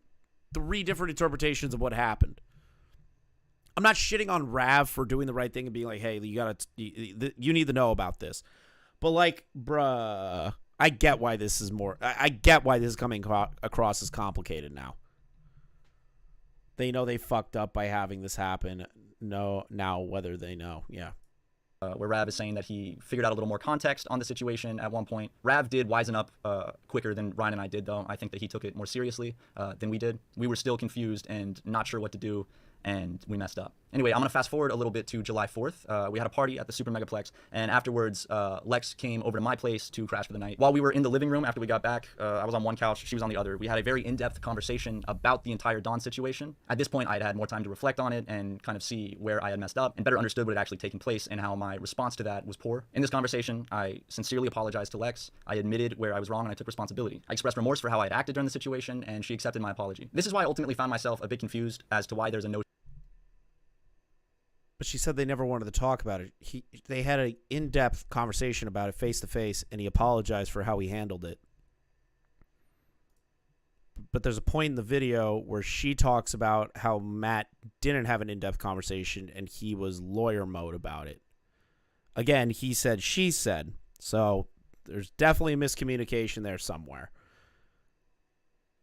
three different interpretations of what happened. I'm not shitting on Rav for doing the right thing and being like, hey, you need to know about this. But bruh, I get why this is I get why this is coming across as complicated now. They know they fucked up by having this happen. No, now whether they know, yeah. Where Rav is saying that he figured out a little more context on the situation at one point. Rav did wisen up quicker than Ryan and I did, though. I think that he took it more seriously than we did. We were still confused and not sure what to do, and we messed up. Anyway, I'm going to fast forward a little bit to July 4th. We had a party at the Supermegaplex, and afterwards, Lex came over to my place to crash for the night. While we were in the living room after we got back, I was on one couch, she was on the other. We had a very in-depth conversation about the entire Dawn situation. At this point, I'd had more time to reflect on it and kind of see where I had messed up and better understood what had actually taken place and how my response to that was poor. In this conversation, I sincerely apologized to Lex. I admitted where I was wrong and I took responsibility. I expressed remorse for how I had acted during the situation, and she accepted my apology. This is why I ultimately found myself a bit confused as to why there's a no. But she said they never wanted to talk about it. They had an in-depth conversation about it face to face, and he apologized for how he handled it. but there's a point in the video where she talks about how Matt didn't have an in-depth conversation and he was lawyer mode about it. Again, he said, she said. So there's definitely a miscommunication there somewhere.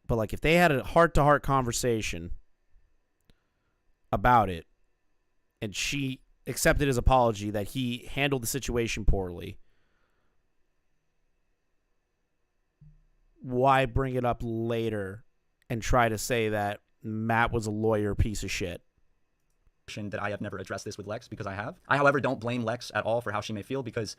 But like if they had a heart-to-heart conversation about it and she accepted his apology that he handled the situation poorly, why bring it up later and try to say that Matt was a lawyer piece of shit? That I have never addressed this with Lex, because I have. I, however, don't blame Lex at all for how she may feel, because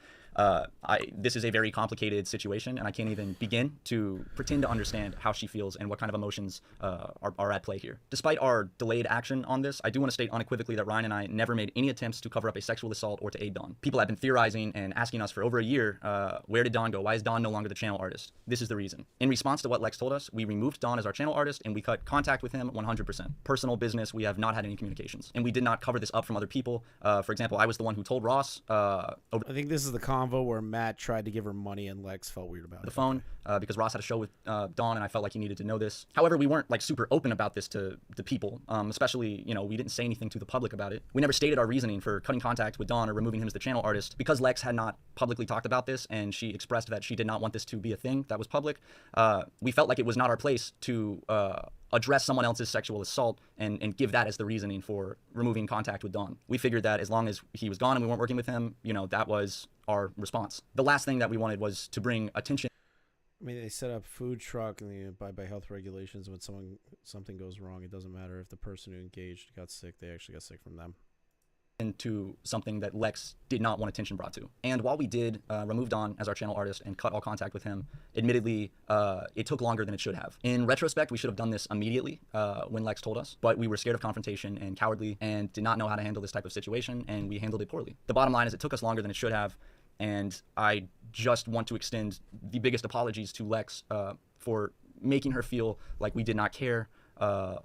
this is a very complicated situation, and I can't even begin to pretend to understand how she feels and what kind of emotions are at play here. Despite our delayed action on this, I do want to state unequivocally that Ryan and I never made any attempts to cover up a sexual assault or to aid Dawn. People have been theorizing and asking us for over a year, where did Dawn go? Why is Dawn no longer the channel artist? This is the reason. In response to what Lex told us, we removed Dawn as our channel artist and we cut contact with him 100%. Personal business, we have not had any communications. And we did not cover this up from other people. For example, I was the one who told Ross I think this is the convo where Matt tried to give her money and Lex felt weird about the phone because Ross had a show with Dawn and I felt like he needed to know this. However, we weren't like super open about this to the people, especially, you know, we didn't say anything to the public about it. We never stated our reasoning for cutting contact with Dawn or removing him as the channel artist because Lex had not publicly talked about this and she expressed that she did not want this to be a thing that was public. We felt like it was not our place to address someone else's sexual assault and give that as the reasoning for removing contact with Dawn. We figured that as long as he was gone and we weren't working with him, you know, that was our response. The last thing that we wanted was to bring attention. I mean, they set up food truck and they abide by health regulations. When something goes wrong, it doesn't matter if the person who engaged got sick, they actually got sick from them. Into something that Lex did not want attention brought to. And while we did remove Dawn as our channel artist and cut all contact with him, admittedly, it took longer than it should have. In retrospect, we should have done this immediately when Lex told us, but we were scared of confrontation and cowardly and did not know how to handle this type of situation, and we handled it poorly. The bottom line is it took us longer than it should have, and I just want to extend the biggest apologies to Lex for making her feel like we did not care,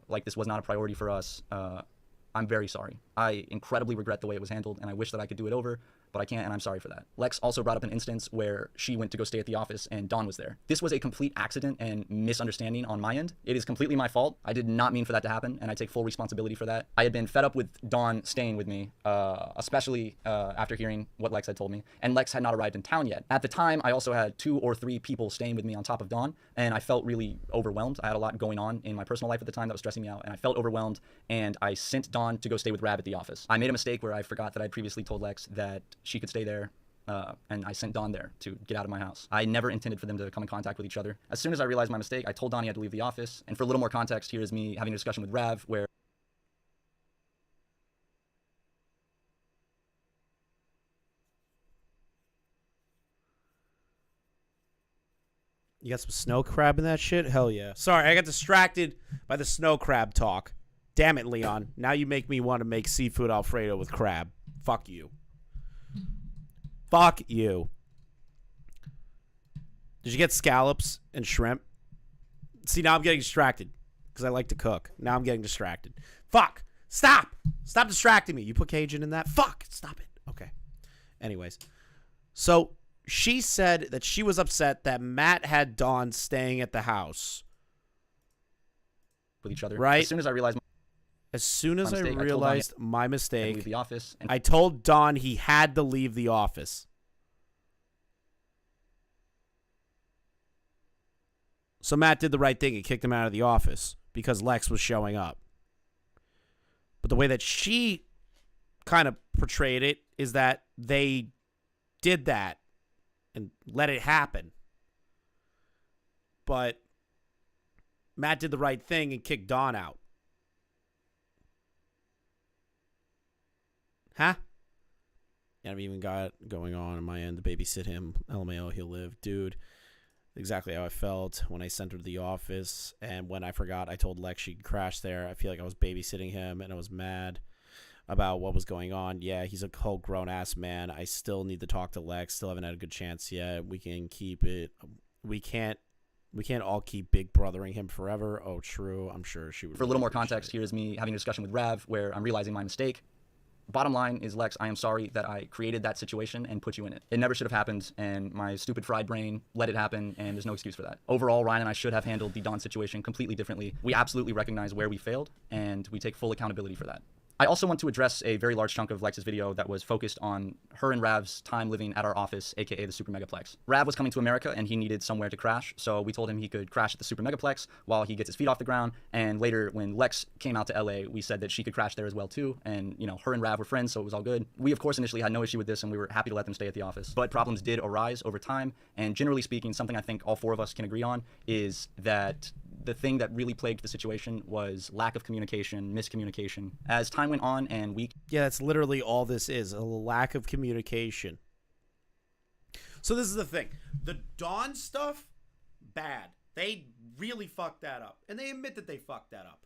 like this was not a priority for us. I'm very sorry. I incredibly regret the way it was handled, and I wish that I could do it over, but I can't, and I'm sorry for that. Lex also brought up an instance where she went to go stay at the office and Dawn was there. This was a complete accident and misunderstanding on my end. It is completely my fault. I did not mean for that to happen, and I take full responsibility for that. I had been fed up with Dawn staying with me, especially after hearing what Lex had told me, and Lex had not arrived in town yet. At the time, I also had 2 or 3 people staying with me on top of Dawn, and I felt really overwhelmed. I had a lot going on in my personal life at the time that was stressing me out, and I felt overwhelmed, and I sent Dawn to go stay with Rab at the office. I made a mistake where I forgot that I'd previously told Lex that she could stay there, and I sent Dawn there to get out of my house. I never intended for them to come in contact with each other. As soon as I realized my mistake, I told Dawn he had to leave the office, and for a little more context, here is me having a discussion with Rav where You got some snow crab in that shit? Hell yeah. Sorry, I got distracted by the snow crab talk. Damn it, Leon. Now you make me want to make seafood Alfredo with crab. Fuck you. Fuck you. Did you get scallops and shrimp? See, now I'm getting distracted because I like to cook. Now I'm getting distracted. Fuck. Stop. Stop distracting me. You put Cajun in that? Fuck. Stop it. Okay. Anyways. So she said that she was upset that Matt had Dawn staying at the house. With each other. Right? As soon as I realized my mistake, leave the office, and I told Dawn he had to leave the office. So Matt did the right thing and kicked him out of the office because Lex was showing up. But the way that she kind of portrayed it is that they did that and let it happen. But Matt did the right thing and kicked Dawn out. Huh? Yeah, I've even got going on my end to babysit him. LMAO, he'll live. Dude, exactly how I felt when I sent her to the office. And when I forgot, I told Lex she'd crash there. I feel like I was babysitting him, and I was mad about what was going on. Yeah, he's a whole grown-ass man. I still need to talk to Lex. Still haven't had a good chance yet. We can keep it. We can't all keep big brothering him forever. Oh, true. I'm sure she would. For a little more context, here is me having a discussion with Rav where I'm realizing my mistake. Bottom line is, Lex, I am sorry that I created that situation and put you in it. It never should have happened, and my stupid fried brain let it happen, and there's no excuse for that. Overall, Ryan and I should have handled the Dawn situation completely differently. We absolutely recognize where we failed, and we take full accountability for that. I also want to address a very large chunk of Lex's video that was focused on her and Rav's time living at our office, aka the Supermegaplex. Rav was coming to America and he needed somewhere to crash, so we told him he could crash at the Supermegaplex while he gets his feet off the ground, and later when Lex came out to LA, we said that she could crash there as well too, and you know, her and Rav were friends, so it was all good. We of course initially had no issue with this and we were happy to let them stay at the office, but problems did arise over time, and generally speaking, something I think all four of us can agree on is that the thing that really plagued the situation was lack of communication, miscommunication. As time went on and we... Yeah, that's literally all this is, a lack of communication. So this is the thing. The Dawn stuff, bad. They really fucked that up. And they admit that they fucked that up.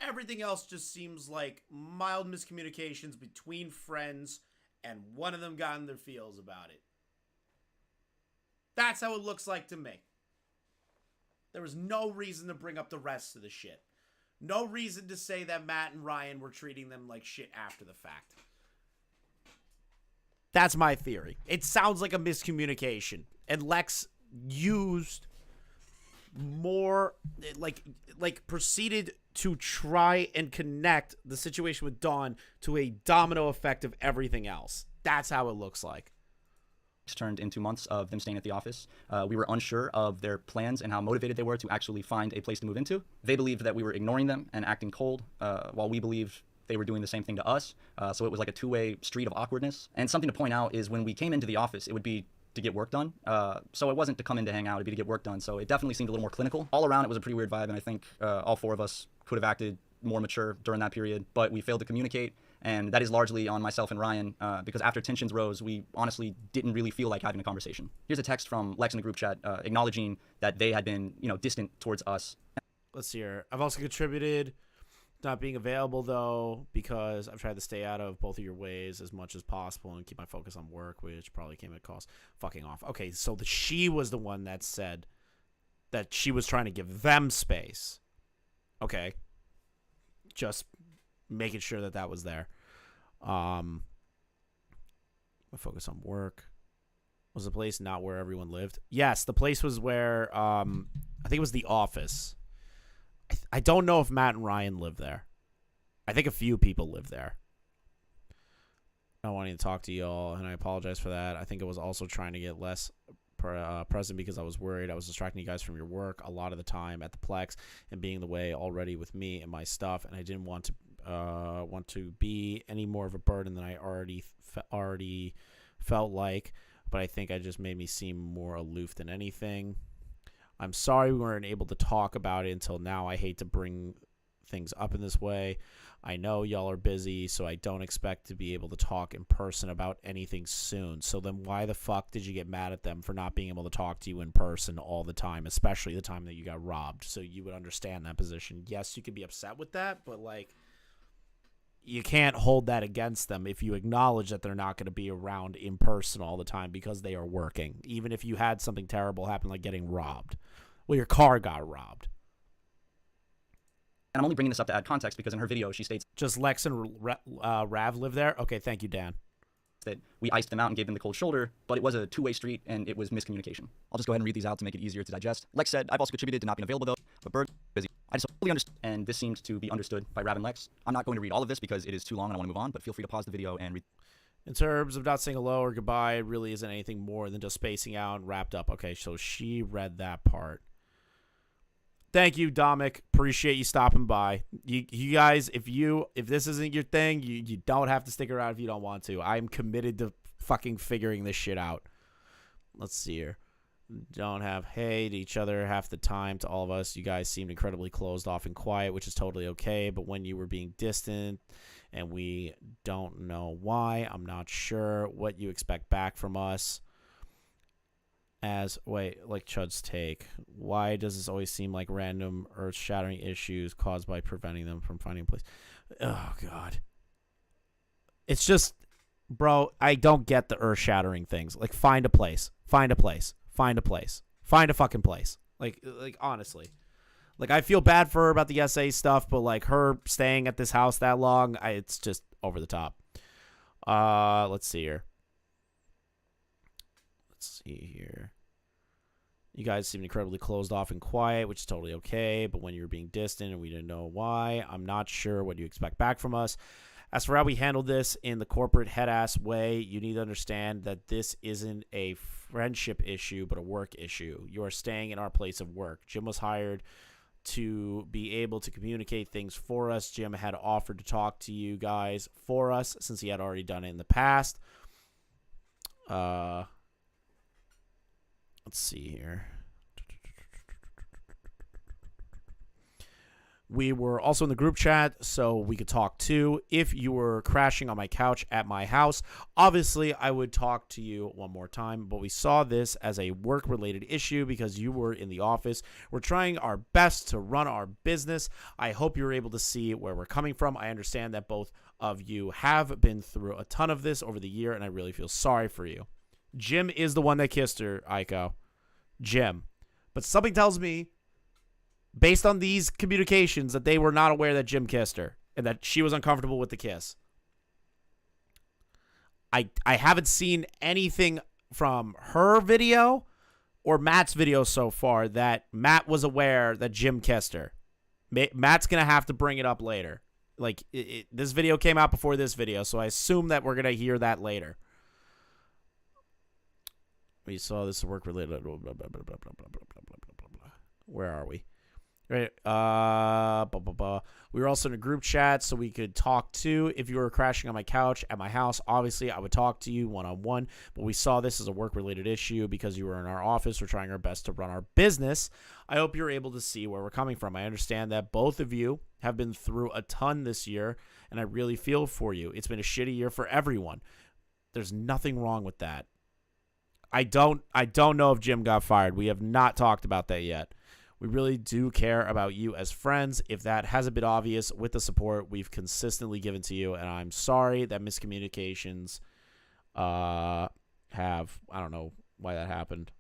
Everything else just seems like mild miscommunications between friends, and one of them got in their feels about it. That's how it looks like to me. There was no reason to bring up the rest of the shit. No reason to say that Matt and Ryan were treating them like shit after the fact. That's my theory. It sounds like a miscommunication. And Lex used more, like proceeded to try and connect the situation with Dawn to a domino effect of everything else. That's how it looks like. Turned into months of them staying at the office. We were unsure of their plans and how motivated they were to actually find a place to move into. They believed that we were ignoring them and acting cold, while we believed they were doing the same thing to us. So it was like a two-way street of awkwardness. And something to point out is when we came into the office, it would be to get work done. So it wasn't to come in to hang out, it'd be to get work done. So it definitely seemed a little more clinical. All around, it was a pretty weird vibe, and I think all four of us could have acted more mature during that period, but we failed to communicate. And that is largely on myself and Ryan, because after tensions rose, we honestly didn't really feel like having a conversation. Here's a text from Lex in the group chat acknowledging that they had been, distant towards us. Let's see here. I've also contributed not being available, though, because I've tried to stay out of both of your ways as much as possible and keep my focus on work, which probably came at cost. Fucking off. Okay, so she was the one that said that she was trying to give them space. Okay. Just making sure that that was there. My focus on work. Was the place not where everyone lived? Yes, the place was where I think it was the office. I don't know if Matt and Ryan lived there. I think a few people lived there. I wanted to talk to y'all, and I apologize for that. I think I was also trying to get less present because I was worried I was distracting you guys from your work a lot of the time at the Plex and being the way already with me and my stuff, and I didn't want to be any more of a burden than I already felt like, but I think I just made me seem more aloof than anything. I'm sorry we weren't able to talk about it until now. I hate to bring things up in this way. I know y'all are busy, so I don't expect to be able to talk in person about anything soon. So then why the fuck did you get mad at them for not being able to talk to you in person all the time, especially the time that you got robbed? So you would understand that position. Yes, you could be upset with that, but like, you can't hold that against them if you acknowledge that they're not going to be around in person all the time because they are working. Even if you had something terrible happen, like getting robbed. Well, your car got robbed. And I'm only bringing this up to add context because in her video, she states just Lex and Rav live there? Okay, thank you, Dan. That we iced them out and gave them the cold shoulder, but it was a two-way street and it was miscommunication. I'll just go ahead and read these out to make it easier to digest. Lex said, I've also contributed to not being available though, but Bird busy. I just fully understand, and this seemed to be understood by Rav and Lex. I'm not going to read all of this because it is too long and I want to move on, but feel free to pause the video and read. In terms of not saying hello or goodbye, it really isn't anything more than just spacing out and wrapped up. Okay, so she read that part. Thank you, Dominic. Appreciate you stopping by. You guys, if this isn't your thing, you don't have to stick around if you don't want to. I'm committed to fucking figuring this shit out. Let's see here. Don't have hey to each other half the time. To all of us, you guys seemed incredibly closed off and quiet, which is totally okay. But when you were being distant and we don't know why, I'm not sure what you expect back from us. Like Chud's take, why does this always seem like random earth-shattering issues caused by preventing them from finding a place? Oh, God. It's just, bro, I don't get the earth-shattering things. Like, find a place. Find a place. Find a place. Find a fucking place. Like honestly. Like, I feel bad for her about the SA stuff, but, like, her staying at this house that long, it's just over the top. Let's see here. You guys seem incredibly closed off and quiet, which is totally okay, but when you're being distant and we didn't know why, I'm not sure what you expect back from us. As for how we handled this in the corporate head-ass way, you need to understand that this isn't a friendship issue, but a work issue. You are staying in our place of work. Jim was hired to be able to communicate things for us. Jim had offered to talk to you guys for us since he had already done it in the past. Let's see here. We were also in the group chat, so we could talk too. If you were crashing on my couch at my house, obviously I would talk to you one more time, but we saw this as a work-related issue because you were in the office. We're trying our best to run our business. I hope you're able to see where we're coming from. I understand that both of you have been through a ton of this over the year, and I really feel sorry for you. Jim is the one that kissed her, Aiko. Jim. But something tells me, based on these communications, that they were not aware that Jim kissed her and that she was uncomfortable with the kiss. I haven't seen anything from her video or Matt's video so far that Matt was aware that Jim kissed her. Matt's going to have to bring it up later. Like, this video came out before this video, so I assume that we're going to hear that later. We saw this work-related. Where are we? Right. We were also in a group chat, so we could talk too. If you were crashing on my couch at my house, obviously I would talk to you one-on-one. But we saw this as a work-related issue because you were in our office. We're trying our best to run our business. I hope you're able to see where we're coming from. I understand that both of you have been through a ton this year, and I really feel for you. It's been a shitty year for everyone. There's nothing wrong with that. I don't know if Jim got fired. We have not talked about that yet. We really do care about you as friends. If that hasn't been obvious with the support we've consistently given to you, and I'm sorry that miscommunications have, I don't know why that happened.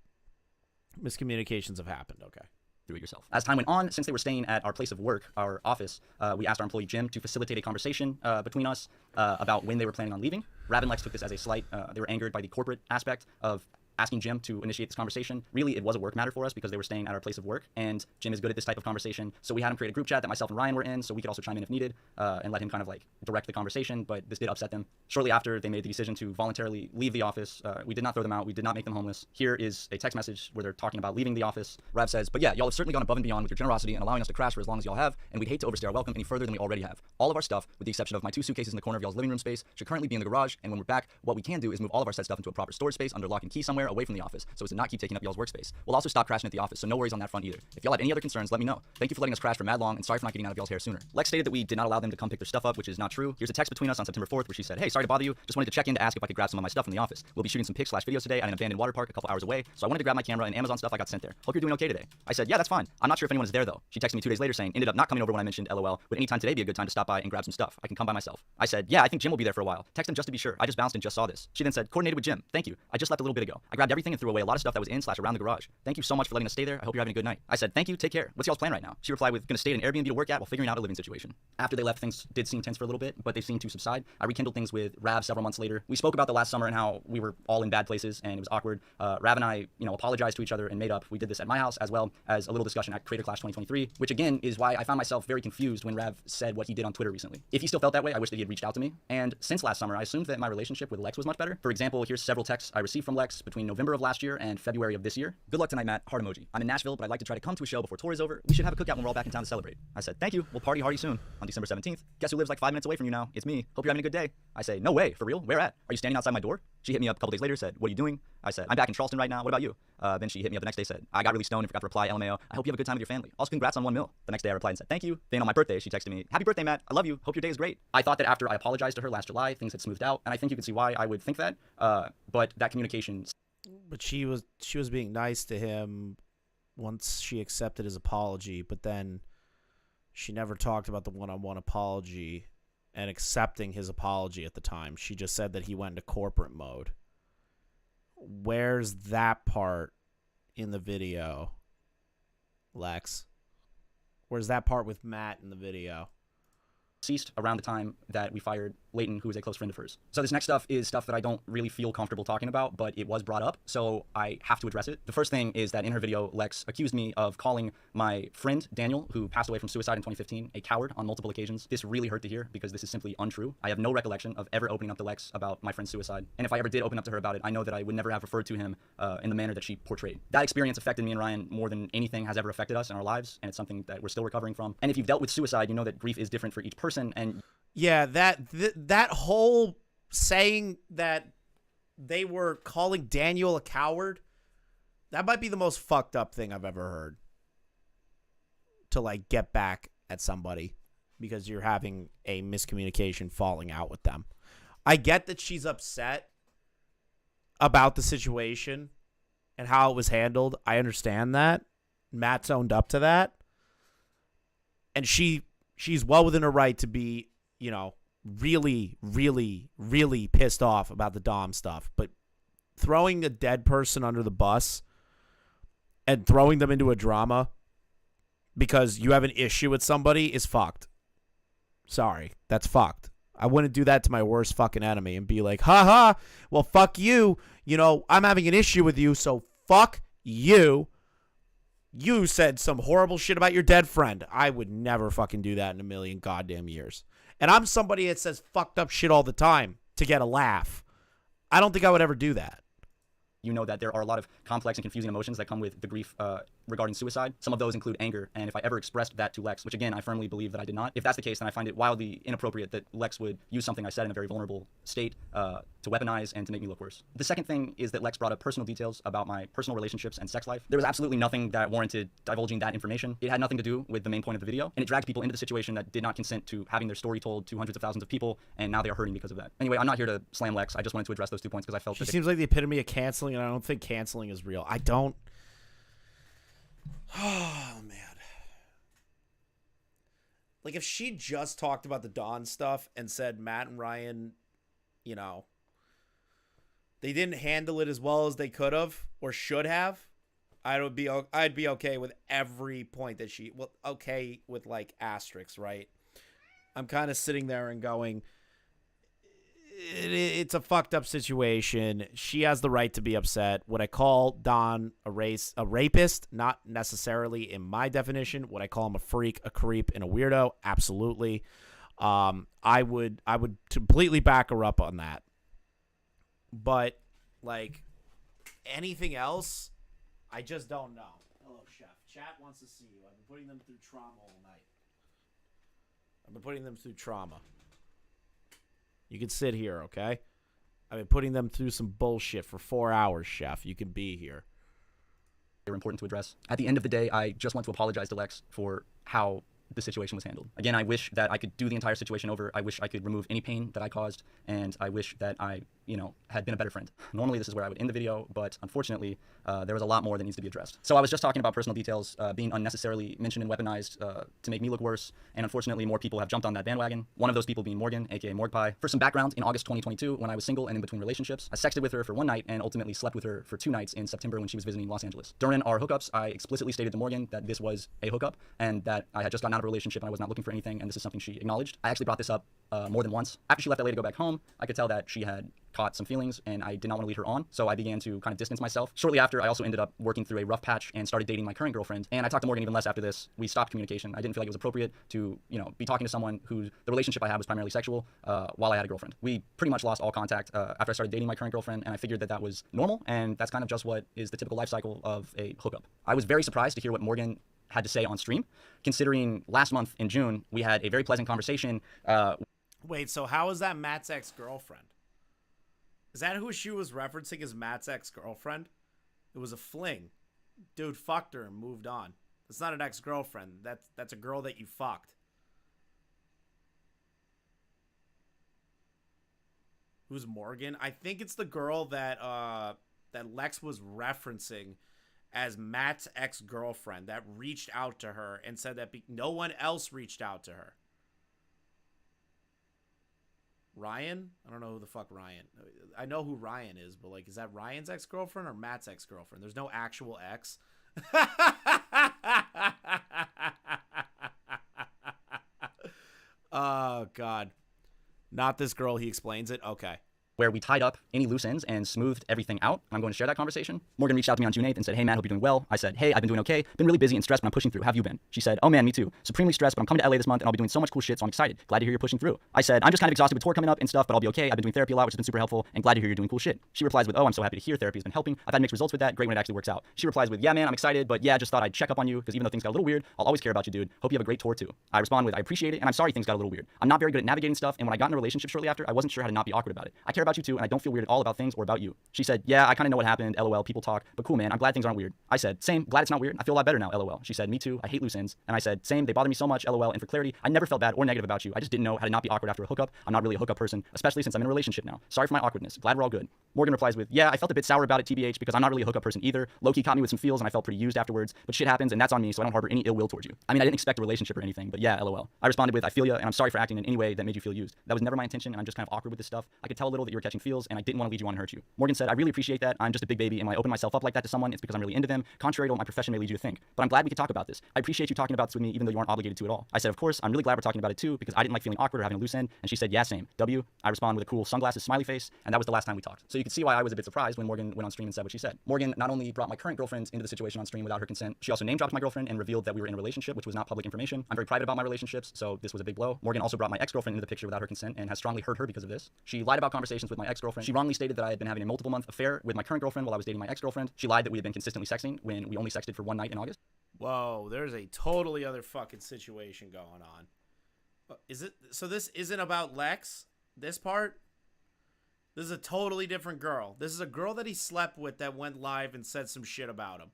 Miscommunications have happened, okay. Do it yourself. As time went on, since they were staying at our place of work, our office, we asked our employee Jim to facilitate a conversation between us about when they were planning on leaving. Rav and Lex took this as a slight, they were angered by the corporate aspect of asking Jim to initiate this conversation. Really, it was a work matter for us because they were staying at our place of work, and Jim is good at this type of conversation. So we had him create a group chat that myself and Ryan were in, so we could also chime in if needed, and let him kind of like direct the conversation, but this did upset them. Shortly after, they made the decision to voluntarily leave the office. We did not throw them out. We did not make them homeless. Here is a text message where they're talking about leaving the office. Rav says, "But yeah, y'all have certainly gone above and beyond with your generosity and allowing us to crash for as long as y'all have, and we'd hate to overstay our welcome any further than we already have. All of our stuff, with the exception of my 2 suitcases in the corner of y'all's living room space, should currently be in the garage, and when we're back, what we can do is move all of our said stuff into a proper storage space under lock and key somewhere away from the office, so as to not keep taking up y'all's workspace. We'll also stop crashing at the office, so no worries on that front either. If y'all have any other concerns, let me know. Thank you for letting us crash for mad long, and sorry for not getting out of y'all's hair sooner." Lex stated that we did not allow them to come pick their stuff up, which is not true. Here's a text between us on September 4th where she said, "Hey, sorry to bother you. Just wanted to check in to ask if I could grab some of my stuff from the office. We'll be shooting some pics/videos today at an abandoned water park a couple hours away, so I wanted to grab my camera and Amazon stuff I got sent there. Hope you're doing okay today." I said, "Yeah, that's fine. I'm not sure if anyone is there though." She texted me 2 days later saying, "Ended up not coming over when I mentioned LOL. Would any time today be a good time to stop by and grab some stuff? I can come by myself." I said, "Yeah, I think Jim will be there for a while. Text him just to be sure. I just bounced and just saw this." She then said, "Coordinated with Jim. Thank you. I just left a little bit ago. I grabbed everything and threw away a lot of stuff that was in/around the garage. Thank you so much for letting us stay there. I hope you're having a good night." I said, "Thank you. Take care. What's y'all's plan right now?" She replied with, "Gonna stay at an Airbnb to work at while figuring out a living situation." After they left, things did seem tense for a little bit, but they seemed to subside. I rekindled things with Rav several months later. We spoke about the last summer and how we were all in bad places and it was awkward. Rav and I, apologized to each other and made up. We did this at my house as well as a little discussion at Creator Clash 2023, which again is why I found myself very confused when Rav said what he did on Twitter recently. If he still felt that way, I wish that he had reached out to me. And since last summer, I assumed that my relationship with Lex was much better. For example, here's several texts I received from Lex between November of last year and February of this year. "Good luck tonight, Matt. Heart emoji. I'm in Nashville, but I'd like to try to come to a show before tour is over. We should have a cookout when we're all back in town to celebrate." I said, "Thank you. We'll party hardy soon." On December 17th, "Guess who lives like 5 minutes away from you now? It's me. Hope you're having a good day." I say, "No way. For real? Where at? Are you standing outside my door?" She hit me up a couple days later, said, "What are you doing?" I said, "I'm back in Charleston right now. What about you?" Then she hit me up the next day, said, "I got really stoned and forgot to reply, LMAO. I hope you have a good time with your family. Also, congrats on 1 mil." The next day I replied and said, "Thank you." Then on my birthday, she texted me, "Happy birthday, Matt. I love you. Hope your day is great." I thought that after I apologized to her last July, things had smoothed out, and I think you can see why I would think that. But that communication... But she was being nice to him once she accepted his apology, but then she never talked about the one-on-one apology and accepting his apology at the time. She just said that he went into corporate mode. Where's that part in the video, Lex? Where's that part with Matt in the video? Ceased around the time that we fired Leighton, who is a close friend of hers. So this next stuff is stuff that I don't really feel comfortable talking about, but it was brought up, so I have to address it. The first thing is that in her video, Lex accused me of calling my friend, Daniel, who passed away from suicide in 2015, a coward on multiple occasions. This really hurt to hear because this is simply untrue. I have no recollection of ever opening up to Lex about my friend's suicide. And if I ever did open up to her about it, I know that I would never have referred to him in the manner that she portrayed. That experience affected me and Ryan more than anything has ever affected us in our lives, and it's something that we're still recovering from. And if you've dealt with suicide, you know that grief is different for each person, and yeah, that whole saying that they were calling Daniel a coward, that might be the most fucked up thing I've ever heard. To like get back at somebody because you're having a miscommunication falling out with them. I get that she's upset about the situation and how it was handled. I understand that. Matt's owned up to that. And she's well within her right to be, you know, really, really, really pissed off about the Dom stuff. But throwing a dead person under the bus and throwing them into a drama because you have an issue with somebody is fucked. Sorry, that's fucked. I wouldn't do that to my worst fucking enemy and be like, ha, well, fuck you. You know, I'm having an issue with you, so fuck you. You said some horrible shit about your dead friend. I would never fucking do that in a million goddamn years. And I'm somebody that says fucked up shit all the time to get a laugh. I don't think I would ever do that. You know that there are a lot of complex and confusing emotions that come with the grief regarding suicide. Some of those include anger, and if I ever expressed that to Lex, which again, I firmly believe that I did not, if that's the case, then I find it wildly inappropriate that Lex would use something I said in a very vulnerable state to weaponize and to make me look worse. The second thing is that Lex brought up personal details about my personal relationships and sex life. There was absolutely nothing that warranted divulging that information. It had nothing to do with the main point of the video, and it dragged people into the situation that did not consent to having their story told to hundreds of thousands of people, and now they are hurting because of that. Anyway, I'm not here to slam Lex. I just wanted to address those 2 points because I felt She that seems like the epitome of canceling, and I don't think canceling is real. I don't. Oh, man. Like, if she just talked about the Dawn stuff and said Matt and Ryan, you know, they didn't handle it as well as they could have or should have, I'd be okay with every point that she, well, okay with like asterisks, right? I'm kind of sitting there and going, it's a fucked up situation. She has the right to be upset. Would I call Don a rapist? Not necessarily in my definition. Would I call him a freak, a creep, and a weirdo? Absolutely. I would completely back her up on that. But like anything else, I just don't know. Hello, Chef. Chat wants to see you. I've been putting them through trauma all night. You can sit here, okay? I've been putting them through some bullshit for 4 hours, Chef. You can be here. they're important to address. At the end of the day, I just want to apologize to Lex for how the situation was handled. Again, I wish that I could do the entire situation over. I wish I could remove any pain that I caused, and I wish that I, had been a better friend. Normally, this is where I would end the video, but unfortunately, there was a lot more that needs to be addressed. So I was just talking about personal details being unnecessarily mentioned and weaponized to make me look worse, and unfortunately, more people have jumped on that bandwagon. One of those people being Morgan, aka Morgpie. For some background, in August 2022, when I was single and in between relationships, I sexted with her for one night and ultimately slept with her for 2 nights in September when she was visiting Los Angeles. During our hookups, I explicitly stated to Morgan that this was a hookup and that I had just gotten out of a relationship and I was not looking for anything, and this is something she acknowledged. I actually brought this up more than once. After she left LA to go back home, I could tell that she had caught some feelings and I did not want to lead her on, so I began to kind of distance myself. Shortly after, I also ended up working through a rough patch and started dating my current girlfriend, and I talked to Morgan even less after this. We stopped communication. I didn't feel like it was appropriate to, be talking to someone who the relationship I had was primarily sexual while I had a girlfriend. We pretty much lost all contact after I started dating my current girlfriend, and I figured that that was normal, and that's kind of just what is the typical life cycle of a hookup. I was very surprised to hear what Morgan had to say on stream, considering last month in June, we had a very pleasant conversation. Wait, so how is that Matt's ex-girlfriend? Is that who she was referencing as Matt's ex-girlfriend? It was a fling. Dude fucked her and moved on. That's not an ex-girlfriend. That's a girl that you fucked. Who's Morgan? I think it's the girl that that Lex was referencing as Matt's ex-girlfriend that reached out to her and said that no one else reached out to her. Ryan? I don't know who the fuck Ryan. I know who Ryan is, but is that Ryan's ex-girlfriend or Matt's ex-girlfriend? There's no actual ex. Oh, God. Not this girl. He explains it. Okay. where we tied up any loose ends and smoothed everything out. I'm going to share that conversation. Morgan reached out to me on June 8th and said, hey, man, hope you're doing well. I said, hey, I've been doing okay. Been really busy and stressed, but I'm pushing through. How have you been? She said, oh, man, me too. Supremely stressed, but I'm coming to LA this month, and I'll be doing so much cool shit, so I'm excited. Glad to hear you're pushing through. I said, I'm just kind of exhausted with tour coming up and stuff, but I'll be okay. I've been doing therapy a lot, which has been super helpful, and glad to hear you're doing cool shit. She replies with, oh, I'm so happy to hear therapy has been helping. I've had mixed results with that. Great when it actually works out. She replies with, yeah, man, I'm excited, but yeah, just thought I'd check up on you, because even though things got a little weird, I'll always care about you, dude. Hope you have a great tour, too. I respond with, I appreciate it, and I'm sorry things got a little weird. I'm not very good at navigating stuff, and when I got in a relationship shortly after, I wasn't sure how to not be awkward about it. I care about you, too, and I don't feel weird at all about things or about you. She said, yeah, I kind of know what happened, lol, people talk, but cool, man, I'm glad things aren't weird. I said, same, glad it's not weird, I feel a lot better now, lol. She said, me too, I hate loose ends. And I said, same, they bother me so much, lol, and for clarity, I never felt bad or negative about you, I just didn't know how to not be awkward after a hookup. I'm not really a hookup person, especially since I'm in a relationship now. Sorry for my awkwardness, glad we're all good. Morgan replies with, yeah, I felt a bit sour about it, TBH, because I'm not really a hookup person either. Loki caught me with some feels and I felt pretty used afterwards, but shit happens and that's on me, so I don't harbor any ill will towards you. I mean, I didn't expect a relationship or anything, but yeah, lol. I responded with, I feel ya, and I'm sorry for acting in any way that made you feel used. That was never my intention, and I'm just kind of awkward with this stuff. I could tell a little that you were catching feels, and I didn't want to lead you on and hurt you. Morgan said, I really appreciate that. I'm just a big baby, and when I open myself up like that to someone, it's because I'm really into them, contrary to what my profession may lead you to think. But I'm glad we could talk about this. I appreciate you talking about this with me, even though you aren't obligated to at all. I said, of course, I'm really glad we're talking about it too, because I didn't like feeling awkward or having a loose end, and she said, yeah, same. W. I respond with a cool sunglasses smiley face, and that was the last time we talked. So you can see why I was a bit surprised when Morgan went on stream and said what she said. Morgan not only brought my current girlfriend into the situation on stream without her consent, she also name dropped my girlfriend and revealed that we were in a relationship, which was not public information. I'm very private about my relationships, so this was a big blow. Morgan also brought my ex-girlfriend into the picture without her consent and has strongly hurt her because of this. She lied about conversations with my ex-girlfriend. She wrongly stated that I had been having a multiple-month affair with my current girlfriend while I was dating my ex-girlfriend. She lied that we had been consistently sexting when we only sexted for one night in August. Whoa, there's a totally other fucking situation going on. Is it? So this isn't about Lex? This part? This is a totally different girl. This is a girl that he slept with that went live and said some shit about him.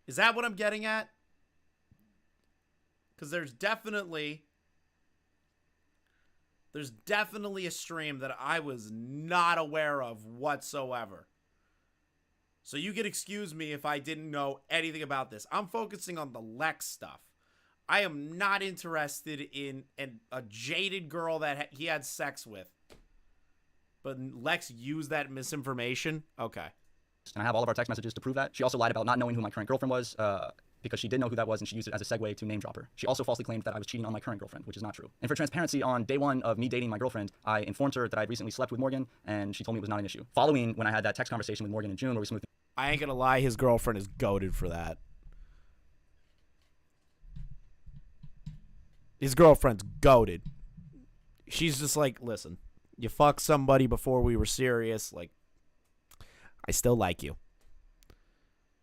Is that what I'm getting at? Because there's definitely a stream that I was not aware of whatsoever. So you can excuse me if I didn't know anything about this. I'm focusing on the Lex stuff. I am not interested in a jaded girl that he had sex with. But Lex used that misinformation? Okay. And I have all of our text messages to prove that. She also lied about not knowing who my current girlfriend was, because she did know who that was, and she used it as a segue to name drop her. She also falsely claimed that I was cheating on my current girlfriend, which is not true. And for transparency, on day one of me dating my girlfriend, I informed her that I had recently slept with Morgan, and she told me it was not an issue. Following when I had that text conversation with Morgan in June where we smoothed. I ain't gonna lie, his girlfriend is goated for that. His girlfriend's goated. She's just like, listen, you fucked somebody before we were serious. Like, I still like you.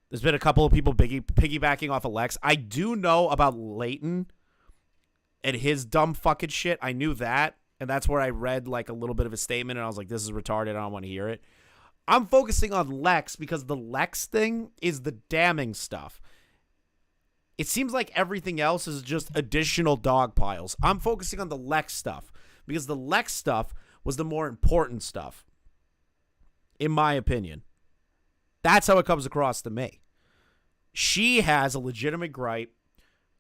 There's been a couple of people piggybacking off of Lex. I do know about Leighton and his dumb fucking shit. I knew that. And that's where I read like a little bit of a statement and I was like, this is retarded. I don't want to hear it. I'm focusing on Lex because the Lex thing is the damning stuff. It seems like everything else is just additional dog piles. I'm focusing on the Lex stuff because the Lex stuff was the more important stuff, in my opinion. That's how it comes across to me. She has a legitimate gripe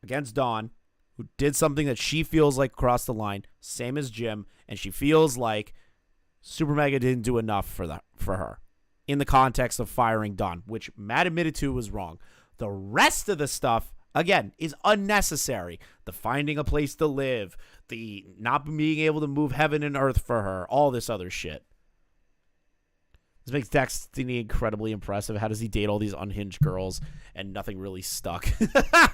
against Dawn, who did something that she feels like crossed the line, same as Jim, and she feels like Supermega didn't do enough for her in the context of firing Dawn, which Matt admitted to was wrong. The rest of the stuff, again, is unnecessary. The finding a place to live, the not being able to move heaven and earth for her, all this other shit. This makes Destiny incredibly impressive. How does he date all these unhinged girls and nothing really stuck?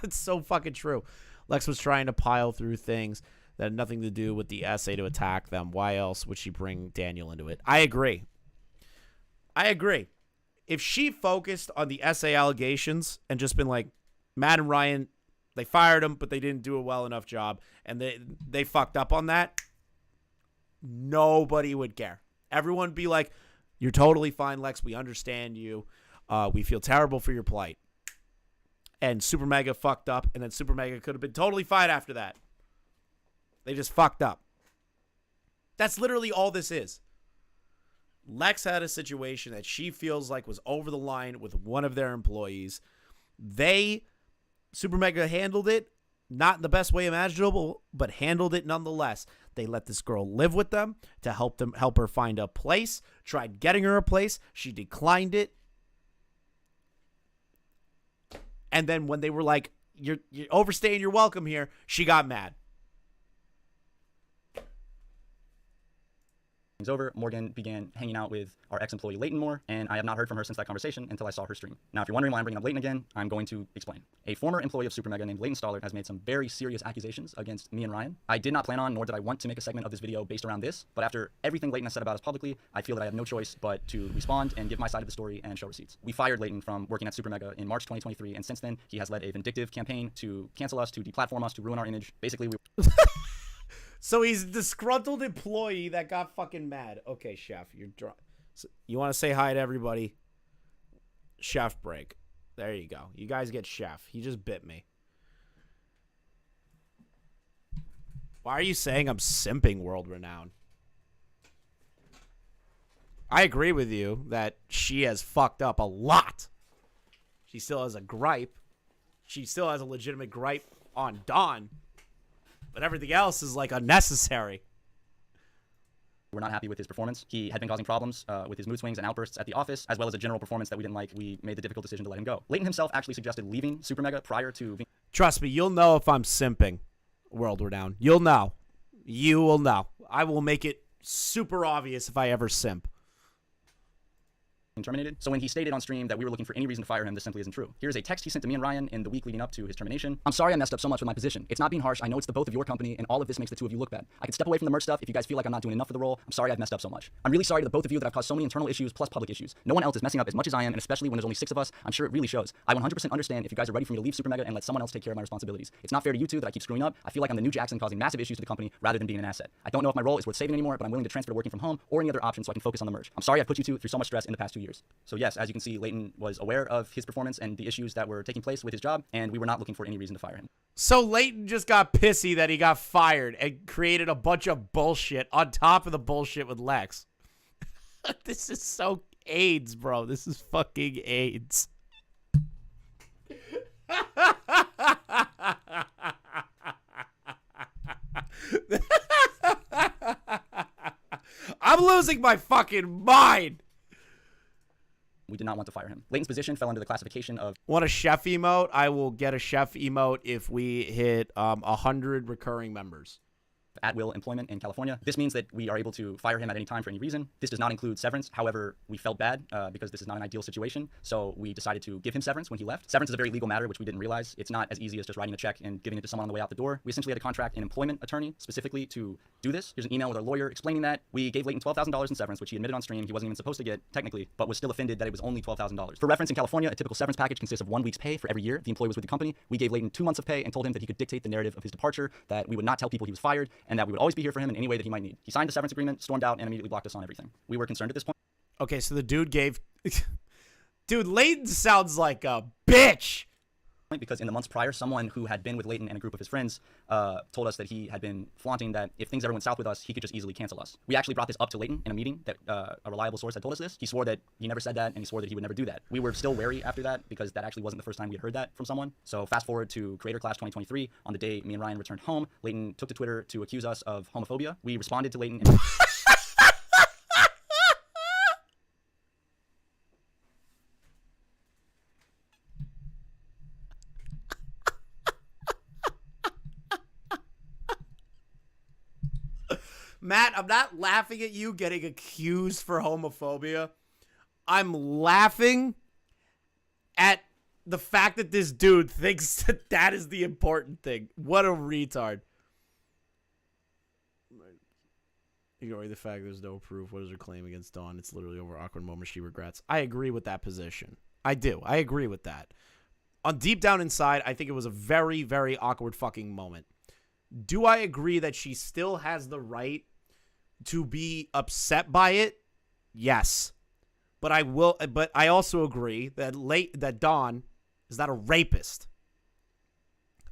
It's so fucking true. Lex was trying to pile through things that had nothing to do with the essay to attack them. Why else would she bring Daniel into it? I agree. If she focused on the essay allegations and just been like, Matt and Ryan, they fired him, but they didn't do a well enough job, and they fucked up on that, nobody would care. Everyone would be like, you're totally fine, Lex. We understand you. We feel terrible for your plight. And Supermega fucked up, and then Supermega could have been totally fine after that. They just fucked up. That's literally all this is. Lex had a situation that she feels like was over the line with one of their employees. Supermega handled it, not in the best way imaginable, but handled it nonetheless. They let this girl live with them to help her find a place, tried getting her a place. She declined it. And then when they were like, you're overstaying your welcome here, she got mad. over, Morgan began hanging out with our ex-employee Leighton more, and I have not heard from her since that conversation until I saw her stream. Now, if you're wondering why I'm bringing up Leighton again, I'm going to explain. A former employee of Supermega named Leighton Stollard has made some very serious accusations against me and Ryan. I did not plan on, nor did I want to make a segment of this video based around this, but after everything Leighton has said about us publicly, I feel that I have no choice but to respond and give my side of the story and show receipts. We fired Leighton from working at Supermega in March 2023, and since then, he has led a vindictive campaign to cancel us, to deplatform us, to ruin our image. Basically, we So he's a disgruntled employee that got fucking mad. Okay, Chef, you're drunk. So you want to say hi to everybody? Chef break. There you go. You guys get Chef. He just bit me. Why are you saying I'm simping, World Renowned? I agree with you that she has fucked up a lot. She still has a gripe. She still has a legitimate gripe on Dawn. But everything else is, like, unnecessary. were not happy with his performance. He had been causing problems with his mood swings and outbursts at the office, as well as a general performance that we didn't like. We made the difficult decision to let him go. Leighton himself actually suggested leaving Supermega prior to being... Trust me, you'll know if I'm simping, World We're Down. You'll know. You will know. I will make it super obvious if I ever simp. terminated. So when he stated on stream that we were looking for any reason to fire him, this simply isn't true. Here's a text he sent to me and Ryan in the week leading up to his termination. I'm sorry I messed up so much with my position. It's not being harsh. I know it's the both of your company, and all of this makes the two of you look bad. I could step away from the merch stuff if you guys feel like I'm not doing enough for the role. I'm sorry I've messed up so much. I'm really sorry to the both of you that I've caused so many internal issues plus public issues. No one else is messing up as much as I am, and especially when there's only 6 of us. I'm sure it really shows. I 100% understand if you guys are ready for me to leave Supermega and let someone else take care of my responsibilities. It's not fair to you two that I keep screwing up. I feel like I'm the new Jackson causing massive issues to the company rather than being an asset. I don't know if my role is worth saving anymore, but I'm willing to transfer to working from home or any other option so I can focus on the merch. I'm sorry I've put you two through so much stress in the past 2 years. So yes, as you can see, Leighton was aware of his performance and the issues that were taking place with his job, and we were not looking for any reason to fire him. So Leighton just got pissy that he got fired and created a bunch of bullshit on top of the bullshit with Lex. This is so AIDS, bro. This is fucking AIDS. I'm losing my fucking mind. We did not want to fire him. Leighton's position fell under the classification of... Want a chef emote? I will get a chef emote if we hit 100 recurring members. at-will employment in California. This means that we are able to fire him at any time for any reason. This does not include severance. However, we felt bad because this is not an ideal situation, so we decided to give him severance when he left. Severance is a very legal matter, which we didn't realize. It's not as easy as just writing a check and giving it to someone on the way out the door. We essentially had to contract an employment attorney specifically to do this. Here's an email with our lawyer explaining that. We gave Leighton $12,000 in severance, which he admitted on stream he wasn't even supposed to get technically, but was still offended that it was only $12,000. For reference, in California, a typical severance package consists of 1 week's pay for every year the employee was with the company. We gave Leighton 2 months of pay and told him that he could dictate the narrative of his departure, that we would not tell people he was fired, and that we would always be here for him in any way that he might need. He signed the severance agreement, stormed out, and immediately blocked us on everything. We were concerned at this point. Okay, so the dude gave... Dude, Leighton sounds like a bitch! Because in the months prior, someone who had been with Leighton and a group of his friends told us that he had been flaunting that if things ever went south with us, he could just easily cancel us. We actually brought this up to Leighton in a meeting that a reliable source had told us this. He swore that he never said that, and he swore that he would never do that. We were still wary after that because that actually wasn't the first time we had heard that from someone. So fast forward to Creator Clash 2023. On the day me and Ryan returned home, Leighton took to Twitter to accuse us of homophobia. We responded to Leighton and... Matt, I'm not laughing at you getting accused for homophobia. I'm laughing at the fact that this dude thinks that that is the important thing. What a retard. Ignoring the fact there's no proof. What is her claim against Dawn? It's literally over awkward moments she regrets. I agree with that position. I do. I agree with that. On deep down inside, I think it was a very, very awkward fucking moment. Do I agree that she still has the right to be upset by it? Yes. But I also agree that Dawn is not a rapist.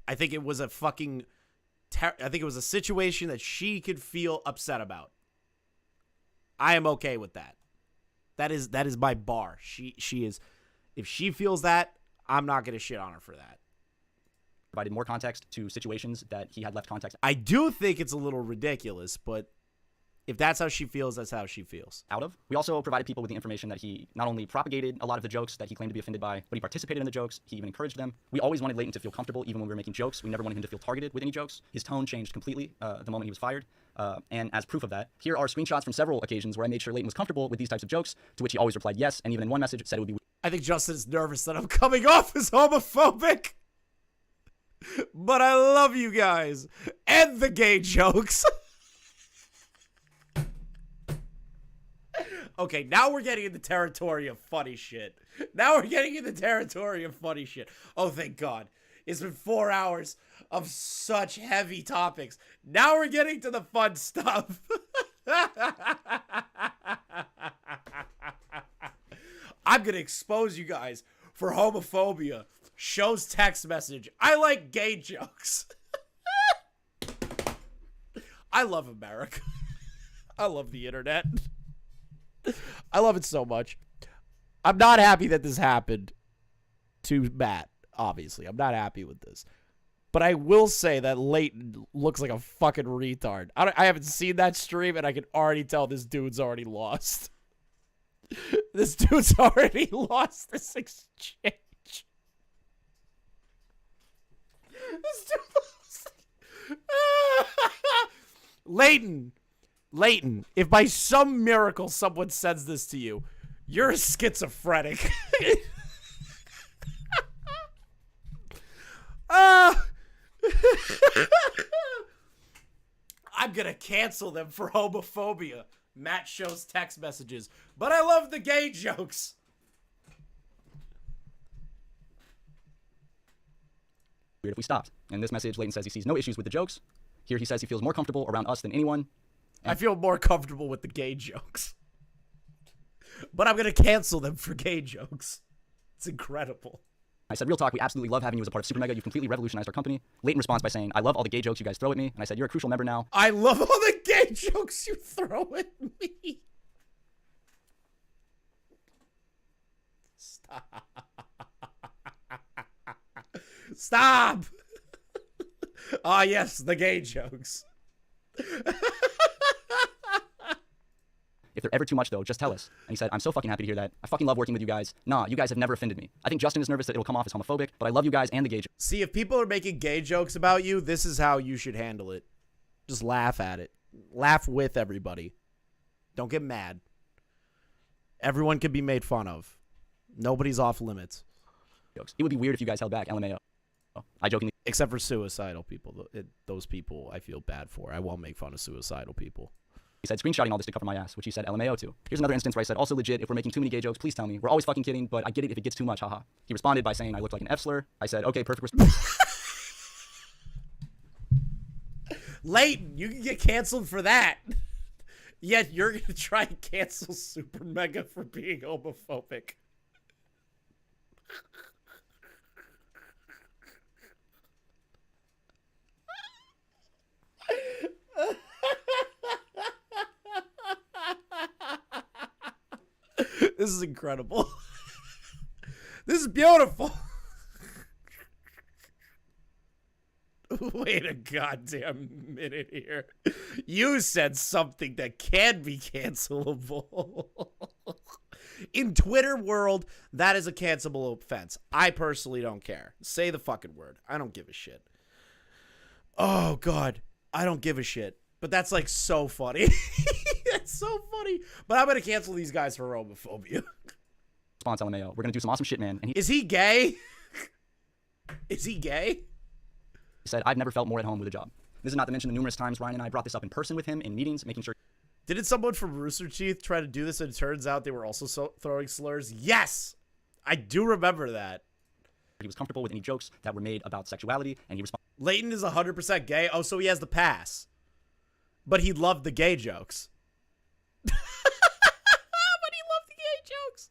I think it was a fucking I think it was a situation that she could feel upset about. I am okay with that. That is my bar. She is, if she feels that, I'm not going to shit on her for that. provided more context to situations that he had left context. I do think it's a little ridiculous, but If that's how she feels, that's how she feels. Out of. We also provided people with the information that he not only propagated a lot of the jokes that he claimed to be offended by, but he participated in the jokes. He even encouraged them. We always wanted Leighton to feel comfortable, even when we were making jokes. We never wanted him to feel targeted with any jokes. His tone changed completely the moment he was fired. And as proof of that, here are screenshots from several occasions where I made sure Leighton was comfortable with these types of jokes, to which he always replied yes, and even in one message said it would be. I think Justin is nervous that I'm coming off as homophobic. But I love you guys. And the gay jokes. Okay, now we're getting in the territory of funny shit. Oh, thank God. It's been 4 hours of such heavy topics. Now we're getting to the fun stuff. I'm going to expose you guys for homophobia. Shows text message. I like gay jokes. I love America. I love the internet. I love it so much. I'm not happy that this happened to Matt, obviously. I'm not happy with this. But I will say that Leighton looks like a fucking retard. I haven't seen that stream, and I can already tell this dude's already lost. This dude's already lost this exchange. This dude Leighton, if by some miracle someone sends this to you, you're schizophrenic. I'm gonna cancel them for homophobia. Matt shows text messages, but I love the gay jokes. Weird if we stopped. In this message, Leighton says he sees no issues with the jokes. Here he says he feels more comfortable around us than anyone. I feel more comfortable with the gay jokes. But I'm going to cancel them for gay jokes. It's incredible. I said, real talk, we absolutely love having you as a part of Supermega. You've completely revolutionized our company. Leighton responds by saying, I love all the gay jokes you guys throw at me. And I said, you're a crucial member now. I love all the gay jokes you throw at me. Stop. Stop. Ah, yes, the gay jokes. If they're ever too much, though, just tell us. And he said, I'm so fucking happy to hear that. I fucking love working with you guys. Nah, you guys have never offended me. I think Justin is nervous that it'll come off as homophobic, but I love you guys and the gay jokes. See, if people are making gay jokes about you, this is how you should handle it. Just laugh at it. Laugh with everybody. Don't get mad. Everyone can be made fun of. Nobody's off limits. It would be weird if you guys held back LMAO. I jokingly. Except for suicidal people. Those people I feel bad for. I won't make fun of suicidal people. He said, screenshotting all this to cover my ass, which he said LMAO to. Here's another instance where I said, also legit, if we're making too many gay jokes, please tell me. We're always fucking kidding, but I get it if it gets too much, haha. He responded by saying I looked like an F slur. I said, okay, perfect response. Leighton, you can get canceled for that. Yet you're going to try and cancel Supermega for being homophobic. This is incredible. This is beautiful. Wait a goddamn minute here. You said something that can be cancelable. In Twitter world, that is a cancelable offense. I personally don't care. Say the fucking word. I don't give a shit. Oh, God. I don't give a shit. But that's like so funny. That's so funny. But I'm going to cancel these guys for homophobia. Response LMAO. We're going to do some awesome shit, man. And Is he gay? Is he gay? He said, I've never felt more at home with a job. This is not to mention the numerous times Ryan and I brought this up in person with him in meetings, making sure. Didn't someone from Rooster Teeth try to do this and it turns out they were also throwing slurs? Yes! I do remember that. He was comfortable with any jokes that were made about sexuality, and he responded. Leighton is 100% gay. Oh, so he has the pass. But he loved the gay jokes. But he loved the gay jokes.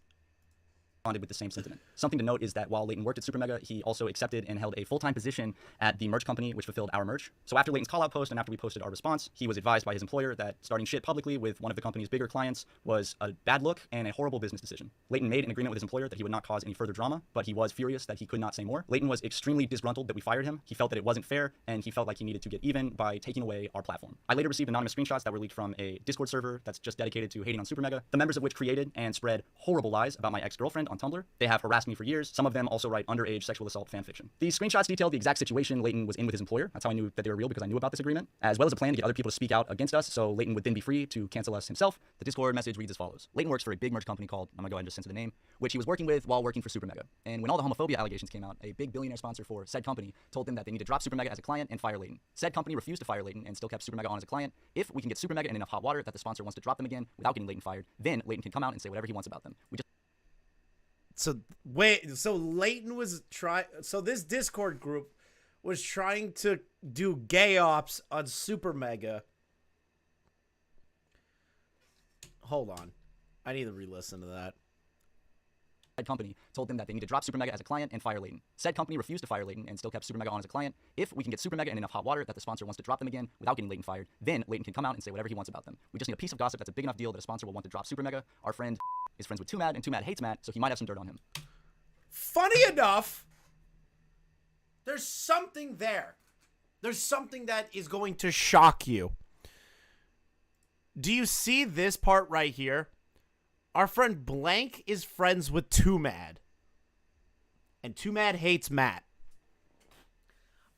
Responded with the same sentiment. Something to note is that while Leighton worked at Supermega, he also accepted and held a full-time position at the merch company which fulfilled our merch. So after Leighton's call-out post and after we posted our response, he was advised by his employer that starting shit publicly with one of the company's bigger clients was a bad look and a horrible business decision. Leighton made an agreement with his employer that he would not cause any further drama, but he was furious that he could not say more. Leighton was extremely disgruntled that we fired him. He felt that it wasn't fair, and he felt like he needed to get even by taking away our platform. I later received anonymous screenshots that were leaked from a Discord server that's just dedicated to hating on Supermega, the members of which created and spread horrible lies about my ex-girlfriend on Tumblr. They have harassed me for years. Some of them also write underage sexual assault fanfiction. These screenshots detail the exact situation Leighton was in with his employer. That's how I knew that they were real, because I knew about this agreement, as well as a plan to get other people to speak out against us, so Leighton would then be free to cancel us himself. The Discord message reads as follows. Leighton works for a big merch company called, I'm gonna go ahead and just censor the name, which he was working with while working for Supermega. And when all the homophobia allegations came out, a big billionaire sponsor for said company told them that they need to drop Supermega as a client and fire Leighton. Said company refused to fire Leighton and still kept Supermega on as a client. If we can get Supermega in enough hot water that the sponsor wants to drop them again without getting Leighton fired, then Leighton can come out and say whatever he wants about them. So wait, so Leighton was so this Discord group was trying to do gay ops on Supermega. Hold on. I need to re-listen to that. Said company told them that they need to drop Supermega as a client and fire Leighton. Said company refused to fire Leighton and still kept Supermega on as a client. If we can get Supermega in enough hot water that the sponsor wants to drop them again without getting Leighton fired, then Leighton can come out and say whatever he wants about them. We just need a piece of gossip that's a big enough deal that a sponsor will want to drop Supermega. Our friend is friends with 2Mad, and 2Mad hates Matt, so he might have some dirt on him. Funny enough, there's something there. There's something that is going to shock you. Do you see this part right here? Our friend Blank is friends with 2Mad. And 2Mad hates Matt.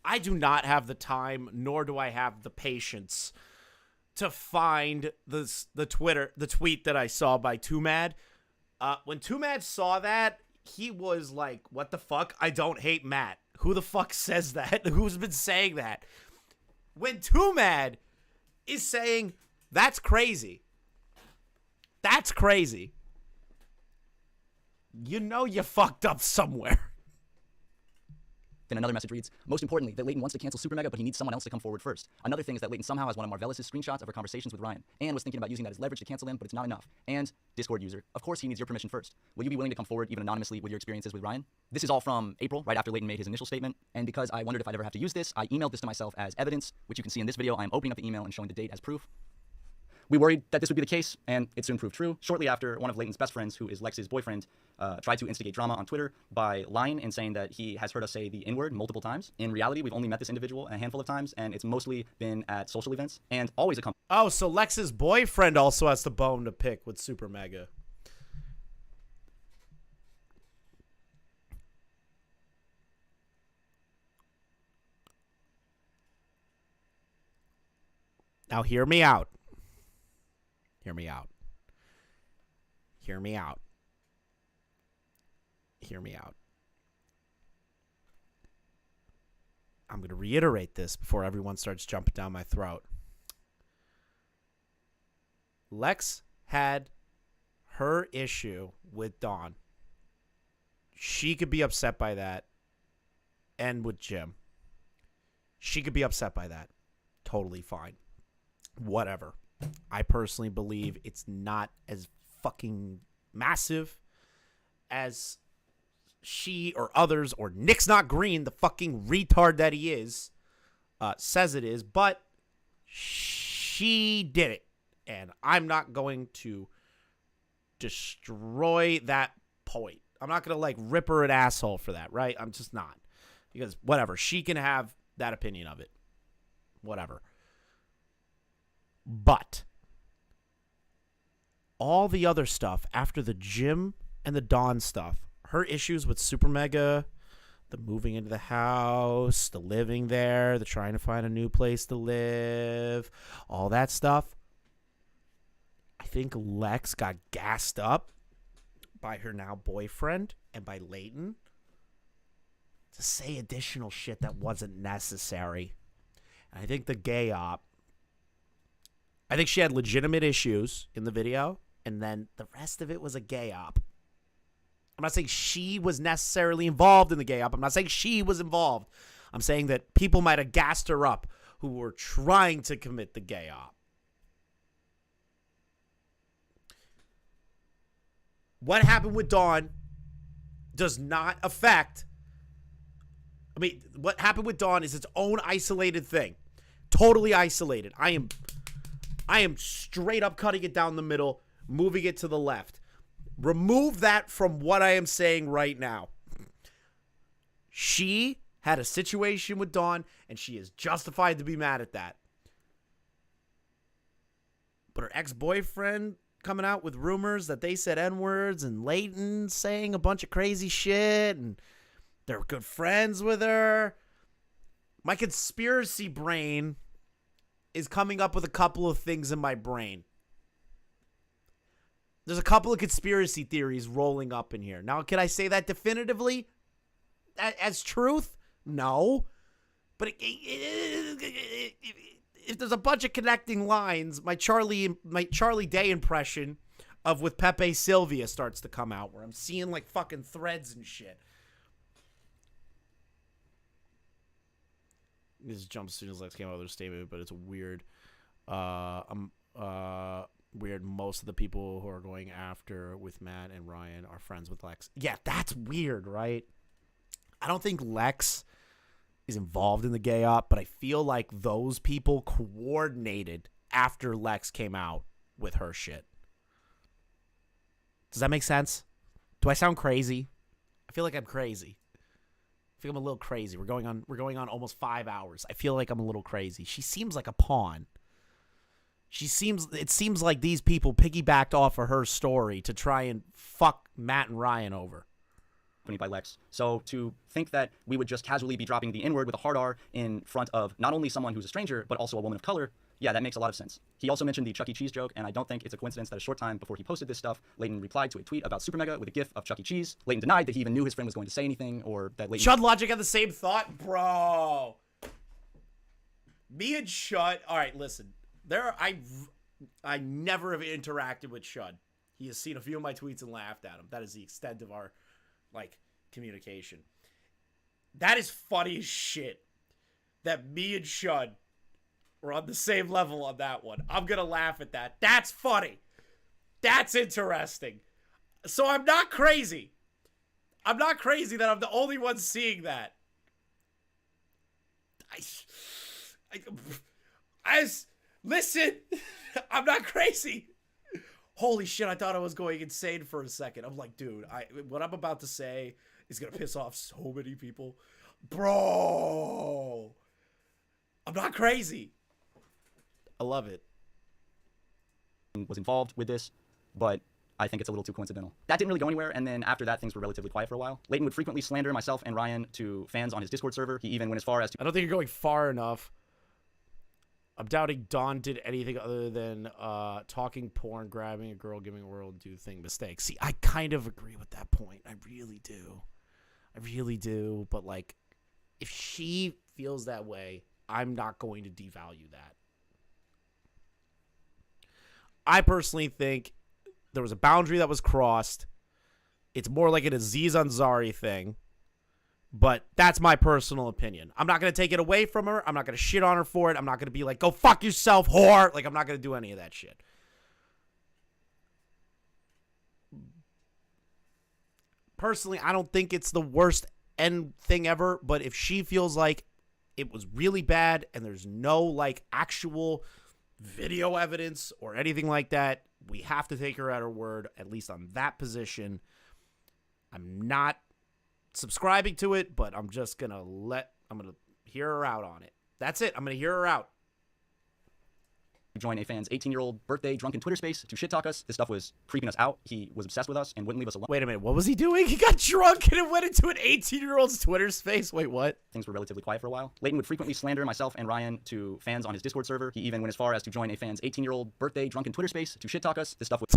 I do not have the time, nor do I have the patience to find the tweet that I saw by 2Mad. When 2Mad saw that, he was like, what the fuck? I don't hate Matt. Who the fuck says that? Who's been saying that? When 2Mad is saying, that's crazy. That's crazy. You know you fucked up somewhere. Then another message reads, most importantly, that Leighton wants to cancel Supermega, but he needs someone else to come forward first. Another thing is that Leighton somehow has one of Marvelous' screenshots of her conversations with Ryan, and was thinking about using that as leverage to cancel him, but it's not enough. And, Discord user, of course he needs your permission first. Will you be willing to come forward, even anonymously, with your experiences with Ryan? This is all from April, right after Leighton made his initial statement, and because I wondered if I'd ever have to use this, I emailed this to myself as evidence, which you can see in this video. I am opening up the email and showing the date as proof. We worried that this would be the case, and it soon proved true. Shortly after, one of Leighton's best friends, who is Lex's boyfriend, tried to instigate drama on Twitter by lying and saying that he has heard us say the N-word multiple times. In reality, we've only met this individual a handful of times, and it's mostly been at social events, and always accompanied. Oh, so Lex's boyfriend also has the bone to pick with Supermega. Now hear me out. Hear me out. Hear me out. Hear me out. I'm going to reiterate this before everyone starts jumping down my throat. Lex had her issue with Dawn. She could be upset by that. And with Jim. She could be upset by that. Totally fine. Whatever. I personally believe it's not as fucking massive as she or others, or Nick's Not Green, the fucking retard that he is, says it is, but she did it. And I'm not going to destroy that point. I'm not going to, like, rip her an asshole for that, right? I'm just not. Because, whatever. She can have that opinion of it. Whatever. But all the other stuff after the Jim and the Dawn stuff, her issues with Supermega, the moving into the house, the living there, the trying to find a new place to live, all that stuff, I think Lex got gassed up by her now boyfriend and by Leighton to say additional shit that wasn't necessary. And I think the gay op, I think she had legitimate issues in the video, and then the rest of it was a gay op. I'm not saying she was necessarily involved in the gay op. I'm not saying she was involved. I'm saying that people might have gassed her up who were trying to commit the gay op. What happened with Dawn does not affect. I mean, what happened with Dawn is its own isolated thing. Totally isolated. I am straight up cutting it down the middle, moving it to the left. Remove that from what I am saying right now. She had a situation with Dawn, and she is justified to be mad at that. But her ex-boyfriend coming out with rumors that they said N-words, and Leighton saying a bunch of crazy shit, and they're good friends with her. My conspiracy brain is coming up with a couple of things in my brain. There's a couple of conspiracy theories rolling up in here. Now, can I say that definitively as truth? No. But if there's a bunch of connecting lines, my Charlie Day impression of with Pepe Sylvia starts to come out, where I'm seeing like fucking threads and shit. This jumps as soon as Lex came out with their statement, but it's weird. Weird. Most of the people who are going after with Matt and Ryan are friends with Lex. Yeah, that's weird, right? I don't think Lex is involved in the gay op, but I feel like those people coordinated after Lex came out with her shit. Does that make sense? Do I sound crazy? I feel like I'm crazy. I feel I'm a little crazy. We're going on almost 5 hours. I feel like I'm a little crazy. She seems like a pawn. It seems like these people piggybacked off of her story to try and fuck Matt and Ryan over. By Lex. So to think that we would just casually be dropping the N-word with a hard R in front of not only someone who's a stranger, but also a woman of color, yeah, that makes a lot of sense. He also mentioned the Chuck E. Cheese joke, and I don't think it's a coincidence that a short time before he posted this stuff, Leighton replied to a tweet about Supermega with a gif of Chuck E. Cheese. Leighton denied that he even knew his friend was going to say anything, or that Leighton... Chud Logic had the same thought? Bro. Me and Chud... Alright, listen. I never have interacted with Chud. He has seen a few of my tweets and laughed at him. That is the extent of our... communication. That is funny as shit that me and Shud were on the same level on that one. I'm gonna laugh at that. That's funny. That's interesting. So I'm not crazy. I'm not crazy that I'm the only one seeing that. Listen, I'm not crazy. Holy shit, I thought I was going insane for a second. I'm like, dude, what I'm about to say is going to piss off so many people. Bro, I'm not crazy. I love it. Was involved with this, but I think it's a little too coincidental. That didn't really go anywhere, and then after that, things were relatively quiet for a while. Leighton would frequently slander myself and Ryan to fans on his Discord server. He even went as far as to... I don't think you're going far enough. I'm doubting Dawn did anything other than talking porn, grabbing a girl, giving a world do thing mistake. See, I kind of agree with that point. I really do. But like, if she feels that way, I'm not going to devalue that. I personally think there was a boundary that was crossed. It's more like an Aziz Ansari thing. But that's my personal opinion. I'm not going to take it away from her. I'm not going to shit on her for it. I'm not going to be like, go fuck yourself, whore. Like, I'm not going to do any of that shit. Personally, I don't think it's the worst end thing ever. But if she feels like it was really bad and there's no, like, actual video evidence or anything like that, we have to take her at her word, at least on that position. I'm not subscribing to it, but I'm just gonna hear her out on it. That's it. I'm gonna hear her out. Join a fan's 18-year-old birthday drunken Twitter space to shit talk us. This stuff was creeping us out. He was obsessed with us and wouldn't leave us alone. Wait a minute, what was he doing? He got drunk and it went into an 18-year-old's Twitter space. Wait, what? Things were relatively quiet for a while. Leighton would frequently slander myself and Ryan to fans on his Discord server. He even went as far as to join a fan's 18-year-old birthday drunken Twitter space to shit talk us. This stuff was...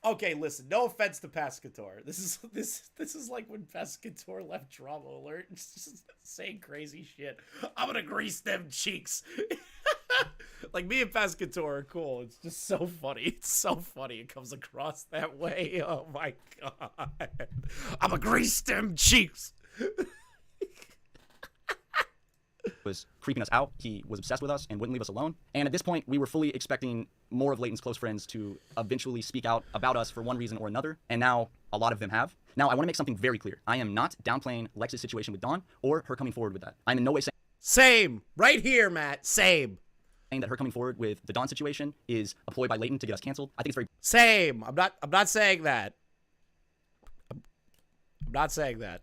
Okay, listen, no offense to Pescator. This is like when Pescator left Drama Alert and just saying crazy shit. I'm gonna grease them cheeks. Like, me and Pescator are cool. It's just so funny. It's so funny it comes across that way. Oh my god. I'm gonna grease them cheeks. was creeping us out. He was obsessed with us and wouldn't leave us alone. And at this point, we were fully expecting more of Leighton's close friends to eventually speak out about us for one reason or another. And now a lot of them have. Now, I want to make something very clear. I am not downplaying Lex's situation with Dawn or her coming forward with that. I'm in no way saying Same. Right here, Matt. Same. that her coming forward with the Dawn situation is a ploy by Leighton to get us canceled. I think it's very Same. I'm not saying that. I'm not saying that.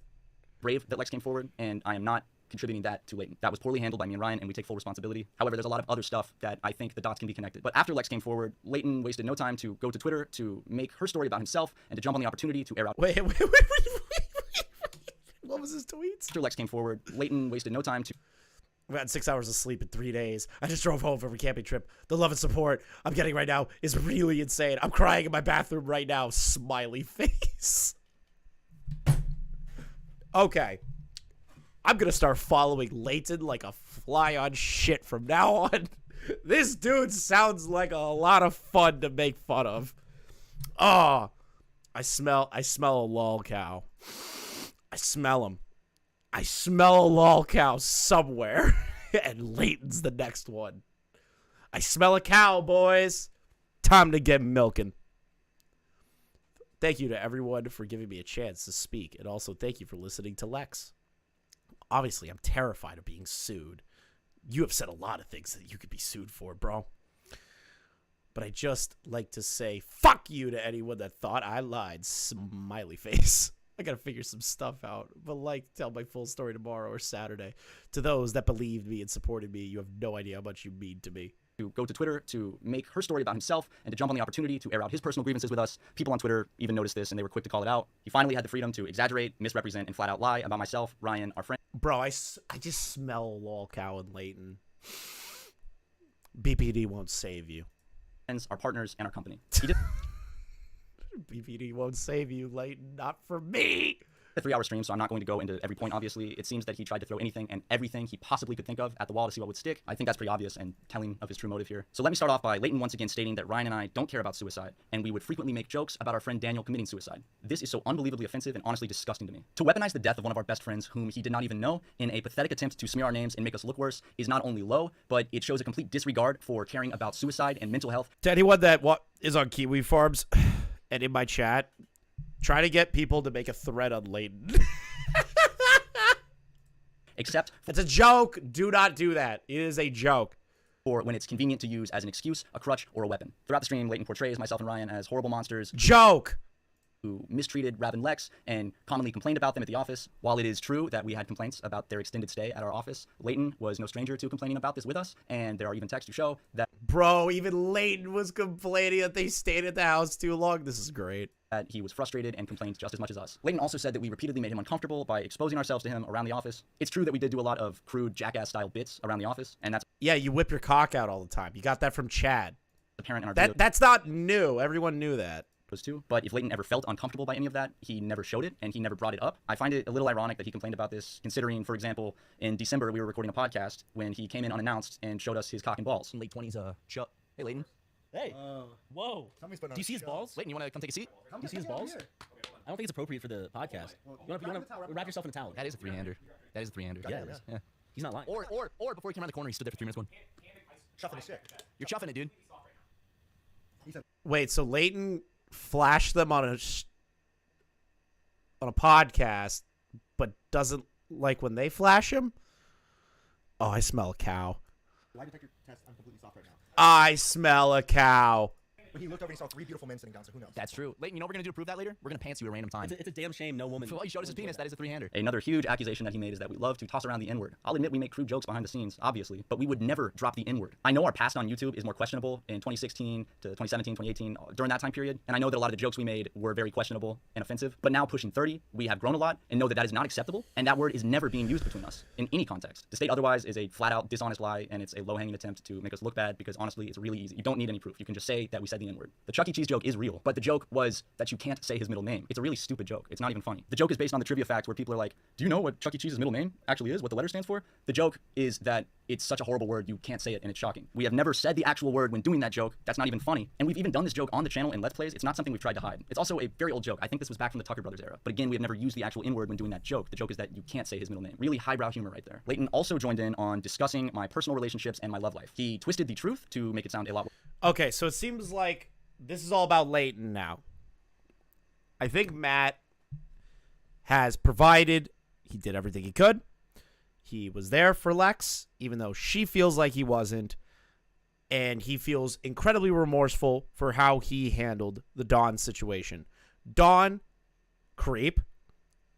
brave that Lex came forward, and I am not contributing that to Leighton. That was poorly handled by me and Ryan, and we take full responsibility. However, there's a lot of other stuff that I think the dots can be connected. But after Lex came forward, Leighton wasted no time to go to Twitter to make her story about himself and to jump on the opportunity to air out. Wait. What was his tweets? After Lex came forward, Leighton wasted no time to I've had 6 hours of sleep in 3 days. I just drove home from a camping trip. The love and support I'm getting right now is really insane. I'm crying in my bathroom right now. Smiley face. Okay. I'm going to start following Leighton like a fly on shit from now on. This dude sounds like a lot of fun to make fun of. Oh, I smell a lol cow. I smell him. I smell a lol cow somewhere. And Leighton's the next one. I smell a cow, boys. Time to get milking. Thank you to everyone for giving me a chance to speak. And also thank you for listening to Lex. Obviously, I'm terrified of being sued. You have said a lot of things that you could be sued for, bro. But I just like to say fuck you to anyone that thought I lied. Smiley face. I gotta figure some stuff out. But tell my full story tomorrow or Saturday. To those that believed me and supported me, you have no idea how much you mean to me. to go to Twitter to make her story about himself and to jump on the opportunity to air out his personal grievances with us. People on Twitter even noticed this and they were quick to call it out. He finally had the freedom to exaggerate, misrepresent, and flat out lie about myself, Ryan, our friend. Bro, I just smell lol cow and Leighton. BPD won't save you. Our partners, and our company. He did BPD won't save you, Leighton. Not for me. a 3-hour stream, so I'm not going to go into every point, obviously. It seems that he tried to throw anything and everything he possibly could think of at the wall to see what would stick. I think that's pretty obvious and telling of his true motive here. So let me start off by Leighton once again stating that Ryan and I don't care about suicide, and we would frequently make jokes about our friend Daniel committing suicide. This is so unbelievably offensive and honestly disgusting to me. To weaponize the death of one of our best friends whom he did not even know in a pathetic attempt to smear our names and make us look worse is not only low, but it shows a complete disregard for caring about suicide and mental health. To anyone that is on Kiwi Farms and in my chat, try to get people to make a thread on Leighton. Except it's a joke. Do not do that. It is a joke. Or when it's convenient to use as an excuse, a crutch, or a weapon. Throughout the stream, Leighton portrays myself and Ryan as horrible monsters. Joke! Who mistreated Rab and Lex and commonly complained about them at the office. While it is true that we had complaints about their extended stay at our office, Leighton was no stranger to complaining about this with us, and there are even texts to show that— Bro, even Leighton was complaining that they stayed at the house too long. This is great. That he was frustrated and complained just as much as us. Leighton also said that we repeatedly made him uncomfortable by exposing ourselves to him around the office. It's true that we did do a lot of crude jackass-style bits around the office, and that's— Yeah, you whip your cock out all the time. You got that from Chad. apparent in our video. That's not new. Everyone knew that. Too. But if Leighton ever felt uncomfortable by any of that, he never showed it and he never brought it up. I find it a little ironic that he complained about this, considering, for example, in December we were recording a podcast when he came in unannounced and showed us his cock and balls. In late 20s, Hey, Leighton. Hey. Whoa. Do you see his balls? Leighton, you want to come take a seat? Do you see his balls? I don't think it's appropriate for the podcast. You want to wrap yourself in a towel. That is a three-hander. That is a three-hander. Yeah, it is. Yeah. He's not lying. Or before he came around the corner, he stood there for 3 minutes going, Chuffing the shit. "You're chuffing it, dude." Wait, so Leighton flashed them on a podcast, but doesn't like when they flash him? Oh, I smell a cow. Lie detector test, I'm completely soft right now. I smell a cow. But he looked over and he saw 3 beautiful men sitting down, so who knows? That's true. Leighton, you know what we're going to do to prove that later? We're going to pants you a random time. It's a damn shame no woman. Well, he showed us his penis. That is a three-hander. Another huge accusation that he made is that we love to toss around the N-word. I'll admit we make crude jokes behind the scenes, obviously, but we would never drop the N-word. I know our past on YouTube is more questionable in 2016 to 2017, 2018, during that time period, and I know that a lot of the jokes we made were very questionable and offensive, but now pushing 30, we have grown a lot and know that that is not acceptable, and that word is never being used between us in any context. To state otherwise is a flat-out dishonest lie, and it's a low-hanging attempt to make us look bad because honestly, it's really easy. You don't need any proof. You can just say that we said the the N-word. The Chuck E. Cheese joke is real, but the joke was that you can't say his middle name. It's a really stupid joke. It's not even funny. The joke is based on the trivia fact where people are like, do you know what Chuck E. Cheese's middle name actually is, what the letter stands for? The joke is that it's such a horrible word, you can't say it, and it's shocking. We have never said the actual word when doing that joke. That's not even funny. And we've even done this joke on the channel in Let's Plays. It's not something we've tried to hide. It's also a very old joke. I think this was back from the Tucker Brothers era. But again, we have never used the actual N-word when doing that joke. The joke is that you can't say his middle name. Really highbrow humor right there. Leighton also joined in on discussing my personal relationships and my love life. He twisted the truth to make it sound a lot. Okay, so it seems like this is all about Leighton now. I think Matt has provided, he did everything he could. He was there for Lex, even though she feels like he wasn't. And he feels incredibly remorseful for how he handled the Dawn situation. Dawn, creep.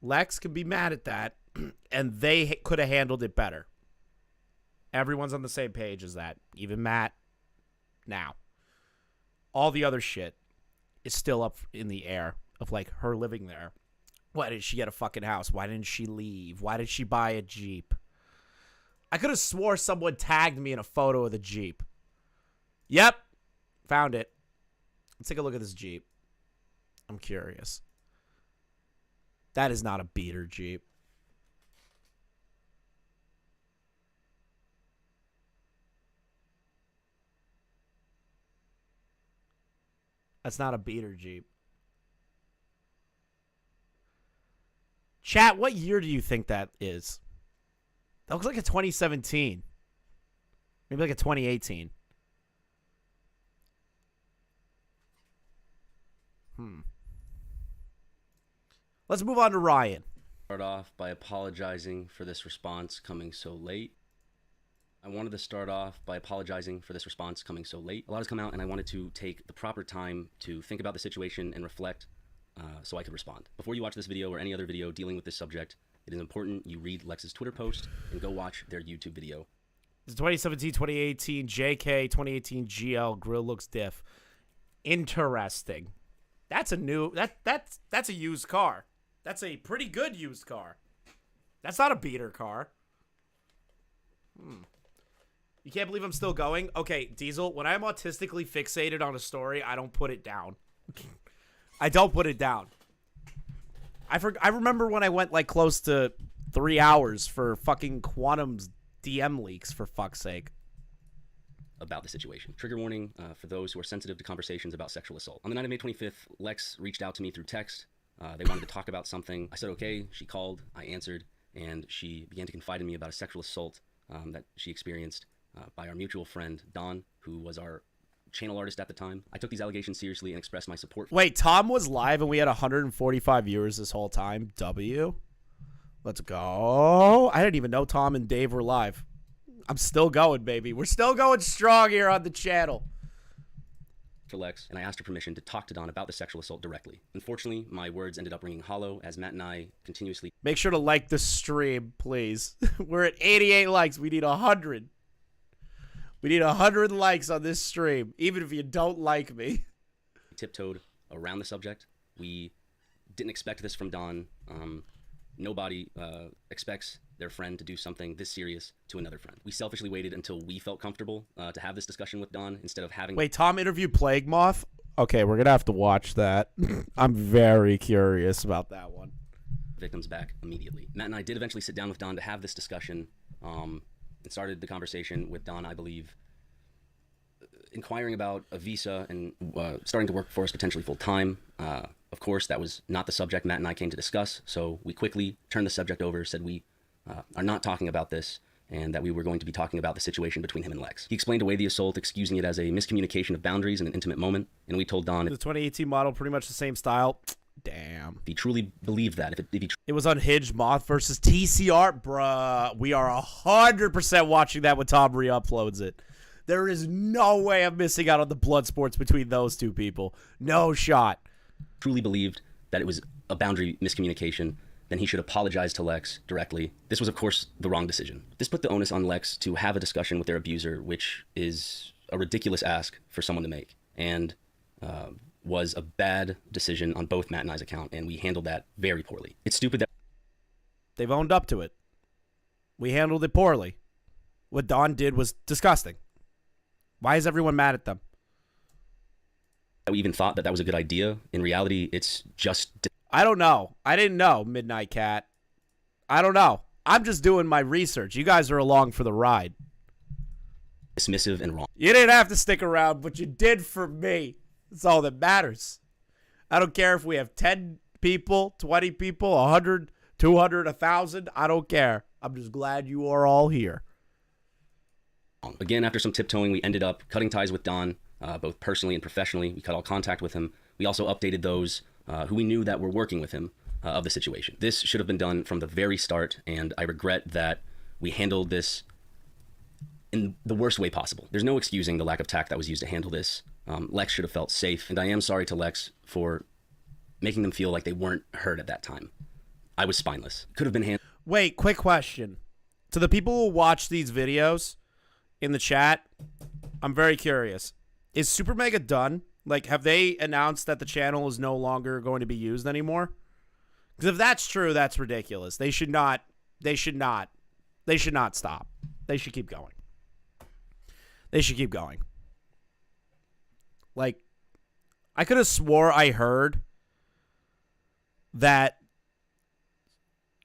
Lex can be mad at that, and they could have handled it better. Everyone's on the same page as that. Even Matt. Now, all the other shit is still up in the air of, like, her living there. Why didn't she get a fucking house? Why didn't she leave? Why did she buy a Jeep? I could have swore someone tagged me in a photo of the Jeep. Yep. Found it. Let's take a look at this Jeep. I'm curious. That is not a beater Jeep. That's not a beater Jeep. Chat, what year do you think that is? That looks like a 2017. Maybe like a 2018. Let's move on to Ryan. Start off by apologizing for this response coming so late. I wanted to start off by apologizing for this response coming so late. A lot has come out and I wanted to take the proper time to think about the situation and reflect so I could respond. Before you watch this video or any other video dealing with this subject, it is important you read Lex's Twitter post and go watch their YouTube video. It's 2017, 2018, JK, 2018 GL, grill looks diff. Interesting. That's a new, that's a used car. That's a pretty good used car. That's not a beater car. You can't believe I'm still going? Okay, Diesel, when I'm autistically fixated on a story, I don't put it down. I don't put it down. I remember when I went like close to 3 hours for fucking Quantum's DM leaks, for fuck's sake. About the situation. Trigger warning for those who are sensitive to conversations about sexual assault. On the night of May 25th, Lex reached out to me through text. They wanted to talk about something. I said, okay. She called. I answered. And she began to confide in me about a sexual assault that she experienced by our mutual friend, Don, who was our channel artist at the time. I took these allegations seriously and expressed my support. Wait, Tom was live and we had 145 viewers this whole time? W? Let's go. I didn't even know Tom and Dave were live. I'm still going, baby. We're still going strong here on the channel. For Lex, and I asked her permission to talk to Don about the sexual assault directly. Unfortunately, my words ended up ringing hollow as Matt and I continuously... Make sure to like the stream, please. We're at 88 likes. We need 100. We need 100 likes on this stream, even if you don't like me. Tiptoed around the subject. We didn't expect this from Don. Nobody expects their friend to do something this serious to another friend. We selfishly waited until we felt comfortable to have this discussion with Don instead of having... Wait, Tom interviewed Plague Moth? Okay, we're going to have to watch that. I'm very curious about that one. Victims back immediately. Matt and I did eventually sit down with Don to have this discussion and started the conversation with Don, I believe, inquiring about a visa and starting to work for us potentially full-time. Of course, that was not the subject Matt and I came to discuss, so we quickly turned the subject over, said we are not talking about this, and that we were going to be talking about the situation between him and Lex. He explained away the assault, excusing it as a miscommunication of boundaries in an intimate moment, and we told Don... The 2018 model, pretty much the same style. Damn. If he truly believed that, it was unhinged, Moth versus TCR, bruh. We are 100% watching that when Tom re-uploads it. There is no way I'm missing out on the blood sports between those two people. No shot. Truly believed that it was a boundary miscommunication, then he should apologize to Lex directly. This was, of course, the wrong decision. This put the onus on Lex to have a discussion with their abuser, which is a ridiculous ask for someone to make, and was a bad decision on both Matt and I's account, and we handled that very poorly. It's stupid that... They've owned up to it. We handled it poorly. What Don did was disgusting. Why is everyone mad at them? we even thought that that was a good idea. In reality, it's just I don't know. I didn't know, Midnight Cat. I don't know. I'm just doing my research. You guys are along for the ride. dismissive and wrong. You didn't have to stick around, but you did for me. That's all that matters. I don't care if we have 10 people, 20 people, 100, 200, 1,000. I don't care. I'm just glad you are all here. Again, after some tiptoeing, we ended up cutting ties with Don, both personally and professionally. We cut all contact with him. We also updated those who we knew that were working with him of the situation. This should have been done from the very start, and I regret that we handled this in the worst way possible. There's no excusing the lack of tact that was used to handle this. Lex should have felt safe, and I am sorry to Lex for making them feel like they weren't heard at that time. I was spineless. Could have been handled. Wait, quick question. To the people who watch these videos in the chat, I'm very curious. Is Supermega done? Like, have they announced that the channel is no longer going to be used anymore? Because if that's true, that's ridiculous. They should not stop. They should keep going. They should keep going. Like, I could have swore I heard that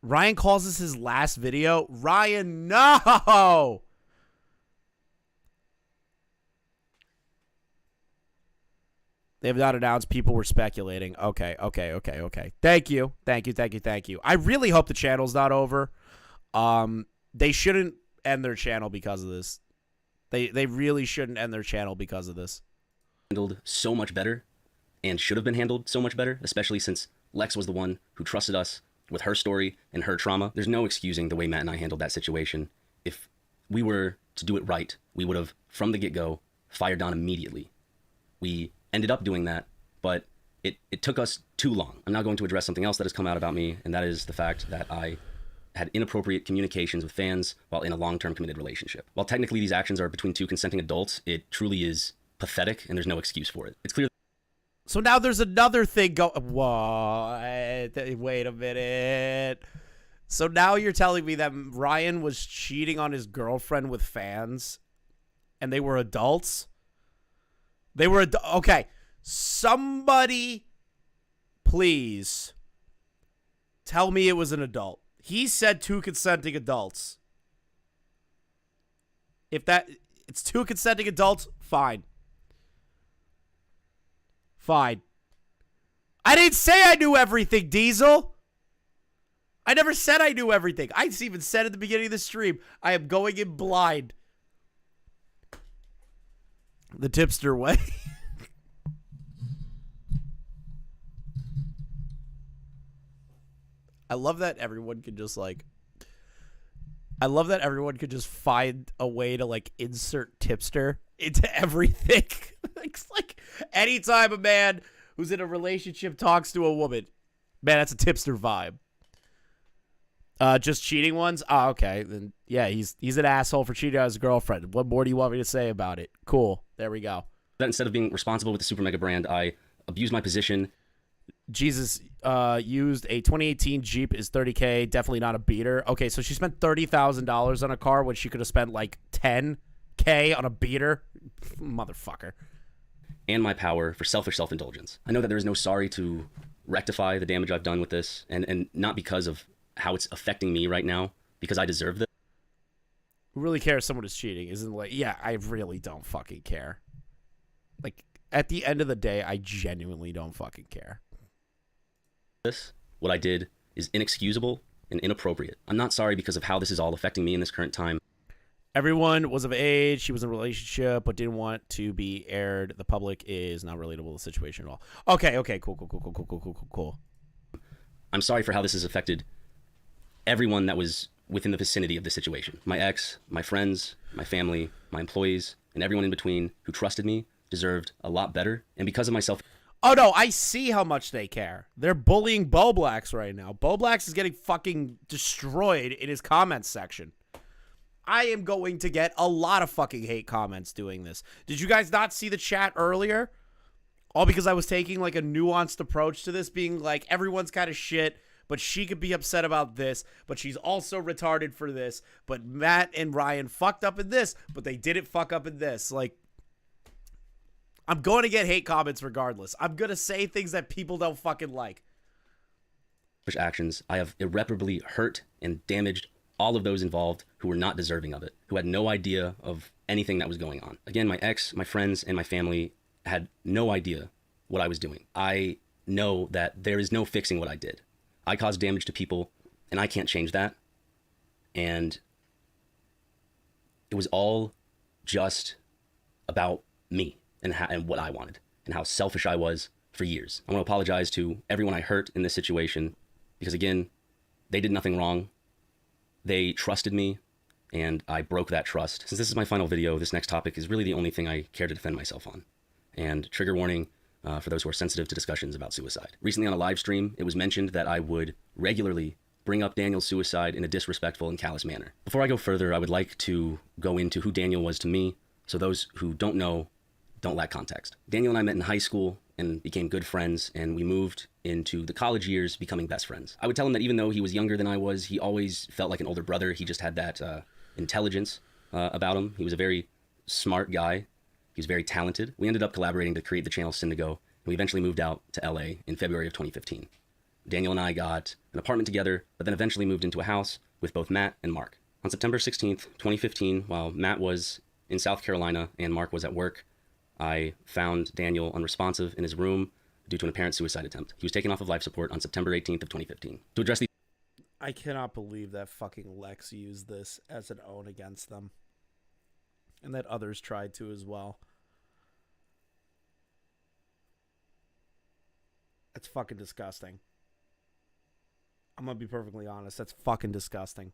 Ryan calls this his last video. Ryan, no! They have not announced. People were speculating. Okay. Thank you. I really hope the channel's not over. They shouldn't end their channel because of this. They really shouldn't end their channel because of this. Handled so much better and should have been handled so much better, especially since Lex was the one who trusted us with her story and her trauma. There's no excusing the way Matt and I handled that situation. If we were to do it right, we would have, from the get-go, fired Don immediately. We ended up doing that, but it took us too long. I'm now going to address something else that has come out about me, and that is the fact that I had inappropriate communications with fans while in a long-term committed relationship. While technically these actions are between two consenting adults, it truly is pathetic, and there's no excuse for it. It's clear. So now there's another thing What? Wait a minute. So now you're telling me that Ryan was cheating on his girlfriend with fans, and they were adults? They were okay. Somebody, please tell me it was an adult. He said two consenting adults. If it's two consenting adults, fine. Fine. I didn't say I knew everything, Diesel. I never said I knew everything. I even said at the beginning of the stream, I am going in blind. The tipster way. I love that everyone can just find a way to insert tipster into everything. It's like anytime a man who's in a relationship talks to a woman, man, that's a tipster vibe. Just cheating ones? Oh, okay. Then yeah, he's an asshole for cheating on his girlfriend. What more do you want me to say about it? Cool. There we go. That instead of being responsible with the Supermega brand, I abused my position. Jesus used a 2018 Jeep is $30K. Definitely not a beater. Okay, so she spent $30,000 on a car when she could have spent like $10K on a beater. Motherfucker. And my power for selfish self-indulgence. I know that there is no sorry to rectify the damage I've done with this, and not because of how it's affecting me right now, because I deserve this. Who really cares if someone is cheating? Isn't like, yeah, I really don't fucking care. Like, at the end of the day, I genuinely don't fucking care. What I did is inexcusable and inappropriate. I'm not sorry because of how this is all affecting me in this current time. Everyone was of age. She was in a relationship, but didn't want to be aired. The public is not relatable to the situation at all. Okay, cool. I'm sorry for how this has affected everyone that was within the vicinity of this situation. My ex, my friends, my family, my employees, and everyone in between who trusted me deserved a lot better. And because of myself... Oh, no, I see how much they care. They're bullying Bo Blacks right now. Bo Blacks is getting fucking destroyed in his comments section. I am going to get a lot of fucking hate comments doing this. Did you guys not see the chat earlier? All because I was taking like a nuanced approach to this, being like, everyone's kind of shit, but she could be upset about this, but she's also retarded for this, but Matt and Ryan fucked up in this, but they didn't fuck up in this. Like, I'm going to get hate comments regardless. I'm going to say things that people don't fucking like. Actions, I have irreparably hurt and damaged all of those involved who were not deserving of it, who had no idea of anything that was going on. Again, my ex, my friends, and my family had no idea what I was doing. I know that there is no fixing what I did. I caused damage to people, and I can't change that. And it was all just about me and what I wanted and how selfish I was for years. I want to apologize to everyone I hurt in this situation because, again, they did nothing wrong. They trusted me, and I broke that trust. Since this is my final video, this next topic is really the only thing I care to defend myself on. And trigger warning for those who are sensitive to discussions about suicide. Recently on a live stream, it was mentioned that I would regularly bring up Daniel's suicide in a disrespectful and callous manner. Before I go further, I would like to go into who Daniel was to me, so those who don't know don't lack context. Daniel and I met in high school and became good friends, and we moved into the college years becoming best friends. I would tell him that even though he was younger than I was, he always felt like an older brother. He just had that intelligence about him. He was a very smart guy. He was very talented. We ended up collaborating to create the channel Syndigo, and we eventually moved out to LA in February of 2015. Daniel and I got an apartment together, but then eventually moved into a house with both Matt and Mark. On September 16th, 2015, while Matt was in South Carolina and Mark was at work, I found Daniel unresponsive in his room due to an apparent suicide attempt. He was taken off of life support on September 18th of 2015. To address the I cannot believe that fucking Lex used this as an own against them. And that others tried to as well. That's fucking disgusting. I'm gonna be perfectly honest. That's fucking disgusting.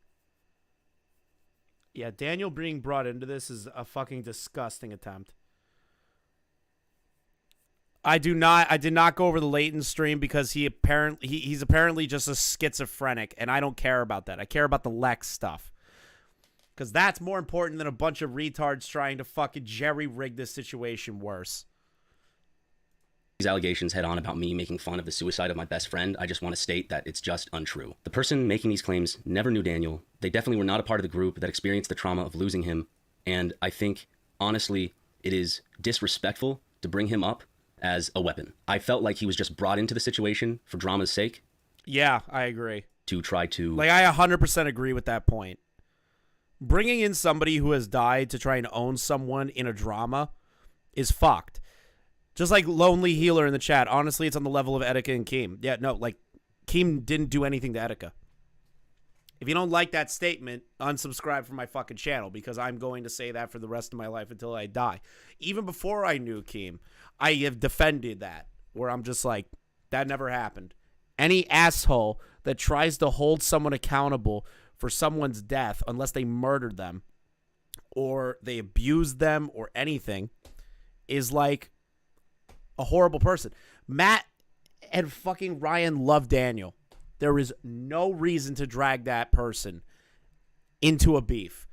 Yeah, Daniel being brought into this is a fucking disgusting attempt. I did not go over the Leighton stream because he's apparently just a schizophrenic, and I don't care about that. I care about the Lex stuff. Because that's more important than a bunch of retards trying to fucking jerry-rig this situation worse. These allegations head on about me making fun of the suicide of my best friend, I just want to state that it's just untrue. The person making these claims never knew Daniel. They definitely were not a part of the group that experienced the trauma of losing him. And I think, honestly, it is disrespectful to bring him up as a weapon. I felt like he was just brought into the situation for drama's sake. Yeah, I agree. To try to... Like, I 100% agree with that point. Bringing in somebody who has died to try and own someone in a drama is fucked. Just like Lonely Healer in the chat. Honestly, it's on the level of Etika and Keem. Yeah, no, like, Keem didn't do anything to Etika. If you don't like that statement, unsubscribe from my fucking channel, because I'm going to say that for the rest of my life until I die. Even before I knew Keem, I have defended that, where I'm just like, that never happened. Any asshole that tries to hold someone accountable for someone's death, unless they murdered them or they abused them or anything, is like a horrible person. Matt and fucking Ryan love Daniel. There is no reason to drag that person into a beef,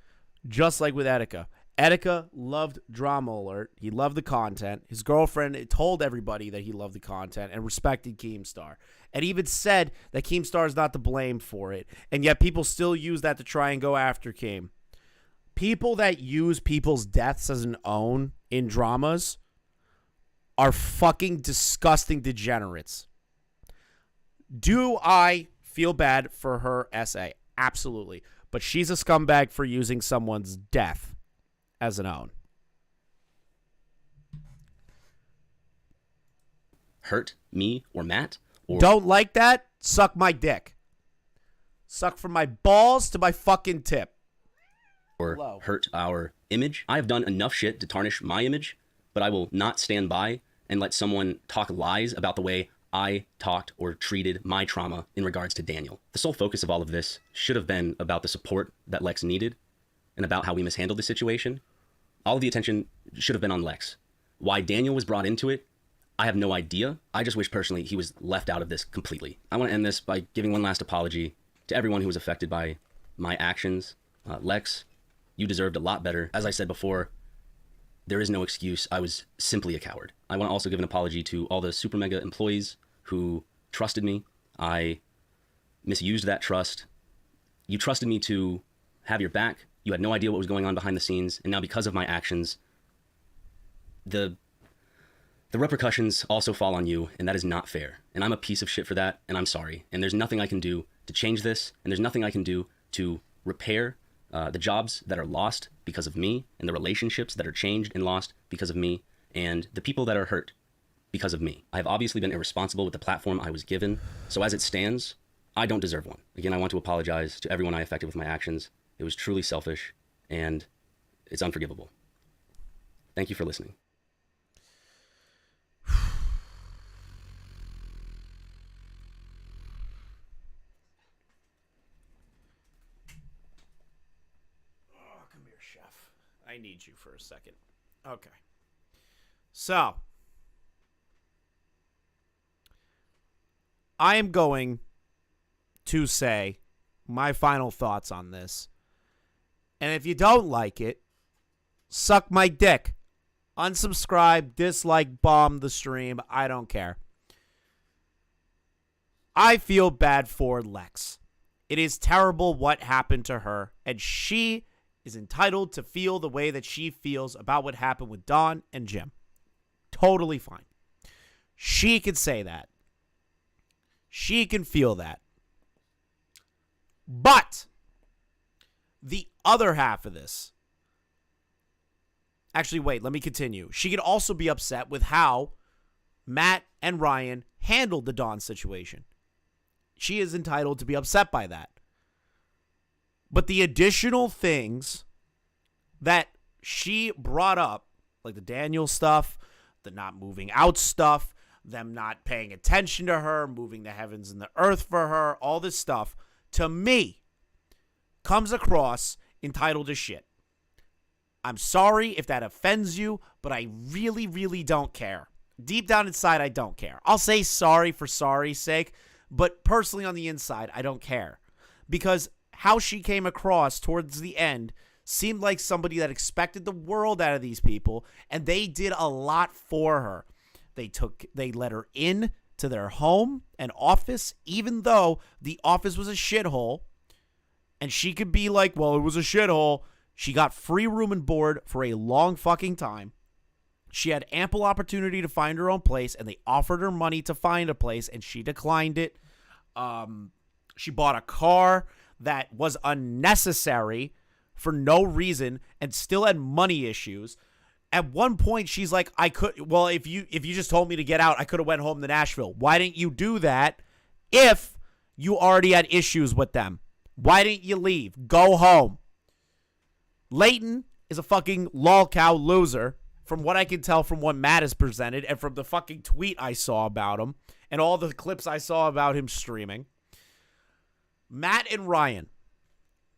just like with Etika. Etika loved Drama Alert. He loved the content. His girlfriend told everybody that he loved the content and respected Keemstar. And even said that Keemstar is not to blame for it. And yet people still use that to try and go after Keem. People that use people's deaths as an own in dramas are fucking disgusting degenerates. Do I feel bad for her essay? Absolutely. But she's a scumbag for using someone's death as an own. Hurt me or Matt? Or don't like that? Suck my dick. Suck from my balls to my fucking tip. Or hello. Hurt our image. I have done enough shit to tarnish my image, but I will not stand by and let someone talk lies about the way I talked or treated my trauma in regards to Daniel. The sole focus of all of this should have been about the support that Lex needed and about how we mishandled the situation. All of the attention should have been on Lex. Why Daniel was brought into it, I have no idea. I just wish personally he was left out of this completely. I want to end this by giving one last apology to everyone who was affected by my actions. Lex, you deserved a lot better. As I said before, there is no excuse. I was simply a coward. I want to also give an apology to all the Supermega employees who trusted me. I misused that trust. You trusted me to have your back. You had no idea what was going on behind the scenes. And now because of my actions, the The repercussions also fall on you, and that is not fair. And I'm a piece of shit for that, and I'm sorry. And there's nothing I can do to change this, and there's nothing I can do to repair the jobs that are lost because of me, and the relationships that are changed and lost because of me, and the people that are hurt because of me. I have obviously been irresponsible with the platform I was given, so as it stands, I don't deserve one. Again, I want to apologize to everyone I affected with my actions. It was truly selfish, and it's unforgivable. Thank you for listening. Come here, chef. I need you for a second. Okay. So, I am going to say my final thoughts on this. And if you don't like it, suck my dick. Unsubscribe, dislike, bomb the stream. I don't care. I feel bad for Lex. It is terrible what happened to her, and she is entitled to feel the way that she feels about what happened with Dawn and Jim. Totally fine. She can say that. She can feel that. But the other half of this, actually, wait, let me continue. She could also be upset with how Matt and Ryan handled the Dawn situation. She is entitled to be upset by that. But the additional things that she brought up, like the Daniel stuff, the not moving out stuff, them not paying attention to her, moving the heavens and the earth for her, all this stuff, to me, comes across entitled to shit. I'm sorry if that offends you, but I really, really don't care. Deep down inside, I don't care. I'll say sorry for sorry's sake, but personally on the inside, I don't care. Because how she came across towards the end seemed like somebody that expected the world out of these people, and they did a lot for her. They let her in to their home and office, even though the office was a shithole, and she could be like, well, it was a shithole. She got free room and board for a long fucking time. She had ample opportunity to find her own place, and they offered her money to find a place, and she declined it. She bought a car that was unnecessary for no reason and still had money issues. At one point, she's like, if you just told me to get out, I could have went home to Nashville. Why didn't you do that if you already had issues with them? Why didn't you leave? Go home. Leighton is a fucking lolcow loser, from what I can tell from what Matt has presented and from the fucking tweet I saw about him and all the clips I saw about him streaming. Matt and Ryan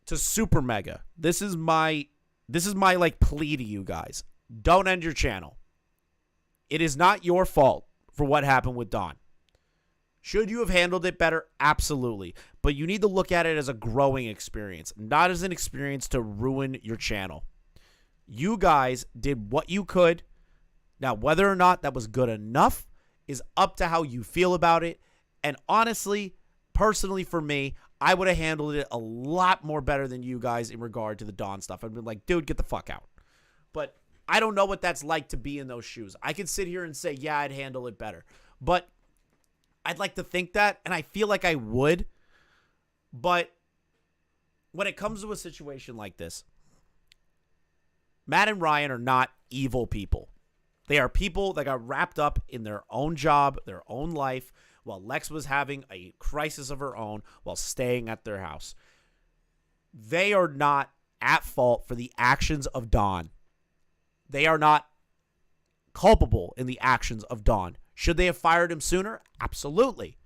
to Supermega. This is my like plea to you guys. Don't end your channel. It is not your fault for what happened with Dawn. Should you have handled it better? Absolutely. But you need to look at it as a growing experience, not as an experience to ruin your channel. You guys did what you could. Now, whether or not that was good enough is up to how you feel about it. And honestly, personally for me, I would have handled it a lot more better than you guys in regard to the Dawn stuff. I'd been like, dude, get the fuck out. But I don't know what that's like to be in those shoes. I could sit here and say, yeah, I'd handle it better. But I'd like to think that, and I feel like I would. But when it comes to a situation like this, Matt and Ryan are not evil people. They are people that got wrapped up in their own job, their own life, while Lex was having a crisis of her own while staying at their house. They are not at fault for the actions of Dawn. They are not culpable in the actions of Dawn. Should they have fired him sooner? Absolutely.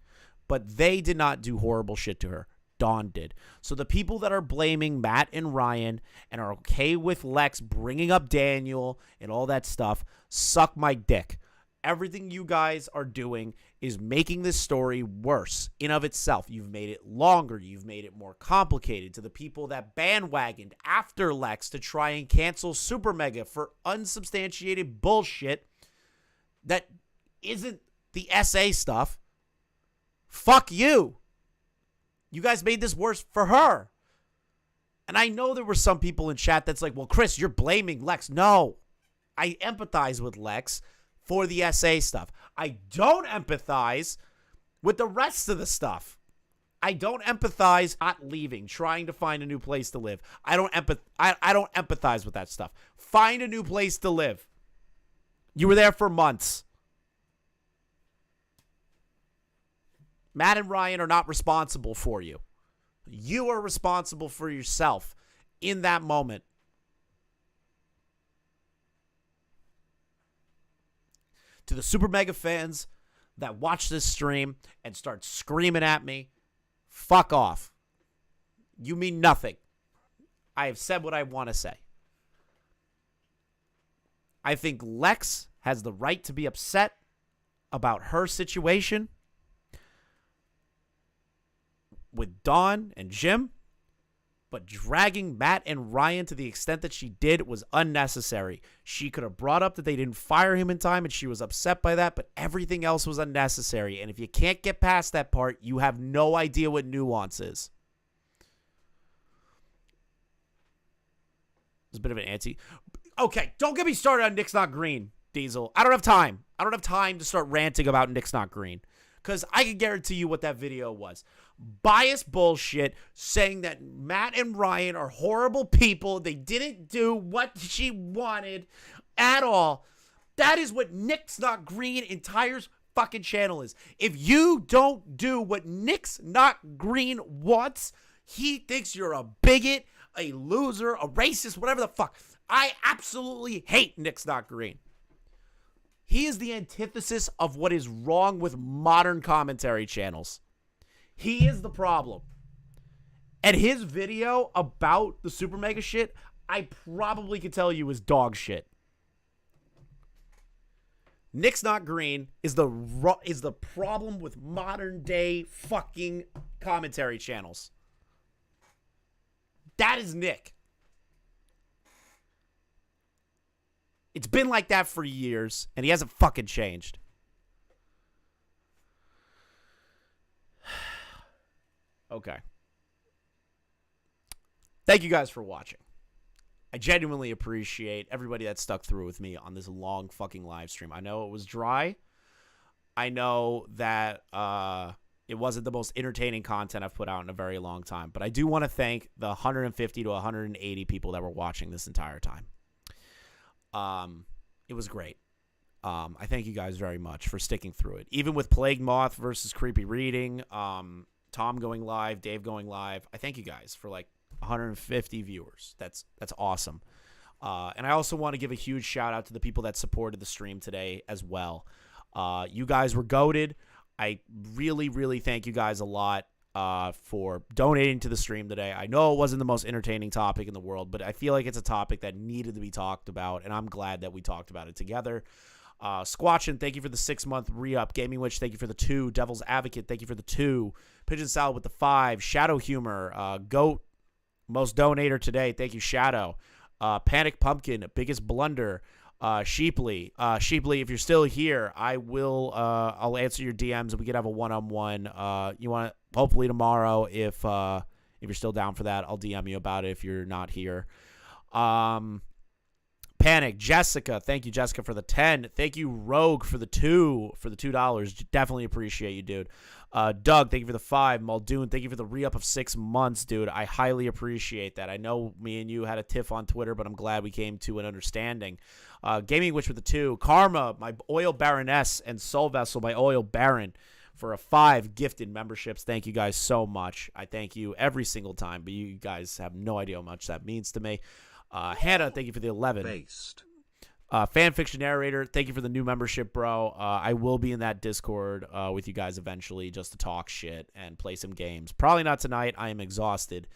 But they did not do horrible shit to her. Dawn did. So the people that are blaming Matt and Ryan and are okay with Lex bringing up Daniel and all that stuff, suck my dick. Everything you guys are doing is making this story worse in of itself. You've made it longer. You've made it more complicated to the people that bandwagoned after Lex to try and cancel Supermega for unsubstantiated bullshit that isn't the SA stuff. Fuck you. You guys made this worse for her. And I know there were some people in chat that's like, well, Chris, you're blaming Lex. No, I empathize with Lex. for the SA stuff. I don't empathize with the rest of the stuff. I don't empathize not leaving, trying to find a new place to live. I don't empathize with that stuff. Find a new place to live. You were there for months. Matt and Ryan are not responsible for you. You are responsible for yourself in that moment. To the Supermega fans that watch this stream and start screaming at me, fuck off. You mean nothing. I have said what I want to say. I think Lex has the right to be upset about her situation with Dawn and Jim, but dragging Matt and Ryan to the extent that she did was unnecessary. She could have brought up that they didn't fire him in time and she was upset by that, but everything else was unnecessary. And if you can't get past that part, you have no idea what nuance is. It's a bit of an anti. Okay, don't get me started on Nick's Not Green, Diesel. I don't have time. I don't have time to start ranting about Nick's Not Green. Because I can guarantee you what that video was. Biased bullshit saying that Matt and Ryan are horrible people. They didn't do what she wanted at all. That is what Nick's Not Green entire fucking channel is. If you don't do what Nick's Not Green wants, he thinks you're a bigot, a loser, a racist, whatever the fuck. I absolutely hate Nick's Not Green. He is the antithesis of what is wrong with modern commentary channels. He is the problem. And his video about the Supermega shit, I probably could tell you is dog shit. Nick's Not Green is the problem with modern day fucking commentary channels. That is Nick. It's been like that for years, and he hasn't fucking changed. Okay. Thank you guys for watching. I genuinely appreciate everybody that stuck through with me on this long fucking live stream. I know it was dry. I know that it wasn't the most entertaining content I've put out in a very long time, but I do want to thank the 150 to 180 people that were watching this entire time. It was great. I thank you guys very much for sticking through it. Even with Plague Moth versus Creepy Reading, Tom going live, Dave going live. I thank you guys for like 150 viewers. That's awesome. And I also want to give a huge shout out to the people that supported the stream today as well. You guys were goated. I really, really thank you guys a lot for donating to the stream today. I know it wasn't the most entertaining topic in the world, but I feel like it's a topic that needed to be talked about, and I'm glad that we talked about it together. Squatchin, thank you for the 6-month re-up. Gaming Witch, thank you for the 2. Devil's Advocate, thank you for the 2. Pigeon Salad with the 5. Shadow Humor, Goat, most donator today. Thank you, Shadow. Panic Pumpkin, Biggest Blunder. Sheeply, if you're still here, I'll answer your DMs and we could have a one-on-one. You want to hopefully tomorrow if you're still down for that, I'll DM you about it if you're not here. Panic, Jessica, thank you, Jessica, for the 10. Thank you, Rogue, for the $2. Definitely appreciate you, dude. Doug, thank you for the 5. Muldoon, thank you for the re-up of 6 months, dude. I highly appreciate that. I know me and you had a tiff on Twitter, but I'm glad we came to an understanding. Gaming Witch with the 2. Karma, my Oil Baroness, and Soul Vessel, my Oil Baron, for a 5 gifted memberships. Thank you guys so much. I thank you every single time, but you guys have no idea how much that means to me. Hannah, thank you for the 11. Based. Fanfiction Narrator, thank you for the new membership, bro. I will be in that Discord with you guys eventually just to talk shit and play some games. Probably not tonight. I am exhausted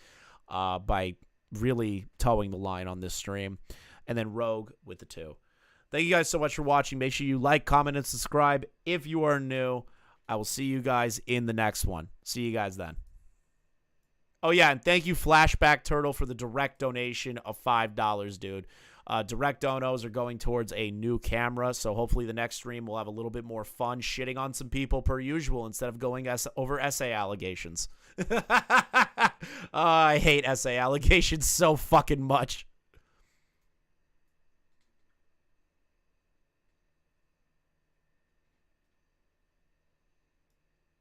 by really towing the line on this stream. And then Rogue with the 2. Thank you guys so much for watching. Make sure you like, comment, and subscribe if you are new. I will see you guys in the next one. See you guys then. Oh, yeah, and thank you, Flashback Turtle, for the direct donation of $5, dude. Direct donos are going towards a new camera, so hopefully the next stream will have a little bit more fun shitting on some people per usual instead of going over essay allegations. I hate essay allegations so fucking much.